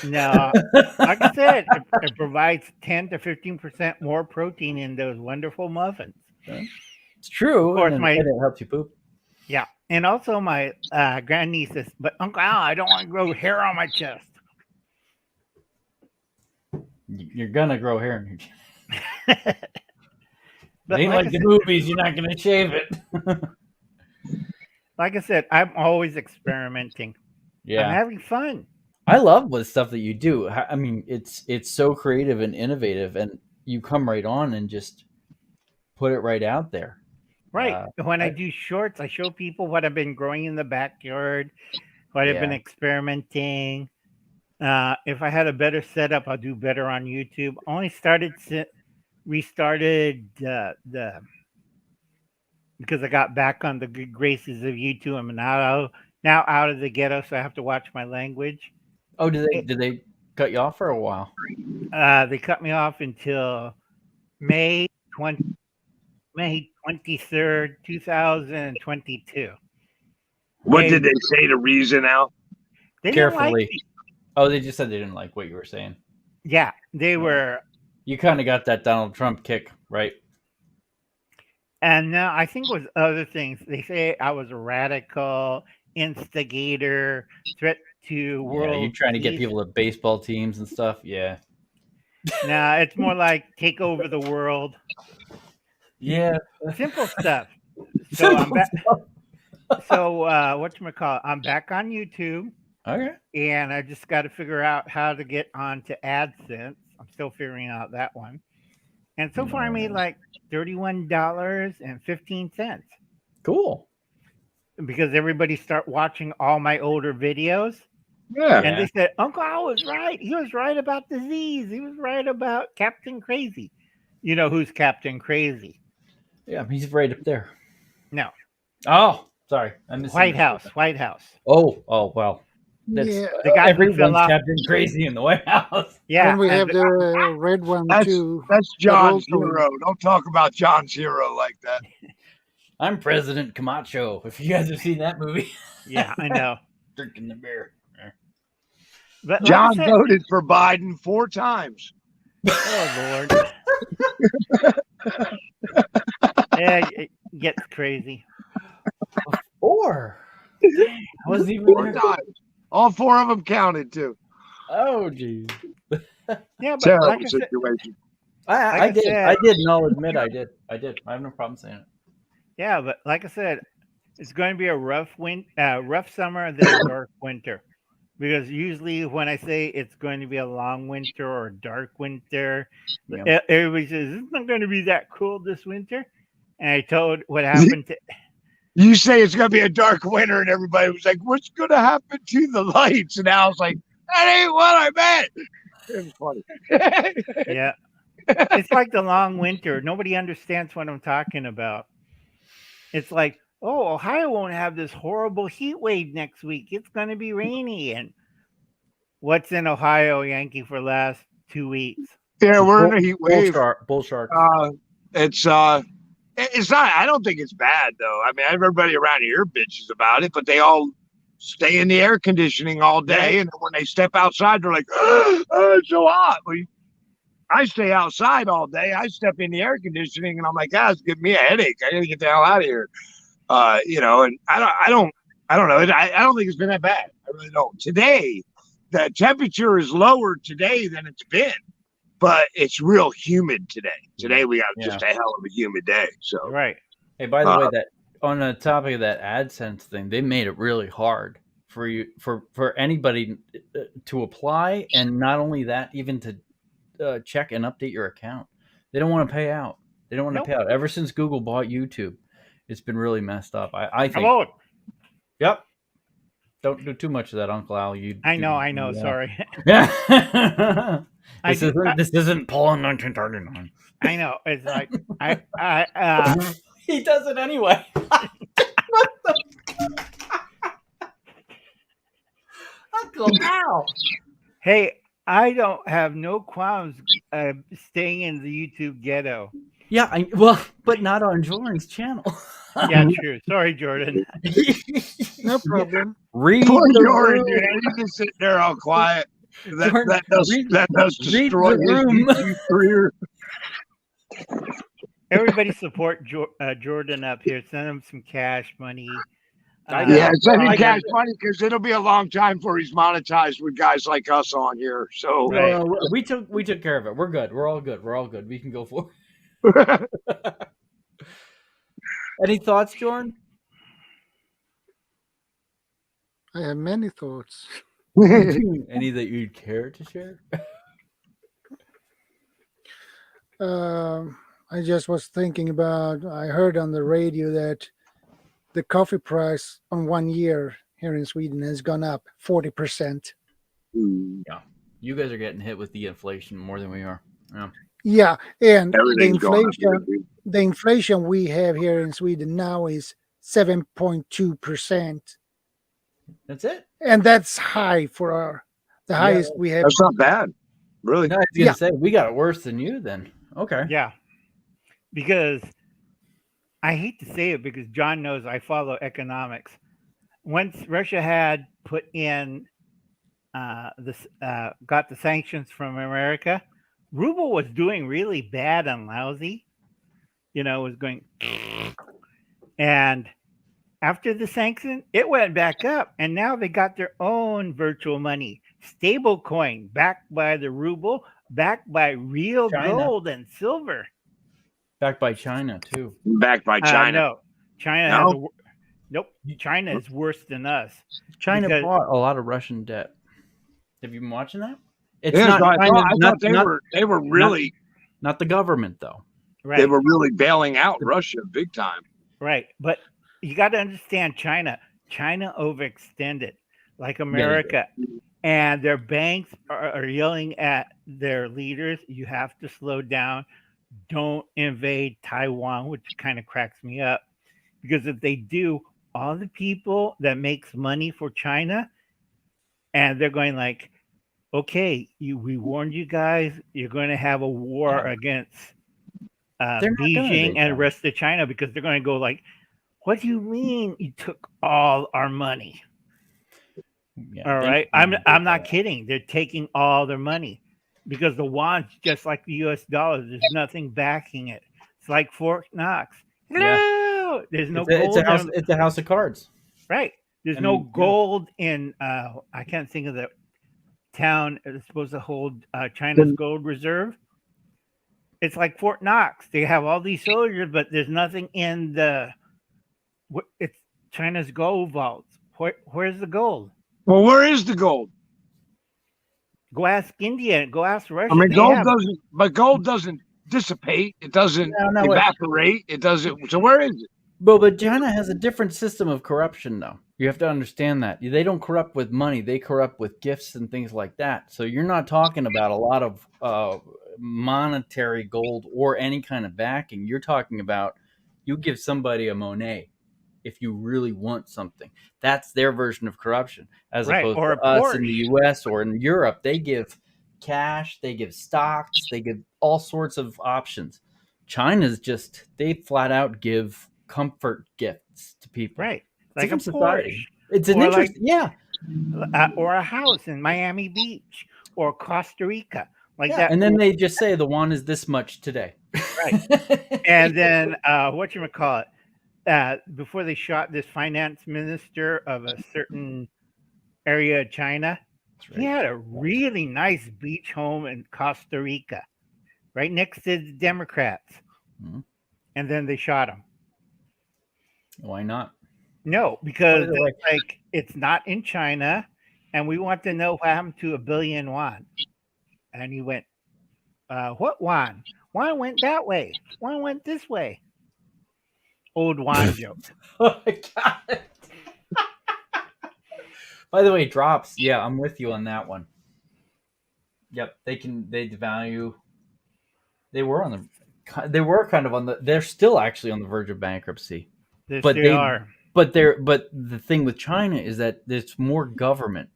No, like I said, it provides 10 to 15% more protein in those wonderful muffins. It's true. Of course, it helps you poop. Yeah, and also my grandniece says, but Uncle Al, I don't want to grow hair on my chest. You're gonna grow hair in your chest. But ain't like the movies. You're not gonna shave it. Like I said, I'm always experimenting. Yeah, I'm having fun. I love the stuff that you do. I mean, it's so creative and innovative, and you come right on and just put it right out there. Right. When I do shorts, I show people what I've been growing in the backyard, what I've been experimenting. If I had a better setup, I'll do better on YouTube. Only restarted because I got back on the good graces of YouTube. I'm now out of the ghetto, so I have to watch my language. Oh, did they cut you off for a while? They cut me off until May 23rd, 2022. What did they say the reason, Al? They Carefully. Oh, they just said they didn't like what you were saying. Yeah, they were. You kind of got that Donald Trump kick, right? And now I think it was other things. They say I was a radical, instigator, threat to world. Yeah, you're trying to get people to baseball teams and stuff. Yeah. No, it's more like take over the world. Yeah. Simple stuff. So I'm back. So whatchamacallit? I'm back on YouTube. Okay. And I just got to figure out how to get onto AdSense. I'm still figuring out that one. And so far I made like $31.15. Cool. Because everybody start watching all my older videos. Yeah. And they said, Uncle Al was right. He was right about disease. He was right about Captain Crazy. You know who's Captain Crazy? Yeah, he's right up there. No. Oh, sorry. I missed White House. Oh, well. That's the guy everyone's Captain Crazy in the White House. Yeah. And we have the red one too. That's John's hero. Don't talk about John's hero like that. I'm President Camacho. If you guys have seen that movie. Yeah, I know. Drinking the beer. But John voted for Biden 4 times. Oh, Lord. Yeah, it gets crazy. 4? I wasn't even 4 times. All 4 of them counted too. Oh, geez. Yeah, but terrible like situation. I did, and I'll admit I did. I have no problem saying it. Yeah, but like I said, it's going to be a rough summer and then a dark winter. Because usually when I say it's going to be a long winter or a dark winter, everybody says, it's not going to be that cool this winter. And I told what happened to... You say it's going to be a dark winter, and everybody was like, what's going to happen to the lights? And I was like, that ain't what I meant. It was funny. Yeah. It's like the long winter. Nobody understands what I'm talking about. It's like, oh, Ohio won't have this horrible heat wave next week. It's going to be rainy. And what's in Ohio, Yankee, for the last 2 weeks? Yeah, we're in a heat wave. Bull shark. It's not, I don't think it's bad, though. I mean, everybody around here bitches about it, but they all stay in the air conditioning all day. And when they step outside, they're like, oh, it's so hot. I stay outside all day. I step in the air conditioning, and I'm like, it's giving me a headache. I got to get the hell out of here. You know, and I don't know. I don't think it's been that bad. I really don't. Today, the temperature is lower today than it's been, but it's real humid today. Today we got just a hell of a humid day. So right. Hey, by the way, that on the topic of that AdSense thing, they made it really hard for you for anybody to apply, and not only that, even to check and update your account. They don't want to pay out. They don't want to pay out. Ever since Google bought YouTube, it's been really messed up. I think. Hello. Yep. Don't do too much of that, Uncle Al. I know. Sorry. Yeah. This isn't Paul in 1939. I know. It's like he does it anyway. Uncle Al. Hey, I don't have no qualms staying in the YouTube ghetto. Yeah, but not on Jordan's channel. Yeah, true. Sorry, Jordan. No problem. Poor Jordan, dude. He's just sitting there all quiet. That does destroy his YouTube career. Everybody support Jordan up here. Send him some cash money. Send him cash money, because it'll be a long time before he's monetized with guys like us on here. So we took care of it. We're good. We're all good. We can go forward. Any thoughts, Jordan? I have many thoughts. Any that you'd care to share? I just was thinking about, I heard on the radio that the coffee price on 1 year here in Sweden has gone up 40%. Yeah. You guys are getting hit with the inflation more than we are. Yeah, and the inflation we have here in Sweden now is 7.2%. That's it. And that's high for the highest we have. That's not bad. Really? No, I was going to say, we got it worse than you then. Okay. Yeah. Because I hate to say it, because John knows I follow economics. Once Russia had put in got the sanctions from America, ruble was doing really bad and lousy. You know, it was going, and after the sanction, it went back up, and now they got their own virtual money, stable coin, backed by the ruble, backed by real gold and silver. Backed by China too. Backed by China. No, China. Nope. China is worse than us. China bought a lot of Russian debt. Have you been watching that? It's I thought they were really not the government though. Right. They were really bailing out Russia big time. Right, but you got to understand China. China overextended, like America, and their banks are yelling at their leaders, "You have to slow down. Don't invade Taiwan," which kind of cracks me up, because if they do, all the people that makes money for China, and they're going like, "Okay, we warned you guys. You're going to have a war against Beijing and the rest of China," because they're going to go like, "What do you mean you took all our money?" All right, I'm not kidding. They're taking all their money, because the yuan's just like the U.S. dollar. There's nothing backing it. It's like Fort Knox. No, there's no gold. It's a house of cards. Right. There's no gold in. I can't think of the town that's supposed to hold China's gold reserve. It's like Fort Knox. They have all these soldiers, but there's nothing in it's China's gold vaults. Where's the gold? Well, where is the gold? Go ask India. Go ask Russia. I mean, gold doesn't dissipate. It doesn't evaporate. It doesn't. So where is it? But China has a different system of corruption, though. You have to understand that. They don't corrupt with money. They corrupt with gifts and things like that. So you're not talking about a lot of monetary gold or any kind of backing. You're talking about you give somebody a Monet if you really want something. That's their version of corruption, as opposed to us in the U.S. or in Europe. They give cash, they give stocks, they give all sorts of options. China's they flat out give comfort gifts to people. Right. Like a society. It's an interesting, or a house in Miami Beach or Costa Rica, like that. And then they just say the yuan is this much today. Right. And then whatchamacallit, before they shot this finance minister of a certain area of China. That's He had a really nice beach home in Costa Rica, right next to the Democrats. Mhm. And then they shot him. Why not? No, because the way- it's like it's not in China, and we want to know what happened to $1 billion won. And he went, what won? Won went that way. Won went this way. Old won joke. Oh my God. By the way, drops. Yeah, I'm with you on that one. Yep, they devalue. They were kind of on the. They're still actually on the verge of bankruptcy. Yes, But they they are. But the thing with China is that there's more government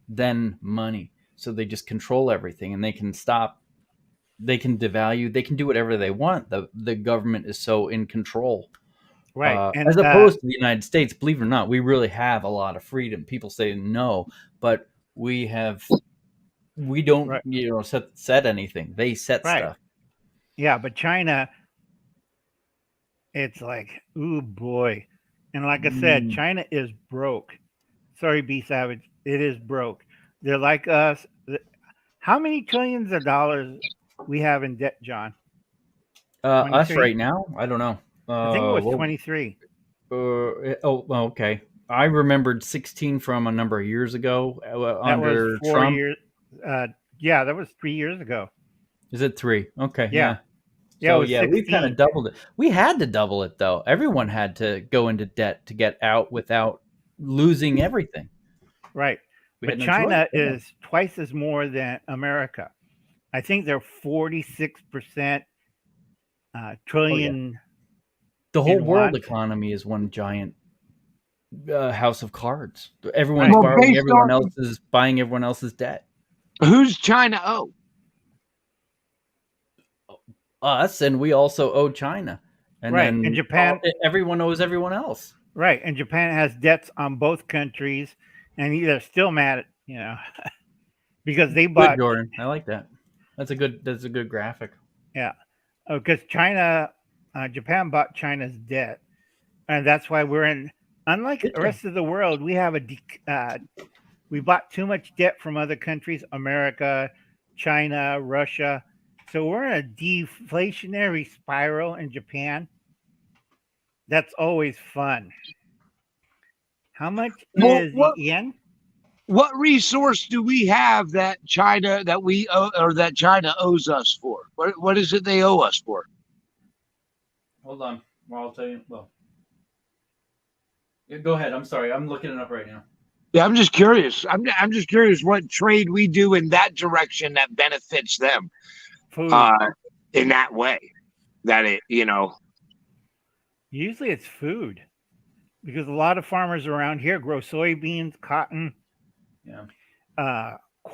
than money, so they just control everything, and they can stop. They can devalue. They can do whatever they want. The government is so in control. Right. And as opposed to the United States, believe it or not, we really have a lot of freedom. People say no, but we don't right. set anything. They set Right. stuff. Yeah, but China, it's like, ooh boy. And like I said, China is broke. Sorry, B Savage. It is broke. They're like us. How many trillions of dollars we have in debt, John? Us right now? I don't know. I think it was 23. Okay. I remembered 16 from a number of years ago That under was 4 Trump. years. Yeah, that was 3 years ago. Is it 3? Okay. Yeah. So it was we kind of 16. doubled it. We had to double it though. Everyone had to go into debt to get out without losing everything. Right. But China is twice as more than America. I think they're 46% trillion. The whole world yuan. economy is one giant house of cards. Everyone's Well, borrowing based everyone on- else's, buying everyone else's debt. Who's China owe? Us, and we also owe China. And Right. then And Japan. everyone owes everyone else. Right. And Japan has debts on both countries, and they're still mad at, because they bought. Good, Jordan. I like that. That's a good graphic. Yeah. Because Japan bought China's debt. And that's why we're in, unlike the rest of the world, we have we bought too much debt from other countries, America, China, Russia. So we're in a deflationary spiral in Japan. That's always fun. How much is the yen? What resource do we have that China that China owes us for? What is it they owe us for? Hold on. Well, I'll tell you. Well, go ahead. I'm sorry. I'm looking it up right now. Yeah, I'm just curious. I'm just curious what trade we do in that direction that benefits them. In that way, that Usually it's food, because a lot of farmers around here grow soybeans, cotton, corn.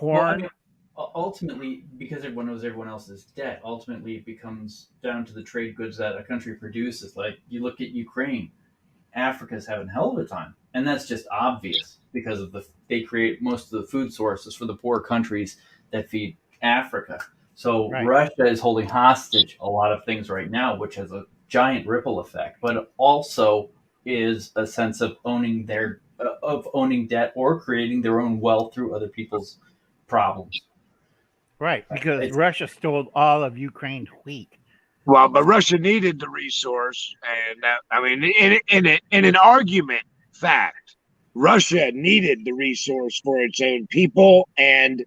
Well, I mean, ultimately, because everyone knows everyone else's debt, ultimately it becomes down to the trade goods that a country produces. Like you look at Ukraine, Africa's having a hell of a time, and that's just obvious because of they create most of the food sources for the poor countries that feed Africa. So Russia is holding hostage a lot of things right now, which has a giant ripple effect, but it also is a sense of owning debt or creating their own wealth through other people's problems. Right, because Russia stole all of Ukraine's wheat. Well, but Russia needed the resource, and in an argument fact, Russia needed the resource for its own people, and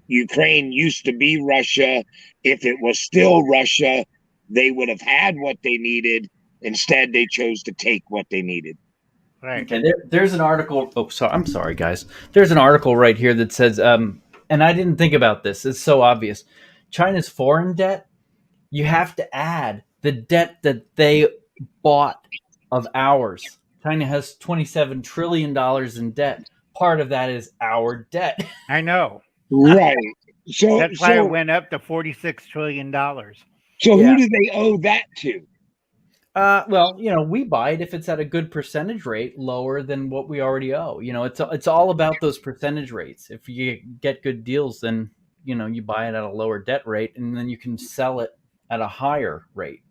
Ukraine used to be Russia. If it was still Russia, they would have had what they needed. Instead, they chose to take what they needed. Right. Okay, there's an article. Oh, sorry. I'm sorry, guys. There's an article right here that says, and I didn't think about this. It's so obvious. China's foreign debt, you have to add the debt that they bought of ours. China has $27 trillion in debt. Part of that is our debt. I know. Right. So that's why it went up to $46 trillion. So who do they owe that to? Well, we buy it if it's at a good percentage rate, lower than what we already owe. It's all about those percentage rates. If you get good deals, then you buy it at a lower debt rate, and then you can sell it at a higher rate.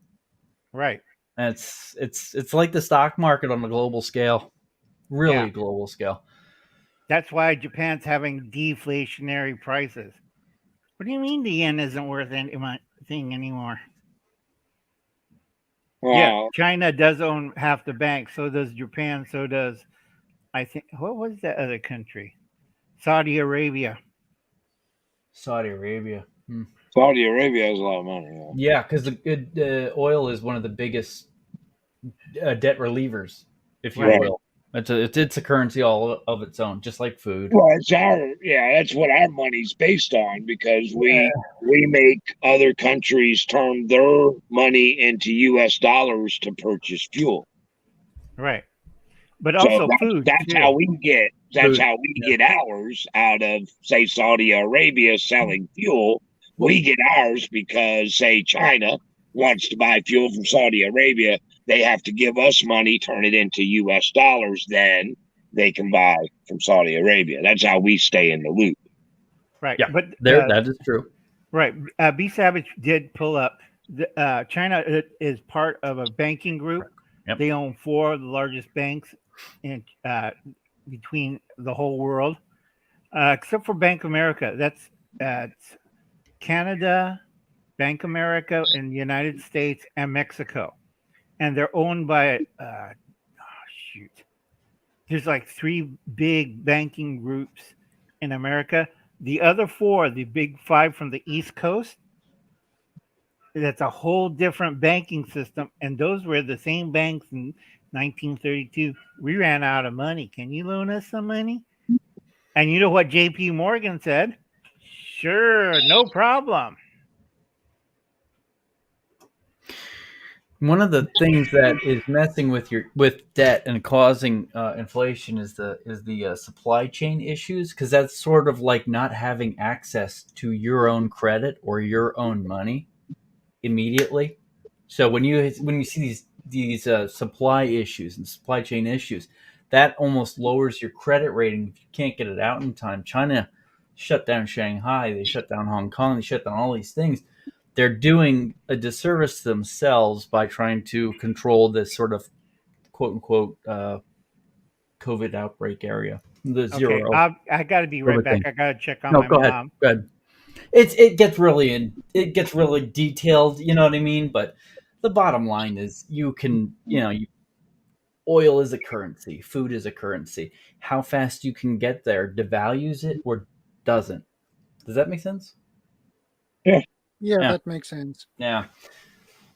Right. It's like the stock market on a global scale, really global scale. That's why Japan's having deflationary prices. What do you mean the yen isn't worth anything anymore? Wow. Yeah, China does own half the bank. So does Japan. So does, I think, what was that other country? Saudi Arabia. Saudi Arabia. Saudi Arabia has a lot of money. Yeah, because the oil is one of the biggest debt relievers, if you will. It's a currency all of its own, just like food. Well, that's what our money's based on, because we make other countries turn their money into U.S. dollars to purchase fuel. Right. But also food. That's too. how we get. That's how we get ours out of, say, Saudi Arabia selling fuel. We get ours because, say, China wants to buy fuel from Saudi Arabia. They have to give us money, turn it into U.S. dollars, then they can buy from Saudi Arabia. That's how we stay in the loop. Right. Yeah, but that is true. Right. B Savage did pull up. China is part of a banking group. Yep. They own 4 of the largest banks in between the whole world, except for Bank of America. That's Canada, Bank of America, in the United States, and Mexico. And they're owned by there's like 3 big banking groups in America. The other 4, the big 5 from the East Coast, that's a whole different banking system. And those were the same banks in 1932. We ran out of money. Can you loan us some money? And you know what JP Morgan said? Sure, no problem. One of the things that is messing with debt and causing inflation is the supply chain issues, because that's sort of like not having access to your own credit or your own money immediately. So when you see these supply issues and supply chain issues, that almost lowers your credit rating if you can't get it out in time. China shut down Shanghai, they shut down Hong Kong, they shut down all these things. They're doing a disservice to themselves by trying to control this sort of quote unquote COVID outbreak area. The zero. Okay, I got to be right back. I got to check on my go mom. Go ahead. It gets really detailed. You know what I mean? But the bottom line is, oil is a currency, food is a currency. How fast you can get there devalues it or doesn't. Does that make sense? Yeah, that makes sense. Yeah.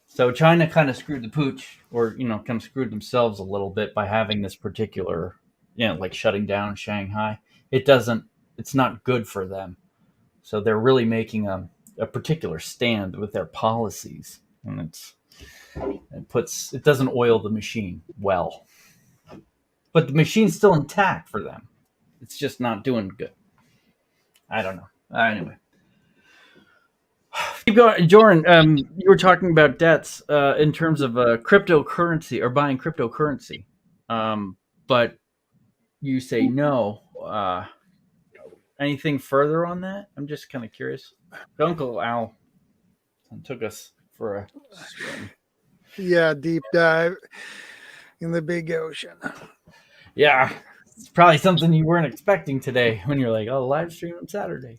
So China kind of screwed the pooch, or kind of screwed themselves a little bit by having this particular, like shutting down Shanghai. It's not good for them. So they're really making a particular stand with their policies, and it doesn't oil the machine well. But the machine's still intact for them. It's just not doing good. I don't know. Anyway. Keep going, Jordan. You were talking about debts in terms of cryptocurrency or buying cryptocurrency, but you say no. Anything further on that? I'm just kind of curious. Uncle Al took us for a swim. Yeah, deep dive in the big ocean. Yeah, it's probably something you weren't expecting today when you're like, "Oh, live stream on Saturday."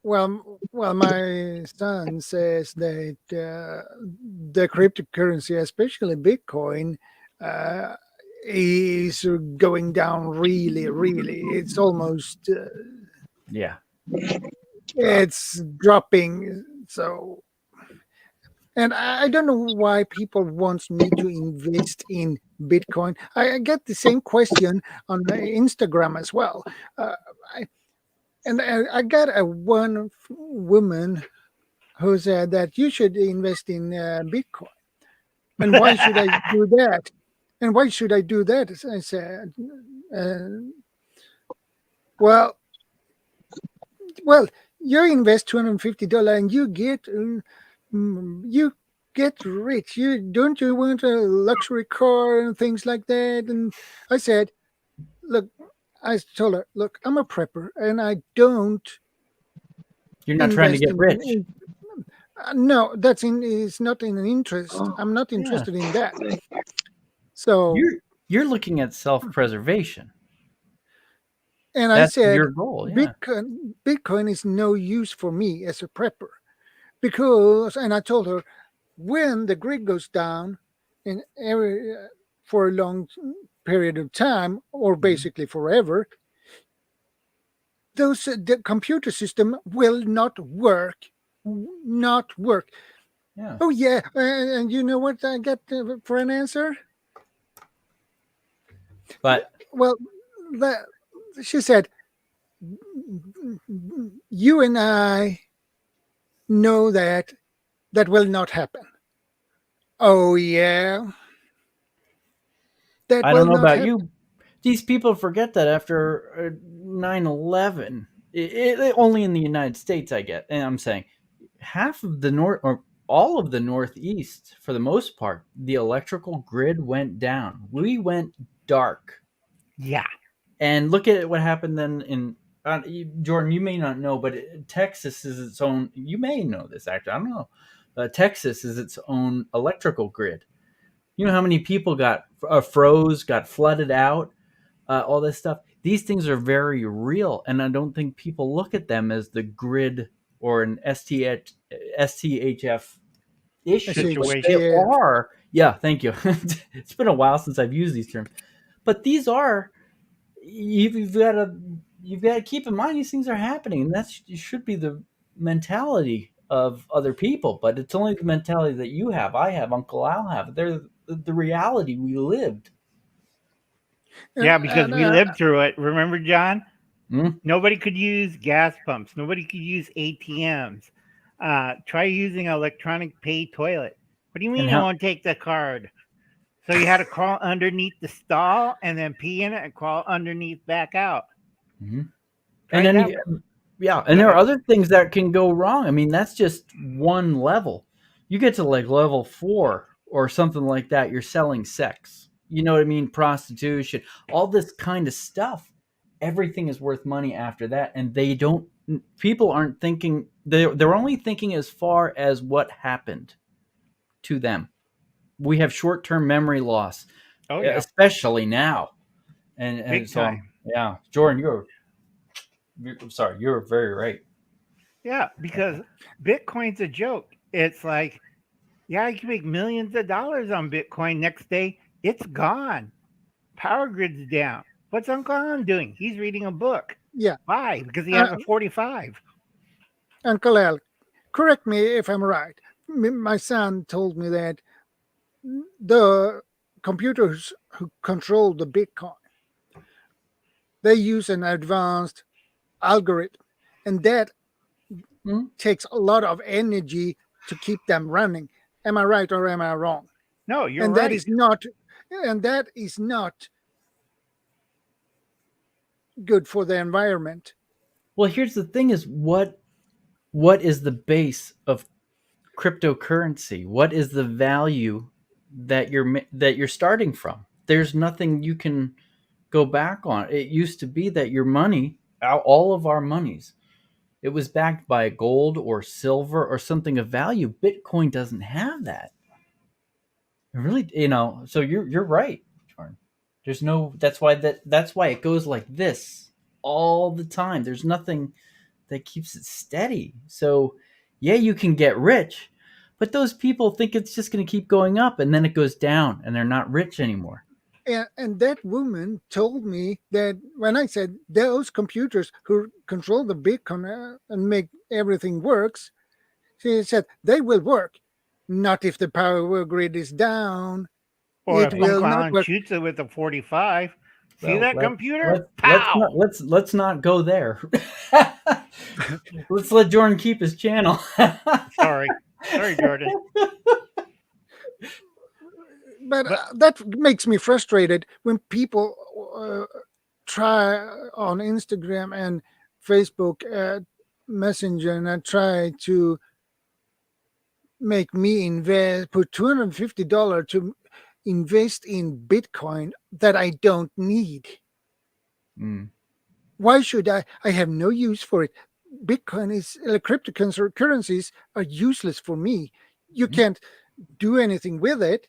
Well, my son says that the cryptocurrency, especially Bitcoin, is going down really, really. It's almost it's dropping. So, and I don't know why people want me to invest in Bitcoin. I get the same question on Instagram as well. I got one woman who said that you should invest in Bitcoin. And why should I do that? And why should I do that? I said, well, you invest $250 and you get rich. Don't you want a luxury car and things like that? And I said, look, I told her, look, I'm a prepper and I don't. You're not trying to get rich. No, it's not in an interest. I'm not interested in that. So you're looking at self-preservation. And that's I said, your goal. Yeah. Bitcoin is no use for me as a prepper because, and I told her, when the grid goes down for a long period of time, or basically forever, the computer system will not work. Not work. Yeah. Oh yeah, and you know what I got for an answer? But she said, you and I know that will not happen. Oh yeah. I don't know about you. These people forget that after 9/11, only in the United States, I get, and I'm saying half of the north or all of the Northeast, for the most part, the electrical grid went down. We went dark. Yeah. And look at what happened then in Jordan. You may not know, but Texas is its own. You may know this, actually. I don't know. Texas is its own electrical grid. You know how many people got froze, got flooded out, all this stuff. These things are very real, and I don't think people look at them as the grid or an STHF issue. But they are. Yeah, thank you. It's been a while since I've used these terms, but these are. You've got to keep in mind these things are happening, and should be the mentality of other people. But it's only the mentality that you have, I have, Uncle Al have. They're the reality we lived. Yeah, because we lived through it. Remember, John? Nobody could use gas pumps. Nobody could use ATMs. Try using an electronic pay toilet. What do you mean I won't take the card? So you had to crawl underneath the stall and then pee in it and crawl underneath back out. Mm-hmm. And then, and there are other things that can go wrong. I mean, that's just one level. You get to like level 4 or something like that, you're selling sex. You know what I mean? Prostitution, all this kind of stuff. Everything is worth money after that. And people aren't thinking, they're only thinking as far as what happened to them. We have short-term memory loss, especially now. And so, time. Yeah, Jordan, you're very right. Yeah, because Bitcoin's a joke. It's like, yeah, you can make millions of dollars on Bitcoin. Next day, it's gone. Power grid's down. What's Uncle Alan doing? He's reading a book. Yeah. Why? Because he has a 45. Uncle Al, correct me if I'm right. My son told me that the computers who control the Bitcoin, they use an advanced algorithm, and that takes a lot of energy to keep them running. Am I right or am I wrong? No, you're right. That is not good for the environment. Well, here's the thing: is what is the base of cryptocurrency? What is the value that you're starting from? There's nothing you can go back on. It used to be that your money, all of our monies, it was backed by gold or silver or something of value. Bitcoin doesn't have that. It really, so you're right, Jordan. There's no. That's why it goes like this all the time. There's nothing that keeps it steady. So, yeah, you can get rich, but those people think it's just going to keep going up, and then it goes down, and they're not rich anymore. And that woman told me that when I said those computers who control the Bitcoin and make everything works, she said they will work. Not if the power grid is down. Or if Uncle Alan shoots it with a 45. See that computer? Let's not go there. Let's let Jordan keep his channel. Sorry, Jordan. But that makes me frustrated when people try on Instagram and Facebook Messenger and try to make me put $250 to invest in Bitcoin that I don't need. Why should I? I have no use for it. Bitcoin is cryptocurrencies are useless for me. You can't do anything with it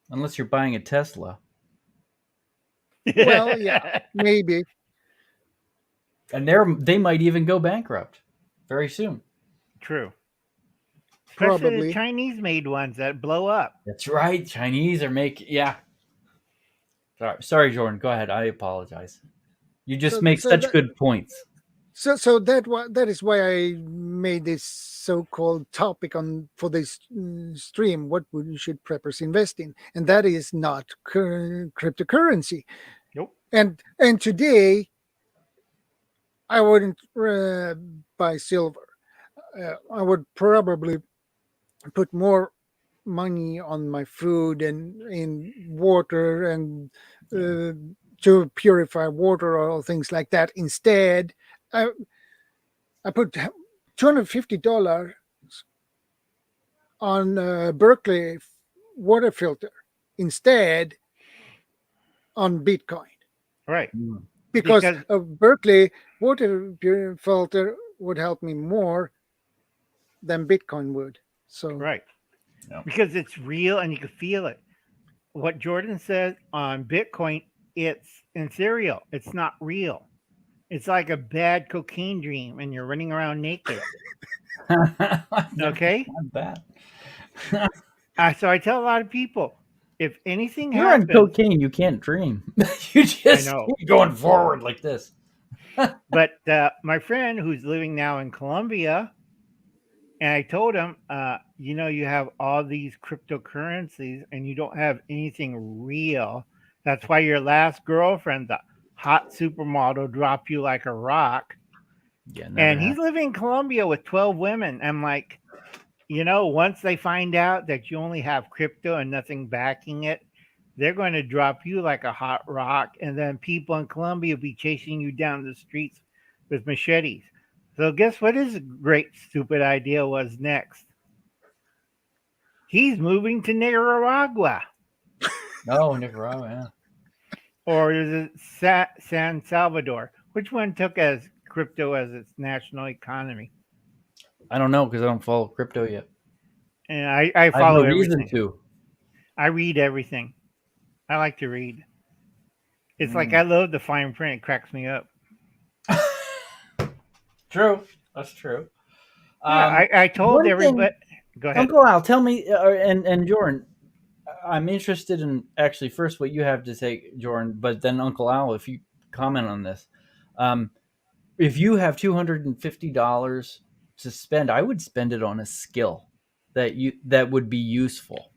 unless you're buying a Tesla. Well, yeah, maybe. And they might even go bankrupt very soon. True. Especially Probably. the Chinese-made ones that blow up. That's right. Chinese are making, yeah. Sorry, Jordan. Go ahead. I apologize. You just make such good points. So that is why I made this so-called topic for this stream. What should preppers invest in? And that is not cryptocurrency. Nope. And today, I wouldn't buy silver. I would probably put more money on my food and in water and to purify water or things like that. Instead, I put $250 on Berkeley water filter instead on Bitcoin. Right. Because a Berkeley water filter would help me more than Bitcoin would. So right. Yeah. Because it's real and you can feel it. What Jordan says on Bitcoin, it's in cereal. It's not real. It's like a bad cocaine dream and you're running around naked. Okay? Not bad. So I tell a lot of people, if anything you're happens... on cocaine, you can't dream. You just keep going forward like this. But my friend who's living now in Colombia, and I told him, you have all these cryptocurrencies and you don't have anything real. That's why your last girlfriend, the hot supermodel, dropped you like a rock. Yeah, and he's living in Colombia with 12 women. I'm like, once they find out that you only have crypto and nothing backing it, they're going to drop you like a hot rock. And then people in Colombia will be chasing you down the streets with machetes. So guess what his great stupid idea was next? He's moving to Nicaragua. Oh, Nicaragua, yeah. Or is it San Salvador? Which one took as crypto as its national economy? I don't know because I don't follow crypto yet. And I follow everything. Reason to. I read everything. I like to read. It's like I love the fine print. It cracks me up. True. That's true. Yeah, I told everybody. Go ahead. Uncle Al, tell me, and Jordan, I'm interested in actually first what you have to say, Jordan, but then Uncle Al, if you comment on this. If you have $250 to spend, I would spend it on a skill that would be useful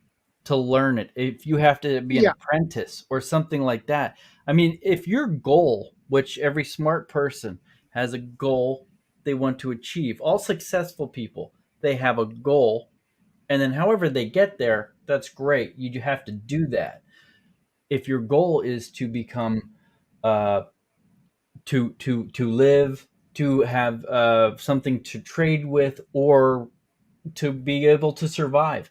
to learn it. If you have to be an apprentice or something like that. I mean, if your goal, which every smart person has a goal they want to achieve, all successful people, they have a goal, and then however they get there, that's great. You have to do that. If your goal is to become to live, to have something to trade with, or to be able to survive,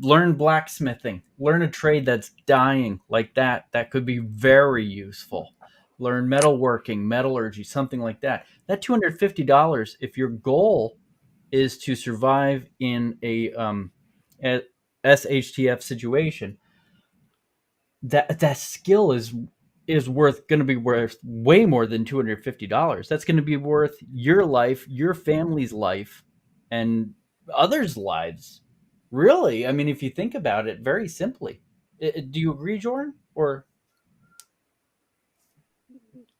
learn blacksmithing, learn a trade that's dying like that. That could be very useful. Learn metalworking, metallurgy, something like that. That $250, if your goal is to survive in a SHTF situation, that skill is going to be worth way more than $250. That's going to be worth your life, your family's life, and others' lives. Really, I mean, if you think about it very simply. Do you agree, Jordan? Or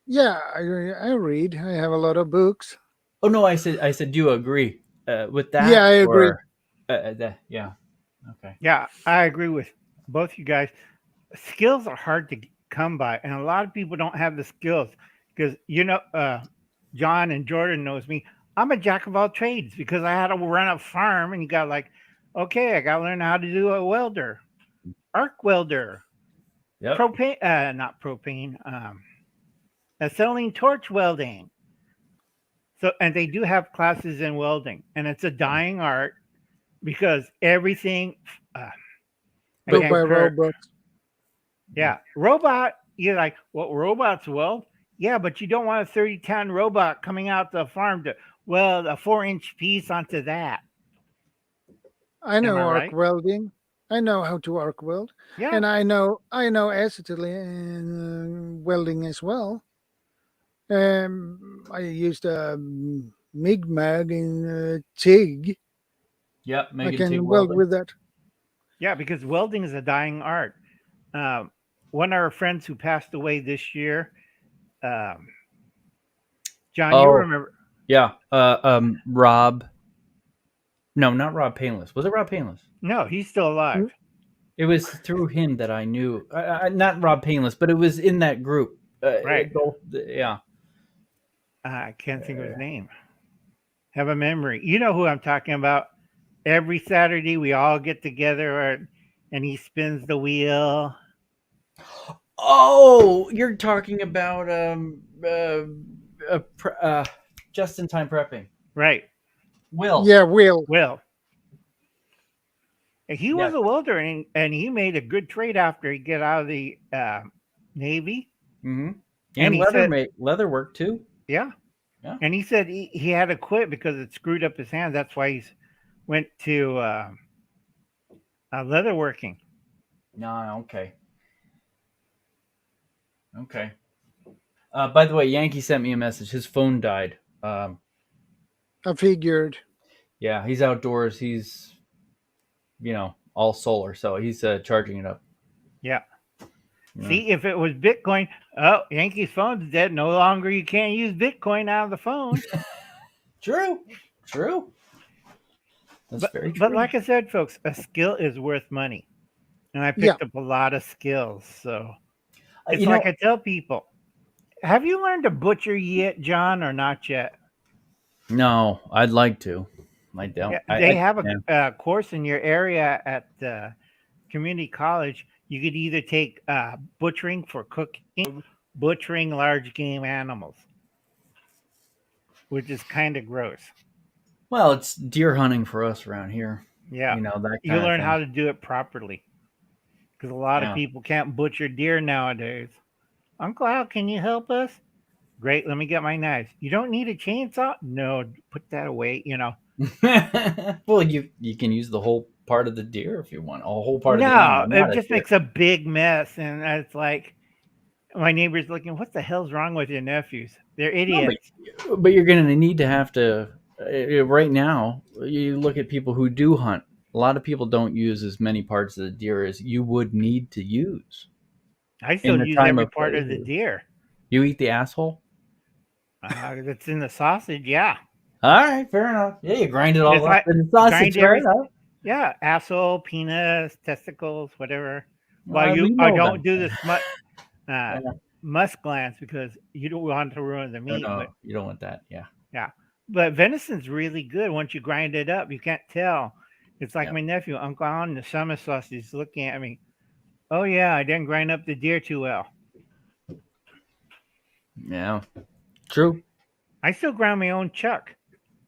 yeah, I read. I have a lot of books. Oh no, I said, do you agree with that? Yeah, I agree. Yeah. Okay. Yeah, I agree with both you guys. Skills are hard to come by, and a lot of people don't have the skills because John and Jordan knows me. I'm a jack of all trades because I had to run a farm, and you got like, okay, I got to learn how to do a welder, arc welder, propane, not propane, acetylene torch welding. So, and they do have classes in welding, and it's a dying art because everything built by robots. Yeah, robot. You're like, what robots weld? Yeah, but you don't want a 30-ton robot coming out the farm to weld a 4-inch piece onto that. I know Am I arc right? welding. I know how to arc weld, Yeah. and I know acetylene welding as well. I used a MIG mag in TIG. Yep, I Megan can TIG weld welding. with that. Yeah, because welding is a dying art. One of our friends who passed away this year, John, you remember? Yeah, Rob. No, not Rob Painless. Was it Rob Painless? No, he's still alive. It was through him that I knew. Not Rob Painless, but it was in that group. Right. Yeah. I can't think of his name. Have a memory. You know who I'm talking about. Every Saturday we all get together and he spins the wheel. Oh, you're talking about just-in-time prepping. Right. Will. Yeah, Will. He was a welder and he made a good trade after he got out of the Navy. Mm-hmm. And leather work too. Yeah. And he said he had to quit because it screwed up his hands. That's why he went to leatherworking. No, okay. Okay. By the way, Yankee sent me a message. His phone died. I figured. Yeah, he's outdoors. He's, all solar, so he's charging it up. Yeah. See, if it was Bitcoin, Yankee's phone's dead. No longer you can't use Bitcoin out of the phone. True. That's very true. But like I said, folks, a skill is worth money. And I picked up a lot of skills. So it's like I tell people, have you learned to butcher yet, John, or not yet? No, I'd like to. I don't. Yeah, they have a course in your area at community college. You could either take butchering for cooking, butchering large game animals, which is kind of gross. Well, it's deer hunting for us around here. Yeah. That you learn how to do it properly. Because a lot of people can't butcher deer nowadays. Uncle Al, can you help us? Great, let me get my knives. You don't need a chainsaw? No, put that away, Well, you can use the whole part of the deer if you want. A whole part of the animal. No, it just makes a big mess. And it's like, my neighbor's looking, what the hell's wrong with your nephews? They're idiots. No, but you're going to have to, right now, you look at people who do hunt. A lot of people don't use as many parts of the deer as you would need to use. I still use every part of the deer. You eat the asshole? That's in the sausage, yeah. All right, fair enough. Yeah, you grind it all up in the sausage, fair enough. Yeah, asshole, penis, testicles, whatever. Well, I don't do the musk glands because you don't want to ruin the meat. No, you don't want that, yeah. Yeah, but venison's really good once you grind it up. You can't tell. It's like my nephew, Uncle Alan, the summer sausage, is looking at me. Oh, yeah, I didn't grind up the deer too well. Yeah, true. I still grind my own chuck.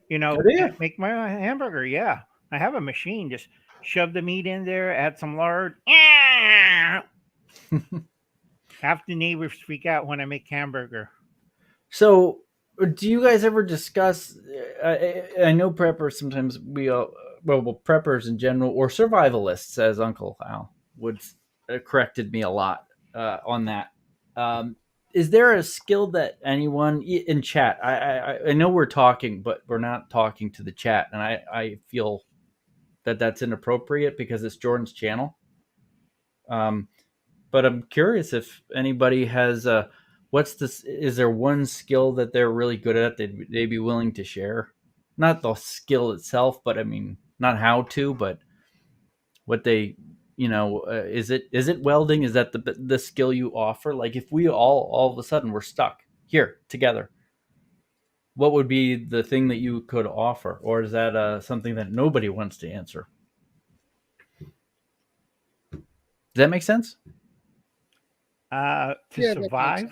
Make my own hamburger. Yeah, I have a machine. Just shove the meat in there, add some lard. Half the neighbors freak out when I make hamburger. So, do you guys ever discuss? I know preppers sometimes preppers in general, or survivalists, as Uncle Al would corrected me a lot on that. Is there a skill that anyone in chat? I know we're talking, but we're not talking to the chat, and I feel that that's inappropriate because it's Jordan's channel. But I'm curious if anybody has is there one skill that they're really good at that they'd be willing to share? Not the skill itself, but I mean, not how to, but what they, is it welding? Is that the skill you offer? Like if we all of a sudden we're stuck here together, what would be the thing that you could offer? Or is that something that nobody wants to answer? Does that make sense? To survive?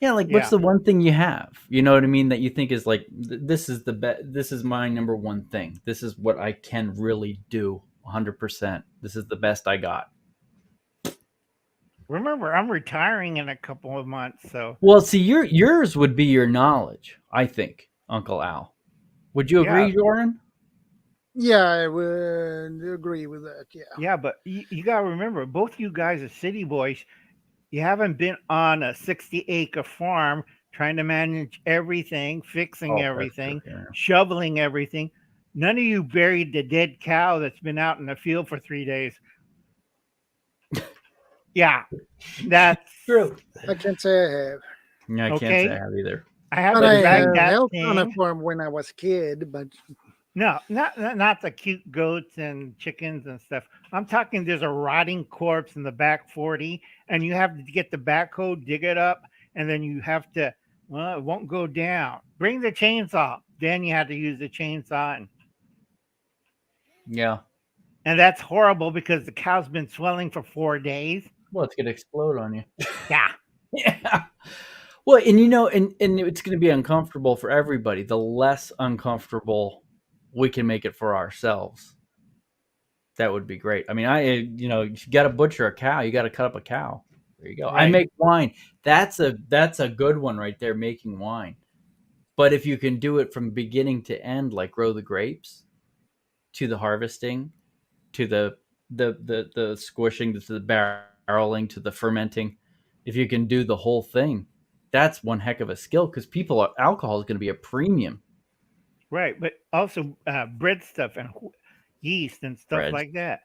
Yeah, what's the one thing you have? You know what I mean? That you think is like, this is this is my number one thing. This is what I can really do 100%. This is the best I got. Remember, I'm retiring in a couple of months, so Well, see, yours would be your knowledge, I think, Uncle Al. Would you yeah, agree, Joran? Yeah, I would agree with that. Yeah. yeah. But you got to remember, both you guys are city boys. You haven't been on a 60-acre farm trying to manage everything, fixing Oh, that's true. everything, Yeah. shoveling everything. None of you buried the dead cow that's been out in the field for 3 days. Yeah, that's True. I can't say I have. Yeah, I can't say I okay. have either. I have But to I drag have that helped on a thing. farm when I was a kid, but No, not the cute goats and chickens and stuff. I'm talking there's a rotting corpse in the back 40, and you have to get the backhoe, dig it up, and then you have to, well, it won't go down. Bring the chainsaw. Then you have to use the chainsaw. Yeah. And that's horrible because the cow's been swelling for 4 days. Well, it's gonna explode on you. Yeah. Yeah. Well, and and it's gonna be uncomfortable for everybody. The less uncomfortable we can make it for ourselves, that would be great. I mean, if you got to butcher a cow, you got to cut up a cow. There you go. Right. I make wine. That's a good one right there, making wine. But if you can do it from beginning to end, like grow the grapes, to the harvesting, to the squishing, to the barreling, to the fermenting, if you can do the whole thing, that's one heck of a skill because alcohol is going to be a premium. Right. But also bread stuff and yeast and stuff Bread. like that.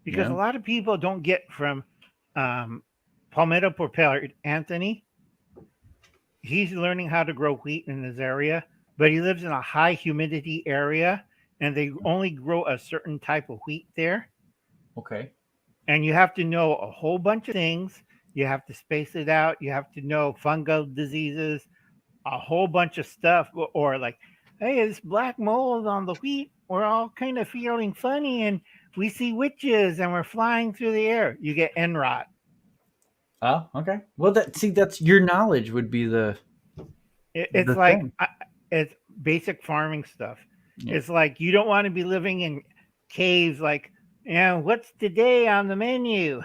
Because Yeah. a lot of people don't get from Palmetto Prepared Anthony. He's learning how to grow wheat in his area, but he lives in a high humidity area and they only grow a certain type of wheat there. Okay. And you have to know a whole bunch of things. You have to space it out. You have to know fungal diseases, a whole bunch of stuff. Or like, hey, this black mold on the wheat. We're all kind of feeling funny and we see witches and we're flying through the air. You get end rot. Oh, okay. Well, that's your knowledge would be the It's like thing. it's basic farming stuff. Yeah. It's like you don't want to be living in caves. Like, what's today on the menu?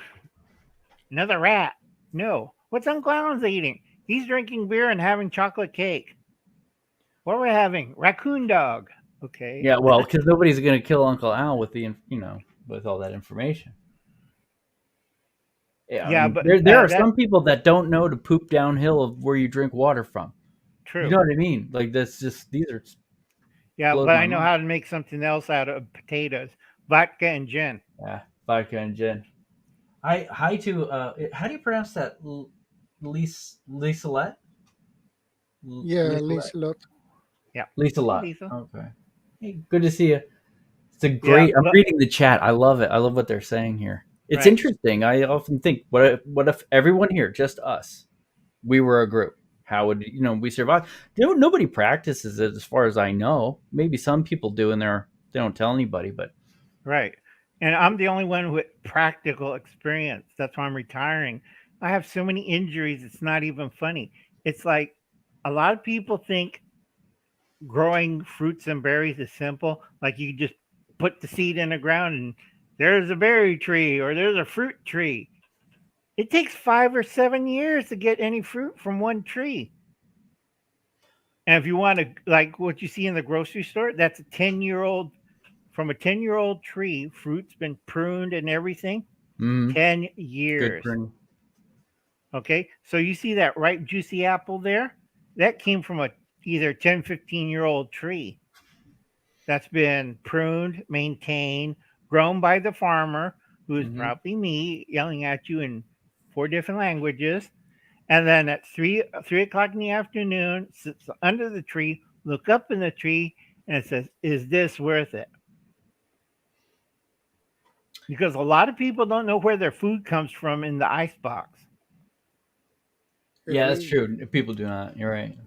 Another rat. No. What's Uncle Alan's eating? He's drinking beer and having chocolate cake. What are we having? Raccoon dog. Okay. Yeah, well, because nobody's going to kill Uncle Al with with all that information. Yeah, Yeah, I mean, but there are some people that don't know to poop downhill of where you drink water from. True. You know what I mean? Like these are. Yeah, but I know how to make something else out of potatoes: vodka and gin. Yeah, vodka and gin. Hi to how do you pronounce that? Liselette? yeah, Liselot. Yeah, Liselott. Lisa. Okay. Hey, good to see you. It's a great. I'm reading the chat. I love it. I love what they're saying here. It's interesting. I often think, what if everyone here, just us, we were a group? How would we survive? Nobody practices it, as far as I know. Maybe some people do, and they don't tell anybody. But right, and I'm the only one with practical experience. That's why I'm retiring. I have so many injuries. It's not even funny. It's like a lot of people think growing fruits and berries is simple. Like you just put the seed in the ground and there's a berry tree or there's a fruit tree. It takes 5 or 7 years to get any fruit from one tree. And if you want to, like what you see in the grocery store, that's a 10-year-old, from a 10-year-old tree, fruit's been pruned and everything. 10 years. Good. Okay. So you see that ripe, juicy apple there? That came from a either 10, 15-year-old tree that's been pruned, maintained, grown by the farmer, who is probably me yelling at you in 4 different languages. And then at 3 o'clock in the afternoon, sits under the tree, look up in the tree, and it says, is this worth it? Because a lot of people don't know where their food comes from in the icebox. Yeah, that's true. People do not. You're right.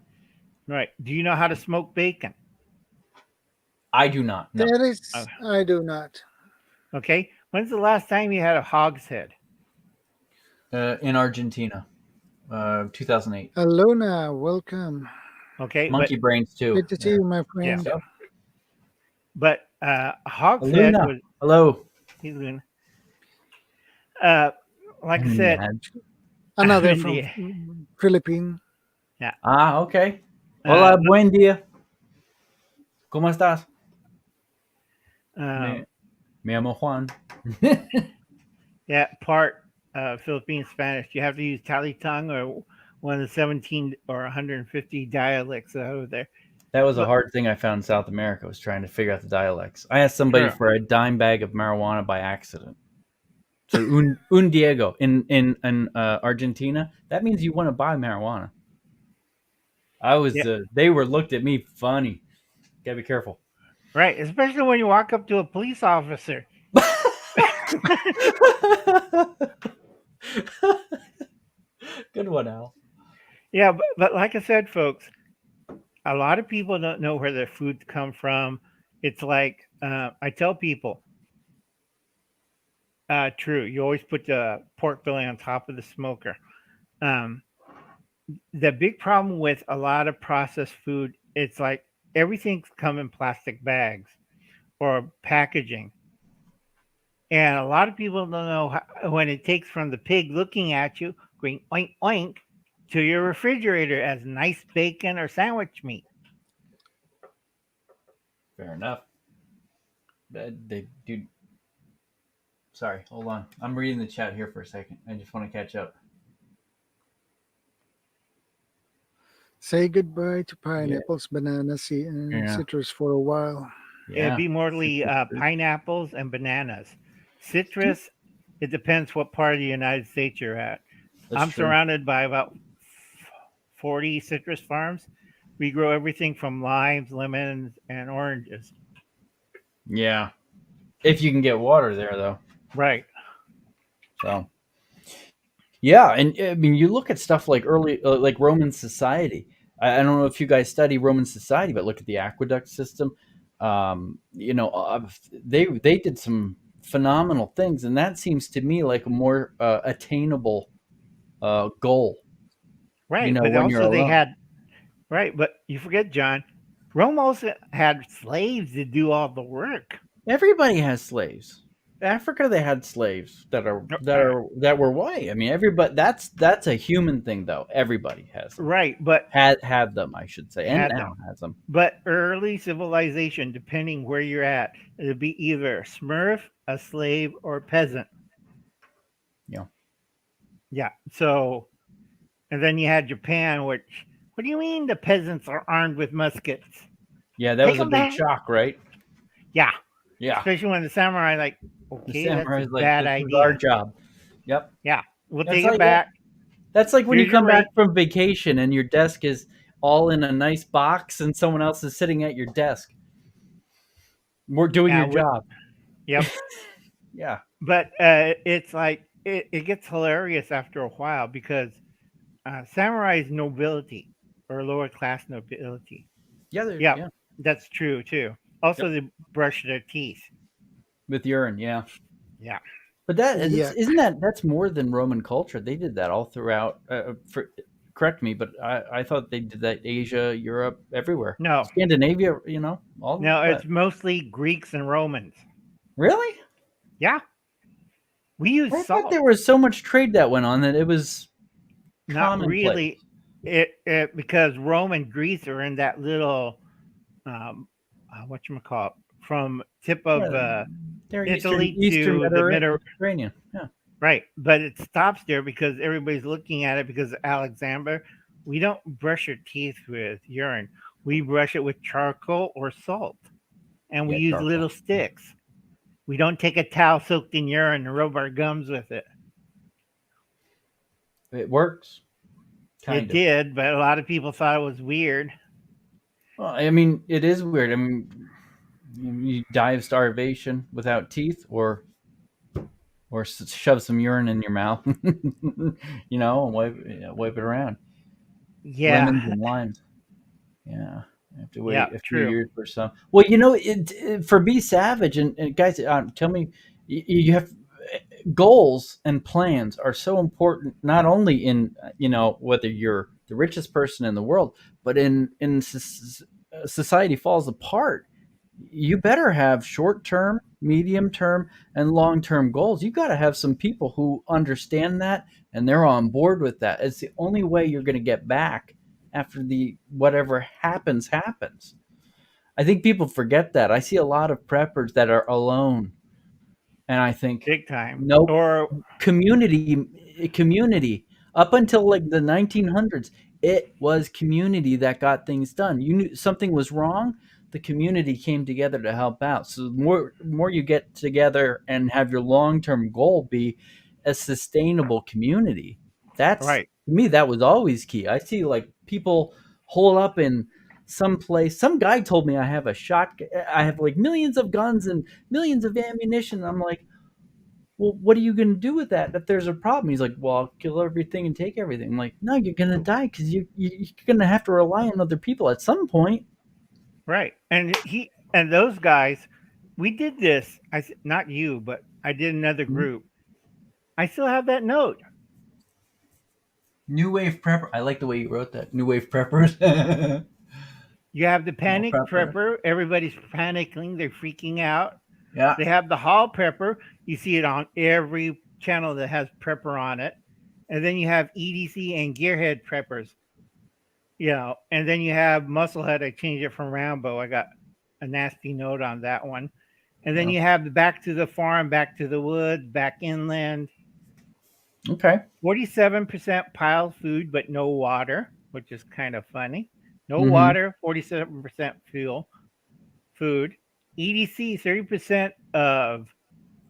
Right. Do you know how to smoke bacon? I do not. No. I do not. Okay. When's the last time you had a hog's head? In Argentina, 2008. Alona, welcome. Okay. Monkey brains too. Good to see you, my friend. Yeah. But hog's head was. Hello. Hey, Luna. Like I said, Another from Philippines. Yeah. Ah, okay. Hola, buen día. ¿Cómo estás? Me llamo Juan. Yeah, part Philippine Spanish. You have to use Talitang or one of the 17 or 150 dialects over there. That was a hard thing I found in South America, was trying to figure out the dialects. I asked somebody for a dime bag of marijuana by accident. So un Diego in Argentina, that means you want to buy marijuana. They were looked at me funny. Gotta be careful. Right, especially when you walk up to a police officer. Good one, Al. Yeah, but like I said, folks, a lot of people don't know where their foods come from. It's like I tell people, true, you always put the pork belly on top of the smoker. The big problem with a lot of processed food, it's like everything's come in plastic bags or packaging. And a lot of people don't know when it takes from the pig looking at you, going oink, oink, to your refrigerator as nice bacon or sandwich meat. Fair enough. They do. Sorry, hold on. I'm reading the chat here for a second. I just want to catch up. Say goodbye to pineapples, bananas, and citrus for a while. Yeah. It'd be mostly pineapples and bananas. Citrus, it depends what part of the United States you're at. I'm surrounded by about 40 citrus farms. We grow everything from limes, lemons, and oranges. Yeah. If you can get water there, though. Right. So. Yeah, and I mean, you look at stuff like like Roman society. I don't know if you guys study Roman society, but look at the aqueduct system. They did some phenomenal things, and that seems to me like a more attainable goal. Right, but also they had but you forget, John, Rome also had slaves to do all the work. Everybody has slaves. Africa, they had slaves that were white. I mean, everybody. That's a human thing, though. Everybody has them. Right, but had them, I should say, and now has them. But early civilization, depending where you're at, it'd be either a Smurf, a slave, or a peasant. Yeah. Yeah. So, and then you had Japan, which. What do you mean the peasants are armed with muskets? Yeah, that was a big shock, right? Yeah. Yeah. Especially when the samurai okay, that's a bad idea. Our job. Yep. Yeah. We'll take it back. That's like when you come back from vacation and your desk is all in a nice box and someone else is sitting at your desk. We're doing your job. Yep. Yeah. But it's like, it gets hilarious after a while because samurai's nobility or lower class nobility. Yeah. That's true too. Also, they brush their teeth with urine. Yeah. Yeah. But that's more than Roman culture. They did that all throughout. Correct me, but I thought they did that Asia, Europe, everywhere. No. Scandinavia, all. No, it's mostly Greeks and Romans. Really? Yeah. We use salt. I thought there was so much trade that went on that it was not really. It because Rome and Greece are in that little whatchamacallit, from tip of Italy Eastern to the Mediterranean. Yeah. Right. But it stops there because everybody's looking at it because of Alexander. We don't brush our teeth with urine. We brush it with charcoal or salt. And we use little sticks. We don't take a towel soaked in urine and rub our gums with it. It works. It did, but a lot of people thought it was weird. Well, I mean, it is weird. I mean, you die of starvation without teeth, or shove some urine in your mouth, and wipe it around. Yeah, lemons and limes. Yeah, you have to wait a few years for some. Well, for Be Savage and guys, tell me, you have. Goals and plans are so important, not only in whether you're the richest person in the world, but in society falls apart. you better have short-term, medium-term, and long-term goals. You got to have some people who understand that and they're on board with that. It's the only way you're going to get back after the whatever happens. I think people forget that. I see a lot of preppers that are alone, and I think big time. nope. Or Community. Up until like the 1900s, it was community that got things done. You knew something was wrong, the community came together to help out. So the more you get together and have your long-term goal be a sustainable community. That's right. To me, that was always key. I see like people hole up in some place. Some guy told me I have like millions of guns and millions of ammunition. I'm like, well, what are you going to do with that if there's a problem? He's like, well, I'll kill everything and take everything. I'm like, no, you're going to die because you're going to have to rely on other people at some point. Right. And those guys, we did this. Not you, but I did another group. I still have that note. New wave prepper. I like the way you wrote that. New wave preppers. You have the panic prepper. Everybody's panicking. They're freaking out. Yeah. They have the hall prepper. You see it on every channel that has prepper on it. And then you have EDC and gearhead preppers. And then you have musclehead. I changed it from Rambo. I got a nasty note on that one. And then you have the back to the farm, back to the woods, back inland. Okay. 47% pile food, but no water, which is kind of funny. No water, 47% food. EDC, 30% of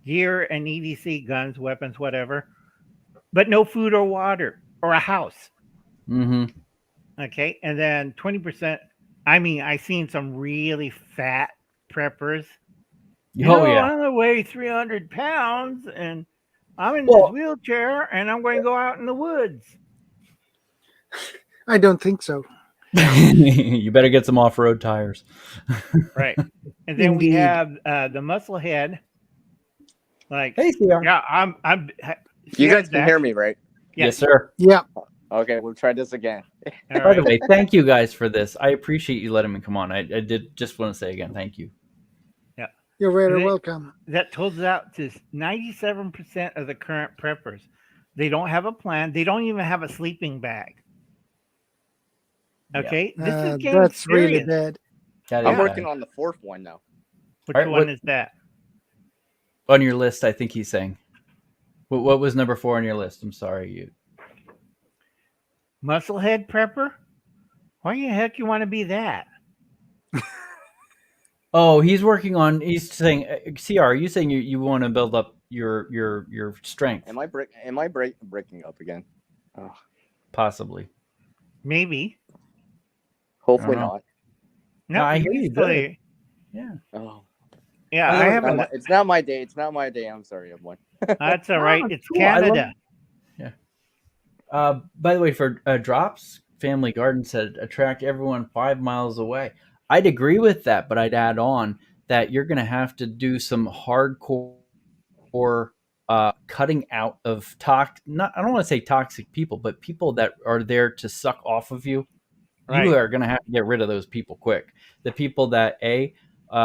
gear and EDC, guns, weapons, whatever, but no food or water or a house. Okay. And then 20%. I mean, I've seen some really fat preppers. I'm going to weigh 300 pounds and I'm in this wheelchair and I'm going to go out in the woods. I don't think so. You better get some off-road tires. Right. And then we have the musclehead. Like, hey, CR. Yeah, I'm. You guys can hear me, right? Yes, sir. Yeah. Okay, we'll try this again. By the way, thank you guys for this. I appreciate you letting me come on. I did just want to say again, thank you. Yeah. You're very welcome. That totals out to 97% of the current preppers. They don't have a plan. They don't even have a sleeping bag. Okay, this is getting that's serious. really bad. I'm working on the fourth one now. Which one is that? On your list, I think he's saying. What was number 4 on your list? I'm sorry, Musclehead prepper? Why the heck you want to be that? Oh, he's working on. He's saying, CR. Are you saying you want to build up your strength? Am I breaking up again? Oh. Possibly. Maybe. Hopefully not. No, I hear you. Good. Yeah. Oh. Yeah, I haven't. It's not my day. It's not my day. I'm sorry, everyone. That's all right. It's cool. Canada. Yeah. By the way, for Drops Family Garden said attract everyone 5 miles away. I'd agree with that, but I'd add on that you're going to have to do some hardcore cutting out of I don't want to say toxic people, but people that are there to suck off of you. Right. You are going to have to get rid of those people quick. The people that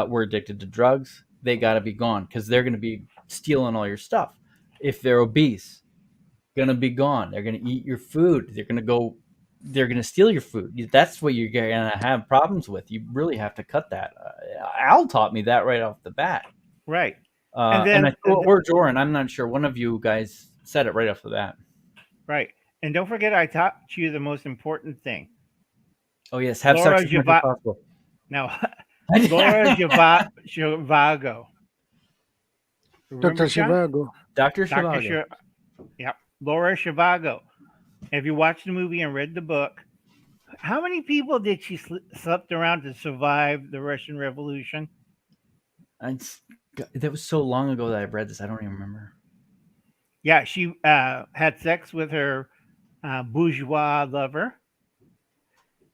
were addicted to drugs, they got to be gone because they're going to be stealing all your stuff. If they're obese, going to be gone. They're going to eat your food. They're going to steal your food. That's what you're going to have problems with. You really have to cut that. Al taught me that right off the bat. Right. Or Joran, I'm not sure. One of you guys said it right off the bat. Right. And don't forget, I taught you the most important thing. Oh, yes. Have sex as much as possible. Now, Laura Zhivago. Dr. Zhivago. Dr. Zhivago. Yep. Laura Zhivago. Have you watched the movie and read the book? How many people did she slept around to survive the Russian Revolution? That was so long ago that I read this. I don't even remember. Yeah, she had sex with her bourgeois lover.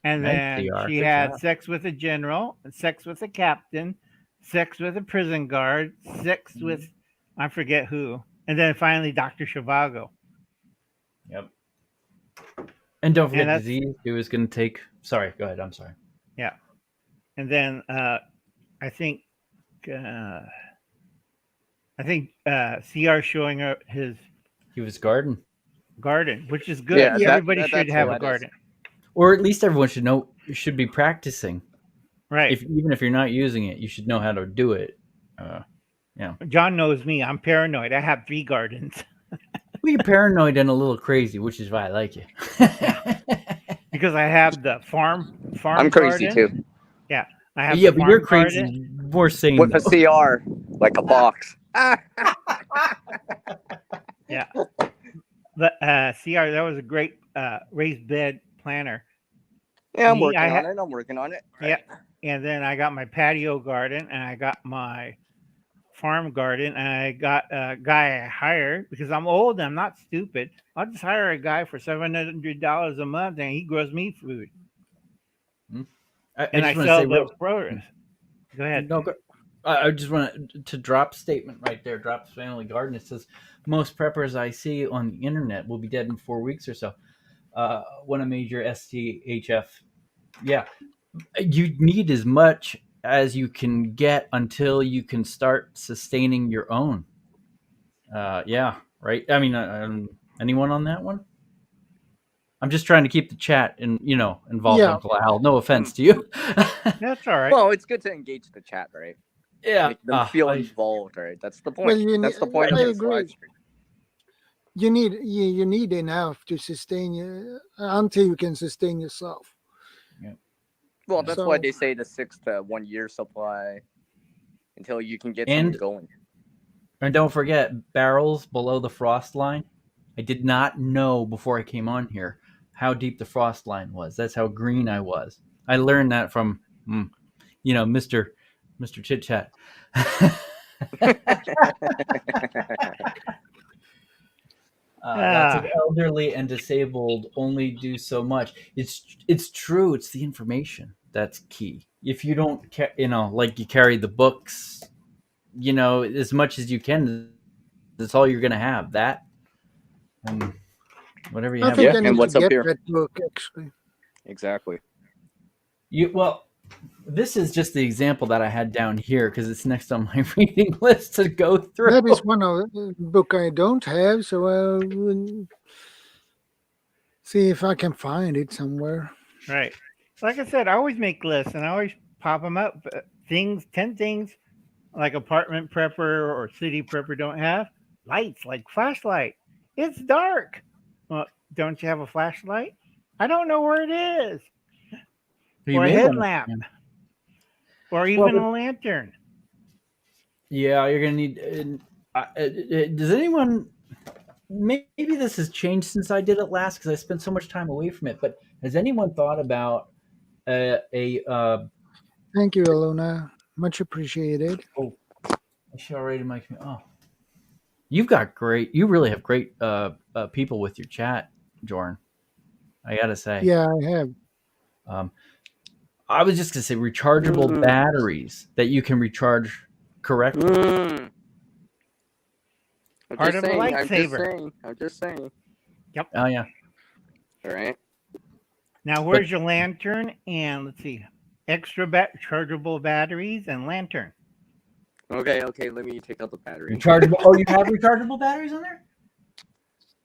And then she had sex with a general, sex with a captain, sex with a prison guard, sex with, I forget who. And then finally, Dr. Zhivago. Yep. And don't forget disease. It was going to take... Sorry, go ahead. I'm sorry. Yeah. And then I think CR showing his garden, which is good. Yeah, Everybody should have a garden, or at least everyone should know. You should be practicing. right? Even if you're not using it, you should know how to do it. Yeah. John knows me. I'm paranoid. I have 3 gardens. Well, you're paranoid and a little crazy, which is why I like you. Because I have the farm. I'm crazy garden. too. Yeah, I have. Yeah, the but farm you're crazy. garden. More sane With though. a CR, like a box. Yeah. The CR, that was a great raised bed planter. Yeah, I'm working on it. Yeah. And then I got my patio garden, and I got my farm garden, and I got a guy I hired because I'm old and I'm not stupid. I'll just hire a guy for $700 a month, and he grows me food. I sell the produce. Go ahead. No, I just want to drop statement right there. Drop's Family Garden. It says most preppers I see on the internet will be dead in 4 weeks or so. When a major STHF, yeah, you need as much as you can get until you can start sustaining your own. Yeah, right. I mean, anyone on that one? I'm just trying to keep the chat involved, Uncle Al. No offense to you. That's all right. Well, it's good to engage the chat, right? Yeah, Make them feel involved, right? That's the point. Well, that's the point of this live stream. You need enough to sustain you until you can sustain yourself. Yeah. Well, that's why they say the 6 to 1 year supply until you can get something going. And don't forget barrels below the frost line. I did not know before I came on here how deep the frost line was. That's how green I was. I learned that from, Mr. Chit Chat. Lots of elderly and disabled only do so much. It's true. It's the information that's key. If you don't, like you carry the books, as much as you can, that's all you're going to have. That and whatever you have. I think and what's up here? That book, actually. Exactly. This is just the example that I had down here because it's next on my reading list to go through. That is one of the book I don't have, so I'll see if I can find it somewhere. Right. Like I said, I always make lists and I always pop them up. 10 things like apartment prepper or city prepper don't have. Lights, like flashlight. It's dark. Well, don't you have a flashlight? I don't know where it is. Or a headlamp. Or even a lantern. Yeah, you're going to need... does anyone... Maybe this has changed since I did it last because I spent so much time away from it, but has anyone thought about Thank you, Alona. Much appreciated. Oh, I should already make me... Oh. You really have great people with your chat, Jorn. I got to say. Yeah, I have. I was just going to say rechargeable batteries that you can recharge correctly. Part of a lightsaber. I'm just saying. Yep. Oh, yeah. All right. Now, where's your lantern? And let's see. Extra chargeable batteries and lantern. Okay. Let me take out the battery. Rechargeable. Oh, you have rechargeable batteries on there?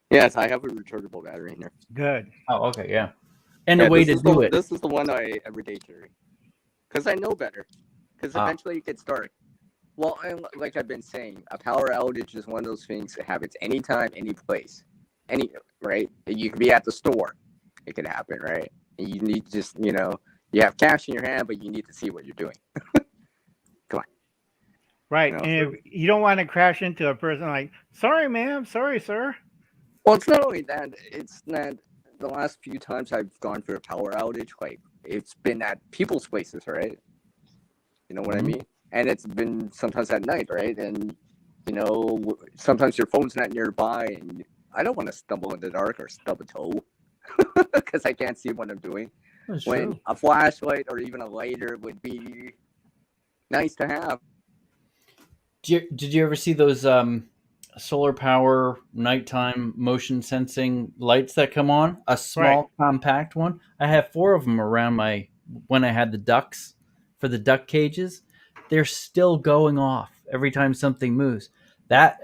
Yes, I have a rechargeable battery in there. Good. Oh, okay, yeah. And a way to do it. This is the one I everyday carry. Because I know better. Because eventually it gets dark. Well, like I've been saying, a power outage is one of those things that happens anytime, any place. Right? You could be at the store. It could happen, right? And you need to just, you have cash in your hand, but you need to see what you're doing. Come on. Right. And if you don't want to crash into a person like, sorry, ma'am, sorry, sir. Well, it's not only that. It's not the last few times I've gone through a power outage, like it's been at people's places, right? You know what I mean? And it's been sometimes at night, right? And, sometimes your phone's not nearby and I don't want to stumble in the dark or stub a toe because I can't see what I'm doing. That's when true. A flashlight or even a lighter would be nice to have. Did you ever see those solar power nighttime motion sensing lights that come on? A small compact one. I have 4 of them around when I had the ducks for the duck cages. they're still going off every time something moves. That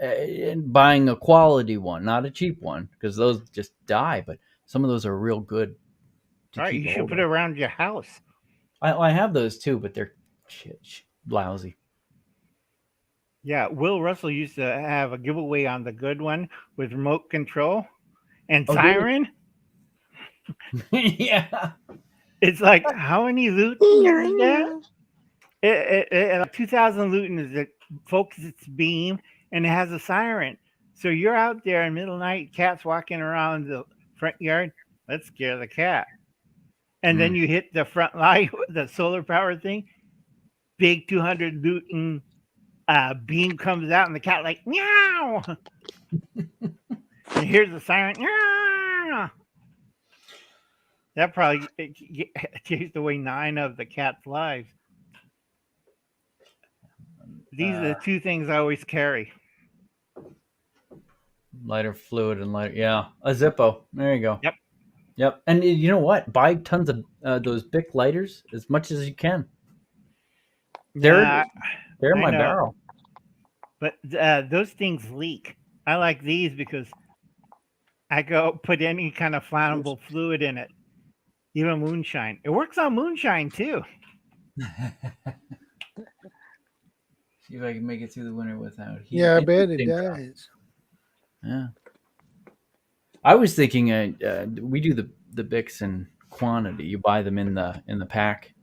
buying a quality one, not a cheap one, because those just die. But some of those are real good to All right, keep you should hold put of. it around your house. I have those too, but they're lousy. Yeah, Will Russell used to have a giveaway on the good one with remote control and siren. Yeah. It's like, how many Lutons is that? It 2,000 Lutons that focuses its beam and it has a siren. So you're out there in the middle of the night, cat's walking around the front yard. Let's scare the cat. And then you hit the front light, the solar power thing. Big 200 Luton beam comes out, and the cat like meow. And here's the siren. Meow. That probably chased away 9 of the cat's lives. These are the 2 things I always carry. Lighter fluid and lighter, yeah, a Zippo. There you go. Yep. And you know what? Buy tons of those Bic lighters as much as you can. They're my barrel. But those things leak. I like these because I go put any kind of flammable fluid in it, even moonshine. It works on moonshine too. See if I can make it through the winter without heat. Yeah, I bet it does. Yeah. I was thinking we do the Bics in quantity. You buy them in the pack,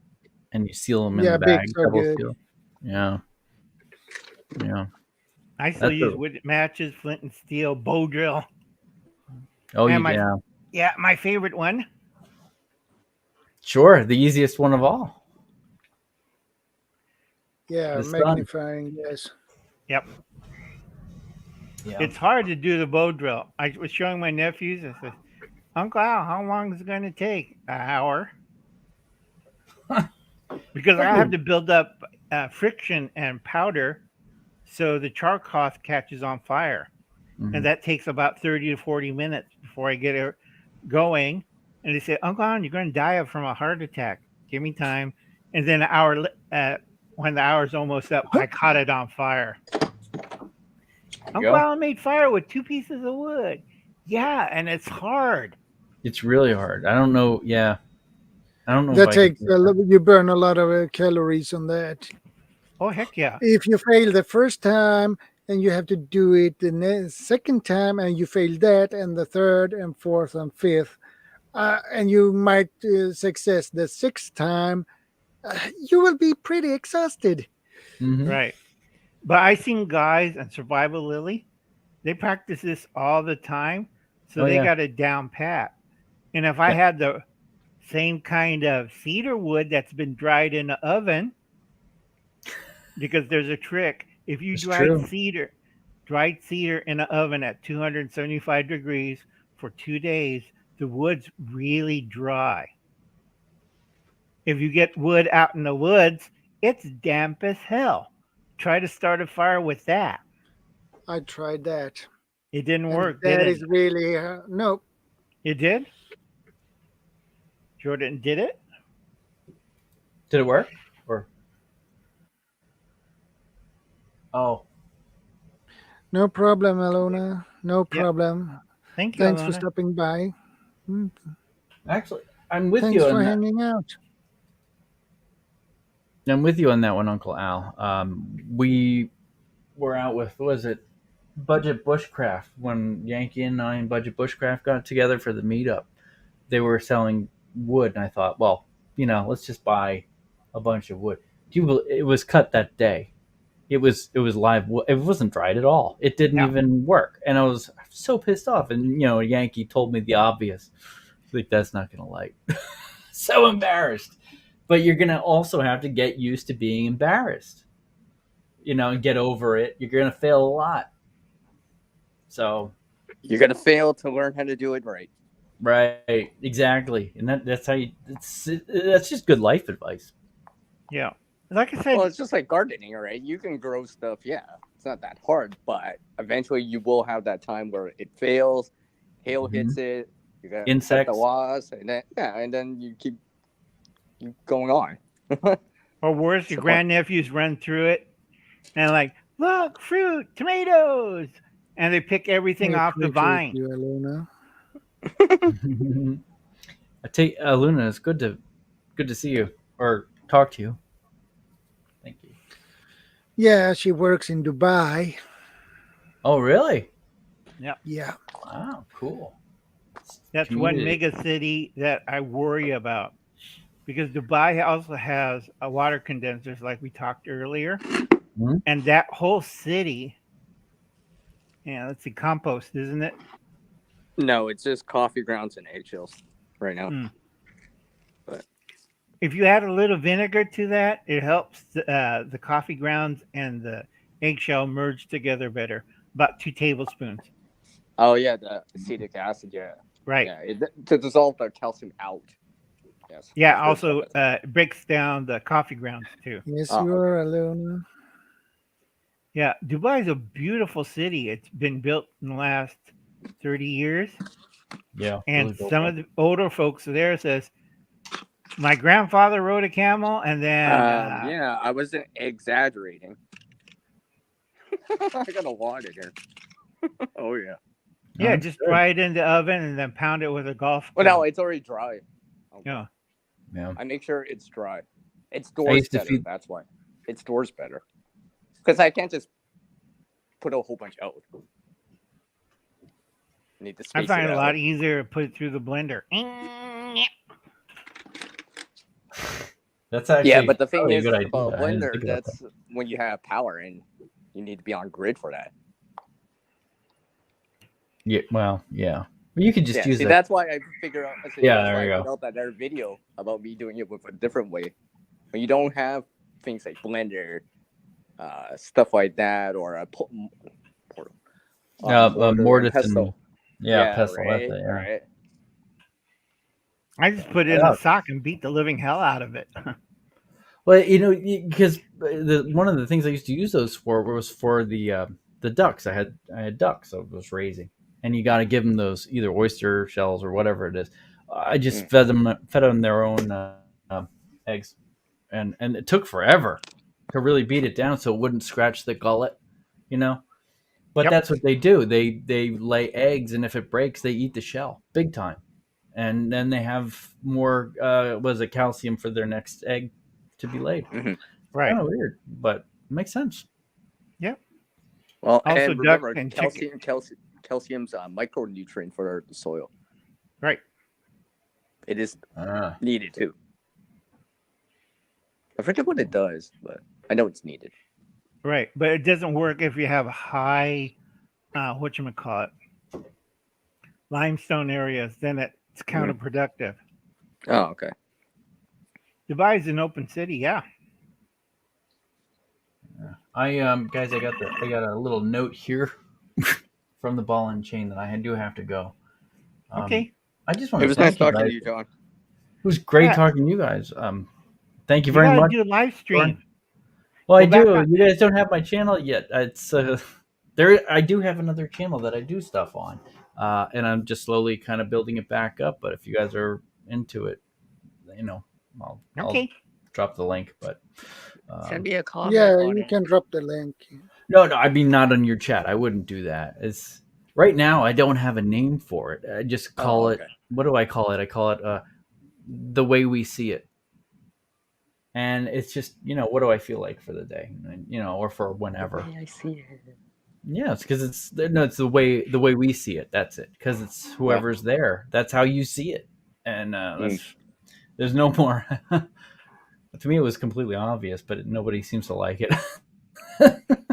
and you seal them in the bag. Bics are good. Seal. Yeah. Yeah. I still use wood matches, flint and steel, bow drill. Oh, and my favorite one. Sure, the easiest one of all. Yeah, magnifying, yes. Yep. Yeah. It's hard to do the bow drill. I was showing my nephews. I said, Uncle Al, how long is it going to take? An hour. Because I have to build up friction and powder so the char cloth catches on fire. Mm-hmm. And that takes about 30 to 40 minutes before I get it going. And they say, Uncle Al, you're going to die from a heart attack. Give me time. And then an hour, when the hour's almost up, I caught it on fire. Uncle Al made fire with 2 pieces of wood. Yeah, and it's hard. It's really hard. I don't know. Yeah. I don't know. That takes you burn a lot of calories on that. Oh, heck yeah. If you fail the first time and you have to do it the second time and you fail that and the third and fourth and fifth, and you might success the 6th time, you will be pretty exhausted. Mm-hmm. Right. But I seen guys and Survival Lily, they practice this all the time. So they got it down pat. And if I had the same kind of cedar wood that's been dried in the oven, because there's a trick. If you dried cedar in the oven at 275 degrees for 2 days, the wood's really dry. If you get wood out in the woods, it's damp as hell. Try to start a fire with that. I tried that. It didn't work. That is really no. It did? Jordan, did it? Did it work? Or no problem, Alona. No problem. Yep. Thank you. Thanks Alona. for stopping by. Actually, I'm with Thanks you. Thanks for hanging out. I'm with you on that one, Uncle Al. We were out with, what was it, Budget Bushcraft, when Yankee and I and Budget Bushcraft got together for the meetup. They were selling wood, and I thought, well, let's just buy a bunch of wood. It was cut that day. It was live wood. It wasn't dried at all. It didn't even work, and I was so pissed off. And Yankee told me the obvious, like, that's not gonna light. So embarrassed. But you're gonna also have to get used to being embarrassed, and get over it. You're gonna fail a lot. So you're gonna fail to learn how to do it right. Right, exactly, and that's how that's just good life advice. Yeah, like I said, well, it's just like gardening, right? You can grow stuff. Yeah, it's not that hard, but eventually you will have that time where it fails, hail hits it, you got insects, the wasps, and then you keep going on. Or worse, your grandnephews run through it and like, look, fruit, tomatoes, and they pick everything off the vine. You, Aluna. Luna, it's good to see you or talk to you. Thank you. Yeah, she works in Dubai. Oh, really? Yep. Yeah. Wow, cool. That's one mega city that I worry about, because Dubai also has a water condensers like we talked earlier, and that whole city. Yeah, let's see, compost, isn't it? No, it's just coffee grounds and eggshells right now. But if you add a little vinegar to that, it helps the coffee grounds and the eggshell merge together better. About 2 tablespoons. Oh yeah, the acetic acid. Yeah. Right. Yeah, to dissolve the calcium out. Yes. Yeah. Also, it breaks down the coffee grounds too. Yes, you are alone. Yeah, Dubai is a beautiful city. It's been built in the last 30 years. Yeah. And really some of the older folks there says, my grandfather rode a camel, and then yeah, I wasn't exaggerating. I got a lot in here. Oh yeah. Yeah, just fry it in the oven and then pound it with a golf club. Well, no, it's already dry. Okay. Yeah. I make sure it's dry. It stores better. That's why. It stores better. Because I can't just put a whole bunch out. Need to space I find it a lot out. easier to put it through the blender. That's actually but the thing is about a blender, that's when you have power and you need to be on grid for that. Yeah, well, yeah. But you could just use it. That's why I figure out. There you go. I figured out that video about me doing it with a different way. When you don't have things like blender, stuff like that, or a mortise pestle. pestle. Right. I just put it in a sock and beat the living hell out of it. Well, because one of the things I used to use those for was for the ducks. I had ducks I was raising, and you got to give them those either oyster shells or whatever it is. I just fed them their own eggs, and it took forever to really beat it down so it wouldn't scratch the gullet, But that's what they do. They lay eggs, and if it breaks, they eat the shell big time, and then they have more calcium for their next egg to be laid. Mm-hmm. Right. Kind of weird, but it makes sense. Yep. Well, also, and remember, and calcium's a micronutrient for the soil. Right. It is needed too. I forget what it does, but I know it's needed. Right, but it doesn't work if you have high, limestone areas. Then it's counterproductive. Oh, okay. Dubai is an open city, yeah. Guys, I got a little note here from the ball and chain that I do have to go. Okay. I just want to. It was nice talking to you, John. It was great talking to you guys. Thank you very much. Do a live stream. Well, I do. You guys don't have my channel yet. It's there. I do have another channel that I do stuff on, and I'm just slowly kind of building it back up. But if you guys are into it, I'll drop the link. But send me a comment. Yeah, you can drop the link. No, I mean not on your chat. I wouldn't do that. It's right now. I don't have a name for it. I just call it. What do I call it? I call it the way we see it. And it's just, what do I feel like for the day, or for whenever. I see it. Yeah, it's because it's the way we see it. That's it. Because it's whoever's there. That's how you see it. And there's no more. To me, it was completely obvious, but nobody seems to like it.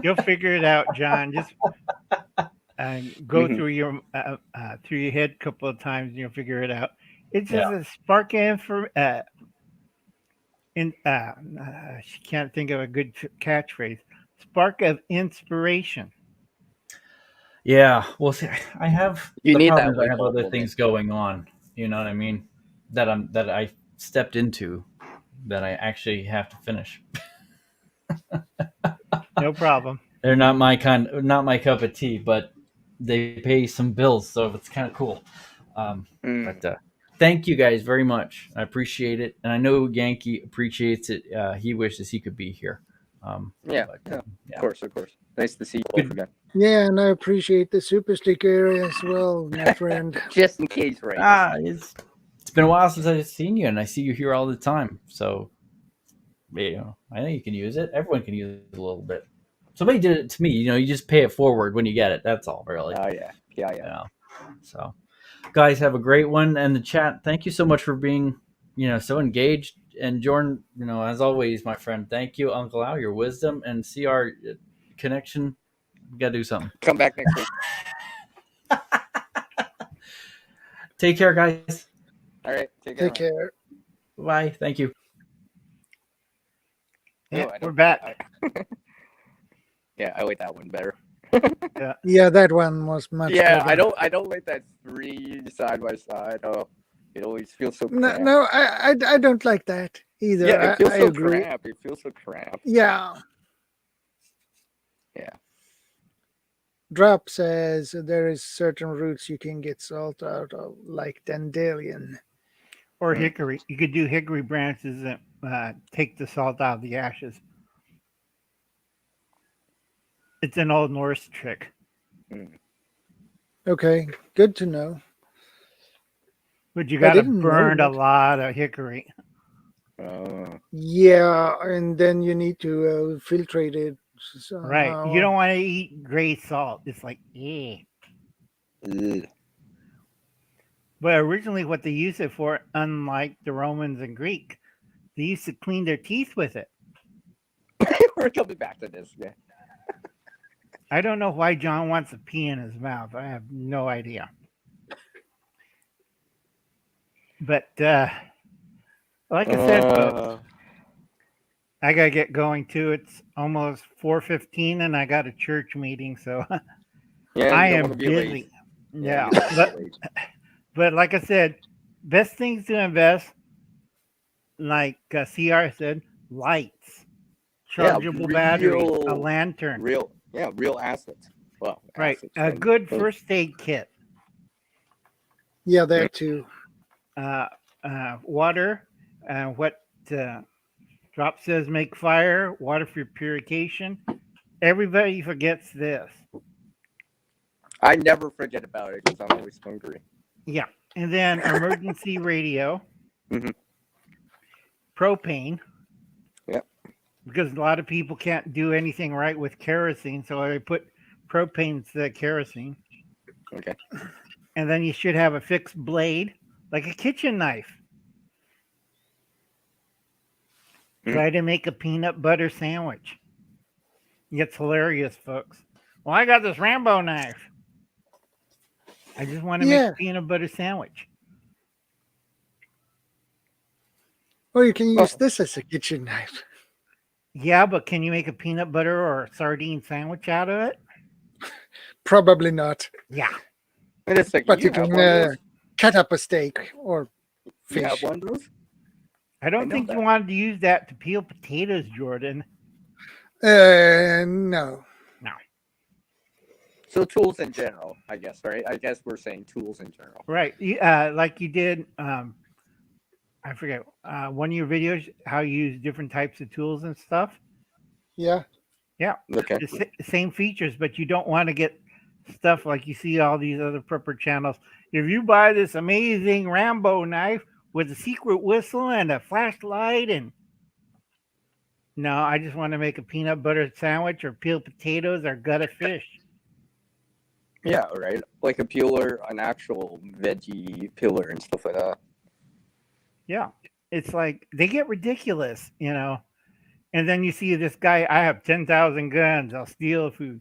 You'll figure it out, John. Just go through your head a couple of times, and you'll figure it out. It's just a spark she can't think of a good catchphrase. Spark of inspiration. Yeah, well, see, I have. You need that. I have other things going on. You know what I mean? That I stepped into, that I actually have to finish. No problem. They're not my cup of tea, but they pay some bills, so it's kind of cool. But thank you guys very much. I appreciate it, and I know Yankee appreciates it. He wishes he could be here. Yeah, of course. Nice to see you both again. Yeah, and I appreciate the super sticker as well, my friend. Just in case, right? It's been a while since I've seen you, and I see you here all the time. So, I know you can use it. Everyone can use it a little bit. Somebody did it to me. You just pay it forward when you get it. That's all, really. Oh yeah. So, guys, have a great one. And the chat, thank you so much for being, so engaged. And Jordan, as always, my friend, thank you, Uncle Al, your wisdom and CR connection. We gotta do something. Come back next week. Take care, guys. All right. Take care. Bye. Thank you. Yeah, we're back. Yeah, I like that one better. Yeah, that one was much better. I don't like that 3 side by side. Oh, it always feels so cramped. No, I don't like that either. Yeah, it feels so agree. cramped. It feels so cramped. Yeah. Drop says there is certain roots you can get salt out of, like dandelion. Or hickory. You could do hickory branches that take the salt out of the ashes. It's an old Norse trick. Okay, good to know. But you got to burn a lot of hickory. Yeah, and then you need to filtrate it. Somehow. Right. You don't want to eat gray salt. It's like, But originally what they used it for, unlike the Romans and Greek, they used to clean their teeth with it. We're coming back to this. Yeah. I don't know why John wants to pee in his mouth. I have no idea. But like I said, folks, I gotta get going too. It's almost 4:15, and I got a church meeting, so I am busy. Yeah, but like I said, best things to invest, like CR said, lights, chargeable batteries, a lantern, real assets. Well, right, assets, a good first aid kit. Yeah, that too. Water, what Drop says, make fire, water for purification. Everybody forgets this. I never forget about it because I'm always hungry. Yeah, and then emergency radio, propane. Yep. Because a lot of people can't do anything right with kerosene, so I put propane instead of kerosene. Okay. And then you should have a fixed blade, like a kitchen knife. Try to make a peanut butter sandwich. It's hilarious, folks. Well, I got this Rambo knife. I just want to make a peanut butter sandwich. Or you can use this as a kitchen knife. Yeah, but can you make a peanut butter or a sardine sandwich out of it? Probably not. Yeah. But you can cut up a steak or fish. You have one of those? I don't think you wanted to use that to peel potatoes, Jordan. No. So tools in general, I guess, right? I guess we're saying tools in general. Right. Like you did, I forget, one of your videos, how you use different types of tools and stuff. Yeah. Yeah. Okay. The same features, but you don't want to get stuff like you see all these other prepper channels. If you buy this amazing Rambo knife with a secret whistle and a flashlight no, I just want to make a peanut butter sandwich or peel potatoes or gut a fish. Yeah, right. Like a peeler, an actual veggie peeler and stuff like that. Yeah. It's like they get ridiculous, And then you see this guy, I have 10,000 guns, I'll steal food.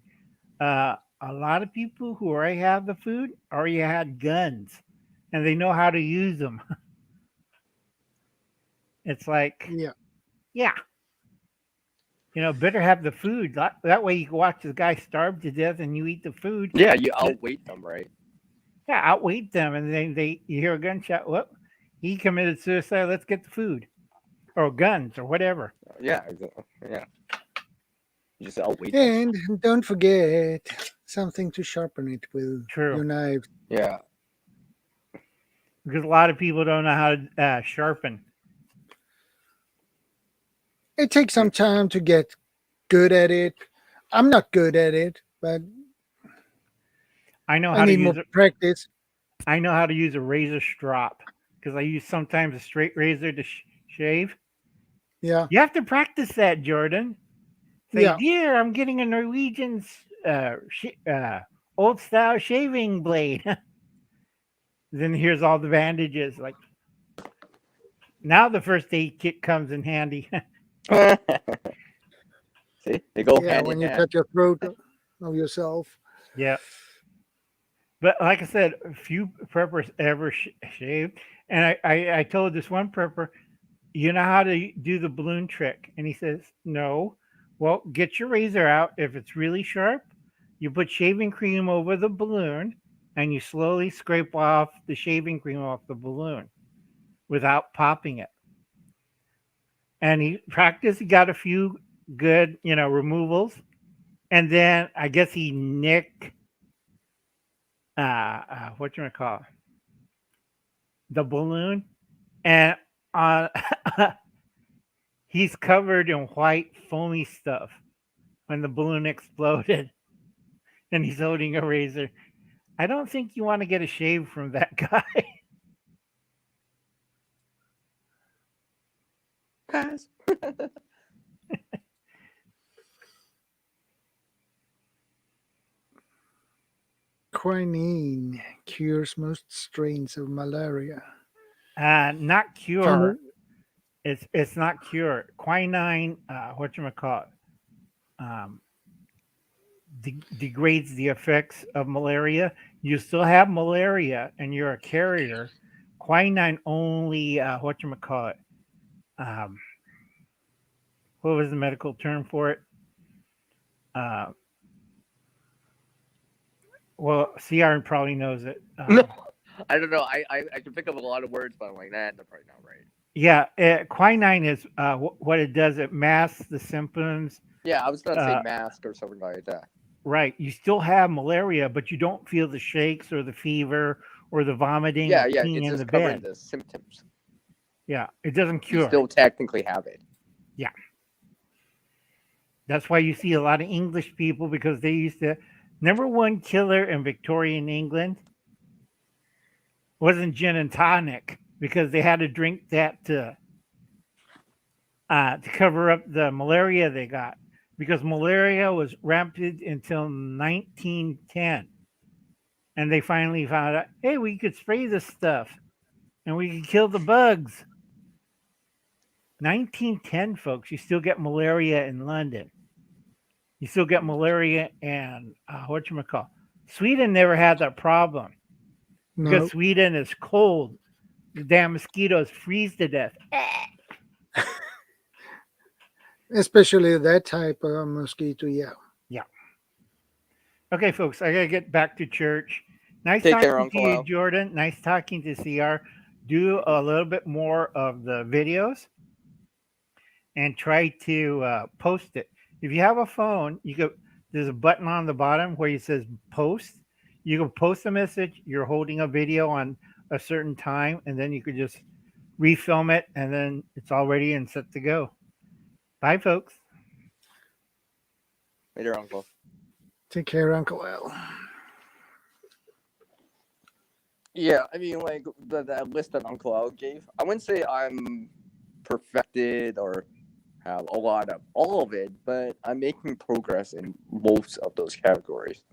A lot of people who already have the food already had guns and they know how to use them. It's like, yeah. Better have the food. That way you can watch the guy starve to death and you eat the food. Yeah, you outweight them, right? Yeah, outweight them. And then you hear a gunshot. Whoop, he committed suicide. Let's get the food. Or guns or whatever. Yeah, yeah. You just outweight them. And don't forget something to sharpen it with. True. Your knife. Yeah. because a lot of people don't know how to sharpen. It takes some time to get good at it. I'm not good at it, but I know I how to need more use it. practice. I know how to use a razor strop because I use sometimes a straight razor to shave. Yeah. You have to practice that, Jordan. Say, Yeah. dear, I'm getting a Norwegian old style shaving blade. Then here's all the bandages. Like now, the first aid kit comes in handy. See, they go Yeah, hand when in you hand. cut your throat of yourself. Yeah. But like I said, a few preppers ever shaved. And I told this one prepper, you know how to do the balloon trick? And he says, no. Well, get your razor out. If it's really sharp, you put shaving cream over the balloon and you slowly scrape off the shaving cream off the balloon without popping it. And he practiced, he got a few good, removals. And then I guess he nicked what you want to call it? The balloon, and he's covered in white foamy stuff when the balloon exploded, and he's holding a razor. I don't think you want to get a shave from that guy. Pass. Quinine cures most strains of malaria. Not cure. It's not cure. Quinine, whatchamacallit, degrades the effects of malaria. You still have malaria and you're a carrier. Quinine only, whatchamacallit, what was the medical term for it? Well, CR probably knows it. No, I don't know. I can pick up a lot of words, but I'm like, nah, that's probably not right. Yeah, quinine is what it does. It masks the symptoms. Yeah, I was going to say mask or something like that. Right. You still have malaria, but you don't feel the shakes or the fever or the vomiting. Yeah, or yeah, peeing it's in just the covering bed. the symptoms. Yeah, it doesn't cure. You still technically have it. Yeah. That's why you see a lot of English people, because they used to. Number one killer in Victorian England wasn't gin and tonic, because they had to drink that to cover up the malaria they got, because malaria was rampant until 1910. And they finally found out, hey, we could spray this stuff and we could kill the bugs. 1910, folks, you still get malaria in London. You still get malaria in, whatchamacallit. Sweden never had that problem. No. Because Sweden is cold. The damn mosquitoes freeze to death. Especially that type of mosquito, yeah. Yeah. Okay, folks, I got to get back to church. Nice Take talking care, to Uncle you, Al. Jordan. Nice talking to CR. Do a little bit more of the videos and try to post it. If you have a phone, there's a button on the bottom where it says post. You can post a message. You're holding a video on a certain time, and then you could just refilm it, and then it's all ready and set to go. Bye, folks. Later, Uncle. Take care, Uncle Al. Yeah, I mean, like that list that Uncle Al gave, I wouldn't say I'm perfected or have a lot of all of it, but I'm making progress in most of those categories,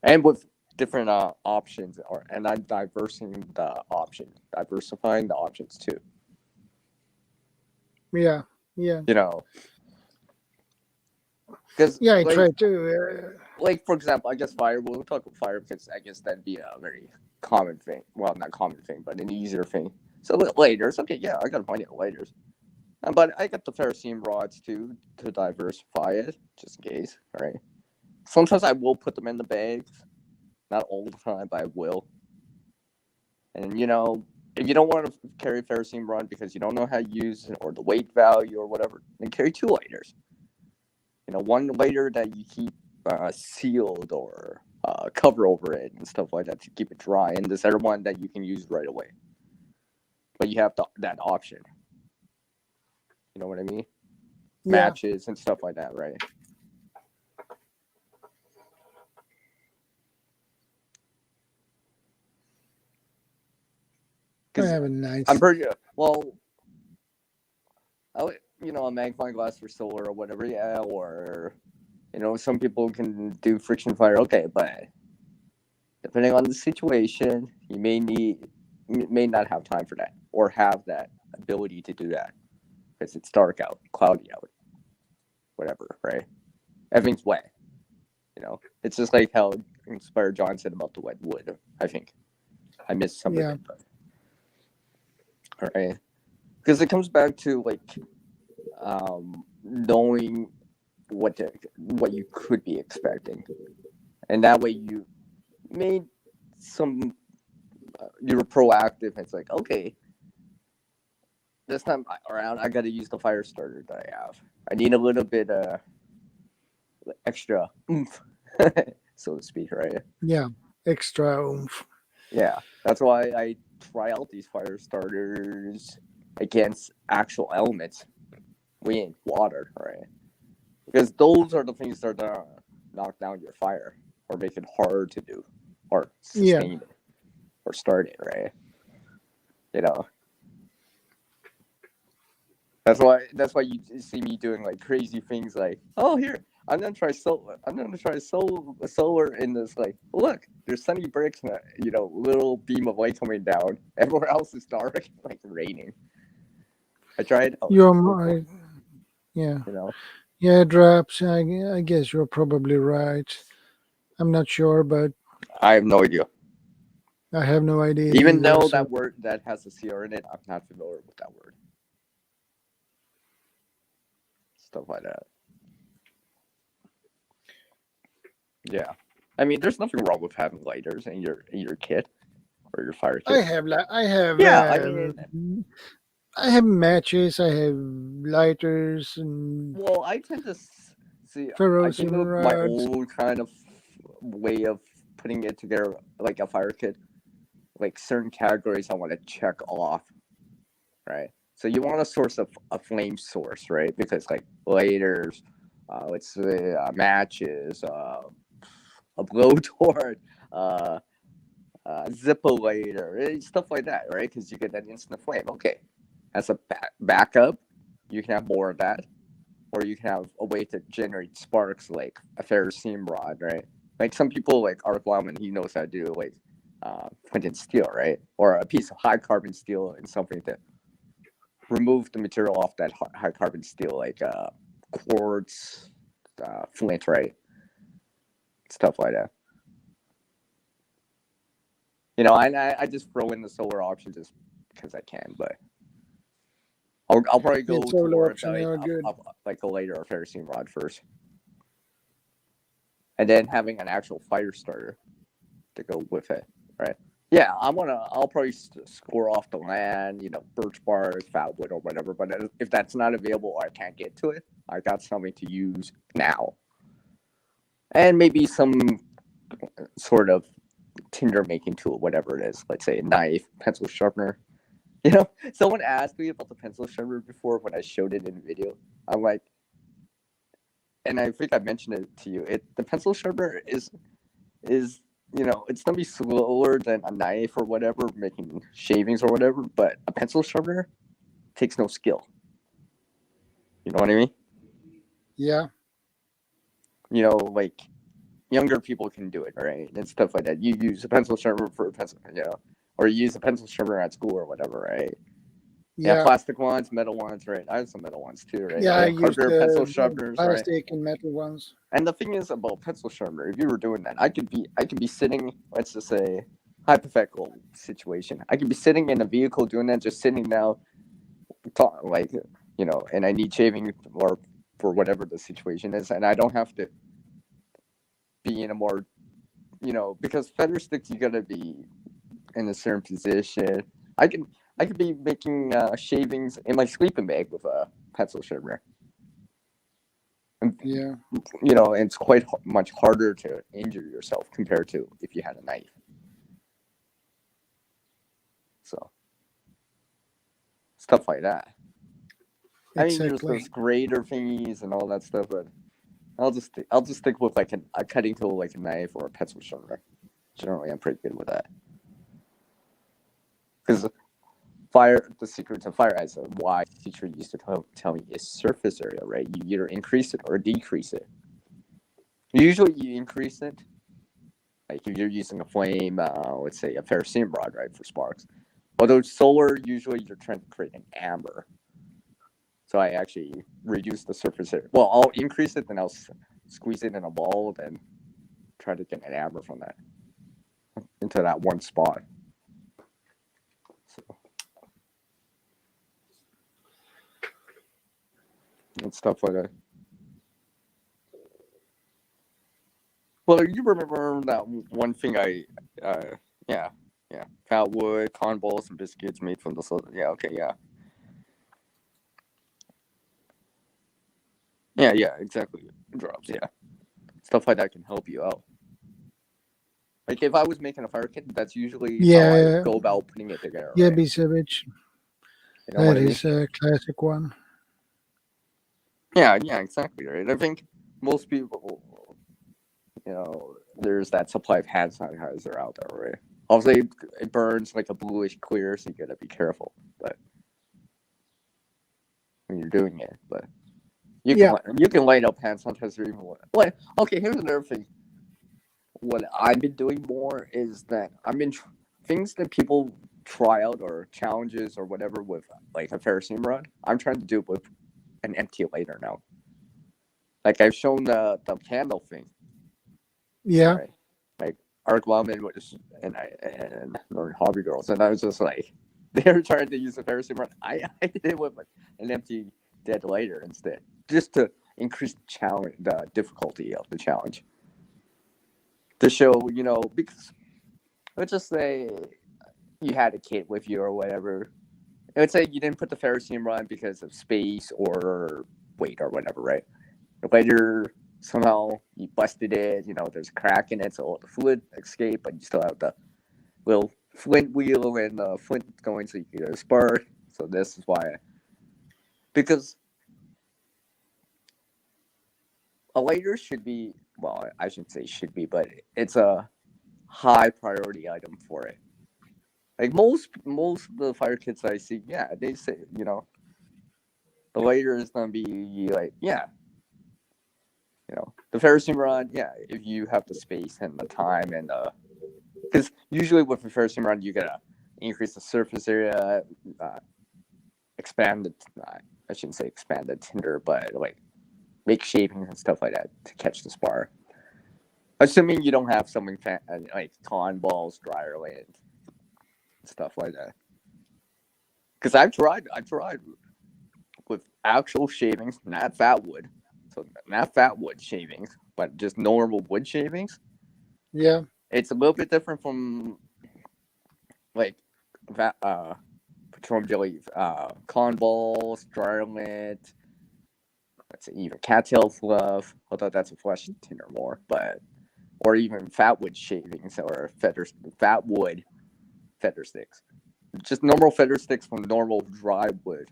and with different options, and I'm diversifying the options too. Yeah. You know, because I try to. Like, for example, I guess fire. We'll talk about fire because I guess that'd be a very common thing. Well, not common thing, but an easier thing. So lighters, okay, yeah, I gotta find it lighters. But I got the ferrocene rods too to diversify it, just in case. All right. Sometimes I will put them in the bags, not all the time, but I will. And if you don't want to carry a ferrocene rod because you don't know how to use it or the weight value or whatever, then carry 2 lighters. One lighter that you keep sealed or cover over it and stuff like that to keep it dry, and this other one that you can use right away. But you have that option. You know what I mean? Yeah. Matches and stuff like that, right? I have a nice. I'm pretty well. A magnifying glass for solar or whatever, yeah. Or some people can do friction fire. Okay, but depending on the situation, you may not have time for that or have that ability to do that because it's dark out, cloudy out, whatever, right? Everything's wet. It's just like how Inspired John said about the wet wood. I think I missed some of it, but all right, because it comes back to knowing what you could be expecting, and that way you made you were proactive. It's like, okay, this time around I got to use the fire starter that I have. I need a little bit extra oomph, so to speak, right? Yeah, extra oomph. Yeah, that's why I try out these fire starters against actual elements, wind, water, right? Because those are the things that are gonna knock down your fire or make it hard to do or sustain it or start it, right? That's why you see me doing like crazy things like, oh, here, I'm gonna try solar in this, like, look, there's sunny bricks and little beam of light coming down. Everywhere else is dark, like raining. I tried. Yeah. Yeah, Drops. I guess you're probably right. I'm not sure, but I have no idea. I have no idea. Even though that word that has a CR in it, I'm not familiar with that word. Stuff like that. Yeah, I mean, there's nothing wrong with having lighters in your kit or your fire kit. I have. Yeah, I have matches. I have lighters and. Well, I tend to see. Ferrous I can do my rods. own kind of way of putting it together, like a fire kit. Like certain categories, I want to check off, right? So you want a source of a flame source, right? Because like lighters, let's say matches, a blowtorch, Zippo lighter, stuff like that, right? Because you get that instant flame. Okay, as a backup, you can have more of that, or you can have a way to generate sparks, like a ferrocene rod, right? Like some people, like Art Blauman, he knows how to do like flint and steel, right? Or a piece of high carbon steel and something to remove the material off that high carbon steel, like quartz, flint, right? Stuff like that. I just throw in the solar option just because I can, but I'll probably go towards like a lighter or ferrocene rod first, and then having an actual fire starter to go with it, right? Yeah, I'll probably score off the land, birch bars, fatwood, or whatever. But if that's not available or I can't get to it, I got something to use now, and maybe some sort of tinder making tool, whatever it is. Let's say a knife, pencil sharpener. Someone asked me about the pencil sharpener before when I showed it in the video. I'm like, and I think I mentioned it to you. The pencil sharpener is it's gonna be slower than a knife or whatever, making shavings or whatever. But a pencil sharpener takes no skill. You know what I mean? Yeah. Like younger people can do it, right? And stuff like that. You use a pencil sharpener for a pencil, or you use a pencil sharpener at school or whatever, right? Yeah, plastic ones, metal ones, right? I have some metal ones too, right? Yeah, I use the pencil sharpeners, plastic right? and metal ones. And the thing is about pencil sharpener, if you were doing that, I could be sitting, let's just say, hypothetical situation. I could be sitting in a vehicle doing that, just sitting now, and I need shaving or for whatever the situation is, and I don't have to be in a more, because feather sticks, you gotta be in a certain position. I could be making shavings in my sleeping bag with a pencil sharpener. Yeah. You know, it's quite much harder to injure yourself compared to if you had a knife. So stuff like that. I mean, there's those grater thingies and all that stuff, but I'll just stick with like a cutting tool, like a knife or a pencil sharpener. Generally, I'm pretty good with that. Because the secret to fire, as a why teacher used to tell me, is surface area, right? You either increase it or decrease it. Usually, you increase it. Like if you're using a flame, let's say a ferrocerium rod, right, for sparks. Although solar, usually you're trying to create an amber. So I actually reduce the surface area. Well, I'll increase it, then I'll squeeze it in a ball, then try to get an amber from that into that one spot. So, and stuff like that. Well, you remember that one thing yeah, fat wood, corn balls, and biscuits made from the soda. Yeah, okay, yeah. Yeah, exactly. Drops, yeah. Stuff like that can help you out. Like if I was making a fire kit, that's usually how I go about putting it together. Yeah, right? Bisevich. You know That is a classic one. Yeah, exactly, right? I think most people, you know, there's that supply of hand sanitizer out there, right? Obviously, it burns like a bluish clear, so you gotta be careful. But when you're doing it, but you can light up hand sanitizer even more. Like, okay, here's another thing. What I've been doing more is that I've been things that people try out or challenges or whatever with like a ferrocerium rod. I'm trying to do it with an empty lighter now. Like I've shown the candle thing. Yeah. Right? Like Arc Mom and Hobby Girls, and I was just like, they were trying to use a ferrocerium rod. I did it with an empty dead lighter instead, just to increase the difficulty of the challenge. To show, you know, because let's just say you had a kit with you or whatever. Let's say you didn't put the ferrocerium rod because of space or weight or whatever, right? Later, somehow you busted it, you know, there's a crack in it, so the fluid escaped, but you still have the little flint wheel and the flint going so you can get a spark. So this is why. Because a lighter should be, well, I shouldn't say should be, but it's a high priority item for it. Like most of the fire kits I see, yeah, they say, you know, the lighter is gonna be like, yeah, you know, the ferrocerium rod, yeah, if you have the space and the time and because usually with the ferrocerium rod you gotta increase the surface area, expand the, I shouldn't say expand the tinder, but like make shavings and stuff like that to catch the spar. Assuming you don't have something like con balls, dryer land, stuff like that. Because I've tried with actual shavings, not fat wood. So not fat wood shavings, but just normal wood shavings. Yeah. It's a little bit different from like petroleum jelly, con balls, dryer lint, let's say even cattail fluff, although that's a flesh tinder more, but or even fat wood shavings or fat wood feather sticks. Just normal feather sticks from normal dry wood.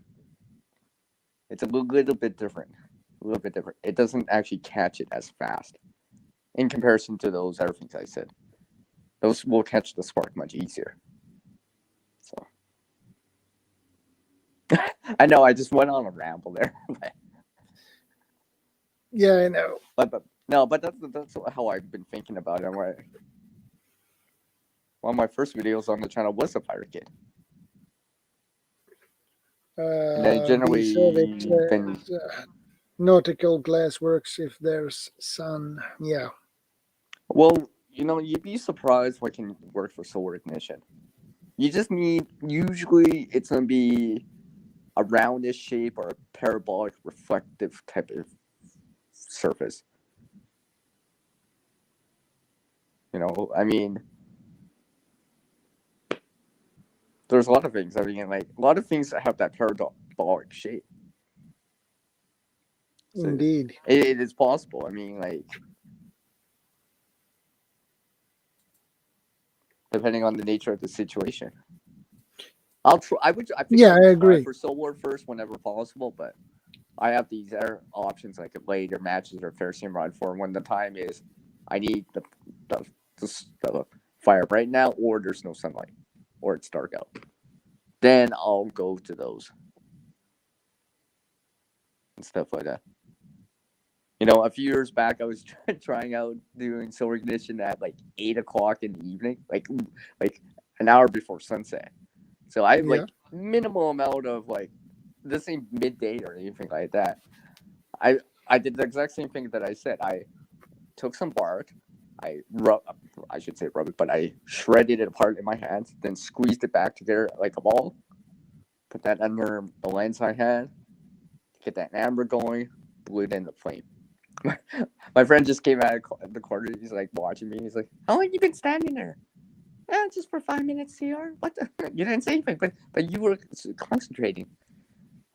It's a little bit different. It doesn't actually catch it as fast in comparison to those other things I said. Those will catch the spark much easier. So I know I just went on a ramble there. Yeah, I know. But that's how I've been thinking about it. One of my first videos on the channel was a fire kit. And I generally been nautical glass works if there's sun. Yeah. Well, you know, you'd be surprised what can work for solar ignition. You just need, usually it's going to be a roundish shape or a parabolic reflective type of surface. You know, I mean, there's a lot of things. I mean, like, a lot of things that have that parabolic shape. So Indeed. it is possible. I mean, like, depending on the nature of the situation. I'll try. I think Yeah, I I agree. try for solar first whenever possible, but I have these other options like later matches or fair sim rod for when the time is I need the fire right now, or there's no sunlight, or it's dark out. Then I'll go to those and stuff like that. You know, a few years back, I was trying out doing solar ignition at like 8 o'clock in the evening, like an hour before sunset. So I have like minimal amount of like this ain't midday or anything like that. I did the exact same thing that I said. I took some bark, I should say rub it, but I shredded it apart in my hands, then squeezed it back together like a ball. Put that under the lens I had, get that amber going, blew it in the flame. My friend just came out of the corner. He's like watching me. He's like, "How long you been standing there?" Just for 5 minutes, CR. What? You didn't say anything, but you were concentrating.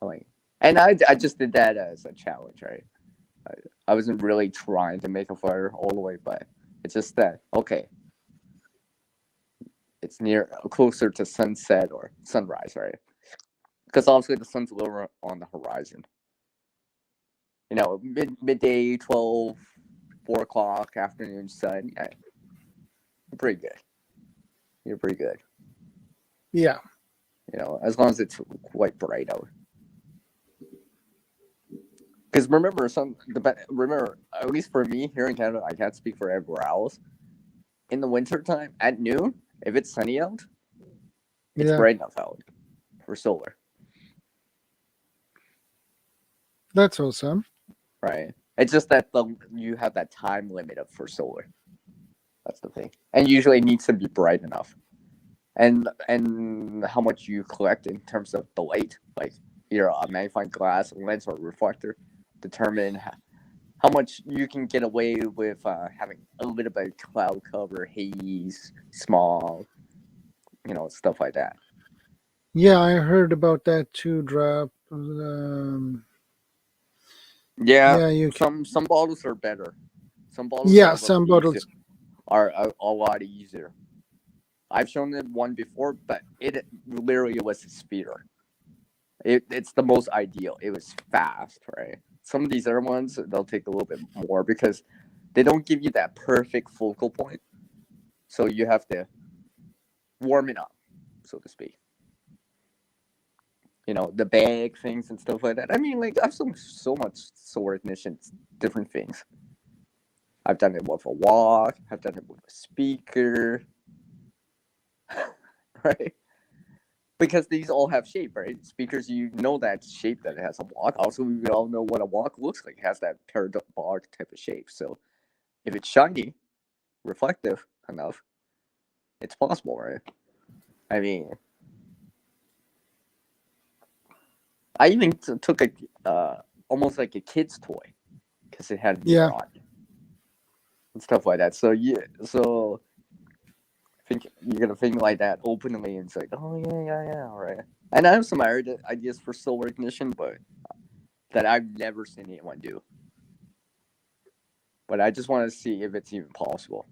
I'm like, and I just did that as a challenge, right? I wasn't really trying to make a fire all the way, but it's just that okay. It's closer to sunset or sunrise, right? Because obviously the sun's lower on the horizon. You know, midday, 12, 4 o'clock, afternoon sun. Yeah, you're pretty good. You're pretty good. Yeah. You know, as long as it's quite bright out. Because remember, at least for me here in Canada, I can't speak for everywhere else. In the wintertime, at noon, if it's sunny out, it's bright enough out for solar. That's awesome. Right. It's just that you have that time limit for solar. That's the thing. And usually it needs to be bright enough. And how much you collect in terms of the light, like either a magnifying glass, lens, or reflector, determine how much you can get away with having a little bit of cloud cover, haze, smog, you know, stuff like that. Yeah, I heard about that too, Drop. Some bottles are better. Some bottles some bottles are a lot easier. I've shown it one before, but it literally was a speeder. It's the most ideal. It was fast, right? Some of these other ones, they'll take a little bit more because they don't give you that perfect focal point. So you have to warm it up, so to speak. You know, the bag things and stuff like that. I mean, like, I've done so much solar ignition, different things. I've done it with a walk. I've done it with a speaker. Right? Because these all have shape, right? Speakers, you know that shape that it has a walk. Also, we all know what a walk looks like. It has that parabolic type of shape. So if it's shiny, reflective enough, it's possible, right? I mean, I even took a almost like a kid's toy because it had mirror on it and stuff like that. So think you're gonna think like that openly, and it's like, oh yeah, all right. And I have some ideas for solar ignition, but that I've never seen anyone do. But I just want to see if it's even possible.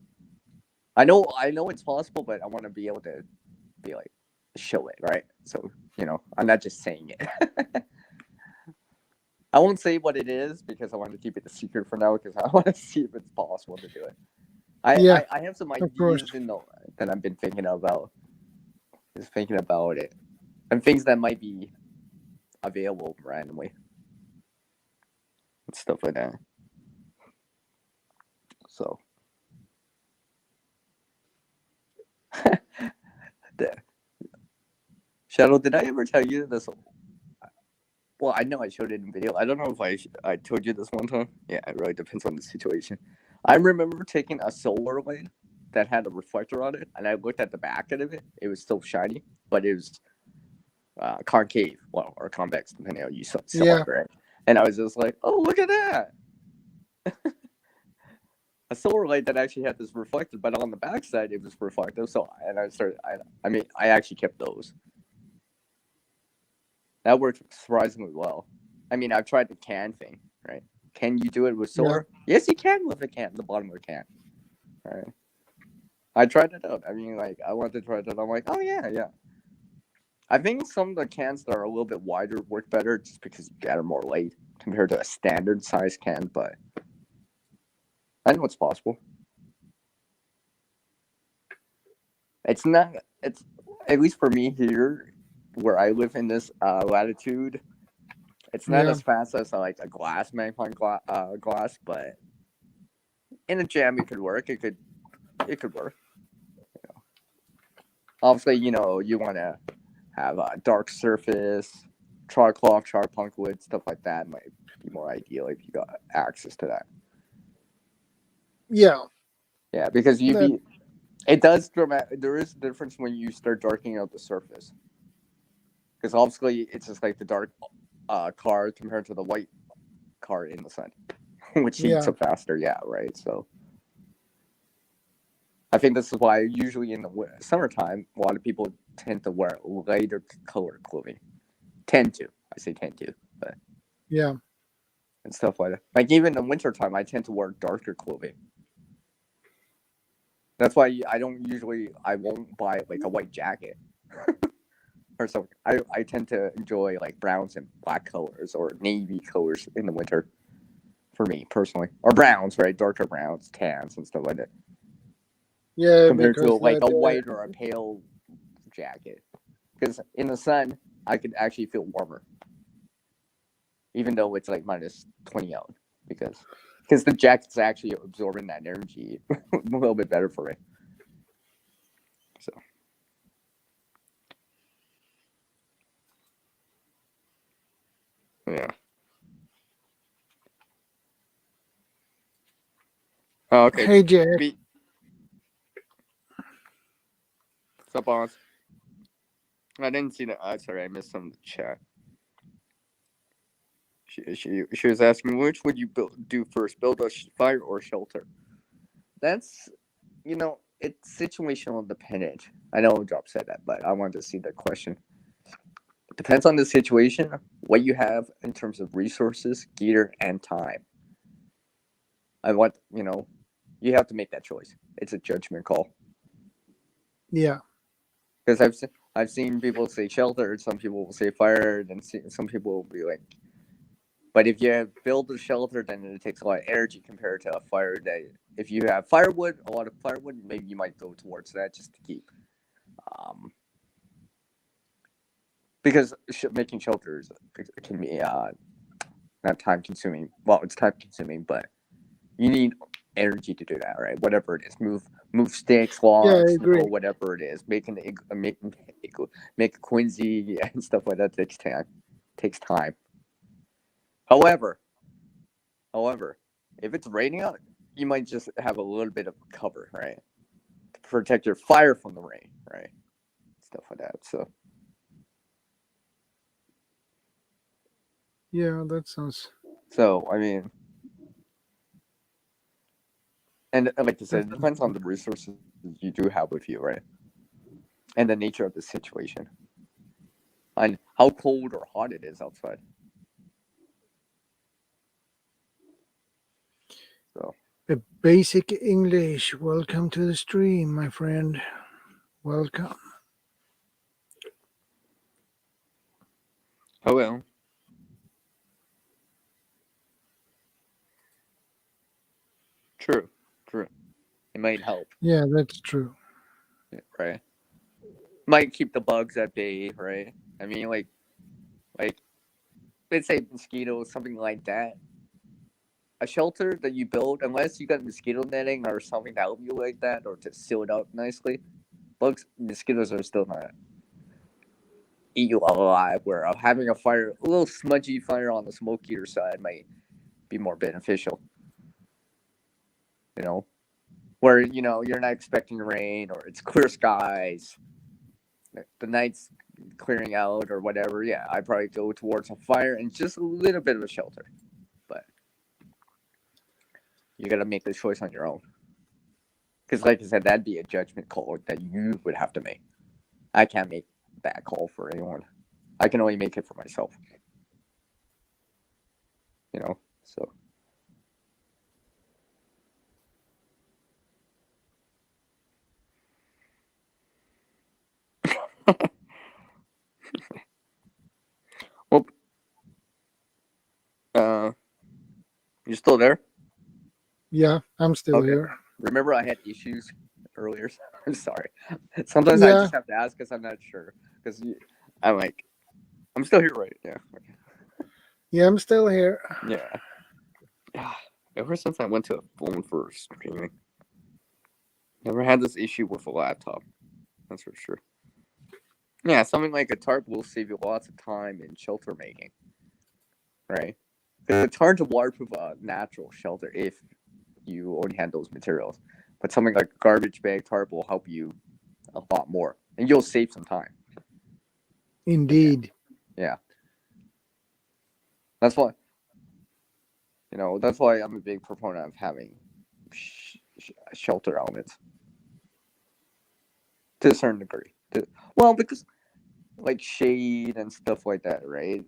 I know it's possible, but I want to be able to be like show it, right? So I'm not just saying it. I won't say what it is because I want to keep it a secret for now because I want to see if it's possible to do it. I have some ideas that I've been thinking about. Just thinking about it. And things that might be available randomly. And stuff like that. So. Shadow, did I ever tell you this? Well, I know I showed it in video. I don't know if I told you this one time. Yeah, it really depends on the situation. I remember taking a solar light that had a reflector on it, and I looked at the back of it. It was still shiny, but it was concave, or convex, depending on how you saw it, right? And I was just like, "Oh, look at that!" A solar light that actually had this reflector, but on the backside it was reflective. So, and I actually kept those. That worked surprisingly well. I mean, I've tried the can thing, right? Can you do it with solar? Yeah. Yes, you can with a can, the bottom of the can. All right. I tried it out. I mean, like, I wanted to try it out. I'm like, oh, yeah. I think some of the cans that are a little bit wider work better just because you gather more light compared to a standard size can, but I know it's possible. It's at least for me here, where I live in this latitude, it's not as fast as like a glass magnifying glass, but in a jam it could work. It could work. You know. Obviously, you want to have a dark surface, char cloth, char punk wood, stuff like that might be more ideal if you got access to that. Yeah. Yeah, because it does there is a difference when you start darkening out the surface. Because obviously it's just like the dark car compared to the white car in the sun, which heats up faster. Yeah, right. So I think this is why usually in the summertime, a lot of people tend to wear lighter colored clothing. I say tend to, but yeah, and stuff like that. Like even in wintertime, I tend to wear darker clothing. That's why I won't buy like a white jacket or something. I tend to enjoy like browns and black colors or navy colors in the winter for me personally. Or browns, right? Darker browns, tans and stuff like that. Yeah, compared to like a white or a pale jacket. Because in the sun, I could actually feel warmer. Even though it's like minus 20 out. Because the jacket's actually absorbing that energy a little bit better for me. So. Yeah. Oh, okay. Hey, Jack. What's up, boss? I didn't see that. Sorry, I missed some of the chat. She was asking, which would you do first, build a fire or shelter? That's, it's situational dependent. I know Drop said that, but I wanted to see the question. It depends on the situation, what you have in terms of resources, gear, and time. You have to make that choice. It's a judgment call. Yeah. Because I've seen people say shelter, some people will say fire, and some people will be like, but if you build a shelter, then it takes a lot of energy compared to a fire. That if you have a lot of firewood, maybe you might go towards that just to keep. Because making shelters can be not time consuming. Well, it's time consuming, but you need energy to do that, right? Whatever it is, move sticks, logs, whatever it is. Make a quinzhee and stuff like that takes time. However, if it's raining out, you might just have a little bit of cover, right? To protect your fire from the rain, right? Stuff like that. So. Yeah, that sounds. So, I mean, and like I said, it depends on the resources you do have with you, right? And the nature of the situation. And how cold or hot it is outside. So. A basic English. Welcome to the stream, my friend. Welcome. Hello. True. It might help. Yeah, that's true. Yeah, right. Might keep the bugs at bay, right? I mean, like, let's say mosquitoes, something like that. A shelter that you build, unless you got mosquito netting or something to help you like that, or to seal it up nicely, mosquitoes are still not eat you alive. Where having a little smudgy fire on the smoke eater side might be more beneficial. Where you're not expecting rain or it's clear skies, the night's clearing out or whatever. Yeah, I'd probably go towards a fire and just a little bit of a shelter. But you got to make the choice on your own. Because like I said, that'd be a judgment call that you would have to make. I can't make that call for anyone. I can only make it for myself. So. You still there? Yeah, I'm still Okay. here. Remember, I had issues earlier. I'm sorry. Sometimes I Yeah. just have to ask because I'm not sure. Because I'm like, I'm still here, right? Yeah. Okay. Yeah, I'm still here. Yeah. Ever since I went to a phone for streaming, never had this issue with a laptop. That's for sure. Yeah, something like a tarp will save you lots of time in shelter making, right? It's hard to waterproof a natural shelter if you already had those materials. But something like a garbage bag tarp will help you a lot more, and you'll save some time. Indeed. Yeah. That's why, that's why I'm a big proponent of having shelter elements to a certain degree. Well, because like shade and stuff like that, right?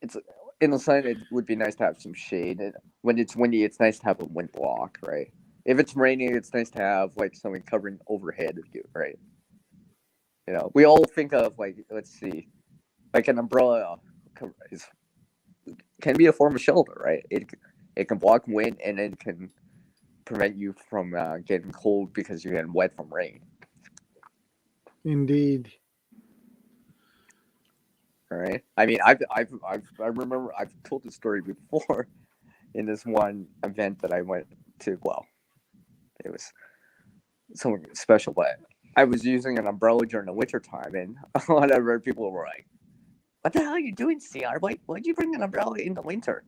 It's in the sun. It would be nice to have some shade. And when it's windy, it's nice to have a wind block, right? If it's raining, it's nice to have like something covering overhead of you, right? We all think of like, let's see, like an umbrella can be a form of shelter, right? It can block wind and it can prevent you from getting cold because you're getting wet from rain. Indeed. All right. I mean, I remember I've told this story before in this one event that I went to. Well, it was something special, but I was using an umbrella during the winter time, and a lot of people were like, "What the hell are you doing, CR? Why'd you bring an umbrella in the winter?"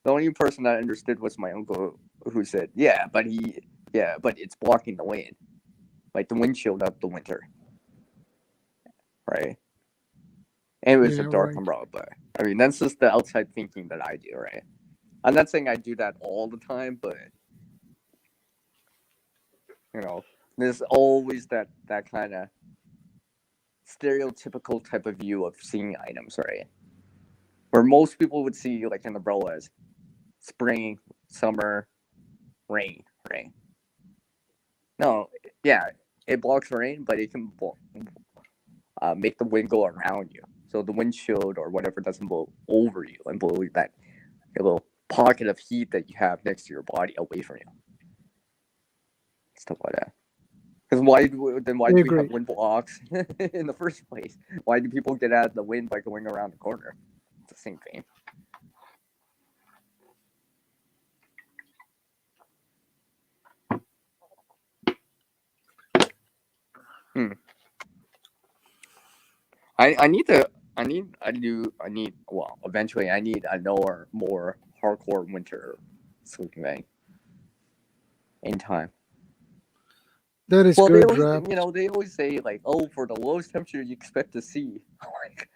The only person that understood was my uncle, who said, "Yeah, but it's blocking the wind, like the windshield of the winter, right?" And it was a dark umbrella, but I mean, that's just the outside thinking that I do, right? I'm not saying I do that all the time, but there's always that kind of stereotypical type of view of seeing items, right? Where most people would see like an umbrella as spring, summer, rain, right? No, yeah, it blocks rain, but it can make the wind go around you. So the windshield or whatever doesn't blow over you and blow that little pocket of heat that you have next to your body away from you. Stuff like that. Because why do we have wind blocks in the first place? Why do people get out of the wind by going around the corner? It's the same thing. Eventually I need a more hardcore winter sleeping bag in time. That is good, they always say like, oh, for the lowest temperature you expect to see. Like,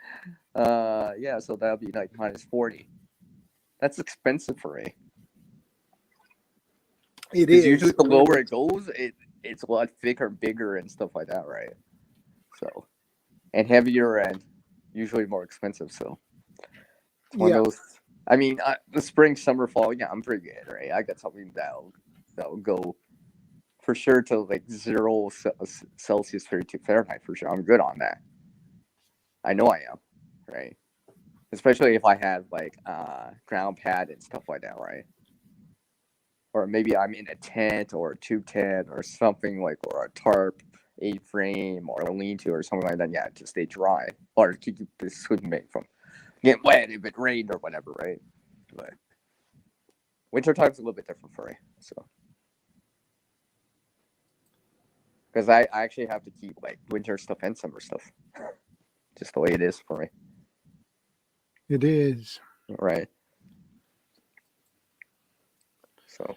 yeah, so that'll be like minus 40. That's expensive for me. It is. Usually the lower it goes, it's a lot thicker, bigger, and stuff like that, right? So, and heavier and usually more expensive. So, it's one of those. I mean, the spring, summer, fall. Yeah, I'm pretty good, right? I got something that'll go for sure to like 0 Celsius, 32 Fahrenheit for sure. I'm good on that. I know I am, right? Especially if I have like ground pad and stuff like that, right? Or maybe I'm in a tent or a tube tent or something like, or a tarp, A-frame, or a lean-to or something like that. Yeah, to stay dry or keep the sleeping bag from getting wet if it rained or whatever, right? But winter time's a little bit different for me, so. Because I actually have to keep like winter stuff and summer stuff. Just the way it is for me. It is. Right. So.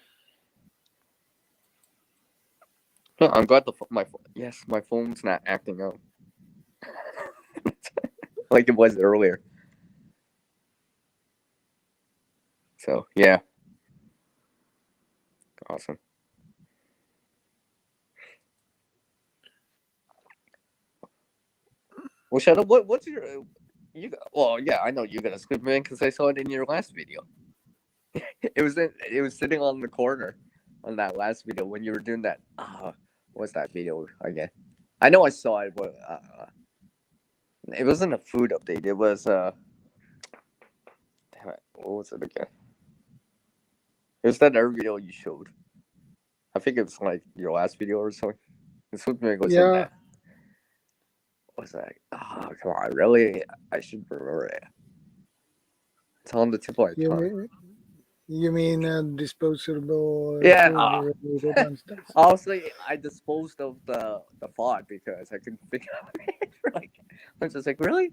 Yeah, I'm glad my phone's not acting up. Like it was earlier. So, yeah. Awesome. Well, Shadow, what's your I know you got a squid man because I saw it in your last video. It was sitting on the corner on that last video when you were doing that. What's that video again? I know I saw it, but it wasn't a food update. It was damn it, What was it again? It was that other video you showed. I think it was like your last video or something. The Swift Meg was in that. What was that? Oh, come on. Really? I should remember it. It's on the tip of my tongue. You mean disposable? Yeah. Honestly, I disposed of the thought because I couldn't figure out it. Like, I was just like, really?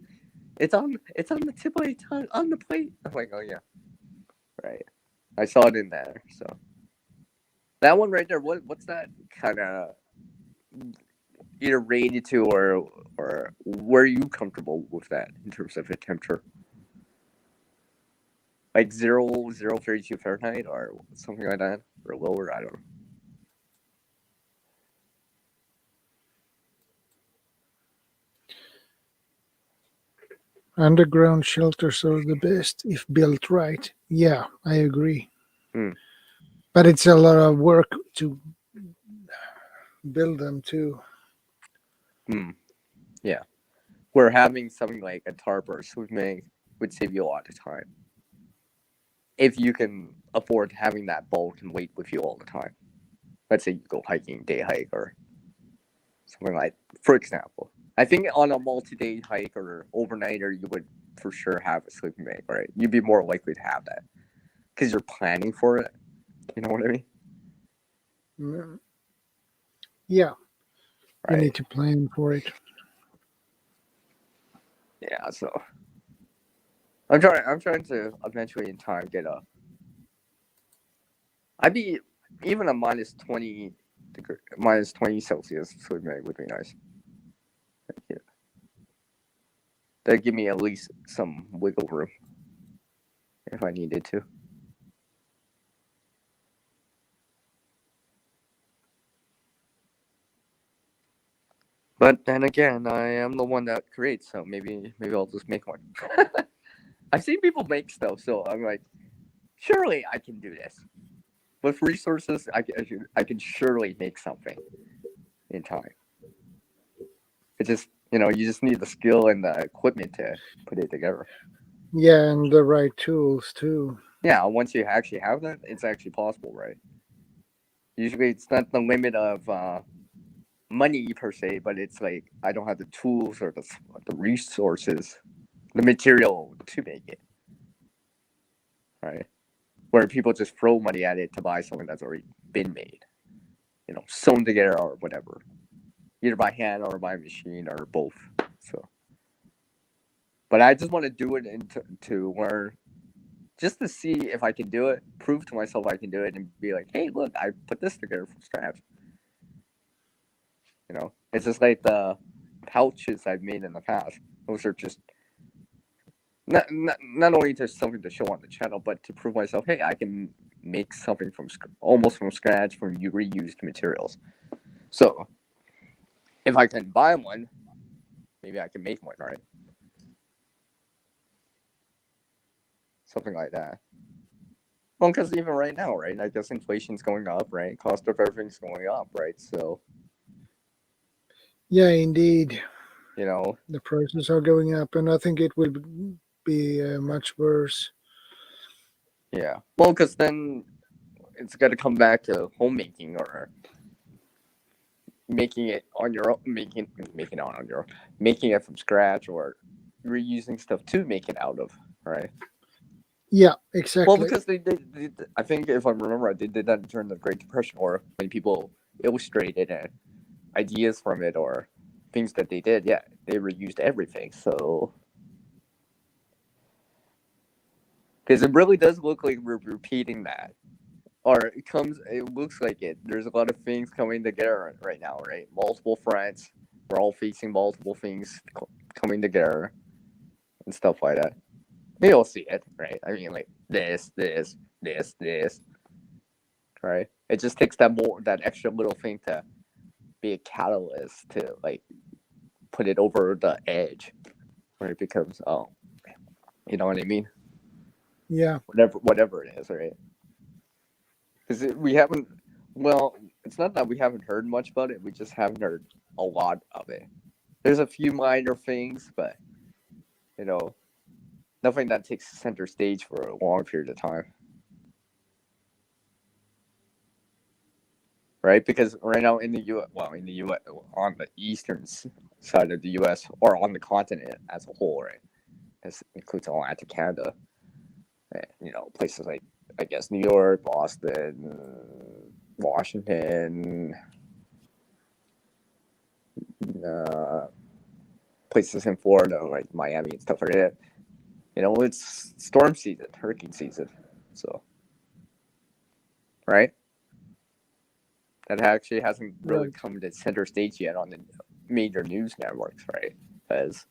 It's on the tip of my tongue on the plate. I'm like, oh yeah, right. I saw it in there. So that one right there. What's that kind of either rated to or were you comfortable with that in terms of a temperature? Like 0.32 Fahrenheit or something like that, or lower. I don't know. Underground shelters are the best if built right. Yeah, I agree. But it's a lot of work to build them too. Yeah. Where having something like a tarp or a swimming would save you a lot of time. If you can afford having that bulk and weight with you all the time. Let's say you go hiking, day hike, or something like, for example. I think on a multi-day hike or overnighter, you would for sure have a sleeping bag, right? You'd be more likely to have that because you're planning for it. You know what I mean? Yeah. Right. You need to plan for it. Yeah, so I'm trying to eventually in time get a. I'd be even a minus 20 Celsius sleeping bag would be nice. Yeah. That'd give me at least some wiggle room if I needed to. But then again, I am the one that creates, so maybe I'll just make one. I've seen people make stuff, so I'm like, surely I can do this. With resources, I can surely make something in time. It just, you just need the skill and the equipment to put it together. Yeah, and the right tools too. Yeah, once you actually have that, it's actually possible, right? Usually it's not the limit of money per se, but it's like I don't have the tools or the resources, the material to make it, right? Where people just throw money at it to buy something that's already been made, sewn together or whatever, either by hand or by machine or both. So, but I just want to do it to learn, just to see if I can do it, prove to myself I can do it, and be like, hey, look, I put this together from scratch. It's just like the pouches I've made in the past. Those are just not only just something to show on the channel, but to prove myself, hey, I can make something almost from scratch from reused materials. So if I can buy one, maybe I can make one, right? Something like that. Well, because even right now, right? I guess inflation's going up, right? Cost of everything's going up, right? So. Yeah, indeed. The prices are going up, and I think it will be much worse. Yeah. Well, because then it's got to come back to homemaking or making it on your own, making it on your own, making it from scratch or reusing stuff to make it out of, right? Yeah, exactly. Well, because they I think if I remember right, they did that during the Great Depression, or when people illustrated ideas from it or things that they did. Yeah, they reused everything. So, because it really does look like we're repeating that. Or it looks like it. There's a lot of things coming together right now, right? Multiple fronts. We're all facing multiple things coming together and stuff like that. Maybe you'll see it, right? I mean, like this, right? It just takes that extra little thing to be a catalyst to like put it over the edge, where it becomes, you know what I mean? Yeah. Whatever it is, right? Because we haven't. Well, it's not that we haven't heard much about it. We just haven't heard a lot of it. There's a few minor things, but nothing that takes center stage for a long period of time. Right? Because right now in the U.S., in the U.S., on the eastern side of the U.S., or on the continent as a whole, right? This includes Atlantic Canada, and, places like, I guess, New York, Boston, Washington, places in Florida, like Miami and stuff like that. It's storm season, hurricane season, so, right? That actually hasn't really come to center stage yet on the major news networks, right? Because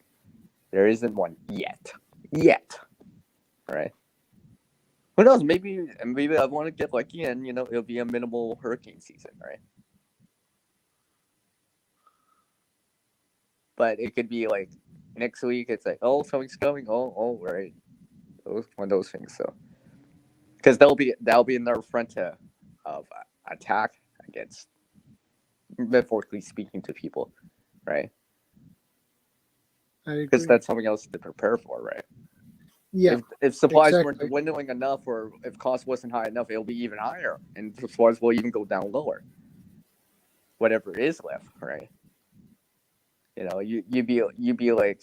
there isn't one yet, right? Who knows? Maybe I want to get lucky, and it'll be a minimal hurricane season, right? But it could be like next week. It's like, oh, something's coming. Oh, right. One of those things. So, because that'll be in their front of attack against, metaphorically speaking, to people, right? Because that's something else to prepare for, right? Yeah. If supplies weren't dwindling enough, or if cost wasn't high enough, it'll be even higher, and supplies will even go down lower. Whatever is left, right? You'd be like,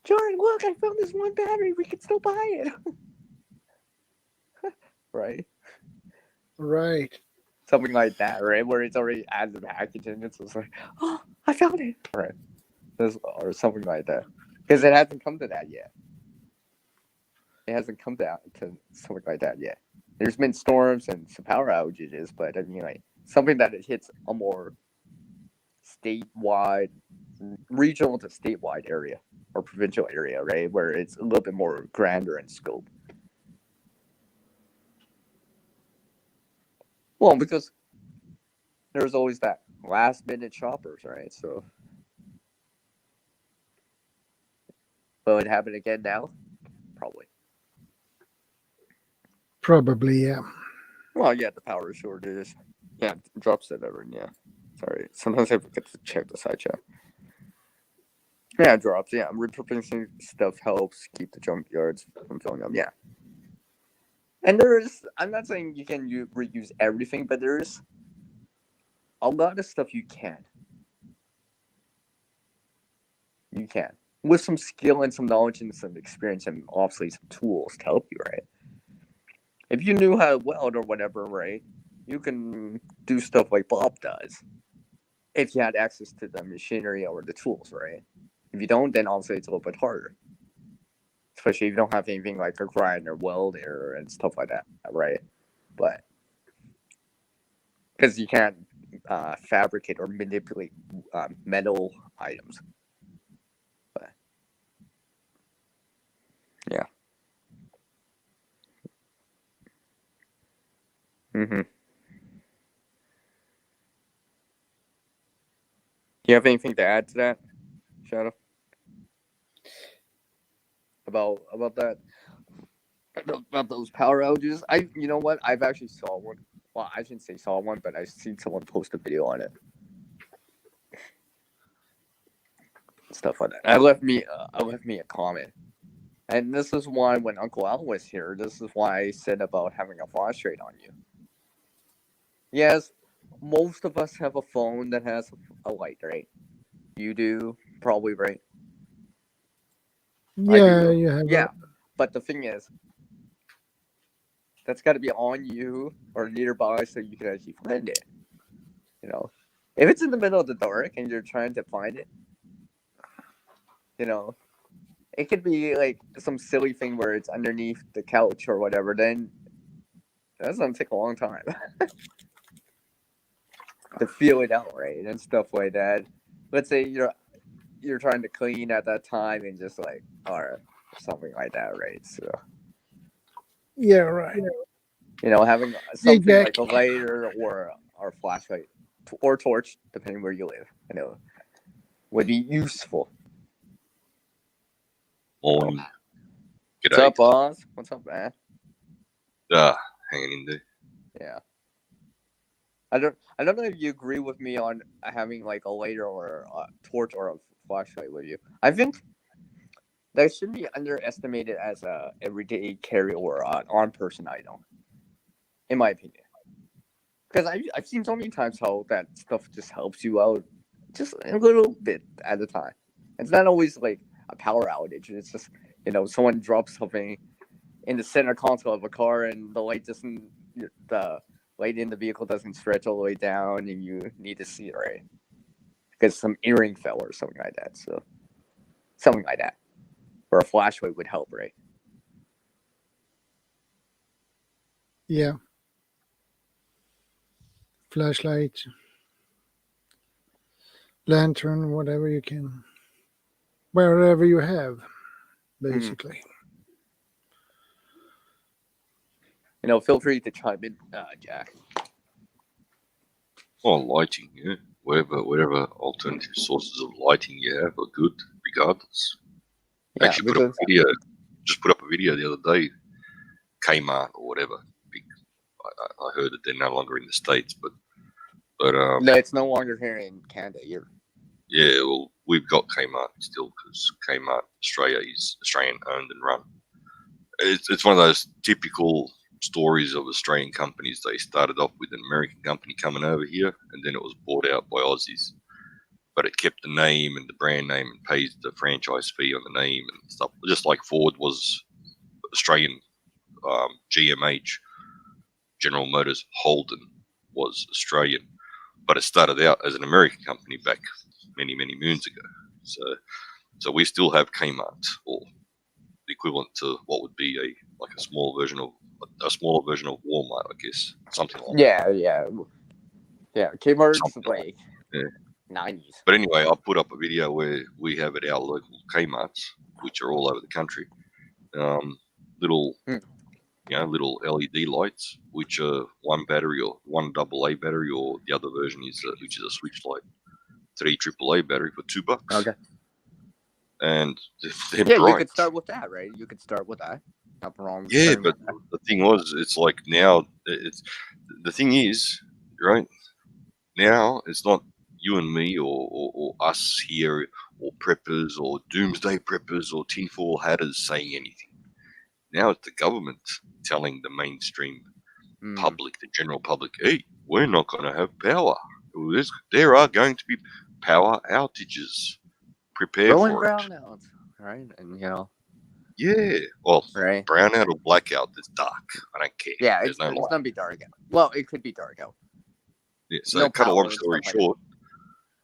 Jordan, look, I found this one battery. We can still buy it. Right? Right. Something like that, right? Where it's already added the package, and it's just like, oh, I found it. Right. Or something like that. Because it hasn't come to that yet. It hasn't come to something like that yet. There's been storms and some power outages, but I mean, like, something that it hits a more statewide, regional to statewide area or provincial area, right? Where it's a little bit more grander in scope. Well, because there's always that last minute shoppers, right? So, will it happen again now? Probably. Probably, yeah. Well, yeah, the power shortages. Yeah, drops it ever. Yeah. Sorry. Sometimes I forget to check the side chat. Yeah, it drops. Yeah, repurposing stuff helps keep the junkyards from filling up. Yeah. And I'm not saying you can reuse everything, but there's a lot of stuff you can. You can. With some skill and some knowledge and some experience and obviously some tools to help you, right? If you knew how to weld or whatever, right, you can do stuff like Bob does. If you had access to the machinery or the tools, right? If you don't, then obviously it's a little bit harder. Especially if you don't have anything like a grinder, welder, and stuff like that, right? But because you can't fabricate or manipulate metal items. But yeah. Mm-hmm. Do you have anything to add to that, Shadow? About that? About those power outages? You know what? I've actually saw one. Well, I shouldn't say saw one, but I've seen someone post a video on it. Stuff like that. I left me a comment. And this is why when Uncle Al was here, this is why I said about having a flashlight on you. Yes, most of us have a phone that has a light, right? You do, probably, right? Yeah, you have. Yeah, but the thing is, that's got to be on you or nearby so you can actually find it. If it's in the middle of the dark and you're trying to find it, it could be like some silly thing where it's underneath the couch or whatever. Then that's gonna take a long time to feel it out, right? And stuff like that. Let's say you're trying to clean at that time and just like, or something like that, right? So yeah, right. Having something like a lighter or a flashlight or torch, depending where you live, would be useful. Morning. What's up, boss? What's up, man? Hanging in there. Yeah. I don't know if you agree with me on having like a lighter or a torch or a flashlight with you. I think that should be underestimated as a everyday carry or an on-person item, in my opinion. Because I've seen so many times how that stuff just helps you out just a little bit at a time. It's not always like a power outage. It's just, someone drops something in the center console of a car and the light in the vehicle doesn't stretch all the way down and you need to see it, right? Because some earring fell or something like that. So, something like that. Or a flashlight would help, right? Yeah. Flashlight, lantern, whatever you can, wherever you have, basically. Feel free to chime in, Jack. Well, lighting, yeah. Whatever alternative sources of lighting you have are good, regardless. Yeah, Actually, just put up a video the other day. Kmart or whatever. I heard that they're no longer in the States, but no, it's no longer here in Canada either. Yeah, well, we've got Kmart still because Kmart Australia is Australian owned and run. It's one of those typical stories of Australian companies. They started off with an American company coming over here, and then it was bought out by Aussies. But it kept the name and the brand name and pays the franchise fee on the name and stuff. Just like Ford was Australian, GMH, General Motors, Holden was Australian. But it started out as an American company back many, many moons ago. So we still have Kmart, or the equivalent to what would be a smaller version of Walmart, I guess, something like that. Yeah. Kmart's like 90s. But anyway, I put up a video where we have at our local Kmarts, which are all over the country, little LED lights, which are one battery or one AA battery, or the other version which is a switch light, 3 AAA battery for $2. Okay. And they're bright. You could start with that, right? You could start with that. Nothing wrong. Yeah, but the thing was, it's like now, the thing is, right? Now it's not you and me or us here or preppers or doomsday preppers or tinfoil hatters saying anything. Now it's the government telling the mainstream public, the general public, hey, we're not going to have power. There are going to be power outages. Prepare for it. Brownouts, right? And yeah, well, right. Brownout or blackout, it's dark. I don't care. Yeah, it's going to be dark out. Well, it could be dark out. Yeah, so cut a long story short,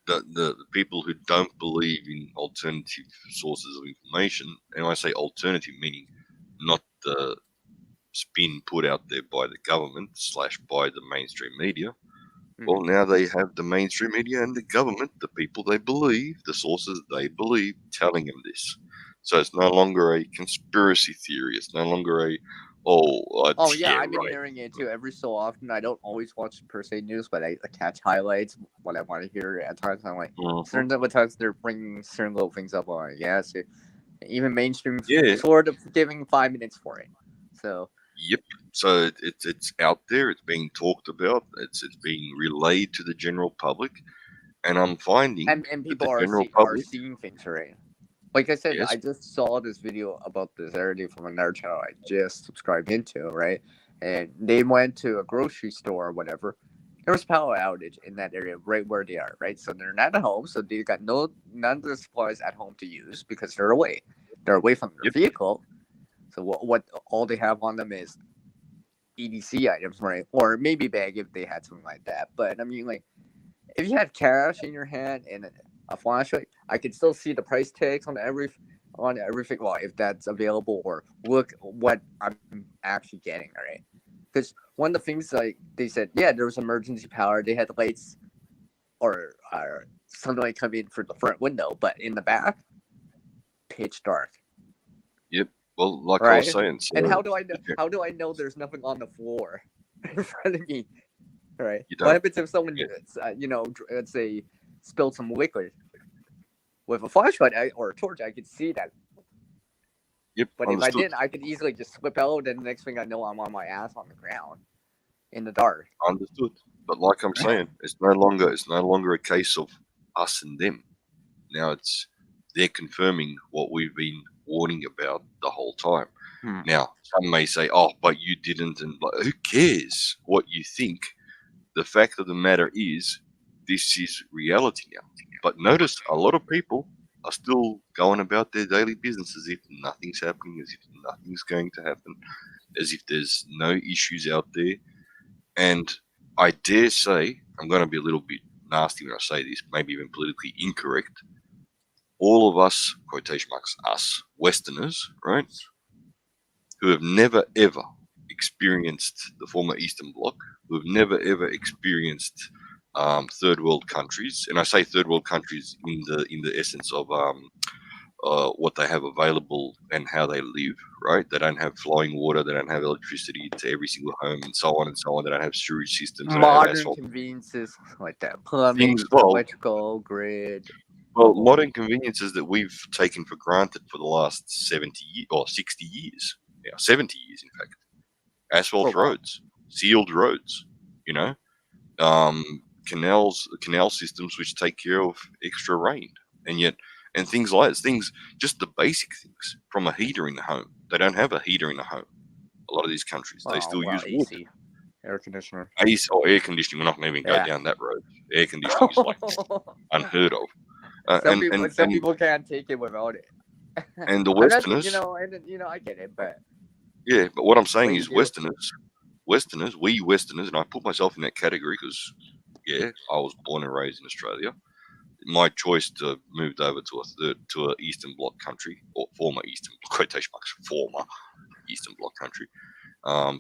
the people who don't believe in alternative sources of information, and I say alternative meaning not the spin put out there by the government / by the mainstream media. Well, now they have the mainstream media and the government, the people they believe, the sources they believe, telling them this. So it's no longer a conspiracy theory. It's no longer I've been hearing it too every so often. I don't always watch per se news, but I catch highlights when I want to hear it at times. I'm like, certain of the times they're bringing certain little things up on it. Yeah, so even mainstream sort of giving 5 minutes for it. So. Yep. So it's out there. It's being talked about. It's being relayed to the general public, and I'm finding and people are seeing things, right? Like I said, I just saw this video about this earlier from another channel I just subscribed into, right? And they went to a grocery store or whatever. There was power outage in that area, right where they are, right? So they're not at home, so they got none of the supplies at home to use because they're away. They're away from their vehicle. So what all they have on them is EDC items, right? Or maybe bag if they had something like that. But I mean, like, if you had cash in your hand and a flashlight, I could still see the price tags on everything. Well, if that's available, or look what I'm actually getting, right? Because one of the things, like they said, there was emergency power. They had lights or sunlight come in for the front window, but in the back, pitch dark. Yep. Well, like I was saying. So, and how do I know? How do I know there's nothing on the floor in front of me? Right. What happens if someone, let's say, spilled some liquid with a flashlight or a torch? I could see that. Yep. But if I didn't, I could easily just slip out, and the next thing I know, I'm on my ass on the ground in the dark. Understood. But like I'm saying, it's no longer a case of us and them. Now they're confirming what we've been warning about the whole time. Now, some may say, "Oh, but you didn't," and who cares what you think? The fact of the matter is, this is reality now. But notice a lot of people are still going about their daily business as if nothing's happening, as if nothing's going to happen, as if there's no issues out there. And I dare say, I'm going to be a little bit nasty when I say this, maybe even politically incorrect. All of us, quotation marks, us, Westerners, right, who have never ever experienced the former Eastern Bloc, who have never ever experienced third world countries, and I say third world countries in the essence of what they have available and how they live, right? They don't have flowing water, they don't have electricity to every single home, and so on and so on. They don't have sewage systems, they don't have Modern asphalt. conveniences like that, plumbing, Well, electrical grid. Well, modern conveniences that we've taken for granted for the last 70 or 60 years, 70 years, in fact. Asphalt roads, sealed roads, canal systems which take care of extra rain, and things like this, just the basic things, from a heater in the home. They don't have a heater in the home. A lot of these countries, they still use water. AC, air conditioner. AC or air conditioning. We're not going to even go down that road. Air conditioning is like unheard of. Some people can't take it without it. And the Westerners, I get it, but yeah. But what I'm saying is, Westerners, we Westerners, and I put myself in that category because, I was born and raised in Australia. My choice to moved over to a Eastern Bloc country, or former Eastern quotation marks, former Eastern Bloc country.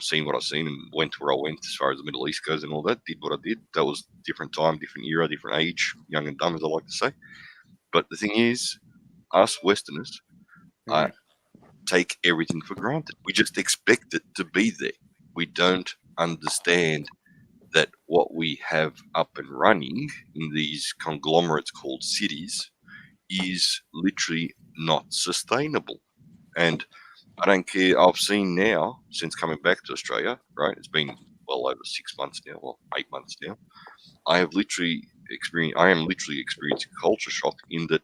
Seen what I've seen and went where I went as far as the Middle East goes and all that. Did what I did. That was different time, different era, different age, young and dumb, as I like to say. But the thing is, us Westerners take everything for granted. We just expect it to be there. We don't understand that what we have up and running in these conglomerates called cities is literally not sustainable. And I don't care. I've seen now, since coming back to Australia, right? It's been well over 6 months now, well, 8 months now. I am literally experiencing culture shock in that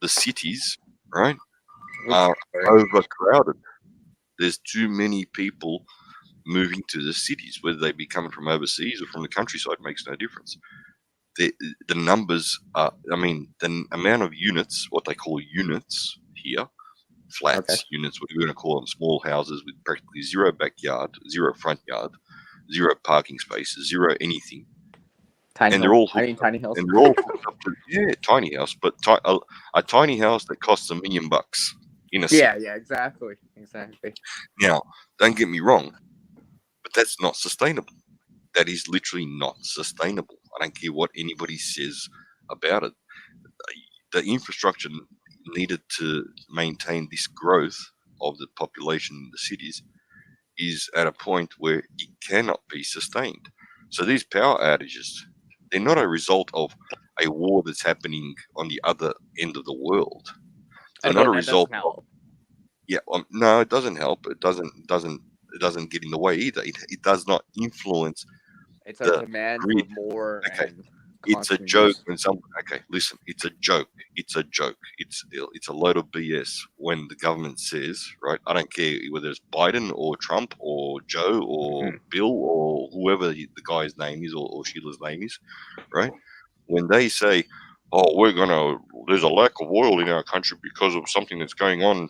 the cities, right, are overcrowded. There's too many people moving to the cities, whether they be coming from overseas or from the countryside, makes no difference. The numbers are, the amount of units, what they call units here, flats, units, what we're going to call them, small houses with practically zero backyard, zero front yard, zero parking spaces, zero anything. Tiny house. And they're all hooked up to, tiny house, but a tiny house that costs $1 million in a city. Yeah, exactly. Now, don't get me wrong, but that's not sustainable. That is literally not sustainable. I don't care what anybody says about it. The infrastructure needed to maintain this growth of the population in the cities is at a point where it cannot be sustained. So these power outages, they're not a result of a war that's happening on the other end of the world. They're not a result of, no, it doesn't help. It doesn't get in the way either. It does not influence. It's a demand for more. Okay. It's a joke when listen, it's a joke. It's a joke. It's a load of BS when the government says, right, I don't care whether it's Biden or Trump or Joe or Bill or whoever the guy's name is or Sheila's name is, right? When they say, oh, there's a lack of oil in our country because of something that's going on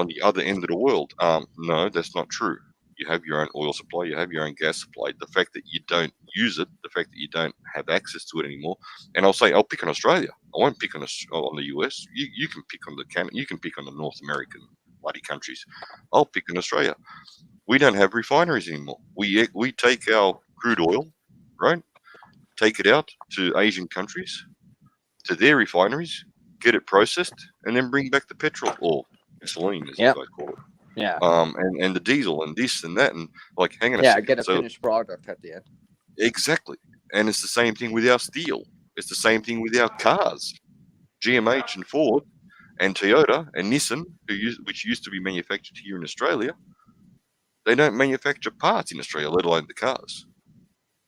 the other end of the world. No, that's not true. You have your own oil supply, you have your own gas supply. The fact that you don't use it, the fact that you don't have access to it anymore, and I'll pick on Australia. I won't pick on the US. You can pick on the Canada. You can pick on the North American bloody countries. I'll pick on Australia. We don't have refineries anymore. We take our crude oil, right? Take it out to Asian countries, to their refineries, get it processed, and then bring back the petrol or gasoline, as you guys call it. Yeah. And the diesel and this and that, and like, hang on a second. Get a finished product at the end. Exactly. And it's the same thing with our steel. It's the same thing with our cars. GMH and Ford and Toyota and Nissan, which used to be manufactured here in Australia, they don't manufacture parts in Australia, let alone the cars.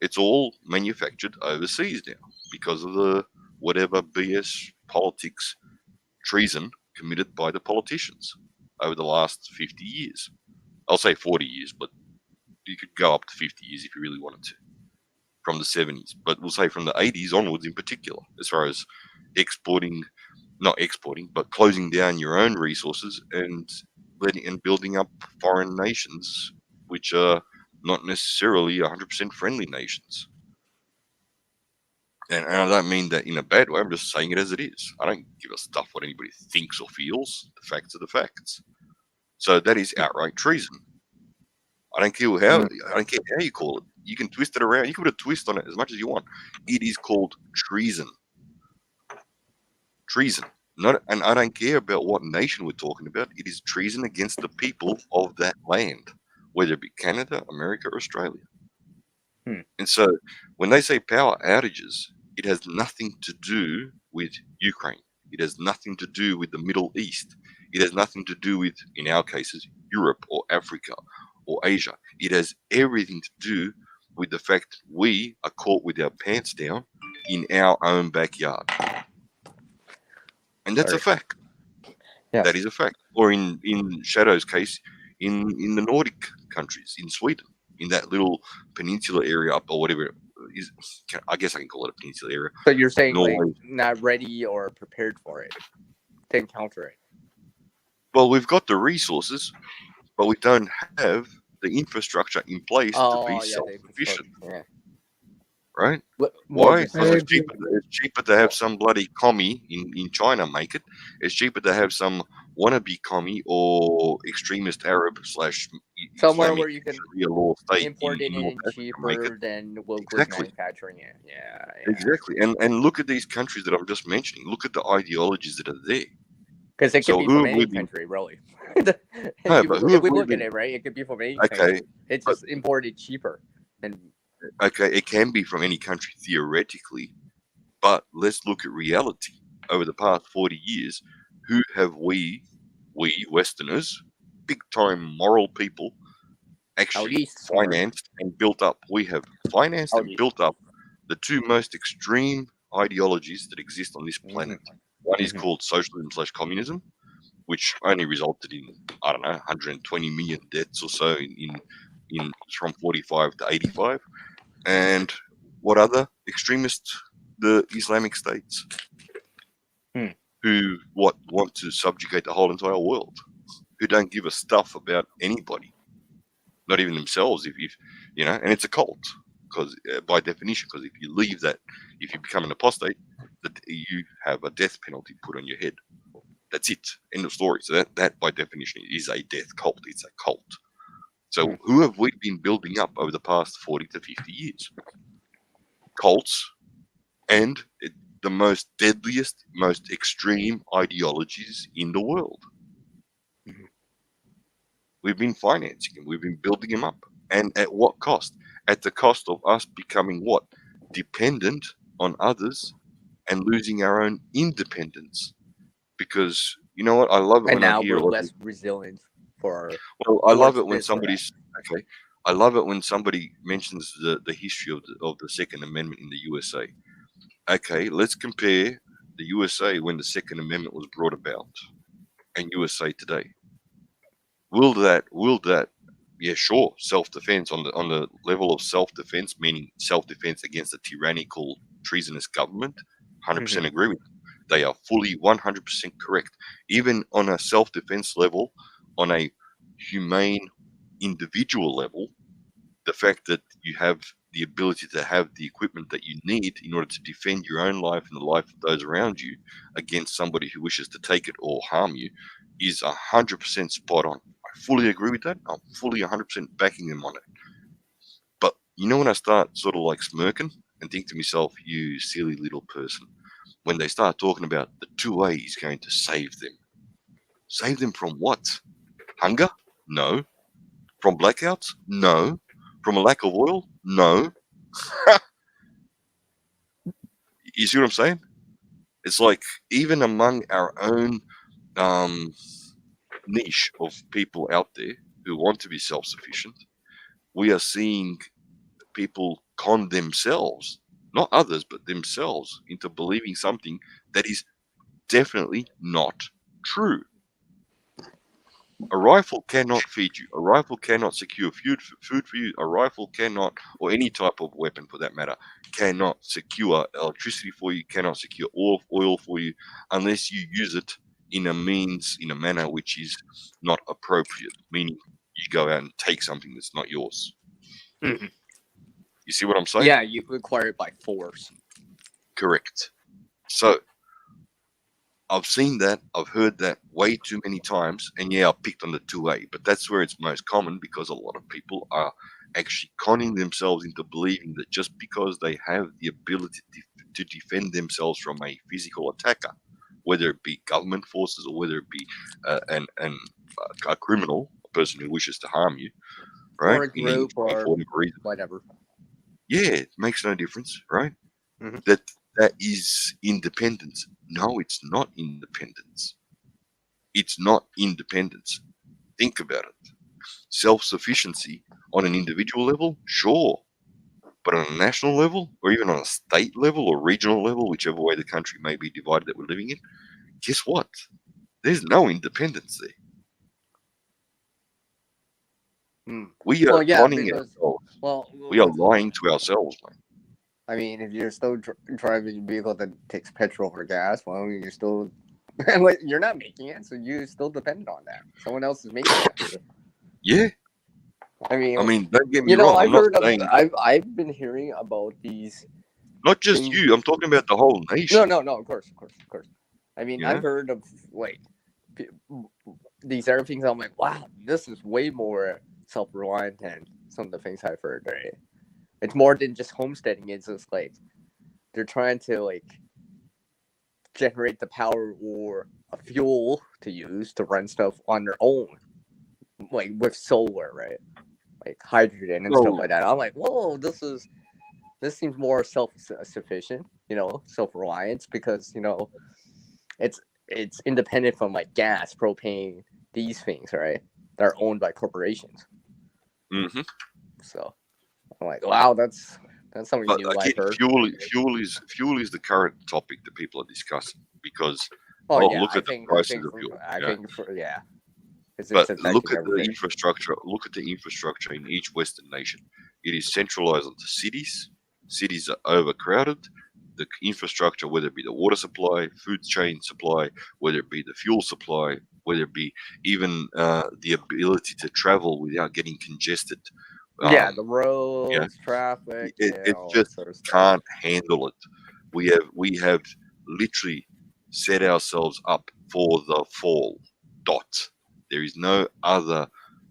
It's all manufactured overseas now because of the whatever BS politics, treason committed by the politicians. over the last 50 years. I'll say 40 years, but you could go up to 50 years if you really wanted to, from the 70s. But we'll say from the 80s onwards in particular, as far as not exporting, but closing down your own resources and building up foreign nations, which are not necessarily 100% friendly nations. And I don't mean that in a bad way. I'm just saying it as it is. I don't give a stuff what anybody thinks or feels. The facts are the facts. So that is outright treason. I don't care how you call it. You can twist it around. You can put a twist on it as much as you want. It is called treason. Treason. And I don't care about what nation we're talking about. It is treason against the people of that land, whether it be Canada, America, or Australia. And so when they say power outages, it has nothing to do with Ukraine. It has nothing to do with the Middle East. It has nothing to do with, in our cases, Europe or Africa or Asia. It has everything to do with the fact we are caught with our pants down in our own backyard. And that's a fact. Yeah. That is a fact. Or in Shadow's case, in the Nordic countries, in Sweden, in that little peninsula area up or whatever it is. I guess I can call it a peninsula area. So you're saying like not ready or prepared for it to encounter it? Well, we've got the resources, but we don't have the infrastructure in place to be self-sufficient. Yeah. Right? Why? Because it's cheaper to have some bloody commie in China make it. It's cheaper to have some wannabe commie or extremist Arab / somewhere where you can law state import it in cheaper than locally manufacturing it. Yeah. Exactly. And look at these countries that I'm just mentioning. Look at the ideologies that are there. Because it could be from any country, really. If we look at it, right, it could be from any country. It's just imported cheaper. Okay, it can be from any country theoretically, but let's look at reality. Over the past 40 years, who have we Westerners, big-time moral people, actually financed and built up? We have financed and built up the two most extreme ideologies that exist on this planet. One is called socialism / communism, which only resulted in, 120 million deaths or so in from 45 to 85. And what other extremists? The Islamic states, who want to subjugate the whole entire world, who don't give a stuff about anybody, not even themselves. If and it's a cult, because by definition, because if you leave that, if you become an apostate, that you have a death penalty put on your head. That's it. End of story. So that by definition is a death cult. It's a cult. So who have we been building up over the past 40 to 50 years? Cults and the most deadliest, most extreme ideologies in the world. We've been financing them. We've been building them up. And at what cost? At the cost of us becoming what? Dependent on others and losing our own independence. Because, you know what? I love it when I hear... And now we're less resilient for... Well, I love it when somebody's... Okay. I love it when somebody mentions the history of the Second Amendment in the USA. Okay, let's compare the USA when the Second Amendment was brought about and USA today. Will that yeah, sure, self-defense on the level of self-defense, meaning self-defense against a tyrannical, treasonous government, 100% agree with them. They are fully 100% correct. Even on a self-defense level, on a humane individual level, the fact that you have the ability to have the equipment that you need in order to defend your own life and the life of those around you against somebody who wishes to take it or harm you is 100% spot on. I fully agree with that. I'm fully 100% backing them on it. But you know when I start sort of like smirking and think to myself, you silly little person, when they start talking about the 2A is going to save them. Save them from what? Hunger? No. From blackouts? No. From a lack of oil? No. You see what I'm saying? It's like even among our own niche of people out there who want to be self-sufficient, we are seeing people con themselves, not others, but themselves, into believing something that is definitely not true. A rifle cannot feed you. A rifle cannot secure food for you. A rifle cannot, or any type of weapon for that matter, cannot secure electricity for you, cannot secure oil for you, unless you use it in a manner which is not appropriate, meaning you go out and take something that's not yours. Mm-hmm. You see what I'm saying? Yeah, you acquire it by force. Correct. So, I've seen that, I've heard that way too many times, and yeah, I've picked on the 2A, but that's where it's most common because a lot of people are actually conning themselves into believing that just because they have the ability to defend themselves from a physical attacker, whether it be government forces or whether it be a criminal, a person who wishes to harm you, right? Or a group or whatever. Yeah, it makes no difference, right? Mm-hmm. That is independence. No, it's not independence. It's not independence. Think about it. Self-sufficiency on an individual level, sure. But on a national level, or even on a state level or regional level, whichever way the country may be divided that we're living in, guess what? There's no independence there. We are conning ourselves. We are lying to ourselves, man. I mean, if you're still driving a vehicle that takes petrol or gas, well, you're still you're not making it, so you're still dependent on that. Someone else is making it. Yeah. I mean, don't get me wrong. I've been hearing about these. Not just things. You. I'm talking about the whole nation. No. Of course. I mean, I've heard of these other things. I'm like, wow, this is way more self-reliant than some of the things I've heard. Right? It's more than just homesteading. It's just like they're trying to generate the power or a fuel to use to run stuff on their own, like with solar, right? Like hydrogen and stuff like that. I'm like, whoa, this seems more self-sufficient, self-reliance, because it's independent from like gas, propane, these things, right? That are owned by corporations. Mm-hmm. So I'm like, wow, that's something new I've heard. Fuel is the current topic that people are discussing because look at the prices of fuel. But look at the infrastructure. Look at the infrastructure in each Western nation. It is centralized onto cities. Cities are overcrowded. The infrastructure, whether it be the water supply, food chain supply, whether it be the fuel supply, whether it be even the ability to travel without getting congested. The roads, traffic. It just can't handle it. We have literally set ourselves up for the fall. There is no other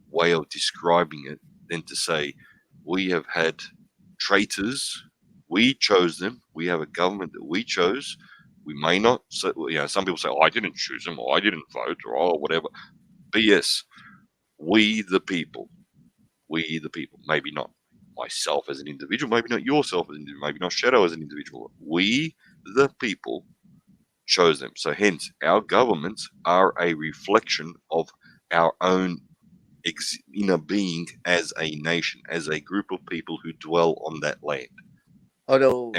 way of describing it than to say we have had traitors. We chose them. We have a government that we chose. We may not. So, some people say, I didn't choose them, or I didn't vote, or whatever. But yes, we the people. Maybe not myself as an individual, maybe not yourself as an individual, maybe not Shadow as an individual. We the people chose them. So hence, our governments are a reflection of our own inner being as a nation, as a group of people who dwell on that land. Although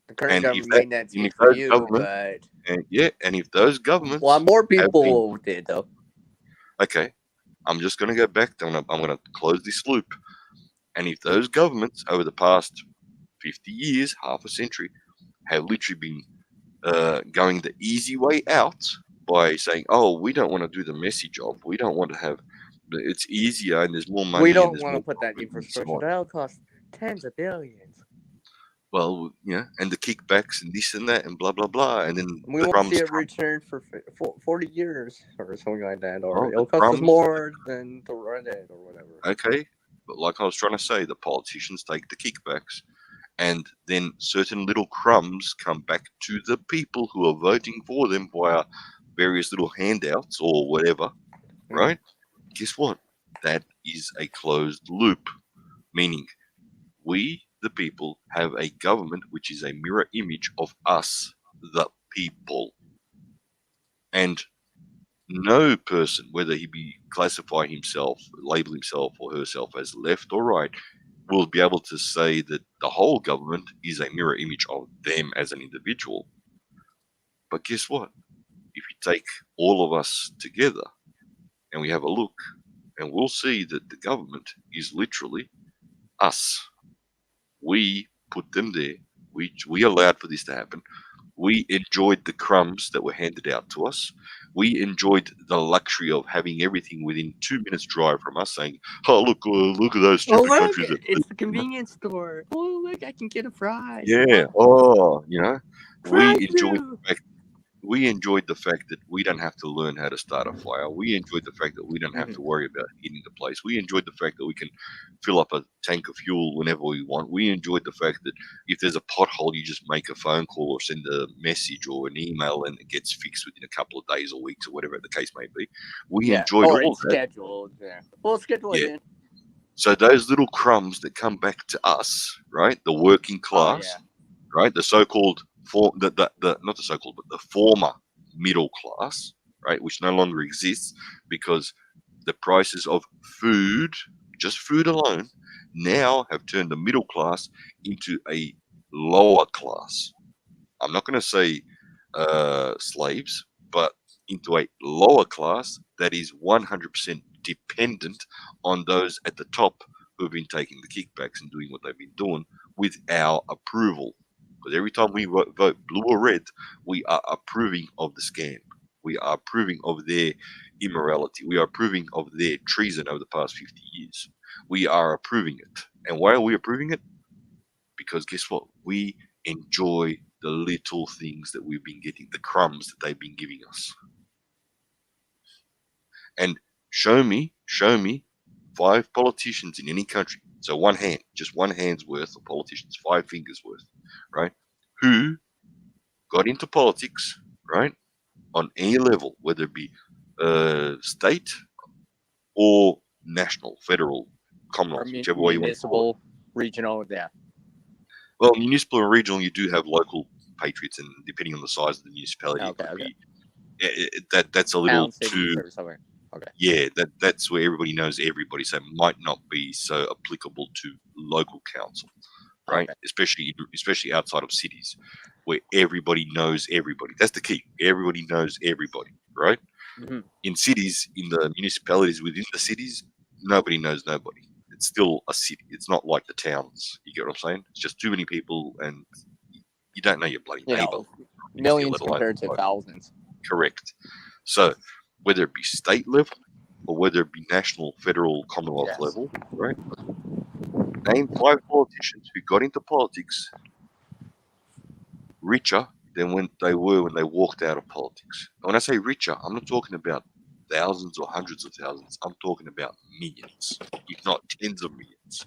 the current government may not speak for you, but... And if those governments... Well, more people did, though. Okay, I'm just going to go back. I'm going to close this loop. And if those governments over the past 50 years, half a century, have literally been going the easy way out by saying, we don't want to do the messy job. We don't want to have... It's easier and there's more money. We don't want to put that infrastructure. That'll cost tens of billions. Well, and the kickbacks and this and that and blah, blah, blah. And then we won't see a return for 40 years or something like that. Or it'll cost us more than to run it or whatever. Okay. But like I was trying to say, the politicians take the kickbacks and then certain little crumbs come back to the people who are voting for them via various little handouts or whatever, right? Guess what? That is a closed loop, meaning we, the people, have a government which is a mirror image of us, the people. And no person, whether he be classify himself, label himself or herself as left or right, will be able to say that the whole government is a mirror image of them as an individual. But guess what? If you take all of us together, and we have a look, and we'll see that the government is literally us. We put them there. We allowed for this to happen. We enjoyed the crumbs that were handed out to us. We enjoyed the luxury of having everything within 2 minutes drive from us, saying, "Oh, look at those stupid countries." It's the convenience store. Oh, look, I can get a fry. Yeah. Oh, you know, we enjoyed Drive-through. the fact that we don't have to learn how to start a fire. We enjoyed the fact that we don't have to worry about heating the place. We enjoyed the fact that we can fill up a tank of fuel whenever we want. We enjoyed the fact that if there's a pothole, you just make a phone call or send a message or an email and it gets fixed within a couple of days or weeks or whatever the case may be. We enjoyed or all it's that. scheduled. Yeah. Well, schedule it in. So those little crumbs that come back to us, right? The working class, right? The so-called not the so-called, but the former middle class, right? Which no longer exists because the prices of food, just food alone, now have turned the middle class into a lower class. I'm not going to say slaves, but into a lower class that is 100% dependent on those at the top who have been taking the kickbacks and doing what they've been doing with our approval. Because every time we vote blue or red, we are approving of the scam. We are approving of their immorality. We are approving of their treason over the past 50 years. We are approving it. And why are we approving it? Because guess what? We enjoy the little things that we've been getting, the crumbs that they've been giving us. And show me 5 politicians in any country. So just one hand's worth of politicians, 5 fingers worth, right? Who got into politics, right? On any level, whether it be state or national, federal, commonwealth, whichever way you want to call it. Regional, yeah. Well, municipal and regional, you do have local patriots, and depending on the size of the municipality, it could be that's a little too. Okay. Yeah, that's where everybody knows everybody, so it might not be so applicable to local council, right? Okay. Especially outside of cities, where everybody knows everybody. That's the key. Everybody knows everybody, right? Mm-hmm. In cities, in the municipalities within the cities, nobody knows nobody. It's still a city. It's not like the towns. You get what I'm saying? It's just too many people, and you don't know your bloody neighbor. Millions compared to thousands. Correct. So whether it be state level or whether it be national, federal, commonwealth level, right? Name 5 politicians who got into politics richer than when they walked out of politics. And when I say richer, I'm not talking about thousands or hundreds of thousands. I'm talking about millions, if not tens of millions.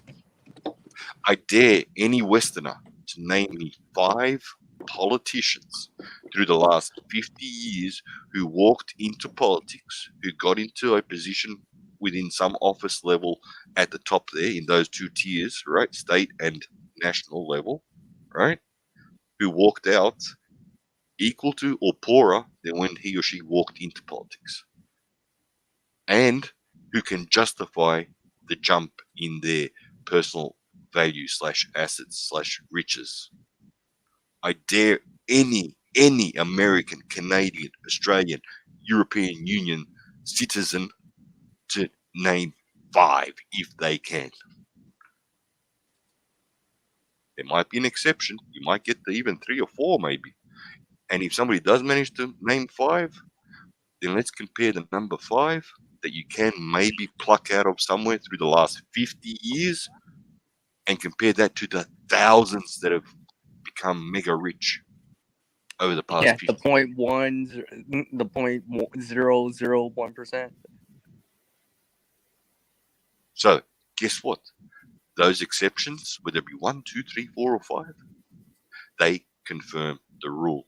I dare any Westerner to name me 5 politicians through the last 50 years who walked into politics, who got into a position within some office level at the top there in those 2 tiers, right? State and national level, right? Who walked out equal to or poorer than when he or she walked into politics. And who can justify the jump in their personal value / assets / riches. I dare any American, Canadian, Australian, European Union citizen to name 5 if they can. There might be an exception. You might get to even 3 or 4 maybe. And if somebody does manage to name 5, then let's compare the number 5 that you can maybe pluck out of somewhere through the last 50 years and compare that to the thousands that have become mega rich over the past 50 the 0.001%. So guess what? Those exceptions, whether it be 1, 2, 3, 4, or 5, they confirm the rule.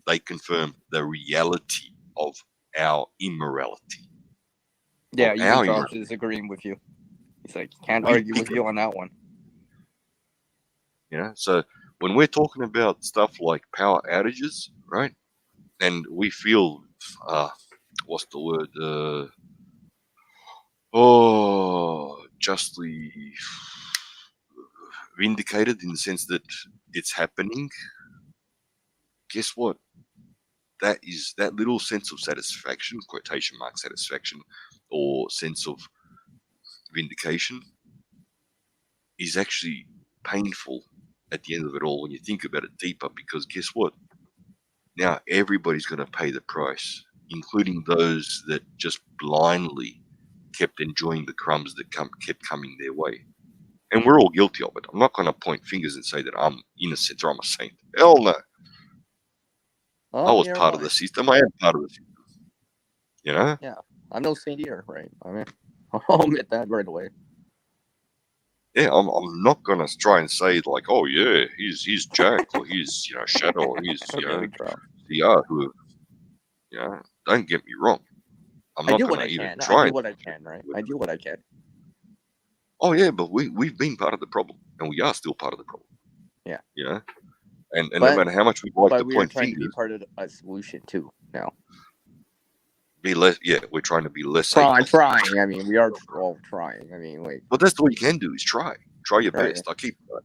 They confirm the reality of our immorality. Yeah, even Josh is agreeing with you. He's like, can't argue with you on that one. You know, so when we're talking about stuff like power outages, right? And we feel, what's the word? Justly vindicated in the sense that it's happening. Guess what? that little sense of satisfaction, quotation mark satisfaction, or sense of vindication is actually painful at the end of it all when you think about it deeper, because guess what? Now everybody's going to pay the price, including those that just blindly kept enjoying the crumbs that kept coming their way. And we're all guilty of it. I'm not going to point fingers and say that I'm innocent or I'm a saint. Hell no. I was part of the system. I am part of the system. You know? Yeah. I'm no saint either, right? I mean, I'll admit that right away. Yeah, I'm not gonna try and say like, oh yeah, he's Jack or he's Shadow or he's who, don't get me wrong. I'm not gonna even try. I do what I can, right? I do what I can. Oh yeah, but we've been part of the problem, and we are still part of the problem. Yeah. And no matter how much we like to point trying fingers, to be part of a solution too now. Be less. Yeah, we're trying to be less. Trying. I mean, we are all trying. I mean, like. Well, that's what you can do is try. Try your best.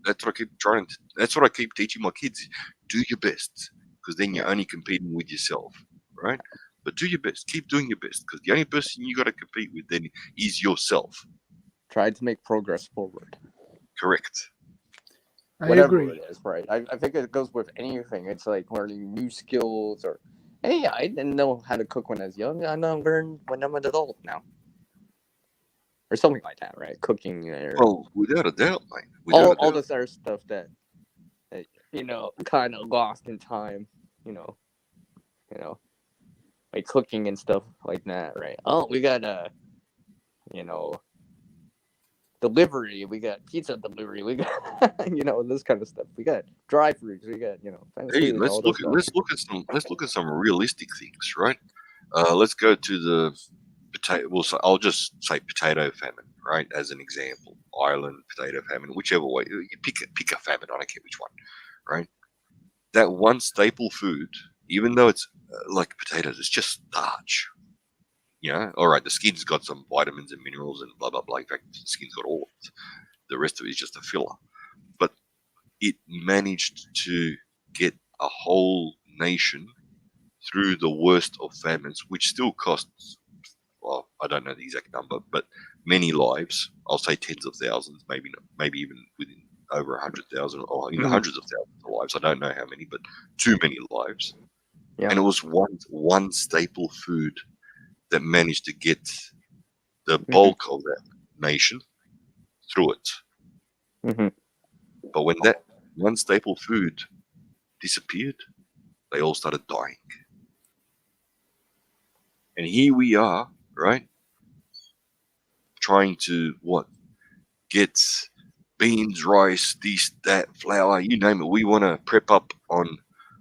That's what I keep trying. That's what I keep teaching my kids. Do your best, because then you're only competing with yourself, right? But do your best. Keep doing your best, because the only person you got to compete with then is yourself. Try to make progress forward. Correct. Whatever it is, right? I think it goes with anything. It's like learning new skills or. Hey, I didn't know how to cook when I was young. I now learn when I'm an adult now. Or something like that, right? Cooking. Well, without a doubt, mate. All this other stuff that kind of lost in time, like cooking and stuff like that, right? Oh, we got delivery. We got pizza delivery. We got this kind of stuff. We got drive-throughs. We got Hey, let's look at some realistic things, right? Let's go to the potato. Well, so I'll just say potato famine, right, as an example. Ireland potato famine, whichever way you pick a famine. I don't care which one, right? That one staple food, even though it's like potatoes, it's just starch. All right, the skin's got some vitamins and minerals and blah, blah, blah. In fact, the skin's got all of it. The rest of it is just a filler. But it managed to get a whole nation through the worst of famines, which still costs, well, I don't know the exact number, but many lives. I'll say tens of thousands, maybe even within over 100,000 or hundreds of thousands of lives. I don't know how many, but too many lives. Yeah. And it was one staple food that managed to get the bulk of that nation through it. Mm-hmm. But when that one staple food disappeared, they all started dying. And here we are, right? Trying to, get beans, rice, this, that, flour, you name it. We want to prep up on,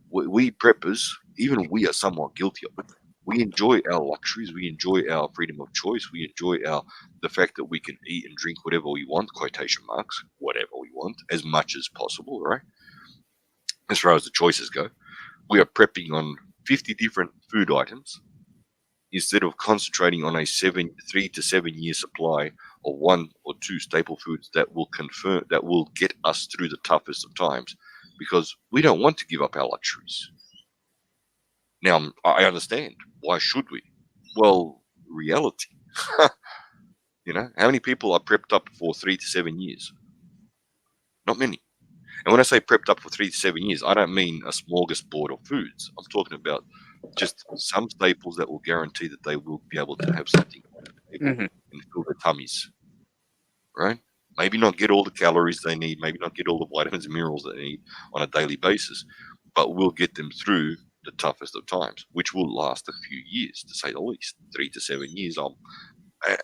we preppers, even we are somewhat guilty of it. We enjoy our luxuries. We enjoy our freedom of choice. We enjoy the fact that we can eat and drink whatever we want, quotation marks, whatever we want, as much as possible, right? As far as the choices go, we are prepping on 50 different food items instead of concentrating on a 3 to 7 year supply of 1 or 2 staple foods that will get us through the toughest of times, because we don't want to give up our luxuries. Now, I understand. Why should we? Well, reality. How many people are prepped up for 3 to 7 years? Not many. And when I say prepped up for 3 to 7 years, I don't mean a smorgasbord of foods. I'm talking about just some staples that will guarantee that they will be able to have something and fill their tummies. Right? Maybe not get all the calories they need, maybe not get all the vitamins and minerals they need on a daily basis, but we'll get them through the toughest of times, which will last a few years, to say the least. 3 to 7 years.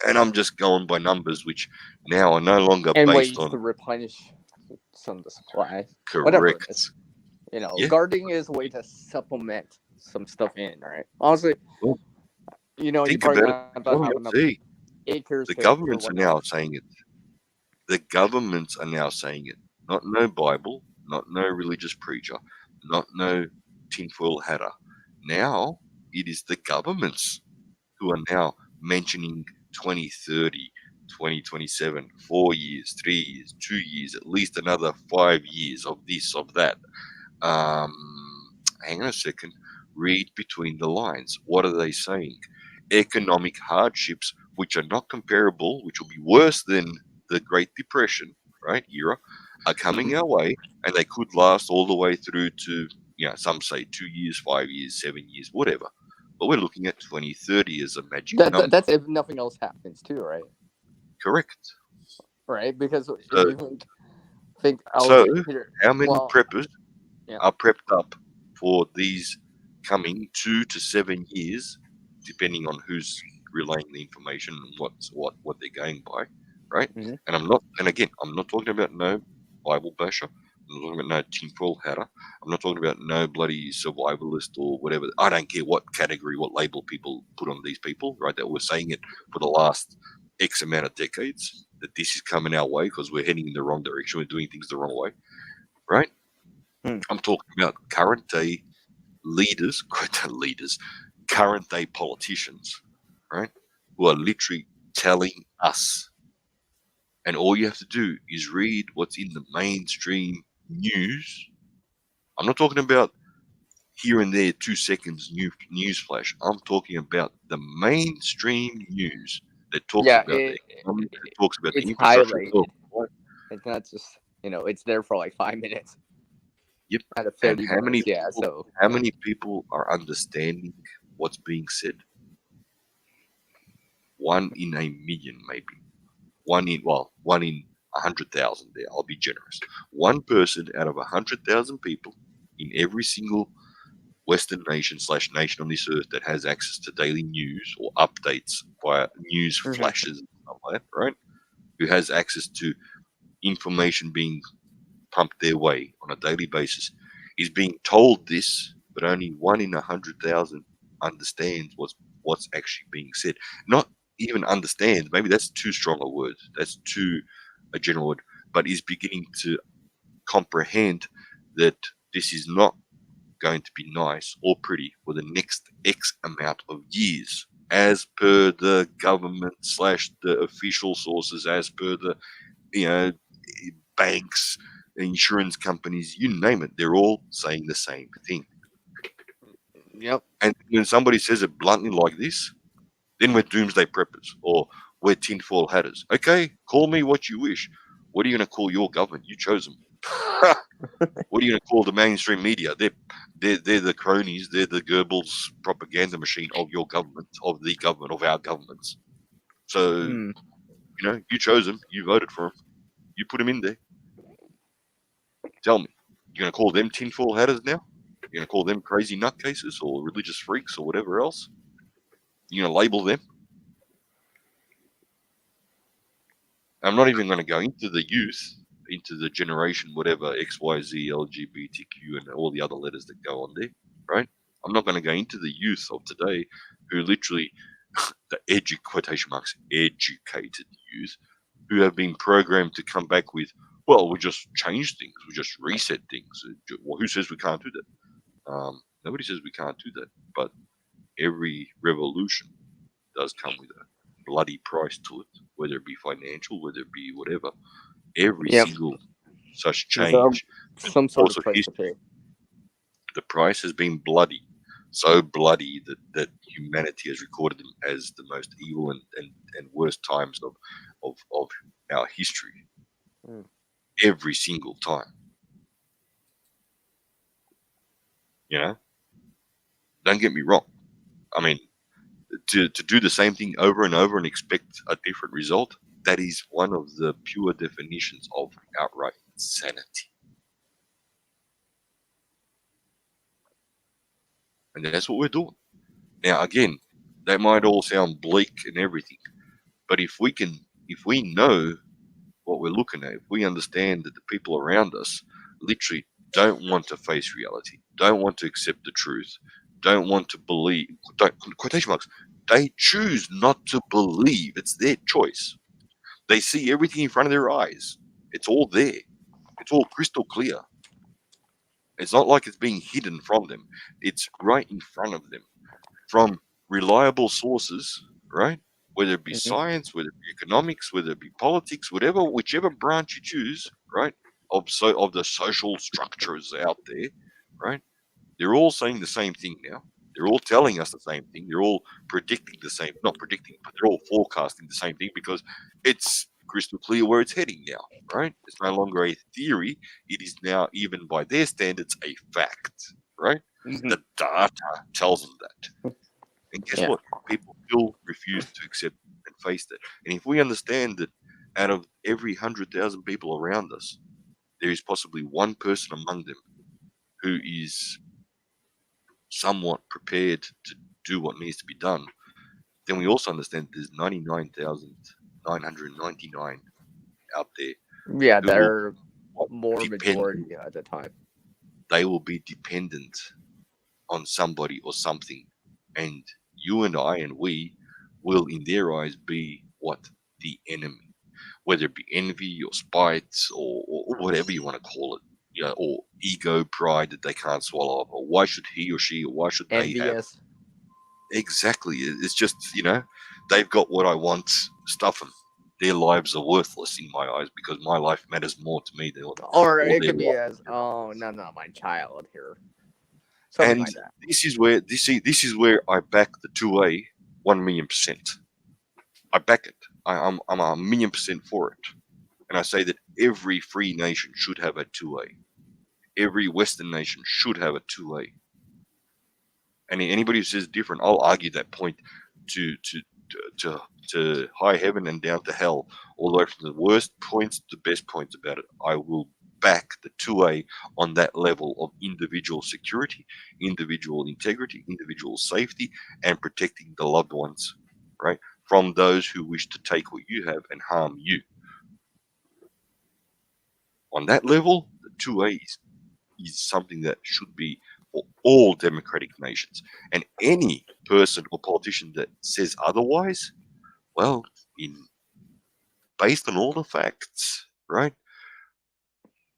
I'm just going by numbers which now are no longer and based ways on to replenish some of the supply. Correct. Whatever it is. Gardening is a way to supplement some stuff in, right? Honestly, you probably not about having enough acres. The governments are now saying it. The governments are now saying it. Not no Bible, not no religious preacher, not no tinfoil hatter. Now it is the governments who are now mentioning 2030, 2027, 4 years, 3 years, 2 years, at least another 5 years of this, of that. Hang on a second. read between the lines. What are they saying? Economic hardships, which are not comparable, which will be worse than the Great Depression, right, era, are coming our way, and they could last all the way through to, some say 2 years, 5 years, 7 years, whatever. But we're looking at 2030 as a magic number. That's if nothing else happens too, right? Correct. Right, because So, if you think, how many preppers are prepped up for these coming 2 to 7 years, depending on who's relaying the information and what they're going by, right? Mm-hmm. And I'm not talking about no Bible basher. I'm not talking about no tinfoil hatter. I'm not talking about no bloody survivalist or whatever. I don't care what category, what label people put on these people, right? That we're saying it for the last X amount of decades, that this is coming our way because we're heading in the wrong direction. We're doing things the wrong way, right? I'm talking about current day leaders, current day politicians, right? Who are literally telling us. And all you have to do is read what's in the mainstream news. I'm not talking about here and there 2 seconds news flash. I'm talking about the mainstream news that talks about the economy, that talks about the infrastructure. Highlighted. It's not just, it's there for like 5 minutes. Yep. Out of 30 minutes, how many people are understanding what's being said? 1 in a million, maybe. 1 in 100,000 there. I'll be generous. One person out of 100,000 people in every single Western nation / nation on this earth that has access to daily news or updates via news flashes and stuff like that, right? Who has access to information being pumped their way on a daily basis, is being told this, but only 1 in 100,000 understands what's actually being said. Not even understands, maybe that's too strong a word. That's too a general word, but is beginning to comprehend that this is not going to be nice or pretty for the next X amount of years, as per the government / the official sources, as per the banks, insurance companies, you name it, they're all saying the same thing. Yep. And when somebody says it bluntly like this, then we're doomsday preppers or we're tinfoil hatters. Okay, call me what you wish. What are you going to call your government? You chose them. What are you going to call the mainstream media? They're the cronies. They're the Goebbels propaganda machine of your government, of the government, of our governments. So, you chose them. You voted for them. You put them in there. Tell me, you're going to call them tinfoil hatters now? You're going to call them crazy nutcases or religious freaks or whatever else? You're going to label them? I'm not even going to go into the youth, into the generation, whatever, XYZ, LGBTQ, and all the other letters that go on there, right? I'm not going to go into the youth of today who literally, the quotation marks, educated youth, who have been programmed to come back with, well, we just change things, we just reset things. Well, who says we can't do that? Nobody says we can't do that, but every revolution does come with a bloody price to it, whether it be financial, whether it be whatever. Every single such change, some sort of price to pay. The price has been bloody, so bloody that humanity has recorded them as the most evil and worst times of our history. Every single time. Don't get me wrong. I mean, to do the same thing over and over and expect a different result, that is one of the pure definitions of outright insanity. And that's what we're doing. Now, again, that might all sound bleak and everything, but if we know what we're looking at, if we understand that the people around us literally don't want to face reality, don't want to accept the truth, don't want to believe, quotation marks, they choose not to believe. It's their choice. They see everything in front of their eyes. It's all there. It's all crystal clear. It's not like it's being hidden from them. It's right in front of them from reliable sources, right? Whether it be science, whether it be economics, whether it be politics, whichever branch you choose, right? Of the social structures out there, right? They're all saying the same thing now. They're all telling us the same thing. They're all predicting the same, not predicting, but they're all forecasting the same thing because it's crystal clear where it's heading now, right? It's no longer a theory. It is now, even by their standards, a fact, right? Mhm. The data tells them that. And guess what? People still refuse to accept and face that. And if we understand that out of every 100,000 people around us, there is possibly one person among them who is somewhat prepared to do what needs to be done, then we also understand there's 99,999 out there. Yeah, who they're will more depend- majority at the time. They will be dependent on somebody or something, and you and I and we will, in their eyes, be what? The enemy. Whether it be envy or spite or whatever you want to call it, or ego, pride that they can't swallow up, or why should he or she, or why should they have? Envious. Exactly. It's just, they've got what I want, stuff them. Their lives are worthless in my eyes because my life matters more to me than what. Or it their could be life. as, oh, no, my child here. Something And like that. this is where I back the 2A 1,000,000%. I back it. I'm 1,000,000% for it. And I say that every free nation should have a 2A. Every Western nation should have a 2A. And anybody who says different, I'll argue that point to high heaven and down to hell, all the way from the worst points to the best points about it. I will back the 2A on that level of individual security, individual integrity, individual safety, and protecting the loved ones, right, from those who wish to take what you have and harm you. On that level, the 2A is something that should be for all democratic nations. And any person or politician that says otherwise, well, based on all the facts, right,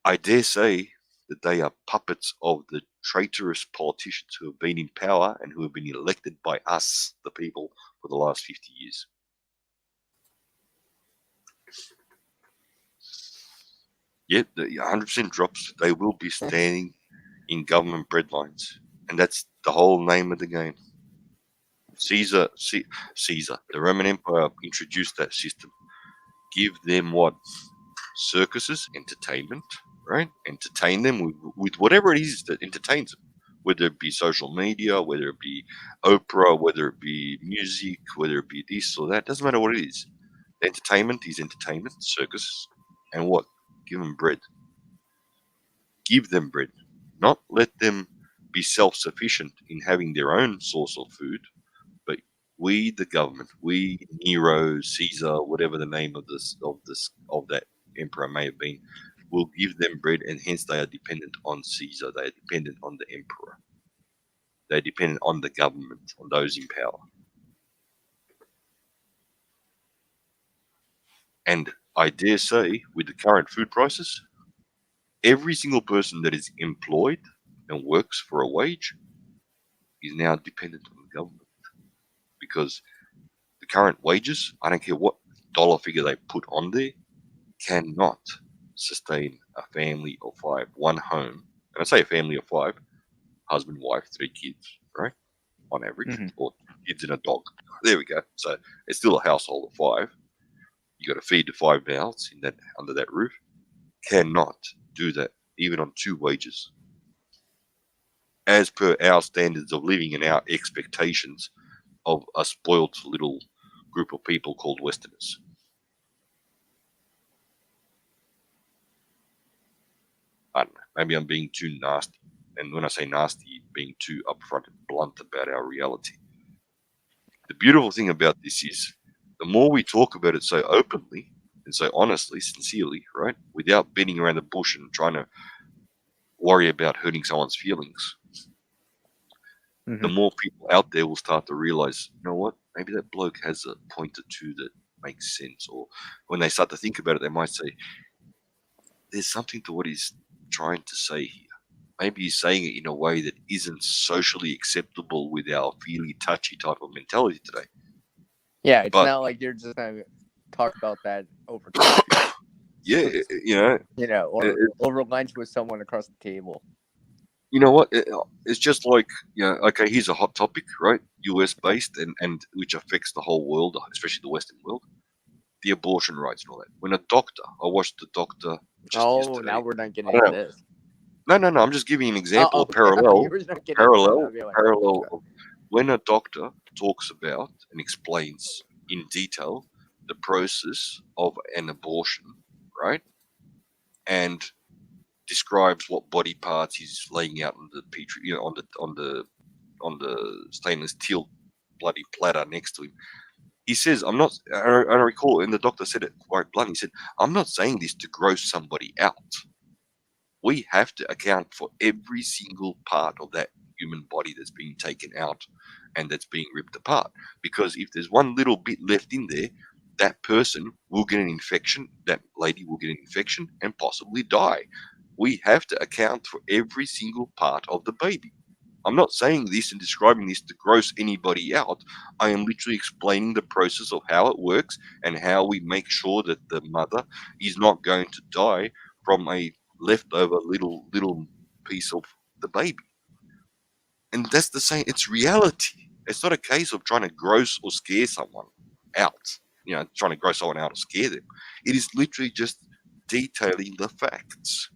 I dare say that they are puppets of the traitorous politicians who have been in power and who have been elected by us, the people, for the last 50 years. Yet the 100% drops, they will be standing in government breadlines. And that's the whole name of the game. Caesar, the Roman Empire introduced that system. Give them what? Circuses, entertainment, right? Entertain them with whatever it is that entertains them, whether it be social media, whether it be Oprah, whether it be music, whether it be this or that. Doesn't matter what it is. Entertainment is entertainment, circus, and what? Give them bread. Give them bread. Not let them be self-sufficient in having their own source of food, but we, the government, we, Nero, Caesar, whatever the name of that emperor may have been, will give them bread, and hence they are dependent on Caesar. They are dependent on the emperor. They are dependent on the government, on those in power. And I dare say, with the current food prices, every single person that is employed and works for a wage is now dependent on the government, because the current wages, I don't care what dollar figure they put on there, cannot sustain a family of 5, one home. And I say a family of 5, husband, wife, 3 kids, right? On average, or 2 kids and a dog. There we go. So it's still a household of 5. You got to feed the 5 mouths under that roof. Cannot do that, even on 2 wages. As per our standards of living and our expectations of a spoiled little group of people called Westerners. I don't know, maybe I'm being too nasty. And when I say nasty, being too upfront and blunt about our reality. The beautiful thing about this is, the more we talk about it so openly and so honestly, sincerely, right, without beating around the bush and trying to worry about hurting someone's feelings, the more people out there will start to realize, you know what, maybe that bloke has a point or two that makes sense. Or when they start to think about it, they might say, there's something to what he's trying to say here. Maybe he's saying it in a way that isn't socially acceptable with our feely, touchy type of mentality today. Yeah, it's not like you're just going to talk about that over coffee. Yeah, or over lunch with someone across the table. you know what? It's just like, okay, here's a hot topic, right? US based and which affects the whole world, especially the Western world. The abortion rights and all that. When a doctor, I watched the doctor just yesterday. Now we're not getting into this. No. I'm just giving you an example, a parallel of when a doctor talks about and explains in detail the process of an abortion, right? And describes what body parts he's laying out on the petri, on the stainless steel bloody platter next to him. He says, "I'm not." I recall, and the doctor said it quite blunt. He said, "I'm not saying this to gross somebody out. We have to account for every single part of that human body that's being taken out and that's being ripped apart. Because if there's one little bit left in there, that person will get an infection. That lady will get an infection and possibly die. We have to account for every single part of the baby." I'm not saying this and describing this to gross anybody out. I am literally explaining the process of how it works and how we make sure that the mother is not going to die from a leftover little piece of the baby. And that's the same. It's reality. It's not a case of trying to gross or scare someone out. Trying to gross someone out or scare them. It is literally just detailing the facts.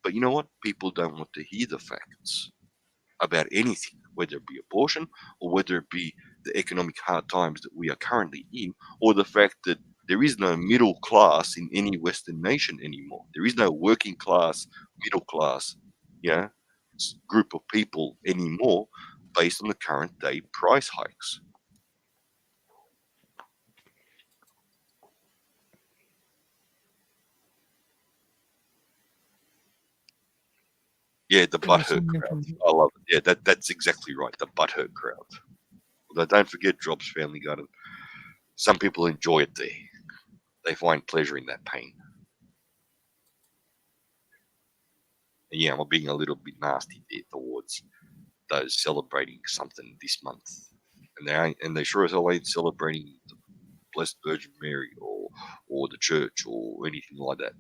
But you know what? People don't want to hear the facts about anything, whether it be abortion or whether it be the economic hard times that we are currently in, or the fact that there is no middle class in any Western nation anymore. There is no working class, middle class, group of people anymore based on the current day price hikes. Yeah, the butthurt crowd. I love it. Yeah, that's exactly right. The butthurt crowd. Although don't forget, Drops Family Garden. Some people enjoy it there. They find pleasure in that pain. And yeah, I'm being a little bit nasty there towards those celebrating something this month, and they sure as hell ain't celebrating the Blessed Virgin Mary or the church or anything like that.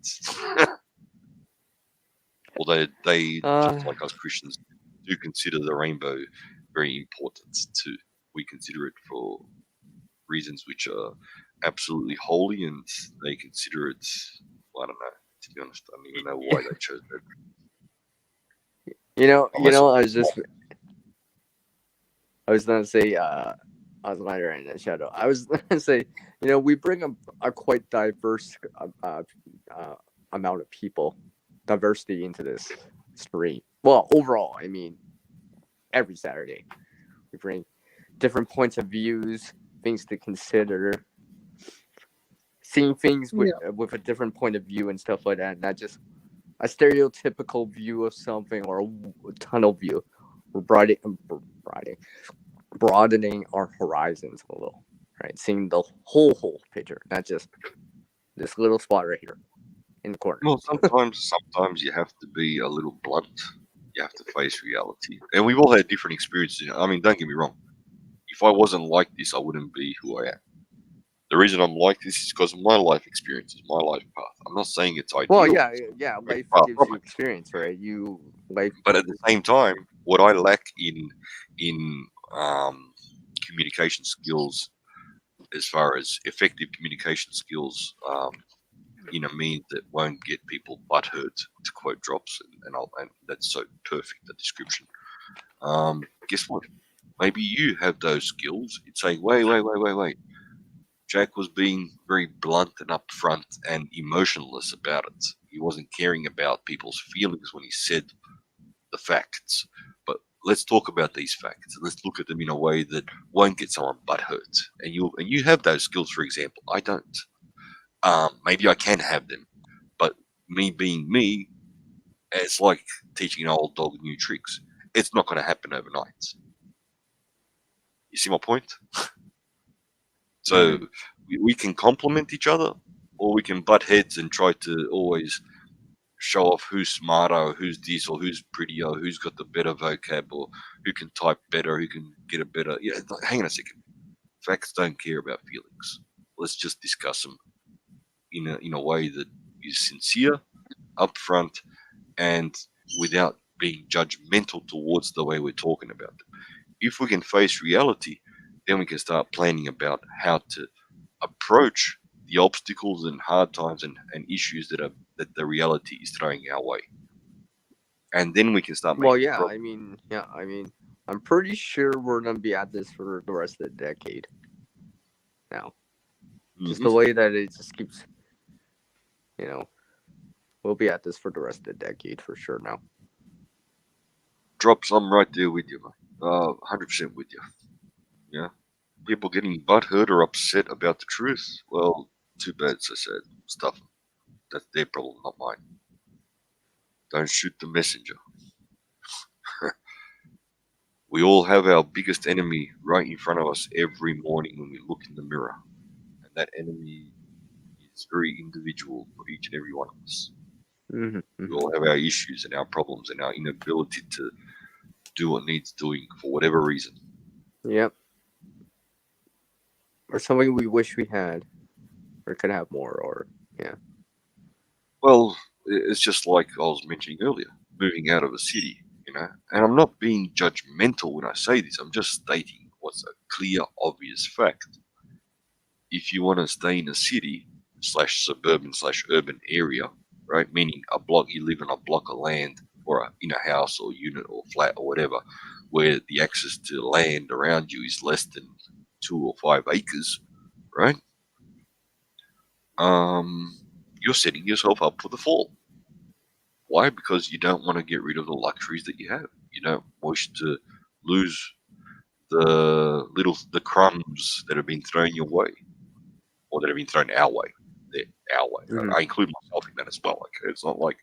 Although they, just like us Christians, do consider the rainbow very important too. We consider it for reasons which are absolutely holy, and they consider it, I don't know, to be honest, I don't even know why they chose that. I was going to say, Osminder and Shadow, I was going to say, we bring a quite diverse amount of people, diversity into this stream. Well, overall, I mean, every Saturday we bring different points of views, things to consider, seeing things with a different point of view and stuff like that, not just a stereotypical view of something or a tunnel view. We're broadening our horizons a little, right? Seeing the whole picture, not just this little spot right here in the corner. Well, sometimes you have to be a little blunt. You have to face reality, and we've all had different experiences. I mean, don't get me wrong. If I wasn't like this, I wouldn't be who I am. The reason I'm like this is because of my life experiences, my life path. I'm not saying it's ideal. Well, yeah. Life gives you experience, right? But at the same time, what I lack in communication skills, as far as effective communication skills, in a means that won't get people butthurt, to quote Drops, and that's so perfect, the description. Guess what? Maybe you have those skills. You'd say, wait. Jack was being very blunt and upfront and emotionless about it. He wasn't caring about people's feelings when he said the facts. But let's talk about these facts. Let's look at them in a way that won't get someone butthurt. And you have those skills, for example. I don't. Maybe I can have them, but me being me, it's like teaching an old dog new tricks. It's not going to happen overnight. You see my point? So we can complement each other, or we can butt heads and try to always show off who's smarter, or who's this, or who's prettier, or who's got the better vocab, or who can type better, who can get a better. Yeah, hang on a second. Facts don't care about feelings. Let's just discuss them in a way that is sincere, upfront, and without being judgmental towards the way we're talking about them. If we can face reality, then we can start planning about how to approach the obstacles and hard times and issues that the reality is throwing our way. And then we can start making I'm pretty sure we're gonna be at this for the rest of the decade. Now, just the way that it just keeps, we'll be at this for the rest of the decade for sure. Now, Drops, I'm right there with you, mate. 100% with you. Yeah, people getting butthurt or upset about the truth. Well, too bad, so sad. Stuff. That's their problem, not mine. Don't shoot the messenger. We all have our biggest enemy right in front of us every morning when we look in the mirror. And that enemy is very individual for each and every one of us. We all have our issues and our problems and our inability to do what needs doing for whatever reason. Yep. Or something we wish we had, or could have more, or yeah. Well, it's just like I was mentioning earlier, moving out of a city, and I'm not being judgmental when I say this. I'm just stating what's a clear, obvious fact. If you want to stay in a city / suburban / urban area, right? Meaning a block, you live in a block of land or in a house or unit or flat or whatever, where the access to land around you is less than 2 or 5 acres, right? You're setting yourself up for the fall. Why? Because you don't want to get rid of the luxuries that you have. You don't wish to lose the crumbs that have been thrown your way, or that have been thrown our way. They're our way. I include myself in that as well. Okay, it's not like,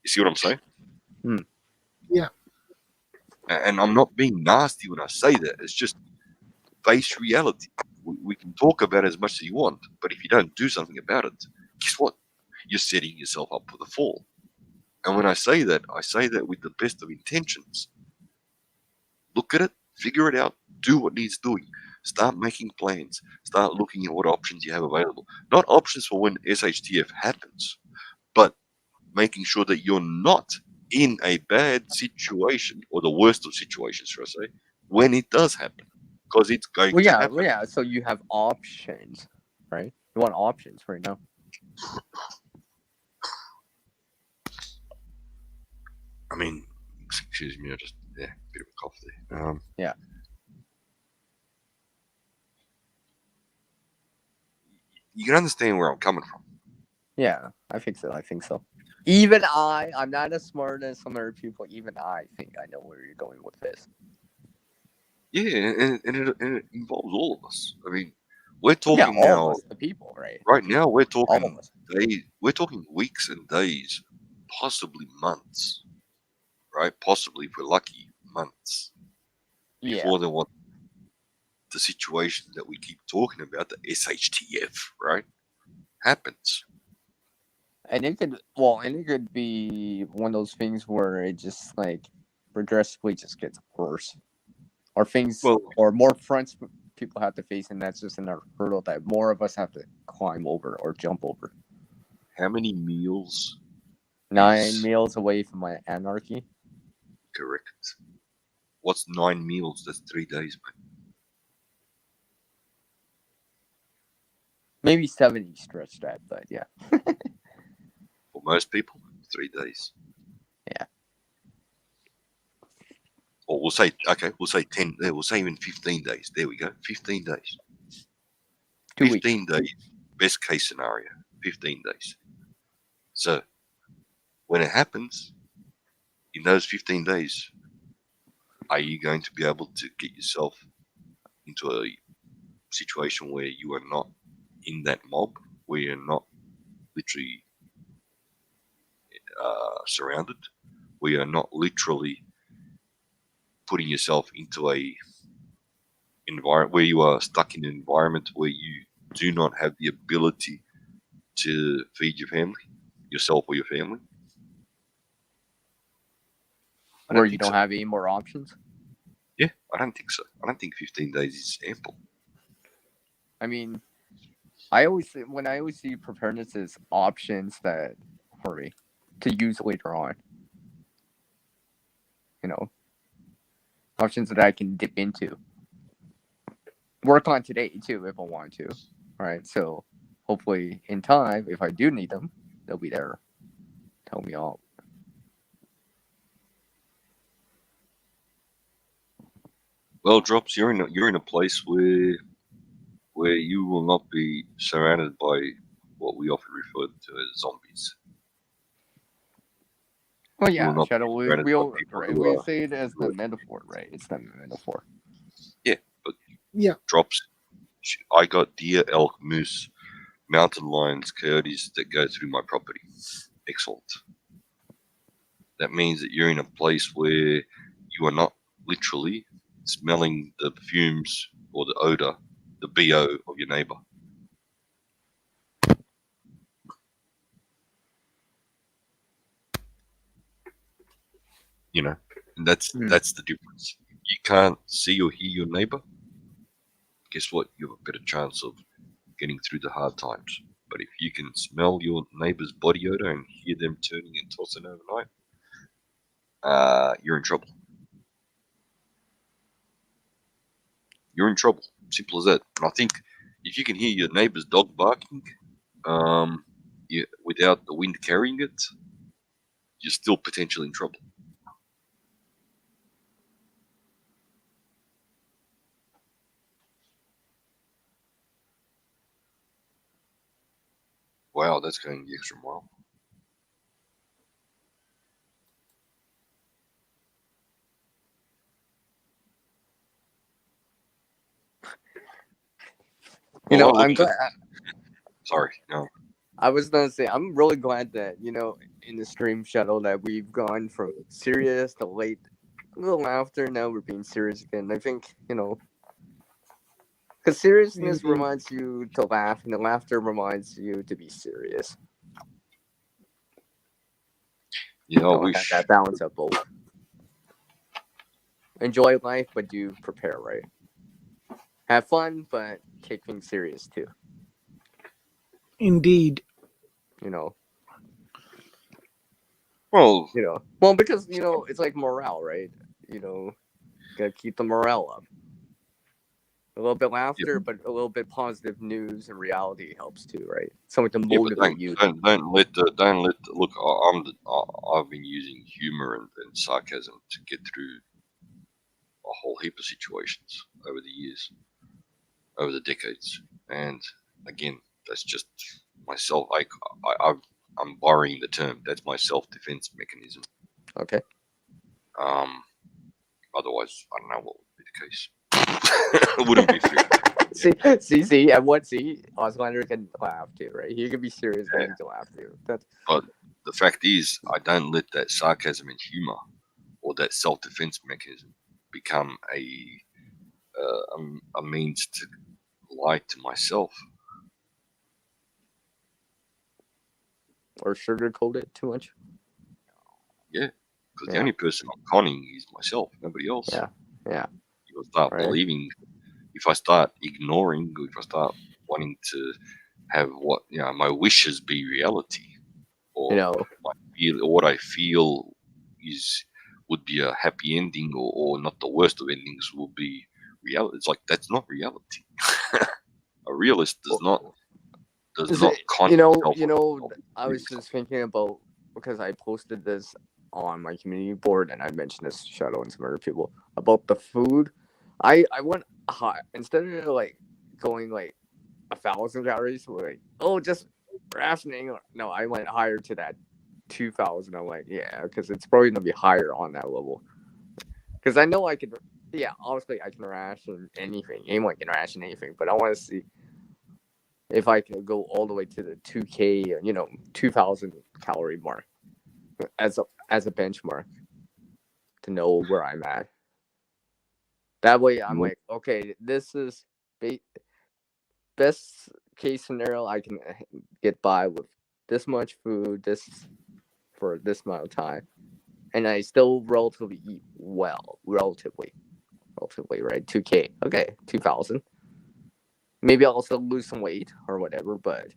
you see what I'm saying? Yeah. And I'm not being nasty when I say that. It's just face reality. We can talk about it as much as you want, but if you don't do something about it, guess what? You're setting yourself up for the fall. And when I say that with the best of intentions. Look at it, figure it out, do what needs doing. Start making plans. Start looking at what options you have available. Not options for when SHTF happens, but making sure that you're not in a bad situation, or the worst of situations, should I say, when it does happen. Because it's going to happen. Well, yeah, so you have options, right? You want options right now. I mean, excuse me, I just, bit of a cough there. Yeah. You can understand where I'm coming from. Yeah, I think so. Even I'm not as smart as some other people. Even I think I know where you're going with this. Yeah, and it involves all of us. I mean, we're talking now. All of us, the people, right? Right now, we're talking all of us. days. We're talking weeks and days, possibly months. Right? Possibly, if we're lucky, months. Before the situation that we keep talking about, the SHTF, right, happens. And it could be one of those things where it just like progressively just gets worse, or things, or more fronts people have to face, and that's just another hurdle that more of us have to climb over or jump over. How many meals? 9 meals away from my anarchy. Correct. What's 9 meals? That's 3 days, mate. Maybe 70 stretch that, but yeah. For most people, 3 days. Yeah. Or we'll say 10. We'll say even 15 days. There we go. 15 days. 2 15 days. Best case scenario. 15 days. So when it happens, in those 15 days, are you going to be able to get yourself into a situation where you are not in that mob, where you're not literally surrounded, where you're not literally putting yourself into a environment where you are stuck in an environment where you do not have the ability to feed your family, yourself or your family? Where you don't have any more options? Yeah, I don't think so. I don't think 15 days is ample. I mean, when I always see preparedness as options that for me to use later on. options that I can dip into. Work on today too if I want to. Right. So hopefully in time, if I do need them, they'll be there. Tell me all. Well, Drops, you're in a place where you will not be surrounded by what we often refer to as zombies. Well, yeah, Shadow. We say it as the metaphor, right? It's the metaphor. Yeah, but yeah, Drops. I got deer, elk, moose, mountain lions, coyotes that go through my property. Excellent. That means that you're in a place where you are not literally smelling the fumes or the odor, the BO of your neighbor. And that's the difference. You can't see or hear your neighbor. Guess what? You have a better chance of getting through the hard times. But if you can smell your neighbor's body odor and hear them turning and tossing overnight, you're in trouble. You're in trouble. Simple as that. And I think if you can hear your neighbor's dog barking, without the wind carrying it, you're still potentially in trouble. Wow, that's going the extra mile. I'm glad. Sorry, no. I was gonna say I'm really glad that in the stream Shadow that we've gone from serious to late, a little laughter. Now we're being serious again. I think because seriousness reminds you to laugh, and the laughter reminds you to be serious. That balance of both. Enjoy life, but do prepare right. Have fun, but take things serious too. Indeed. Well, because it's like morale, right? Gotta keep the morale up. A little bit laughter, but a little bit positive news and reality helps too, right? Something to motivate you. Don't let look. I've been using humor and sarcasm to get through a whole heap of situations over the years, over the decades, and again, that's just myself. I'm borrowing the term. That's my self-defense mechanism. Okay. Otherwise, I don't know what would be the case. It wouldn't be fair. See, and what? See, Auslander can laugh too, right? He can be serious and he can laugh too. But the fact is, I don't let that sarcasm and humor or that self-defense mechanism become a means to lie to myself. Or sugarcoat it too much. Yeah, because the only person I'm conning is myself, nobody else. Yeah. You'll start believing. If I start ignoring, if I start wanting to have my wishes be reality, or what I feel would be a happy ending, or not the worst of endings will be reality. It's like that's not reality. A realist does not. I was just thinking about, because I posted this on my community board and I mentioned this to Shadow and some other people about the food. I went high instead of going 1,000 calories. Just rationing. No, I went higher to that 2,000. I'm like, because it's probably gonna be higher on that level. Because I know I could. Yeah, obviously I can ration anything. Anyone can ration anything, but I want to see if I can go all the way to the 2K, 2,000 calorie mark as a benchmark to know where I'm at. That way I'm like, okay, this is best case scenario. I can get by with this much food, for this amount of time, and I still relatively eat well. Relatively, right? 2K, okay, 2,000. Maybe I'll also lose some weight or whatever, but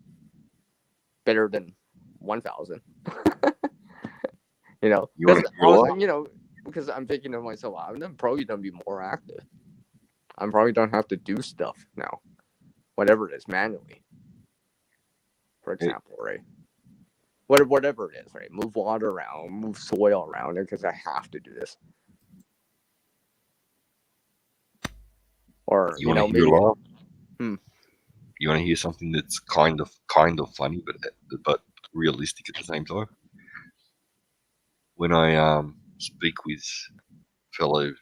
better than 1,000. because I'm thinking to myself, I'm probably gonna be more active. I'm probably don't have to do stuff now, whatever it is, manually. For example, right? Whatever it is, right? Move water around, move soil around, because I have to do this. Or You want to maybe. hear a laugh? You want to hear something that's kind of funny, but realistic at the same time? When I speak with fellow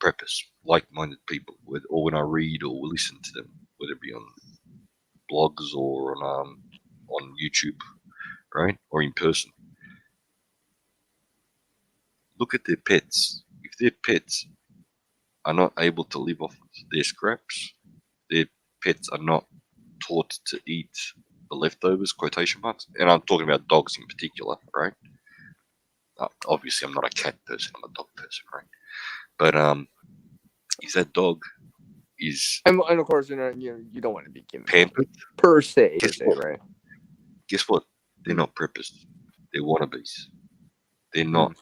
preppers, like-minded people, or when I read or listen to them, whether it be on blogs or on YouTube, right, or in person, look at their pets. If their pets are not able to live off their scraps, their pets are not taught to eat the leftovers, quotation marks, and I'm talking about dogs in particular, right? Obviously, I'm not a cat person, I'm a dog person, right? But if that dog is and of course, you don't want to be given pampered, per se, right? Guess what? They're not preppers. They're wannabes. They're not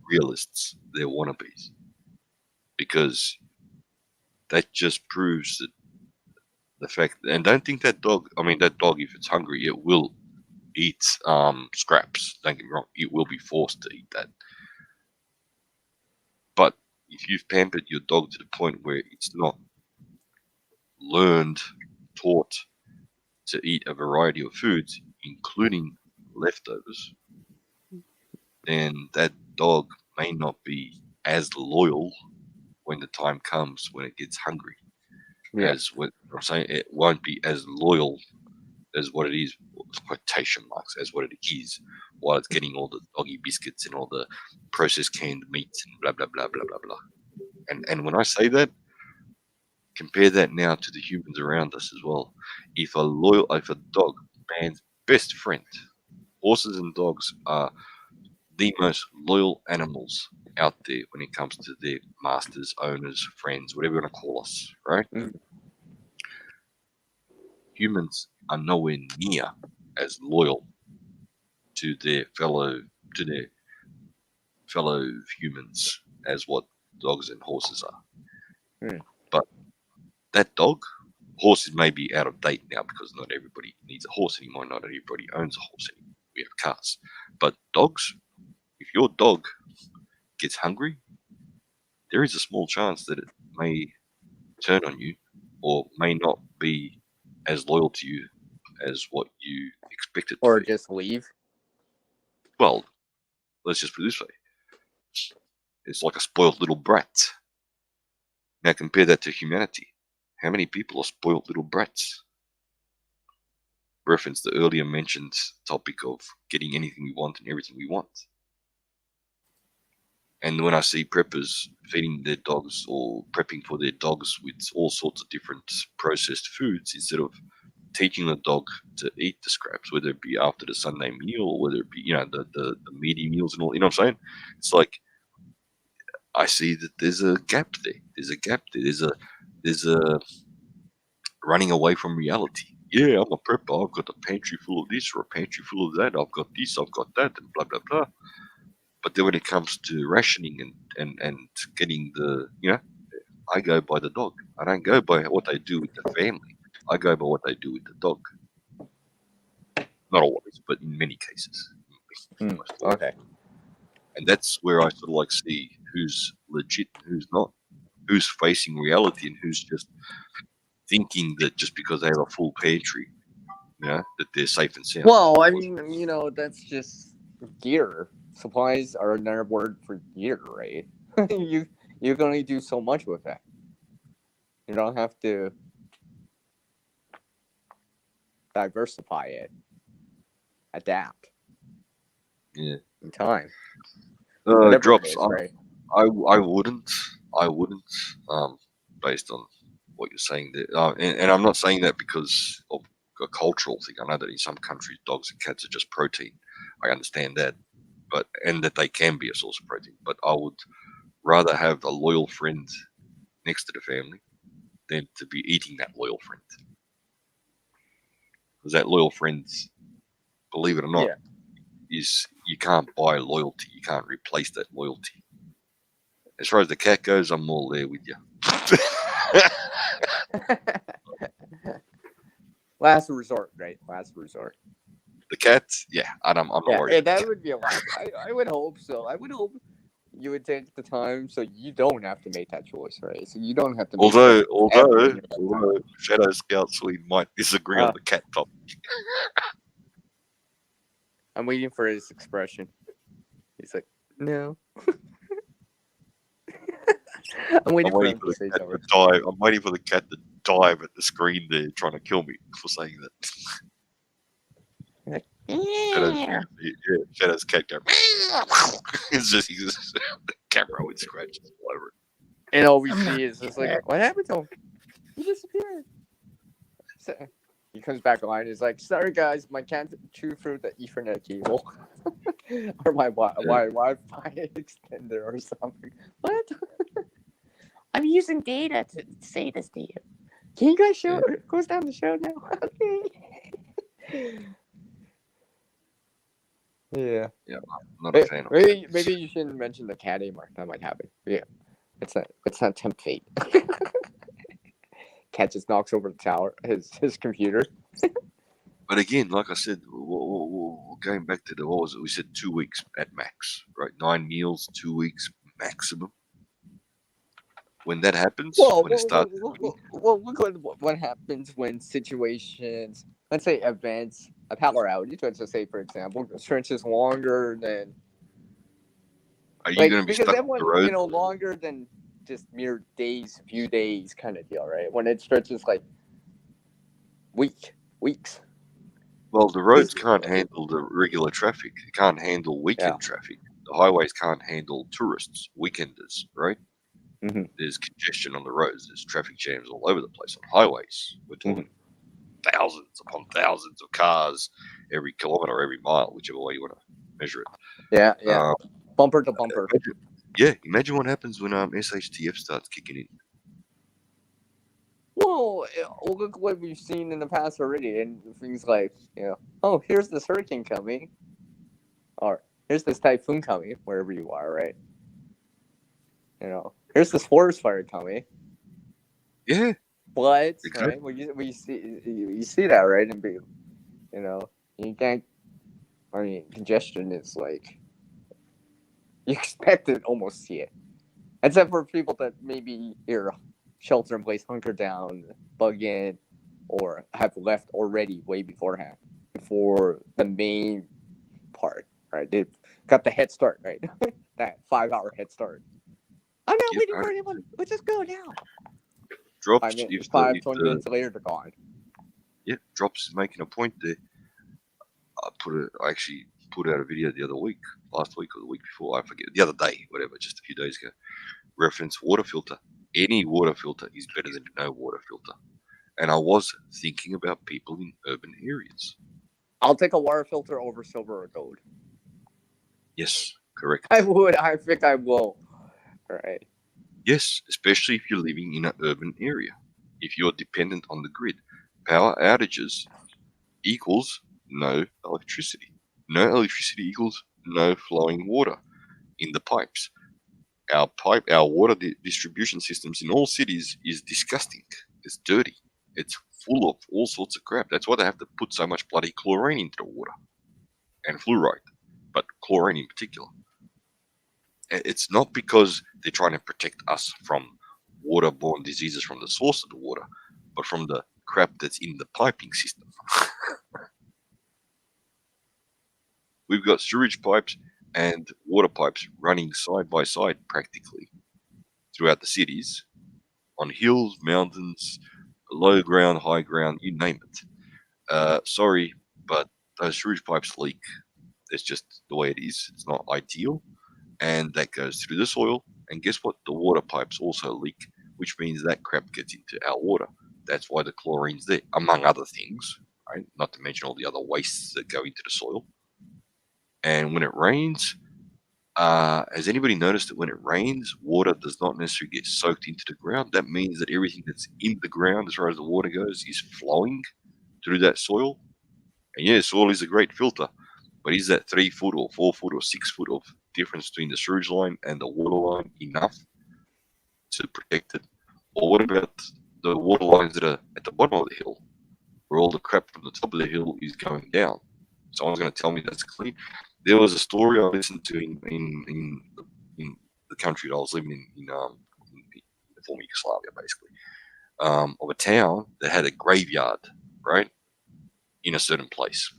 realists. They're wannabes. Because that just proves that the fact, and don't think that dog, if it's hungry, it will eat scraps. Don't get me wrong, it will be forced to eat that. But if you've pampered your dog to the point where it's not taught to eat a variety of foods, including leftovers, then that dog may not be as loyal when the time comes when it gets hungry. Yeah. As what I'm saying, it won't be as loyal as what it is, quotation marks, as what it is, while it's getting all the doggy biscuits and all the processed canned meats and blah blah blah blah blah blah. And when I say that, compare that now to the humans around us as well. If a dog, man's best friend, horses and dogs are the most loyal animals out there when it comes to their masters, owners, friends, whatever you want to call us, right? Humans are nowhere near as loyal to their fellow humans as what dogs and horses are. But that horses may be out of date now because not everybody needs a horse anymore. Not everybody owns a horse anymore. We have cars. But dogs, if your dog gets hungry, there is a small chance that it may turn on you or may not be as loyal to you as what you expected. Or just leave. Well, let's just put it this way. It's like a spoiled little brat. Now compare that to humanity. How many people are spoiled little brats? Reference the earlier mentioned topic of getting anything we want and everything we want. And when I see preppers feeding their dogs or prepping for their dogs with all sorts of different processed foods, instead of teaching the dog to eat the scraps, whether it be after the Sunday meal or whether it be, the meaty meals and all, you know what I'm saying? It's like, I see that there's a gap there. There's a running away from reality. Yeah, I'm a prepper. I've got a pantry full of this or a pantry full of that. I've got this, I've got that, and blah, blah, blah. But then when it comes to rationing and getting I go by the dog. I don't go by what they do with the family. I go by what they do with the dog. Not always, but in many cases. Okay. And that's where I sort of see who's legit and who's not. Who's facing reality and who's just thinking that just because they have a full pantry, that they're safe and sound. Well, I mean, that's just gear. Supplies are another word for gear, right? you can only do so much with that. You don't have to diversify it, adapt. Yeah. In time. Drops. Is, right? I wouldn't. Based on what you're saying there, and I'm not saying that because of a cultural thing. I know that in some countries, dogs and cats are just protein. I understand that, and that they can be a source of protein. But I would rather have a loyal friend next to the family than to be eating that loyal friend. Because that loyal friend, believe it or not, is you can't buy loyalty. You can't replace that loyalty. As far as the cat goes, I'm all there with you. Last resort, right? Last resort. The cats, yeah, I'm not worried. Yeah, that would be a lot. I would hope so. I would hope you would take the time so you don't have to make that choice, right? So you don't have to. Although ShadowScoutSwede might disagree on the cat topic. I'm waiting for his expression. He's like, no. I'm waiting for him to say something. I'm waiting for the cat to dive at the screen there, trying to kill me for saying that. Shadow's cat go. It's just the camera would scratch all over it. And all we see is just like, what happened to him? He disappeared. So, he comes back online. He's like, sorry guys, my cat chewed through the Ethernet cable, or my Wi-Fi extender or something. What? I'm using data to say this to you. Can you guys show? Goes down the show now. Yeah. Yeah, I'm not a fan of maybe you shouldn't mention the cat anymore. That might happen. Yeah. It's not tempt fate. Cat just knocks over the tower, his computer. But again, like I said, going back to what was it? We said 2 weeks at max, right? 9 meals, 2 weeks maximum. When that happens, look what happens when situations, let's say events, a power outage, let's just say, for example, stretches longer than. Are you going to be stuck on the road? Longer than just mere days, few days kind of deal, right? When it stretches like weeks. Well, the roads can't handle the regular traffic. It can't handle weekend traffic. The highways can't handle tourists, weekenders, right? Mm-hmm. There's congestion on the roads. There's traffic jams all over the place on highways. We're talking thousands upon thousands of cars every kilometer, or every mile, whichever way you want to measure it. Yeah. Bumper to bumper. Imagine what happens when SHTF starts kicking in. Well, look what we've seen in the past already, and things like, oh, here's this hurricane coming, or here's this typhoon coming, wherever you are, right? Here's this forest fire coming. Yeah. But exactly. Right, we see that, right? And you can't. I mean, congestion is like you expect to almost see it, except for people that maybe shelter in place, hunker down, bug in, or have left already way beforehand, before the main part, right? They've got the head start, right? That 5-hour head start. I'm not waiting for anyone. Let's just go now. Drops. 20 minutes later, they're gone. Yeah, Drops is making a point there. I actually put out a video the other week, last week or the week before, I forget, the other day, whatever, just a few days ago. Reference water filter. Any water filter is better than no water filter. And I was thinking about people in urban areas. I'll take a water filter over silver or gold. Yes, correct. I would. I think I will. All right. Yes, especially if you're living in an urban area. If you're dependent on the grid, power outages equals no electricity. No electricity equals no flowing water in the pipes. Our water distribution systems in all cities is disgusting. It's dirty. It's full of all sorts of crap. That's why they have to put so much bloody chlorine into the water. And fluoride, but chlorine in particular. It's not because they're trying to protect us from waterborne diseases from the source of the water, but from the crap that's in the piping system. We've got sewage pipes and water pipes running side by side practically throughout the cities, on hills, mountains, low ground, high ground, you name it. Sorry, but those sewage pipes leak. It's just the way it is. It's not ideal. And that goes through the soil. And guess what? The water pipes also leak, which means that crap gets into our water. That's why the chlorine's there, among other things, right? Not to mention all the other wastes that go into the soil. And when it rains, has anybody noticed that when it rains, water does not necessarily get soaked into the ground? That means that everything that's in the ground, as far as the water goes, is flowing through that soil. And yeah, soil is a great filter, but is that 3 foot or 4 foot or 6 foot of difference between the sewage line and the water line enough to protect it? Or what about the water lines that are at the bottom of the hill, where all the crap from the top of the hill is going down? Someone's going to tell me that's clean. There was a story I listened to in the country that I was living in the former Yugoslavia, basically, of a town that had a graveyard, right, in a certain place.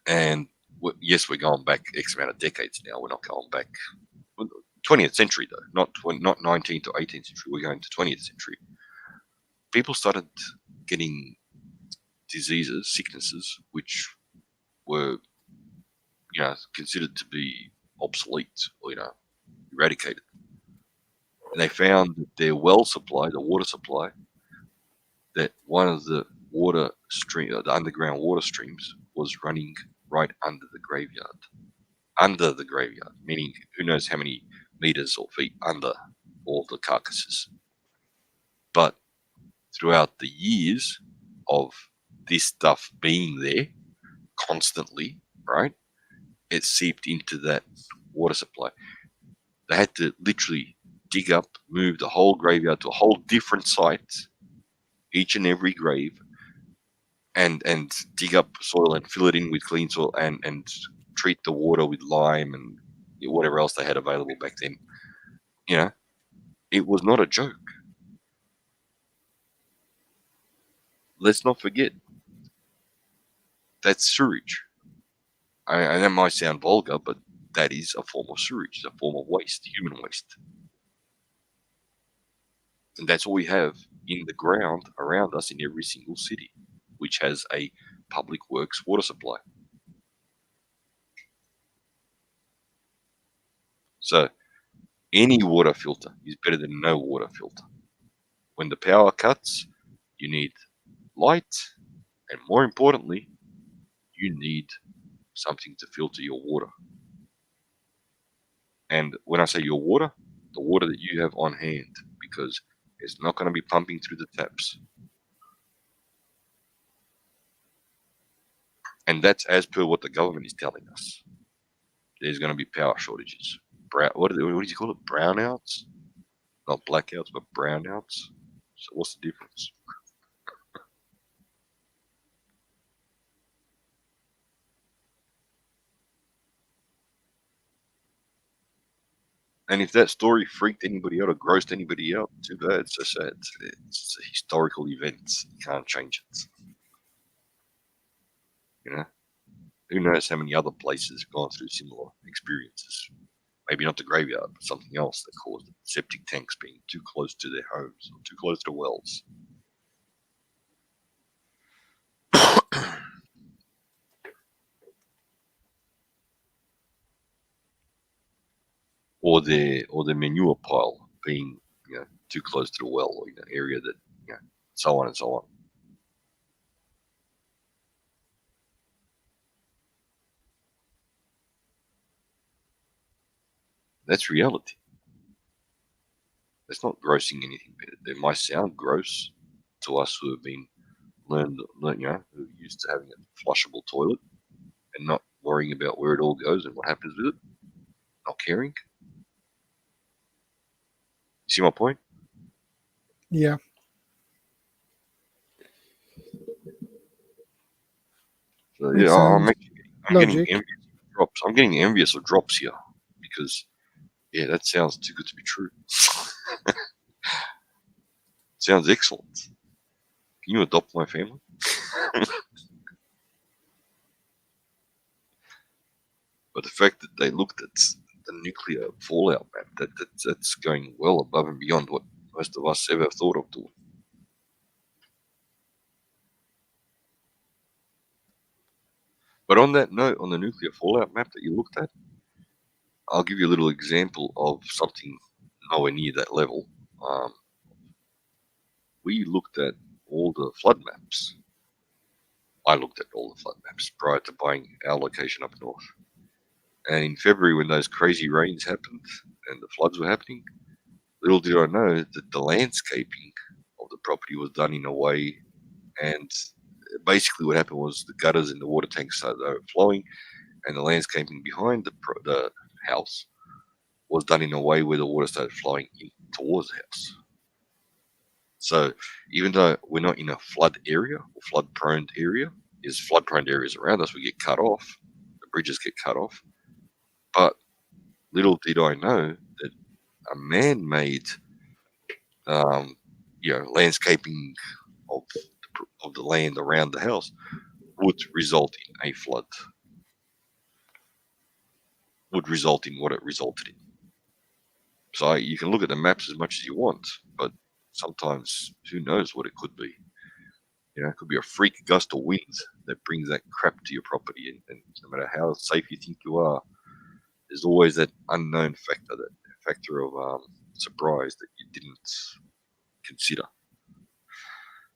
And yes, we're going back X amount of decades now. We're not going back 20th century, though, not 19th or 18th century. We're going to 20th century. People started getting diseases, sicknesses, which were, considered to be obsolete or, eradicated. And they found that their well supply, the water supply, that one of the the underground water streams was running right under the graveyard. Under the graveyard, meaning who knows how many meters or feet under all the carcasses. But throughout the years of this stuff being there constantly, right, it seeped into that water supply. They had to literally dig up, move the whole graveyard to a whole different site, each and every grave, and dig up soil and fill it in with clean soil and treat the water with lime and whatever else they had available back then. It was not a joke. Let's not forget, that's sewage. And that might sound vulgar, but that is a form of sewage. It's a form of waste, human waste. And that's all we have in the ground around us in every single city, which has a public works water supply. So any water filter is better than no water filter. When the power cuts, you need light, and more importantly, you need something to filter your water. And when I say your water, the water that you have on hand, because it's not going to be pumping through the taps. And that's as per what the government is telling us. There's going to be power shortages. What do you call it? Brownouts? Not blackouts, but brownouts. So what's the difference? And if that story freaked anybody out or grossed anybody out, too bad. It's so sad. It's a historical event. You can't change it. Who knows how many other places have gone through similar experiences. Maybe not the graveyard, but something else that caused it. Septic tanks being too close to their homes or too close to wells. Or their manure pile being too close to the well or area that so on and so on. That's reality. It's not grossing anything better. It might sound gross to us who have been learned, who are used to having a flushable toilet and not worrying about where it all goes and what happens with it, not caring. You see my point? Yeah. So, yeah, I'm getting envious of drops. I'm getting envious of drops here because, that sounds too good to be true. Sounds excellent. Can you adopt my family? But the fact that they looked at the nuclear fallout map, that's going well above and beyond what most of us ever thought of doing. But on that note, on the nuclear fallout map that you looked at, I'll give you a little example of something nowhere near that level. We looked at all the flood maps. I looked at all the flood maps prior to buying our location up north. And in February, when those crazy rains happened and the floods were happening, little did I know that the landscaping of the property was done in a way, and basically what happened was the gutters and the water tanks started overflowing, and the landscaping behind the house was done in a way where the water started flowing in towards the house. So even though we're not in a flood area or flood-prone area, there's flood-prone areas around us, we get cut off, the bridges get cut off. But little did I know that a man-made, landscaping of the land around the house would result in a flood, would result in what it resulted in. So you can look at the maps as much as you want, but sometimes who knows what it could be. It could be a freak gust of wind that brings that crap to your property, and no matter how safe you think you are, there's always that unknown factor, that factor of surprise that you didn't consider.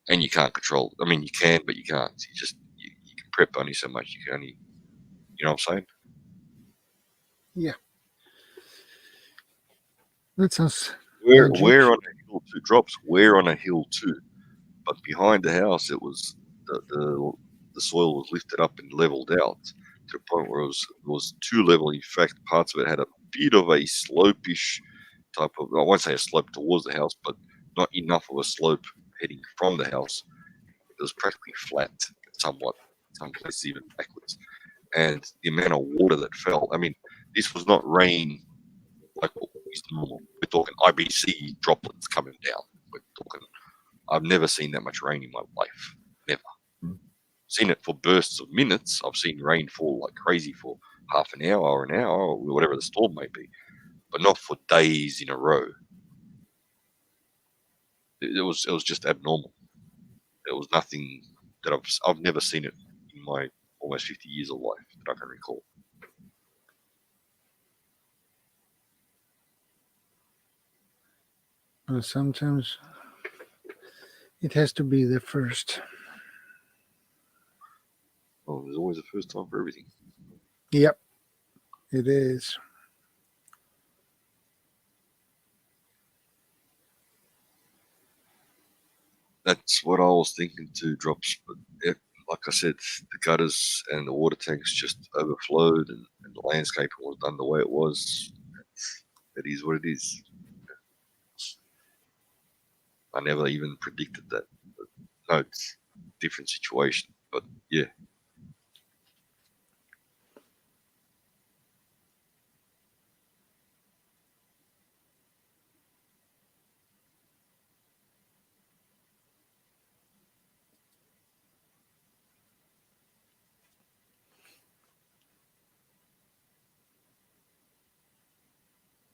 And you can't control. I mean, you can, but you can't. You can prep only so much. You can only, you know what I'm saying? Yeah. That sounds. We're on a hill too. Drops. We're on a hill too. But behind the house, it was the soil was lifted up and leveled out to the point where it was too level. In fact, parts of it had a bit of a slopish type of, I won't say a slope towards the house, but not enough of a slope heading from the house. It was practically flat, somewhat, some places even backwards. And the amount of water that fell, I mean, this was not rain like what is normal. We're talking IBC droplets coming down. We're talking, I've never seen that much rain in my life. Never. Seen it for bursts of minutes. I've seen rain fall like crazy for half an hour or whatever the storm may be, but not for days in a row. It was just abnormal. It was nothing that I've never seen it in my almost 50 years of life that I can recall. Sometimes it has to be the first. Oh, there's always a first time for everything. Yep, it is. That's what I was thinking too, Drops. But like I said, the gutters and the water tanks just overflowed, and the landscaping was done the way it was. It is what it is. I never even predicted that. But no, it's a different situation. But yeah.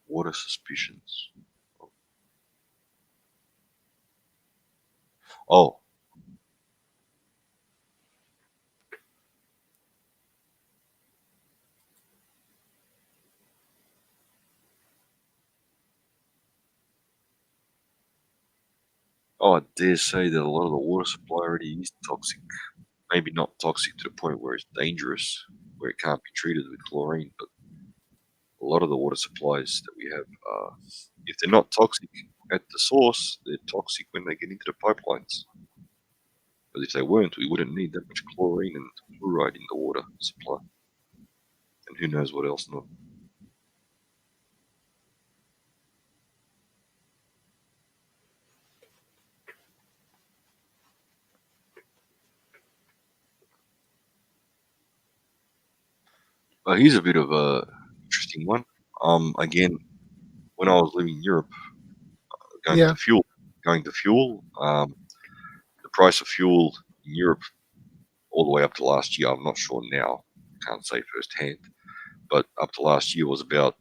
Water suspicions. Oh. Oh, I dare say that a lot of the water supply already is toxic. Maybe not toxic to the point where it's dangerous, where it can't be treated with chlorine, but a lot of the water supplies that we have, if they're not toxic at the source, they're toxic when they get into the pipelines. But if they weren't, we wouldn't need that much chlorine and puruade in the water supply. And who knows what else not. Here's a bit of a interesting one. Again, when I was living in Europe, going to fuel, the price of fuel in Europe all the way up to last year, I'm not sure now, can't say firsthand, but up to last year was about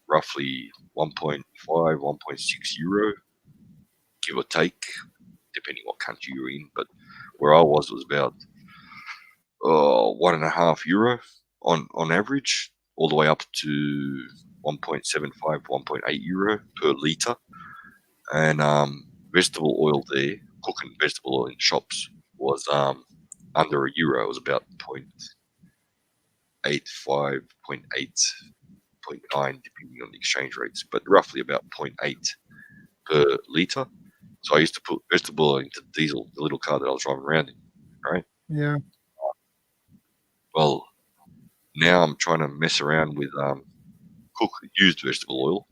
roughly 1.5, 1.6 euro, give or take, depending what country you're in. But where I was about 1.5 euro on average, all the way up to 1.75, 1.8 euro per litre. And vegetable oil there, cooking vegetable oil in shops, was under €1. It was about 0.85, 0.8, 0.9, depending on the exchange rates, but roughly about 0.8 per litre. So I used to put vegetable oil into diesel, the little car that I was driving around in, right? Yeah. Well, now I'm trying to mess around with cook used vegetable oil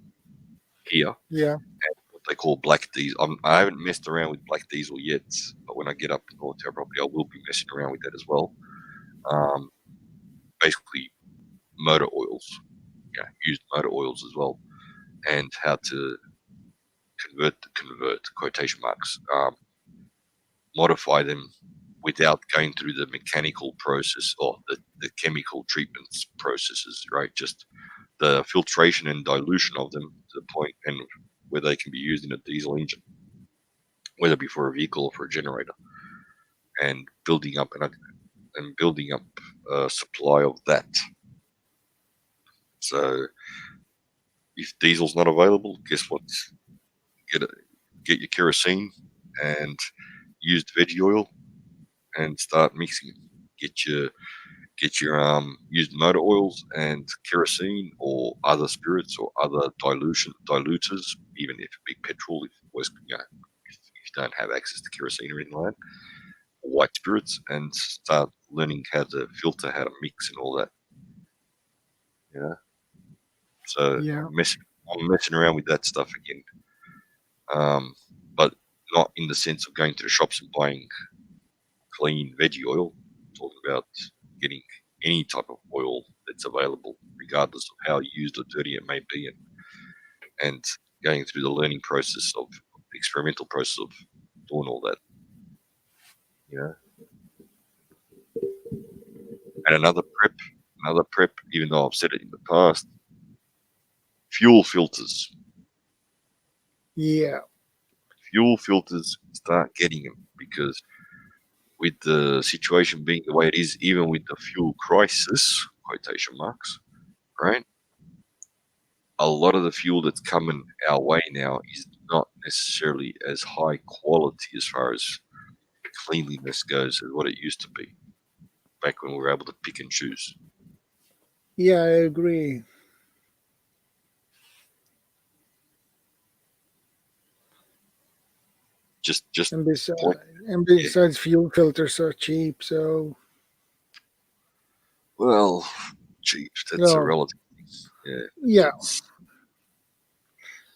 here. Yeah. And what they call black diesel. I haven't messed around with black diesel yet, but when I get up to North Tower property, I will be messing around with that as well. Basically, motor oils, used motor oils as well, and how to convert quotation marks, modify them without going through the mechanical process or the chemical treatments processes, right? Just the filtration and dilution of them to the point and where they can be used in a diesel engine, whether it be for a vehicle or for a generator, and building up a supply of that. So if diesel's not available, guess what? Get your kerosene and used veggie oil and start mixing it. Get your used motor oils and kerosene or other spirits or other diluters, even if it be petrol, if you don't have access to kerosene or anything like that, or white spirits, and start learning how to filter, how to mix and all that. So Yeah. I'm messing around with that stuff again. But not in the sense of going to the shops and buying clean veggie oil. I'm talking about getting any type of oil that's available, regardless of how used or dirty it may be, and going through the learning process of the experimental process of doing all that. And another prep, even though I've said it in the past, fuel filters. Yeah. Fuel filters, start getting them, because with the situation being the way it is, even with the fuel crisis, quotation marks, right? A lot of the fuel that's coming our way now is not necessarily as high quality as far as cleanliness goes as what it used to be back when we were able to pick and choose. Yeah, I agree. Just and besides, fuel filters are cheap, so. Well, cheap. That's a relative. Yeah.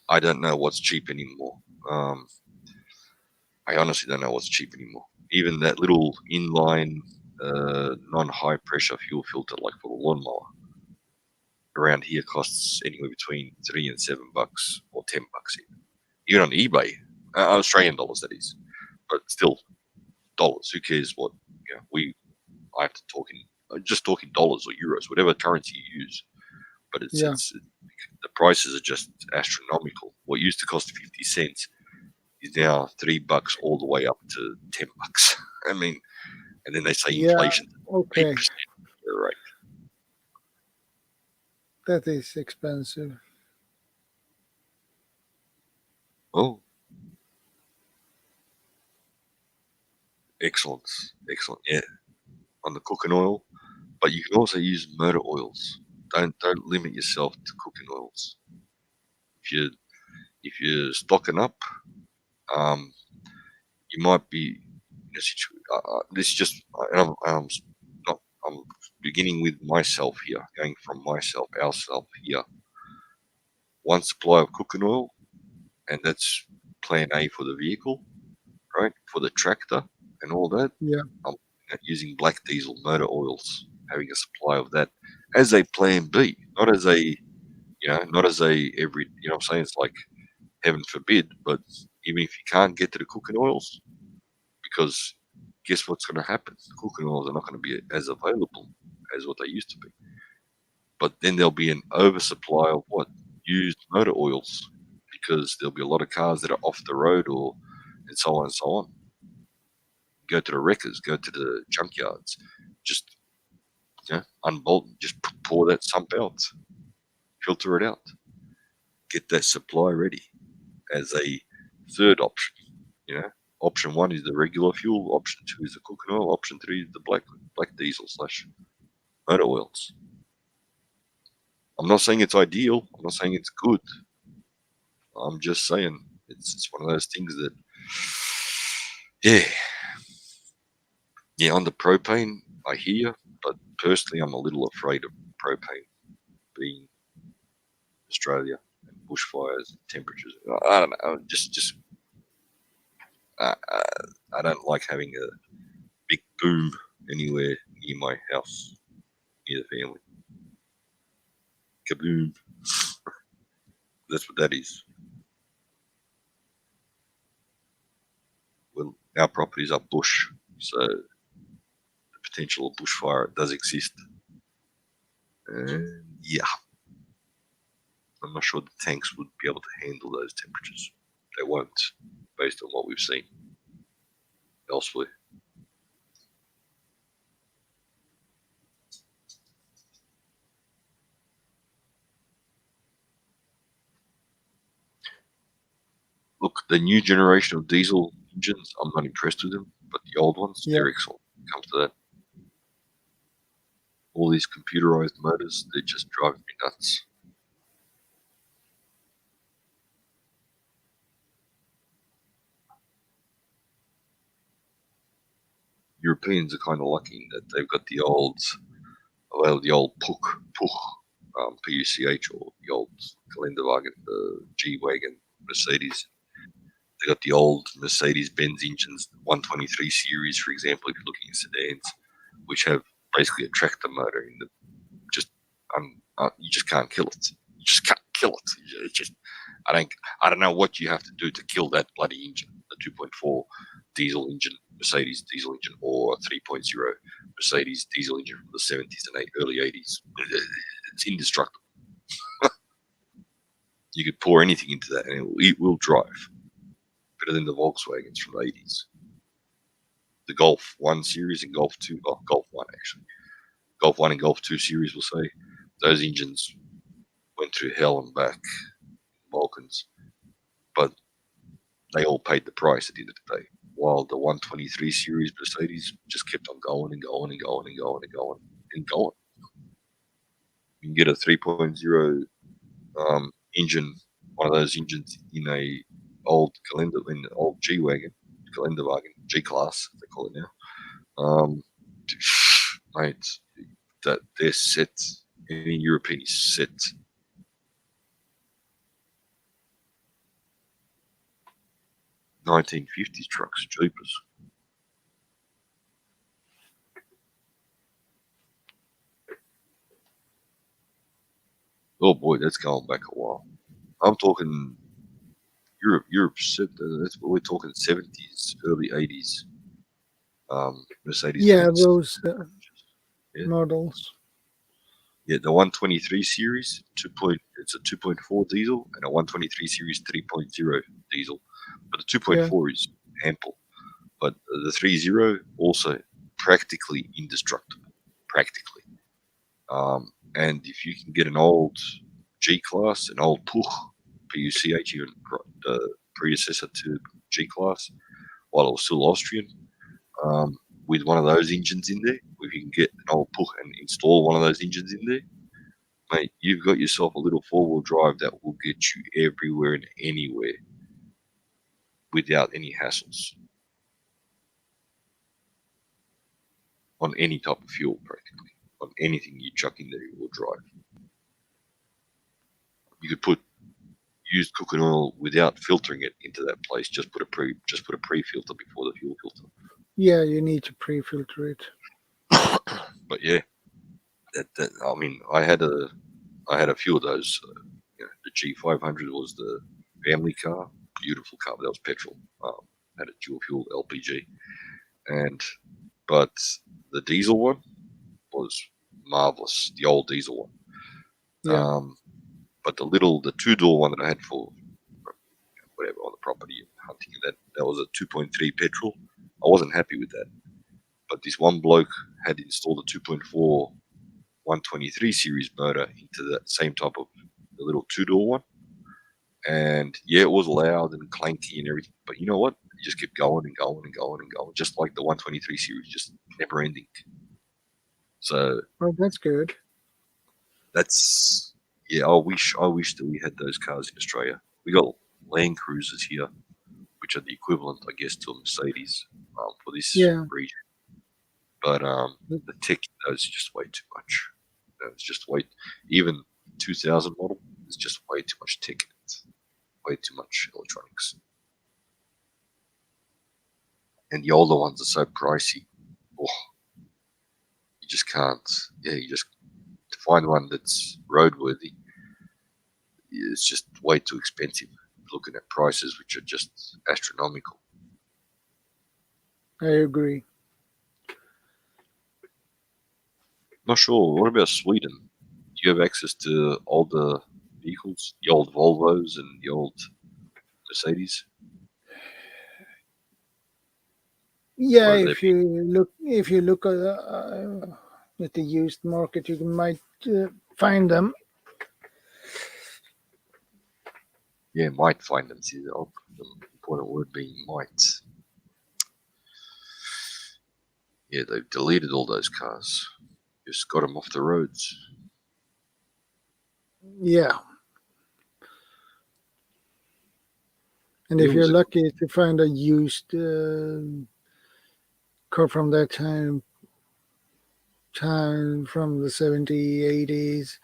I don't know what's cheap anymore. I honestly don't know what's cheap anymore. Even that little inline, non-high pressure fuel filter, like for the lawnmower, around here costs anywhere between $3 and $7 or $10 even on eBay. Australian dollars, that is, but still dollars. Who cares what? I have to talk just talking dollars or euros, whatever currency you use. But it's the prices are just astronomical. What used to cost 50 cents is now $3 all the way up to $10. I mean, and then they say inflation. Okay. 8%. You're right. That is expensive. Oh, excellent. Yeah, on the cooking oil, but you can also use motor oils. Don't limit yourself to cooking oils. If you're stocking up, you might be in a situation. This is just, I'm beginning with myself here, going from ourself here. One supply of cooking oil, and that's plan A for the vehicle, right? For the tractor and all that. Yeah. I'm using black diesel motor oils, having a supply of that as a plan B, not as a every, what I'm saying? It's like, heaven forbid, but even if you can't get to the cooking oils, because guess what's going to happen? Cooking oils are not going to be as available as what they used to be. But then there'll be an oversupply of what? Used motor oils, because there'll be a lot of cars that are off the road and so on and so on. Go to the wreckers, go to the junkyards, just unbolt, just pour that sump out, filter it out, get that supply ready as a third option. Option 1 is the regular fuel, option 2 is the cooking oil, option 3 is the black diesel / motor oils. I'm not saying it's ideal, I'm not saying it's good. I'm just saying it's one of those things that, on the propane, I hear, but personally I'm a little afraid of propane being Australia and bushfires and temperatures. I don't know. I don't like having a big boom anywhere near my house, near the family. Kaboom. That's what that is. Well, our properties are bush, so the potential of bushfire does exist. And yeah, I'm not sure the tanks would be able to handle those temperatures. They won't, based on what we've seen elsewhere. Look, the new generation of diesel engines, I'm not impressed with them, but the old ones, they're excellent when it comes to that. All these computerized motors, they just drive me nuts. Europeans are kind of lucky that they've got the old PUCH, or the old Geländewagen, the G-Wagon, Mercedes. They got the old Mercedes-Benz engines, 123 series, for example, if you're looking at sedans, which have basically a tractor motor in them. You just can't kill it. You just can't kill it. It's just, I don't know what you have to do to kill that bloody engine, the 2.4 diesel engine, Mercedes diesel engine, or a 3.0 Mercedes diesel engine from the 70s and early 80s. It's indestructible. You could pour anything into that and it will drive. Better than the Volkswagens from the 80s. The Golf 1 series and Golf 2, Golf 1 actually. Golf 1 and Golf 2 series, we'll say, those engines went through hell and back, Balkans, but they all paid the price at the end of the day. While the 123 series Mercedes just kept on going and going and going and going and going and going. You can get a 3.0 engine, one of those engines in a old G-Wagon, Geländewagen, G-Class, they call it now. Mate, that they're set. Any European is set. (1950s) trucks, jeepers. Oh boy, that's going back a while. I'm talking Europe set. That's what we're talking 70s, early 80s. Mercedes. Yeah, those models. Yeah, the 123 series, it's a 2.4 diesel, and a 123 series 3.0 diesel. But the 2.4 is ample. But the 3.0 also practically indestructible. Practically. And if you can get an old G-Class, an old PUCH, even the predecessor to G-Class, while it was still Austrian, with one of those engines in there, if you can get an old PUCH and install one of those engines in there, mate, you've got yourself a little four-wheel drive that will get you everywhere and anywhere without any hassles. On any type of fuel, practically. On anything you chuck in there, it will drive. You could put used cooking oil without filtering it into that place. Just put a pre-filter before the fuel filter. Yeah, you need to pre-filter it. But yeah, that I mean, I had a few of those. The G500 was the family car, beautiful car, but that was petrol. Had a dual fuel LPG, but the diesel one was marvelous. The old diesel one. Yeah. But the two-door one that I had for whatever on the property and hunting, that was a 2.3 petrol. I wasn't happy with that. But this one bloke had installed a 2.4 123 series motor into that same type of the little two-door one. And yeah, it was loud and clanky and everything. But you know what? It just kept going and going and going and going, just like the 123 series, just never ending. So. Oh, that's good. Yeah, I wish that we had those cars in Australia. We got Land Cruisers here, which are the equivalent, I guess, to a Mercedes for this region. But the tech in those is just way too much. It's just even 2000 model There's just way too much tech in it, way too much electronics. And the older ones are so pricey. Oh, you just can't. Yeah, you just to find one that's roadworthy. It's just way too expensive. Looking at prices which are just astronomical. I agree. Not sure. What about Sweden? Do you have access to older vehicles, the old Volvos and the old Mercedes? Yeah, if you look at the used market, you might find them. Yeah, might find them. See, the important word being might. Yeah, they've deleted all those cars. Just got them off the roads. Yeah. And if you're lucky to find a used car from that time from the 70s, 80s,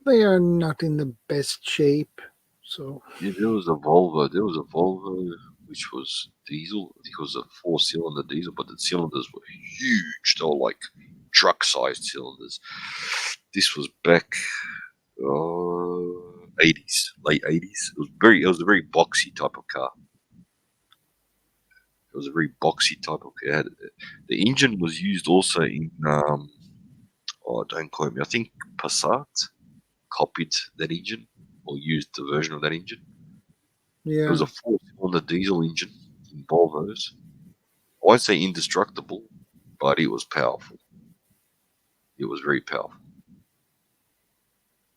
they are not in the best shape. So yeah, there was a Volvo. There was a Volvo which was diesel. It was a 4-cylinder diesel, but the cylinders were huge. They were like truck-sized cylinders. This was back 80s, late 80s. It was a very boxy type of car. It was a very boxy type of car. The engine was used also in don't quote me. I think Passat copied that engine or used the version of that engine. yeah, It was a 4-cylinder diesel engine in Volvos. I won't say indestructible, but it was powerful. It was very powerful.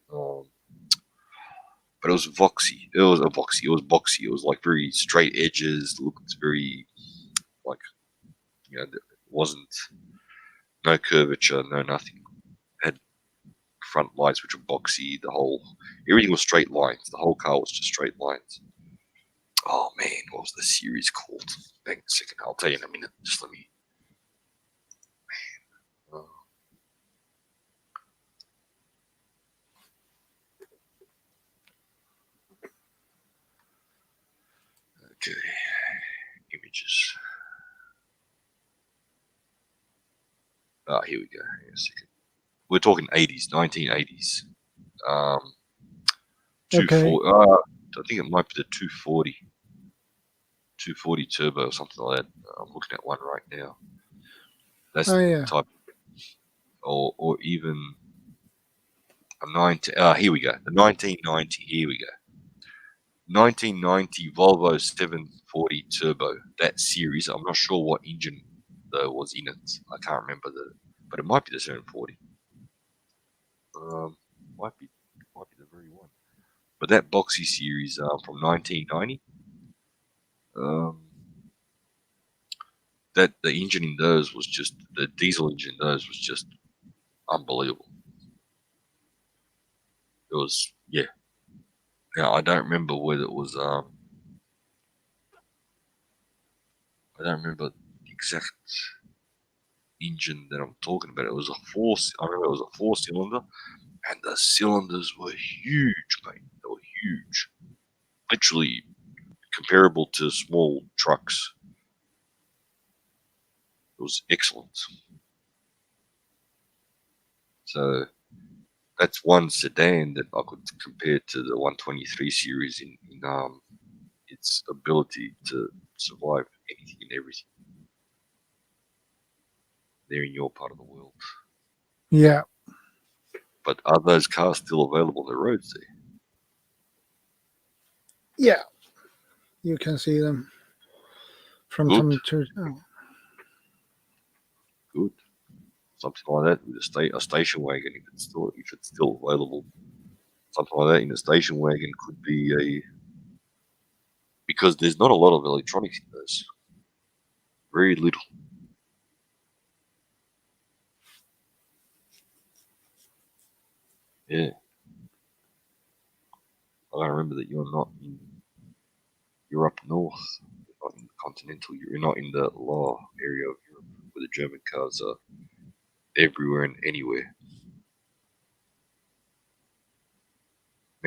But it was voxy. It was boxy. It was like very straight edges. Looked very like, it wasn't no curvature, no nothing. Had front lights which were boxy. Everything was straight lines. The whole car was just straight lines. Oh man, what was the series called? Hang on a second, I'll tell you in a minute. Just let me. Man. Okay, images. Here we go. Hang on a second. We're talking 80s, 1980s. okay. I think it might be the 240 turbo or something like that. I'm looking at one right now. That's the type, or even a 90. Here we go. The 1990. Here we go. 1990 Volvo 740 turbo. That series. I'm not sure what engine though was in it. I can't remember but it might be the 740. Might be the very one. But that boxy series from 1990. That the engine in those was just the diesel engine in those was just unbelievable. It was Now I don't remember whether it was I don't remember the exact engine that I'm talking about. It was I remember it was a 4-cylinder, and the cylinders were huge, mate. They were huge, literally comparable to small trucks. It was excellent. So that's one sedan that I could compare to the 123 series in its ability to survive anything and everything. They're in your part of the world. Yeah. But are those cars still available on the roads there? Yeah. You can see them from time to time. Good. Something like that with a station wagon, if it's still available. Something like that in a station wagon could be because there's not a lot of electronics in those. Very little. Yeah. I remember that you're up north, you're not in the continental, you're not in the law area of Europe where the German cars are everywhere and anywhere.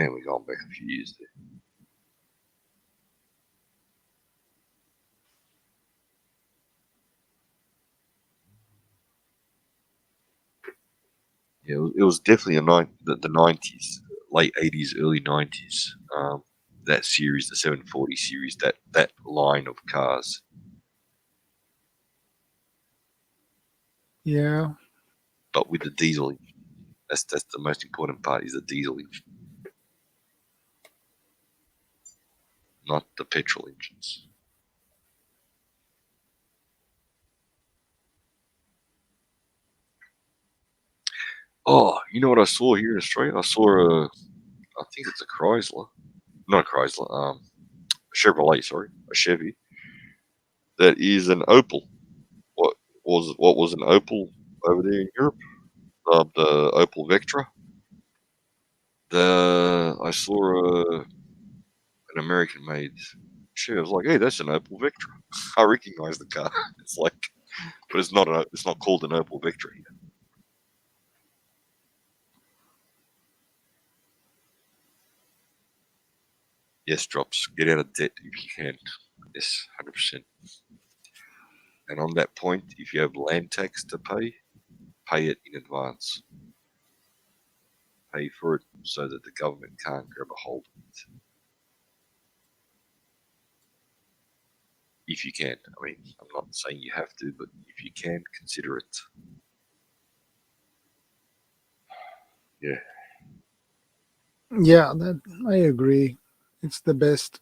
Man, we're going back a few years there. Yeah, it was definitely the 90s, late 80s, early 90s. That series, the 740 series, that line of cars. Yeah. But with the diesel engine. That's the most important part, is the diesel engine. Not the petrol engines. Oh, you know what I saw here in Australia? I saw I think it's a Chrysler. Not a Chrysler, a Chevrolet, sorry. A Chevy. That is an Opel. What was an Opel over there in Europe? The Opel Vectra. I saw an American made Chevy. I was like, hey, that's an Opel Vectra. I recognize the car. It's like, but it's not called an Opel Vectra here. Yes, Drops. Get out of debt if you can. Yes, 100%. And on that point, if you have land tax to pay it in advance. Pay for it so that the government can't grab a hold of it. If you can. I mean, I'm not saying you have to, but if you can, consider it. Yeah. Yeah, that I agree. It's the best.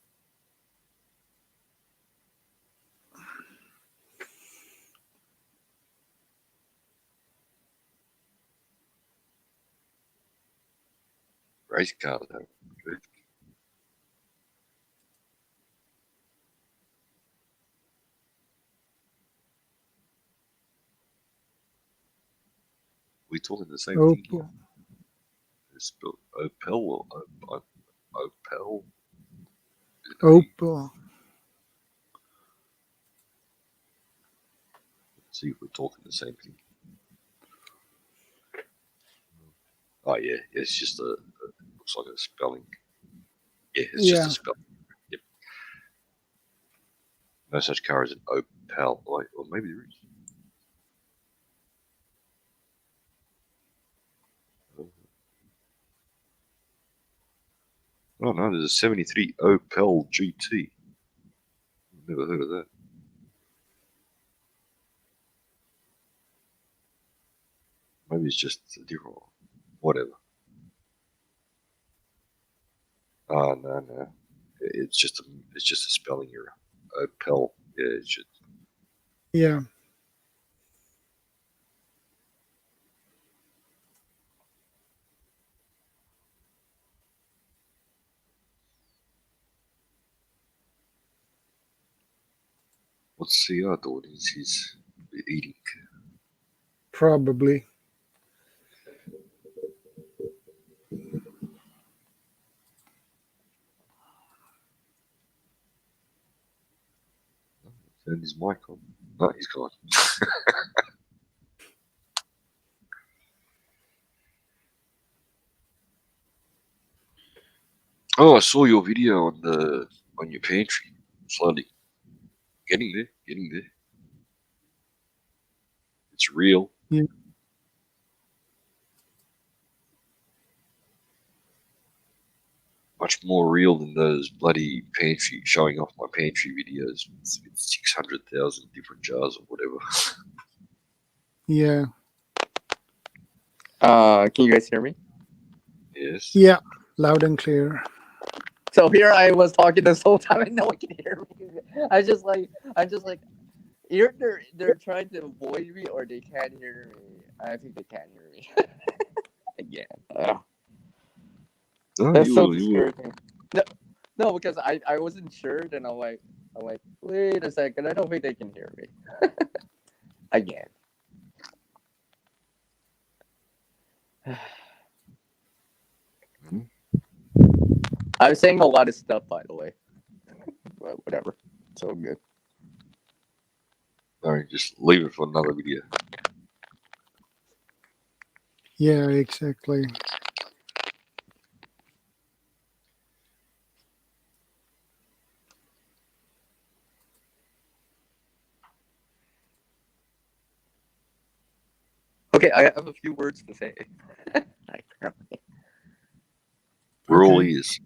Race car though. Good. We talking the same thing here. Opel. It's spelled Opel or Opel. Opel. Let's see if we're talking the same thing. Oh yeah, it's just looks like a spelling. Yeah, it's just a spelling. Yep. No such car as an Opel. Or maybe there is. Oh no, there's a 73 Opel GT. Never heard of that. Maybe it's just a different one. Whatever. Oh no. It's just a spelling error. Opel. Yeah, it should. Yeah. What's CR doing? He's eating. Probably. Turn his mic on. No, he's gone. Oh, I saw your video on your pantry. Slowly. Getting there. It's real. Yeah. Much more real than those bloody pantry showing off my pantry videos with 600,000 different jars or whatever. Yeah. Can you guys hear me? Yes. Yeah. Loud and clear. So here I was talking this whole time and no one can hear me. I'm just like, either they're trying to avoid me or they can't hear me. I think they can't hear me. Again. No, That's so discouraging. No, because I wasn't sure, and I'm like, wait a second, I don't think they can hear me. Again. I'm saying a lot of stuff, by the way. But whatever. It's all good. No, just leave it for another video. Yeah, exactly. Okay, I have a few words to say. We're all Okay. ears.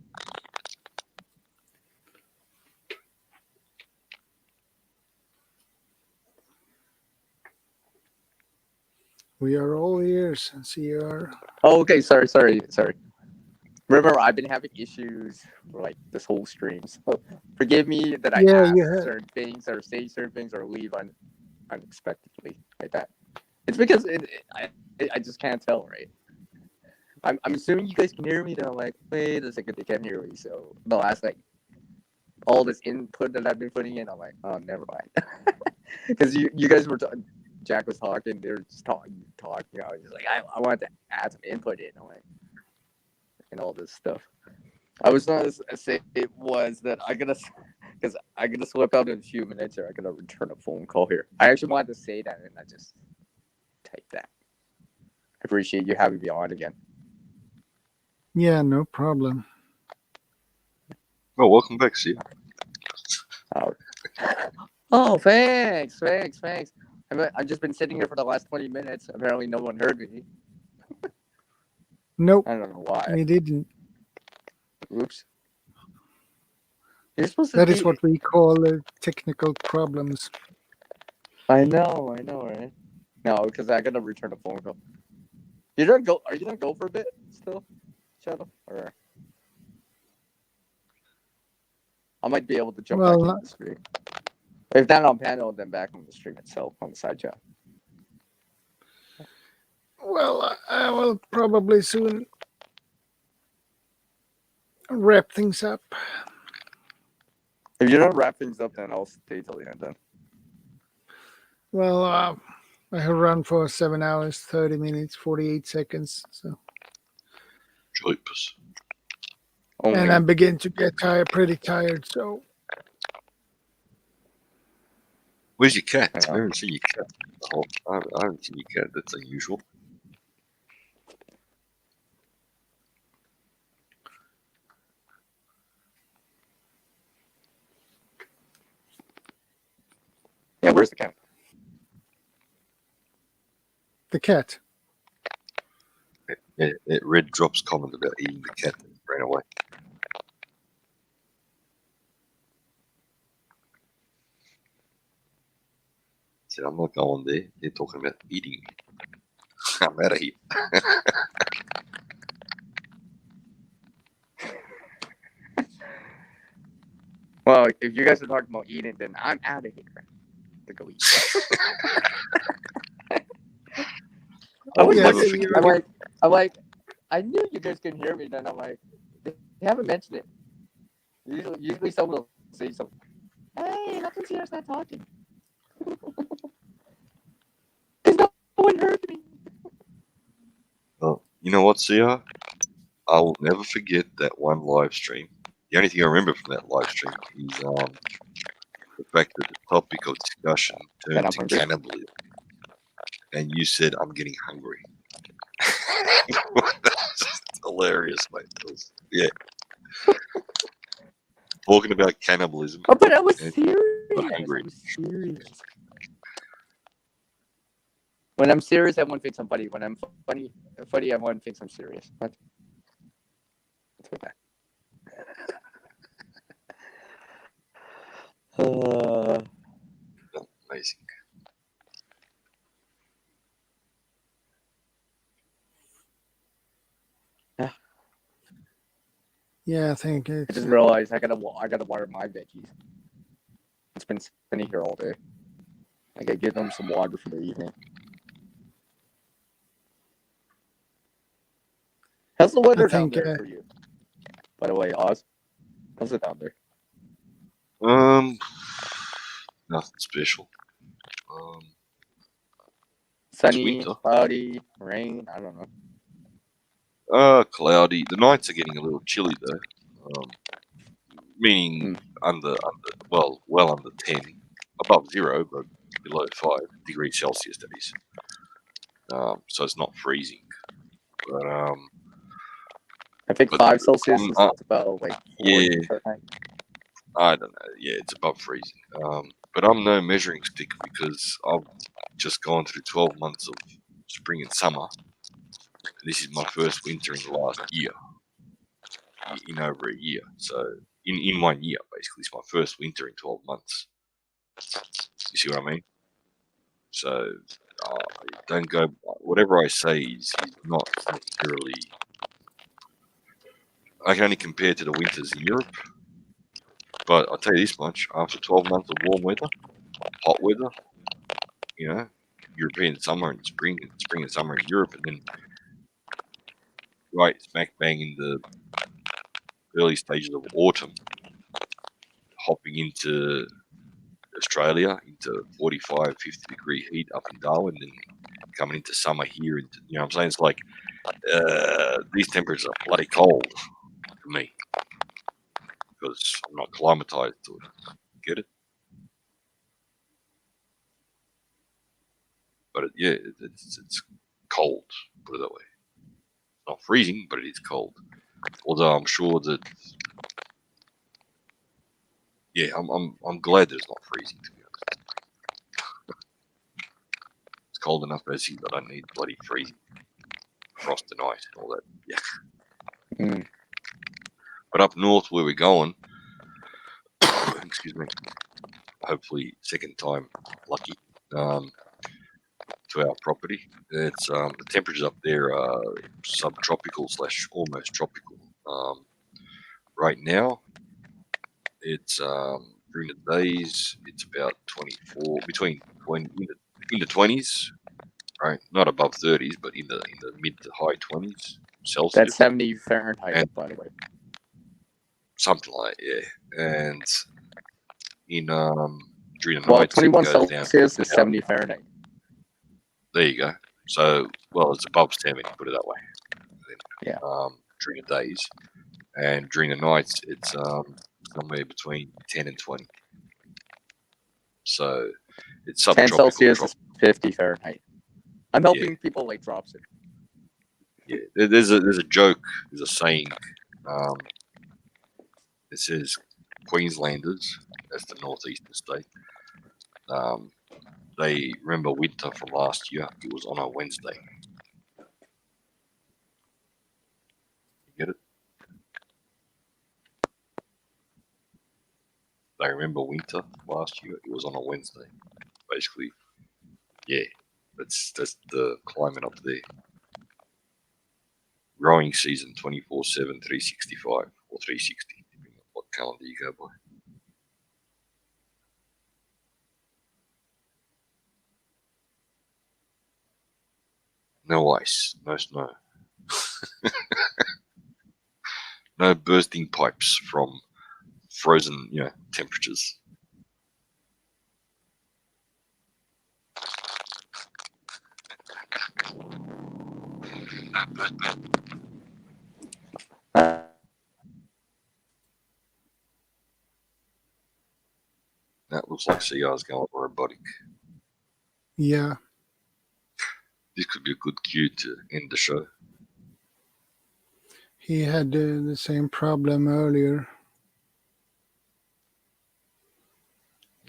We are all ears, CR. Oh, okay, sorry. Remember, I've been having issues like this whole stream. So forgive me that I Yeah, ask you have. certain things or say certain things or leave unexpectedly like that. It's because I just can't tell, right? I'm assuming you guys can hear me. Then I'm like, wait a second, they can't hear me. So the last like all this input that I've been putting in, I'm like, oh, never mind. Because you guys were Jack was talking, they were just talking. I was just like, I wanted to add some input in. I'm like, and all this stuff. I was not say it was that because I gotta slip out in a few minutes or I gotta return a phone call here. I actually wanted to say that and I just typed that. I appreciate you having me on again. Yeah, no problem. Oh, welcome back, see. Oh, thanks. I've just been sitting here for the last 20 minutes. Apparently, no one heard me. Nope. I don't know why. We didn't. Oops. You're supposed to That is what we call technical problems. I know, right? No, because I gotta return a phone call. Are you gonna go for a bit still, Shadow? Or I might be able to jump back into the stream. If not on panel, then back on the stream itself on the side chat. Well, I will probably soon wrap things up. If you don't wrap things up, then I'll stay till the end then. Well, I have run for 7 hours, 30 minutes, 48 seconds. So. Choipers. And I begin to get pretty tired, so. Where's your cat? I haven't seen your cat. I haven't seen your cat. That's unusual. Yeah, where's the cat? The cat. It read Drop's comment about eating the cat and ran away. Said, I'm not going there. They're talking about eating me. I'm out of here. Well, if you guys are talking about eating, then I'm out of here to go eat. I'm like, I knew you guys couldn't hear me. Then I'm like, they haven't mentioned it. Usually someone will say something. Hey, how come Sierra's not talking? Because no one heard me. Well, you know what, Sia? I will never forget that one live stream. The only thing I remember from that live stream is the fact that the topic of discussion turned to cannibalism. And you said, I'm getting hungry. That's just hilarious, mate. Yeah. Talking about cannibalism. Oh, but I was serious. Hungry. When I'm serious, everyone thinks I'm funny. When I'm funny, everyone thinks I'm serious. What? It's okay. Amazing. Yeah, I think I just realized I gotta water my veggies. It's been sitting here all day. I gotta give them some water for the evening. How's the weather down there for you? By the way, Oz, how's it down there? Nothing special. Sunny, cloudy, rain. I don't know. Cloudy. The nights are getting a little chilly though. Meaning well under 10, above 0, but below 5 degrees Celsius. That is. So it's not freezing, but I think 5 Celsius is about like 40 Fahrenheit. I don't know. Yeah, it's above freezing. But I'm no measuring stick because I've just gone through 12 months of spring and summer. This is my first winter in the last year, in over a year. So in 1 year, basically, it's my first winter in 12 months. You see what I mean? So don't go. Whatever I say is not necessarily. I can only compare to the winters in Europe. But I'll tell you this much: after 12 months of warm weather, hot weather, European summer and spring and summer in Europe, and then right smack bang in the early stages of autumn, hopping into Australia into 45, 50 degree heat up in Darwin, and coming into summer here. And you know what I'm saying? It's like these temperatures are bloody cold for me because I'm not climatized to it. Get it? But it's cold, put it that way. It's not freezing, but it is cold. Although I'm sure that, yeah, I'm glad that it's not freezing, to be honest. It's cold enough as you that I need bloody freezing, frost and ice and all that. Yeah. Mm. But up north where we're going, excuse me, hopefully second time lucky, to our property. It's the temperatures up there are subtropical / almost tropical. Right now, it's during the days it's about 24, between 20 in the 20s, right? Not above 30s, but in the mid to high 20s Celsius. That's 70 Fahrenheit, and, by the way. Something like and in during the Well, nights 21 it goes Celsius down is 70 Fahrenheit. There you go. So, well, it's above 70, put it that way. Yeah. During the days, and during the nights, it's somewhere between 10 and 20. So, it's 10 subtropical. Celsius is 50 Fahrenheit. I'm helping people like drops it. Yeah, there's a joke, there's a saying. It says Queenslanders, that's the northeastern state. They remember winter from last year. It was on a Wednesday. You get it? They remember winter last year. It was on a Wednesday. Basically, yeah, that's the climate up there. Growing season 24/7, 365 or 360, depending on what calendar you go by. No ice, no snow. No bursting pipes from frozen, temperatures. That looks like CR's going robotic. Yeah. This could be a good cue to end the show. He had the same problem earlier.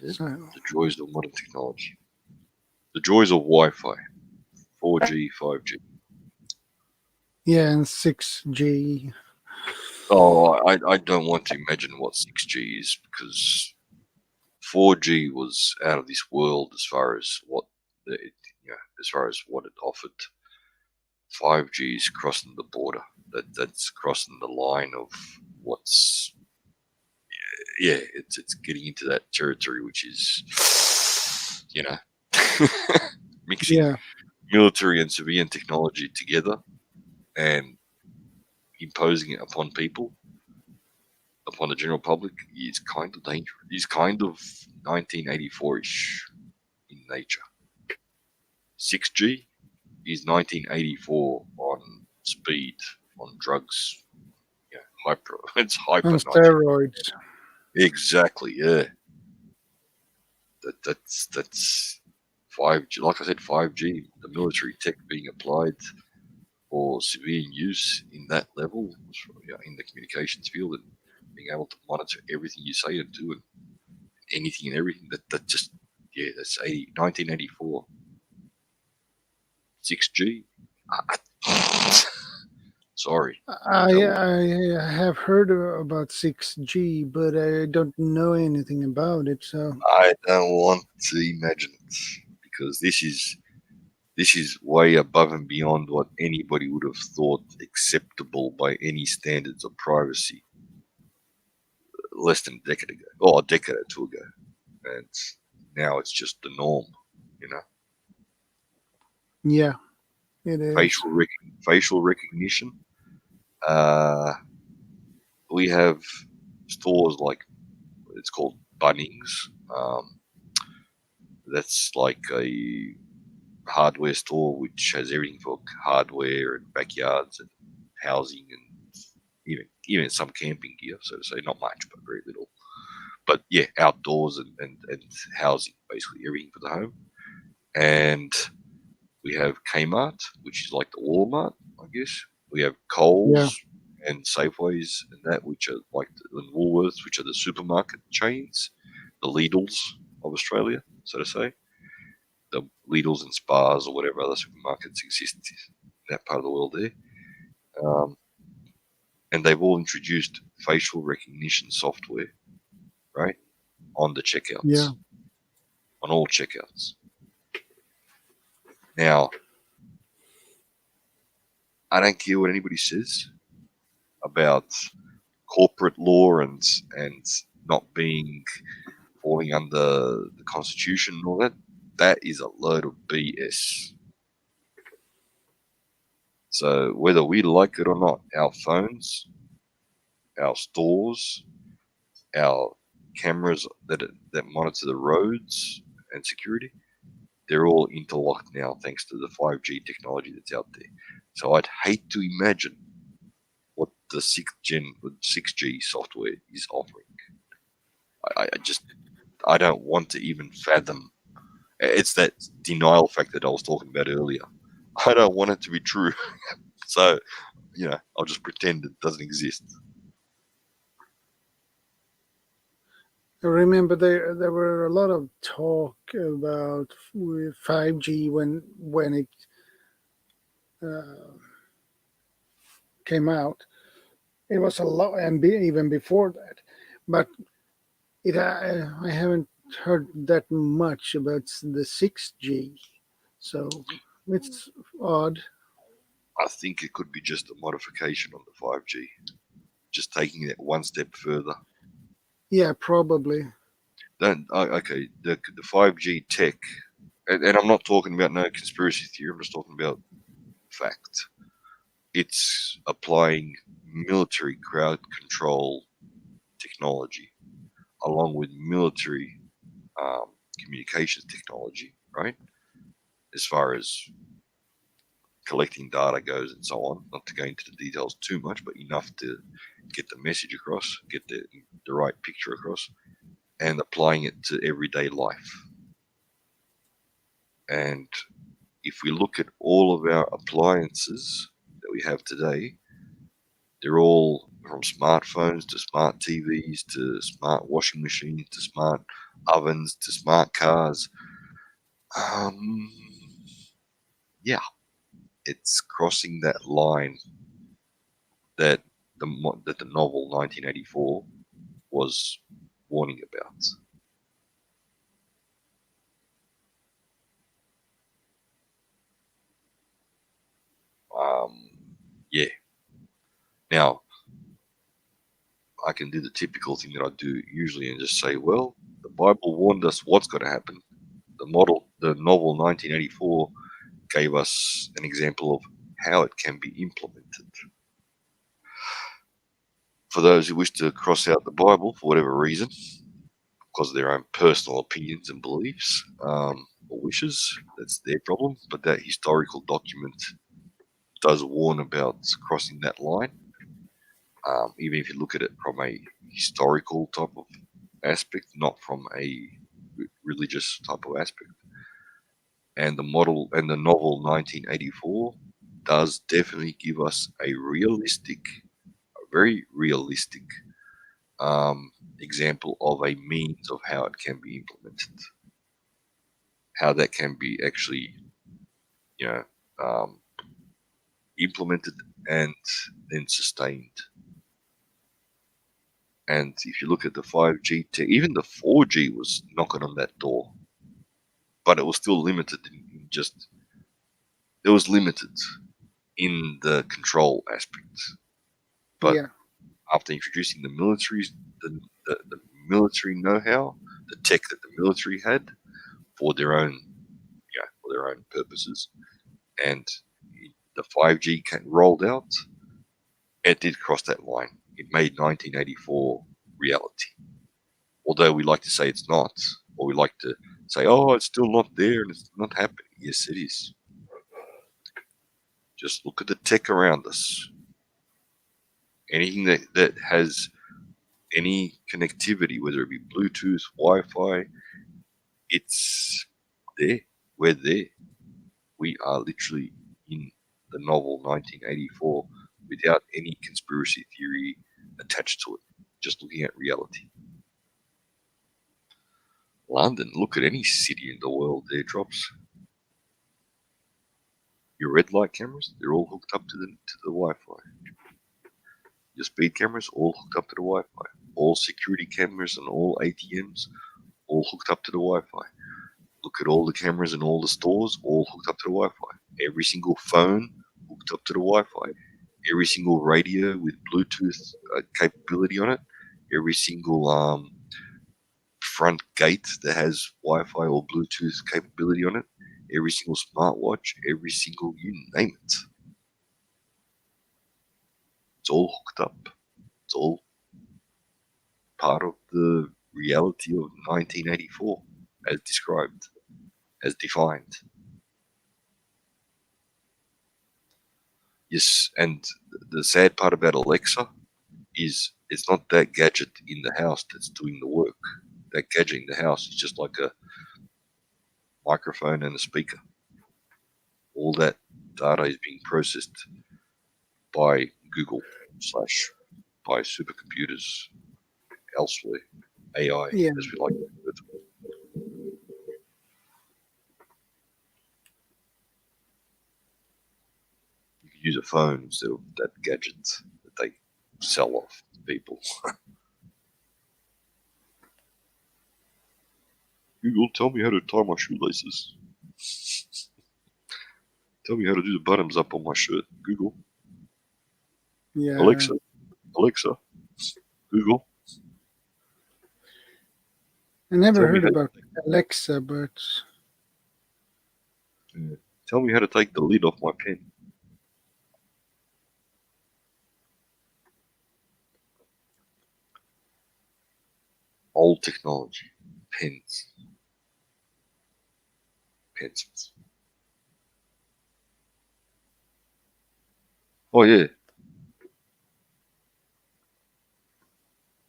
Yeah. So, the joys of modern technology. The joys of Wi-Fi. 4G, 5G. yeah, and 6G. Oh, I don't want to imagine what 6G is, because 4G was out of this world as far as what it offered. 5G is crossing the border. That's crossing the line of what's it's getting into that territory which is mixing military and civilian technology together and imposing it upon people, upon the general public, is kind of dangerous. Is kind of 1984-ish in nature. 6G is 1984 on speed, on drugs. It's hyper. On steroids. Exactly, yeah. That's 5G. Like I said, 5G, the military tech being applied for civilian use in that level, in the communications field, and being able to monitor everything you say and do, and anything and everything. That's 1984. 6G. Sorry. I have heard about 6G, but I don't know anything about it. So I don't want to imagine it, because this is way above and beyond what anybody would have thought acceptable by any standards of privacy less than a decade ago, or a decade or two ago. And now it's just the norm, you know. yeah, it is. Facial recognition. We have stores like, it's called Bunnings. That's like a hardware store which has everything for hardware and backyards and housing and even some camping gear, so to say. Not much, but very little. But yeah, outdoors and housing, basically everything for the home. And we have Kmart, which is like the Walmart, I guess. We have Coles and Safeways and that, which are like the Woolworths, which are the supermarket chains, the Lidls of Australia, so to say. The Lidls and Spars or whatever other supermarkets exist in that part of the world there. And they've all introduced facial recognition software, right, on the checkouts. Yeah. On all checkouts. Now, I don't care what anybody says about corporate law and not falling under the Constitution and all that. That is a load of BS. So whether we like it or not, our phones, our stores, our cameras that monitor the roads and security, they're all interlocked now thanks to the 5G technology that's out there. So I'd hate to imagine what the 6G software is offering. I don't want to even fathom. It's that denial factor that I was talking about earlier. I don't want it to be true. So, I'll just pretend it doesn't exist. I remember there were a lot of talk about 5G when it came out. It was a lot, and even before that. But I haven't heard that much about the 6G. So it's odd. I think it could be just a modification on the 5G, just taking it one step further. Yeah, probably. Okay, the 5G tech, and I'm not talking about no conspiracy theory, I'm just talking about fact. It's applying military crowd control technology along with military communications technology, right? As far as collecting data goes and so on, not to go into the details too much, but enough to get the message across, get the right picture across, and applying it to everyday life. And if we look at all of our appliances that we have today, they're all from smartphones to smart TVs to smart washing machines to smart ovens to smart cars. Yeah, it's crossing that line that the novel 1984 was warning about. Yeah. Now, I can do the typical thing that I do usually and just say, well, the Bible warned us what's going to happen. The novel 1984 gave us an example of how it can be implemented. For those who wish to cross out the Bible for whatever reason, because of their own personal opinions and beliefs or wishes, that's their problem. But that historical document does warn about crossing that line. Even if you look at it from a historical type of aspect, not from a religious type of aspect. And the novel 1984 does definitely give us a very realistic example of a means of how it can be implemented. How that can be actually, implemented and then sustained. And if you look at the 5G, even the 4G was knocking on that door, but it was still limited in just, it was limited in the control aspects. But after introducing the military, the military know-how, the tech that the military had for their own, for their own purposes, and the 5G rolled out, it did cross that line. It made 1984 reality. Although we like to say it's not, or we like to say, oh, it's still not there and it's not happening. Yes, it is. Just look at the tech around us. Anything that has any connectivity, whether it be Bluetooth, Wi-Fi, it's there. We're there. We are literally in the novel 1984 without any conspiracy theory attached to it. Just looking at reality. London, look at any city in the world, there drops. Your red light cameras, they're all hooked up to the Wi-Fi. Your speed cameras, all hooked up to the Wi-Fi. All security cameras and all ATMs, all hooked up to the Wi-Fi. Look at all the cameras in all the stores, all hooked up to the Wi-Fi. Every single phone hooked up to the Wi-Fi. Every single radio with Bluetooth capability on it. Every single front gate that has Wi-Fi or Bluetooth capability on it. Every single smartwatch, every single, you name it. It's all hooked up. It's all part of the reality of 1984 as described, as defined. Yes, and the sad part about Alexa is it's not that gadget in the house that's doing the work. That gadget in the house is just like a microphone and a speaker. All that data is being processed by Google / by supercomputers elsewhere, AI, as we like to do it. You could use a phone instead of that gadget that they sell off to people. Google, tell me how to tie my shoelaces. Tell me how to do the buttons up on my shirt. Google. Yeah. Alexa, Google. I never heard about Alexa, but... Tell me how to take the lid off my pen. Old technology. Pens. Pencils. Oh yeah.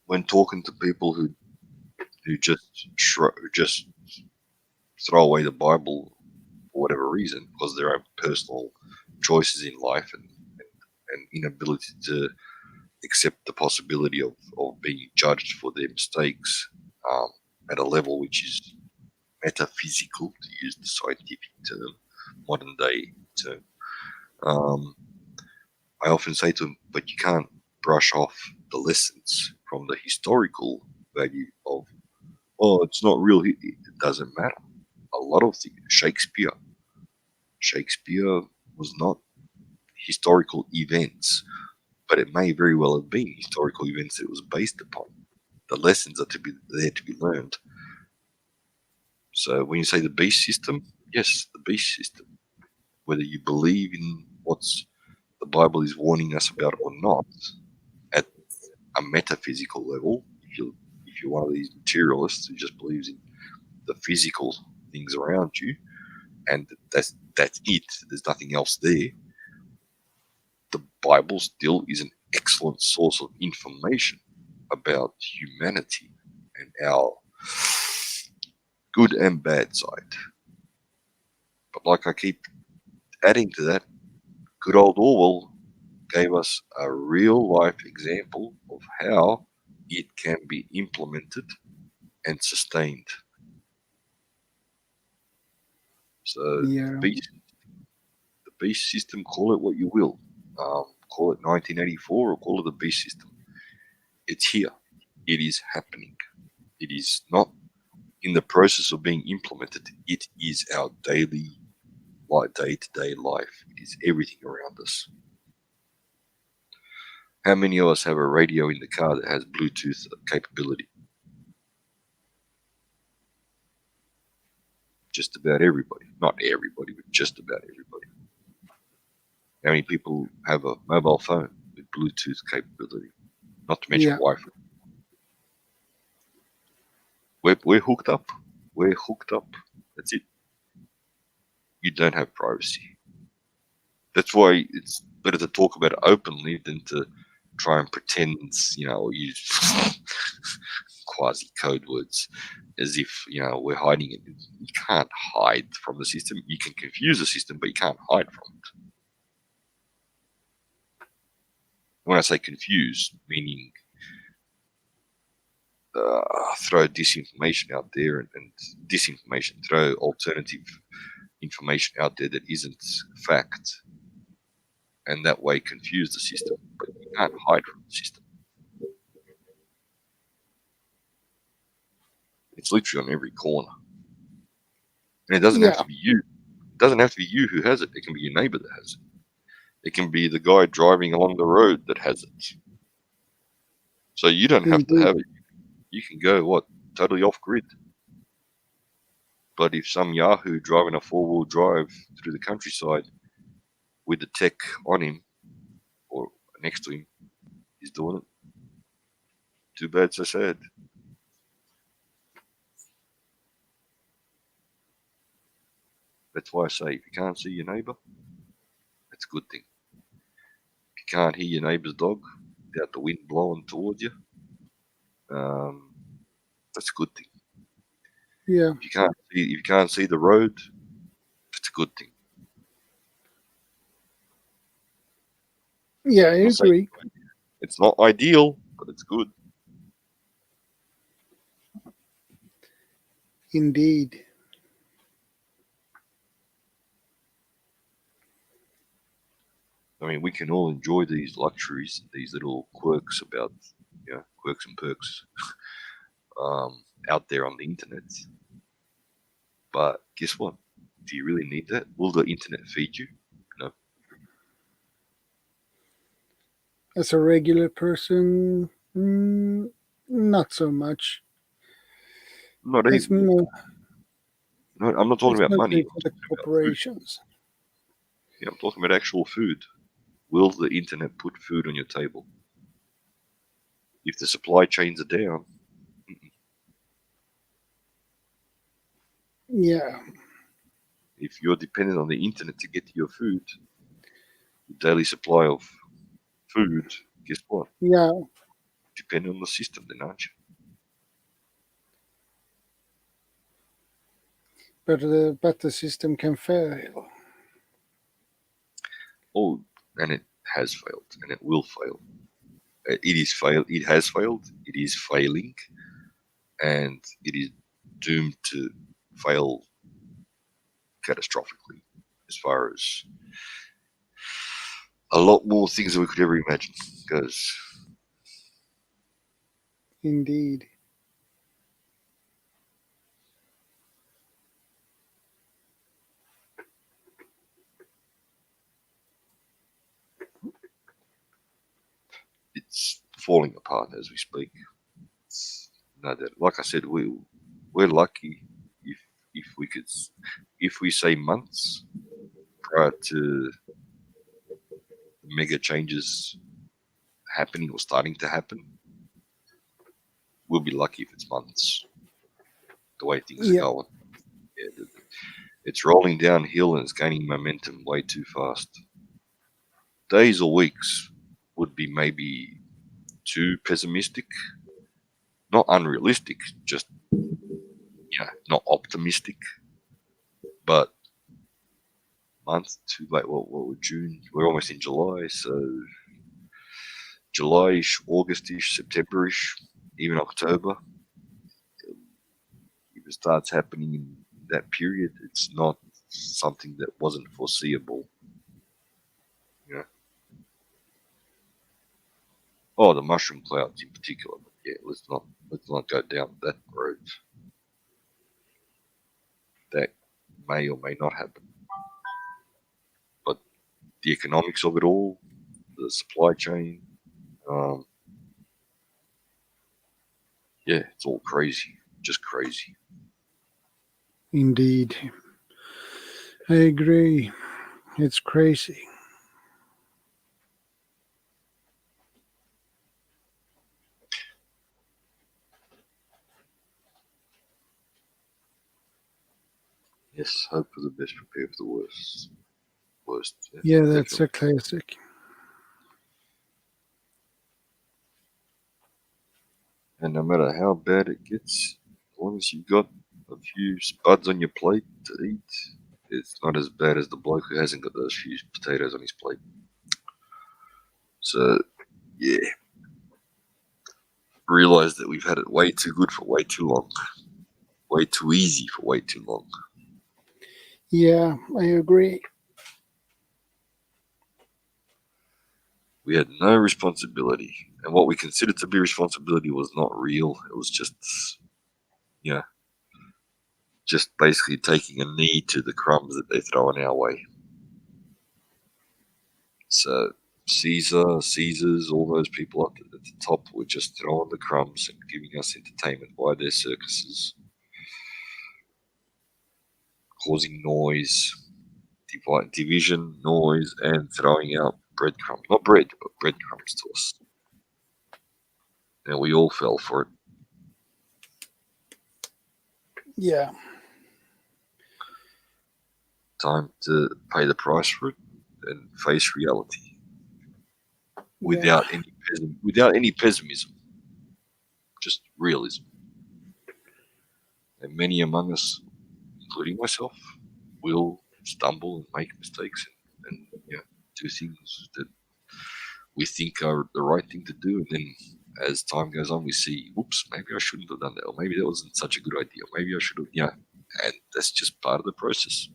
When talking to people who just throw away the Bible for whatever reason, because of their own personal choices in life and inability to accept the possibility of being judged for their mistakes at a level which is metaphysical, to use the scientific term, modern day term. I often say to them, but you can't brush off the lessons from the historical value of, oh, it's not real. It doesn't matter. A lot of things. Shakespeare was not historical events, but it may very well have been historical events that it was based upon. The lessons are there to be learned. So when you say the beast system, yes, the beast system. Whether you believe in what's the Bible is warning us about or not, at a metaphysical level, if you're one of these materialists who just believes in the physical things around you, and that's it, there's nothing else there, the Bible still is an excellent source of information about humanity and our good and bad side. But like I keep adding to that, good old Orwell gave us a real life example of how it can be implemented and sustained. So the beast system, call it what you will. Call it 1984 or call it the beast system. It's here. It is happening. It is not in the process of being implemented. It is our daily, day-to-day life. It is everything around us. How many of us have a radio in the car that has Bluetooth capability? Just about everybody. Not everybody, but just about everybody. How many people have a mobile phone with Bluetooth capability? Not to mention Wi-Fi. We're hooked up. We're hooked up. That's it. You don't have privacy. That's why it's better to talk about it openly than to try and pretend, or use quasi code words as if, we're hiding it. You can't hide from the system. You can confuse the system, but you can't hide from it. When I say confuse, meaning throw disinformation out there and disinformation, throw alternative information out there that isn't fact, and that way confuse the system, but you can't hide from the system. It's literally on every corner. And it doesn't have to be you. It doesn't have to be you who has it. It can be your neighbor that has it. It can be the guy driving along the road that has it. So you don't have to have it. You can go, totally off grid. But if some Yahoo driving a 4-wheel drive through the countryside with the tech on him or next to him is doing it, too bad, so sad. That's why I say, if you can't see your neighbor, that's a good thing. If you can't hear your neighbor's dog without the wind blowing towards you, that's a good thing. Yeah. If you can't see the road, that's a good thing. Yeah, I agree. It's not ideal, but it's good. Indeed. I mean, we can all enjoy these luxuries, these little quirks about, quirks and perks out there on the internet. But guess what? Do you really need that? Will the internet feed you? No. As a regular person, not so much. Not even. No, I'm not talking about money. For the corporations. Yeah, I'm talking about actual food. Will the internet put food on your table? If the supply chains are down, yeah. If you're dependent on the internet to get to your food, your daily supply of food, guess what? Yeah. Depend on the system, then, aren't you? But the system can fail. Oh, and it has failed, and it will fail. It is failed. It has failed. It is failing, and it is doomed to fail catastrophically, as far as a lot more things than we could ever imagine goes. Indeed. It's falling apart as we speak. No doubt. Like I said, we're lucky if we say months prior to mega changes happening or starting to happen. We'll be lucky if it's months. The way things are going, it's rolling downhill and it's gaining momentum way too fast. Days or weeks would be maybe too pessimistic, not unrealistic, just not optimistic. But month to what we're June, we're almost in July, so July-ish, August-ish, September-ish, even October. If it starts happening in that period, it's not something that wasn't foreseeable Oh, the mushroom clouds in particular. But yeah, let's not go down that road. That may or may not happen. But the economics of it all, the supply chain, yeah, it's all crazy. Just crazy. Indeed. I agree. It's crazy. Yes, hope for the best, prepare for the worst. Yeah, that's a classic. And no matter how bad it gets, as long as you've got a few spuds on your plate to eat, it's not as bad as the bloke who hasn't got those few potatoes on his plate. So, yeah. Realize that we've had it way too good for way too long. Way too easy for way too long. Yeah, I agree. We had no responsibility. And what we considered to be responsibility was not real. It was just, just basically taking a knee to the crumbs that they're throwing our way. So Caesars, all those people up at the top were just throwing the crumbs and giving us entertainment by their circuses, causing noise, division, noise, and throwing out breadcrumbs. Not bread, but breadcrumbs to us. And we all fell for it. Yeah. Time to pay the price for it and face reality without any pessimism, just realism. And many among us, including myself, will stumble and make mistakes and do things that we think are the right thing to do, and then as time goes on, we see, whoops, maybe I shouldn't have done that, or maybe that wasn't such a good idea, or maybe I should have, and that's just part of the process.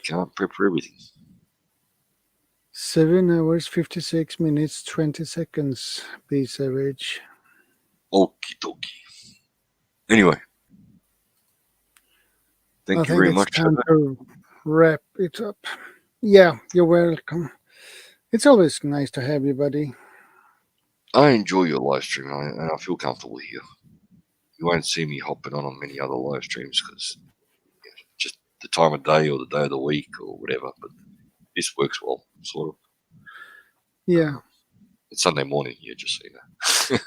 Can't prep for everything. 7 hours, 56 minutes, 20 seconds, be savage. Okie dokie. Anyway, thank you very much. I think it's time to wrap it up. Yeah, you're welcome. It's always nice to have you, buddy. I enjoy your live stream, and I feel comfortable here. You won't see me hopping on many other live streams because just the time of day or the day of the week or whatever, but this works well, sort of. Yeah. It's Sunday morning here, just so you know.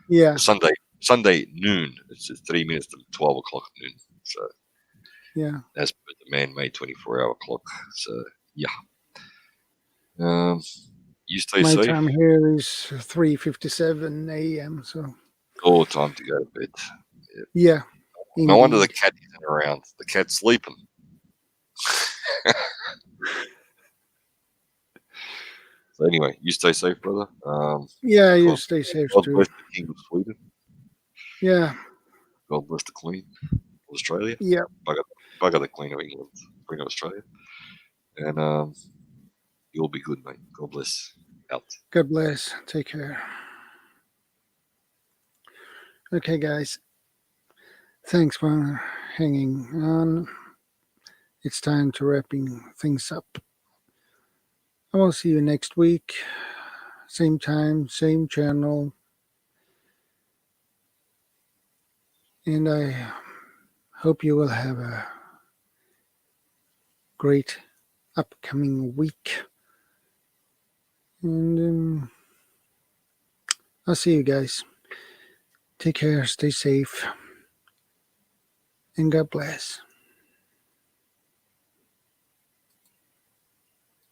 Yeah. Sunday noon. It's 3 minutes to 12 o'clock at noon. So yeah, as per the man-made 24-hour clock. So yeah. You stay safe. My time here is 3:57 a.m. So. Oh, time to go to bed. Yeah. No wonder the cat isn't around. The cat's sleeping. So anyway, you stay safe, brother. Yeah, you stay safe God too. bless the King of Sweden. Yeah. God bless the Queen of Australia. Yeah. Bugger the Queen of England, Queen of Australia. And you'll be good, mate. God bless. Out. God bless. Take care. Okay, guys. Thanks for hanging on. It's time to wrapping things up. I will see you next week. Same time, same channel. And I hope you will have a great upcoming week. And I'll see you guys. Take care, stay safe, and God bless.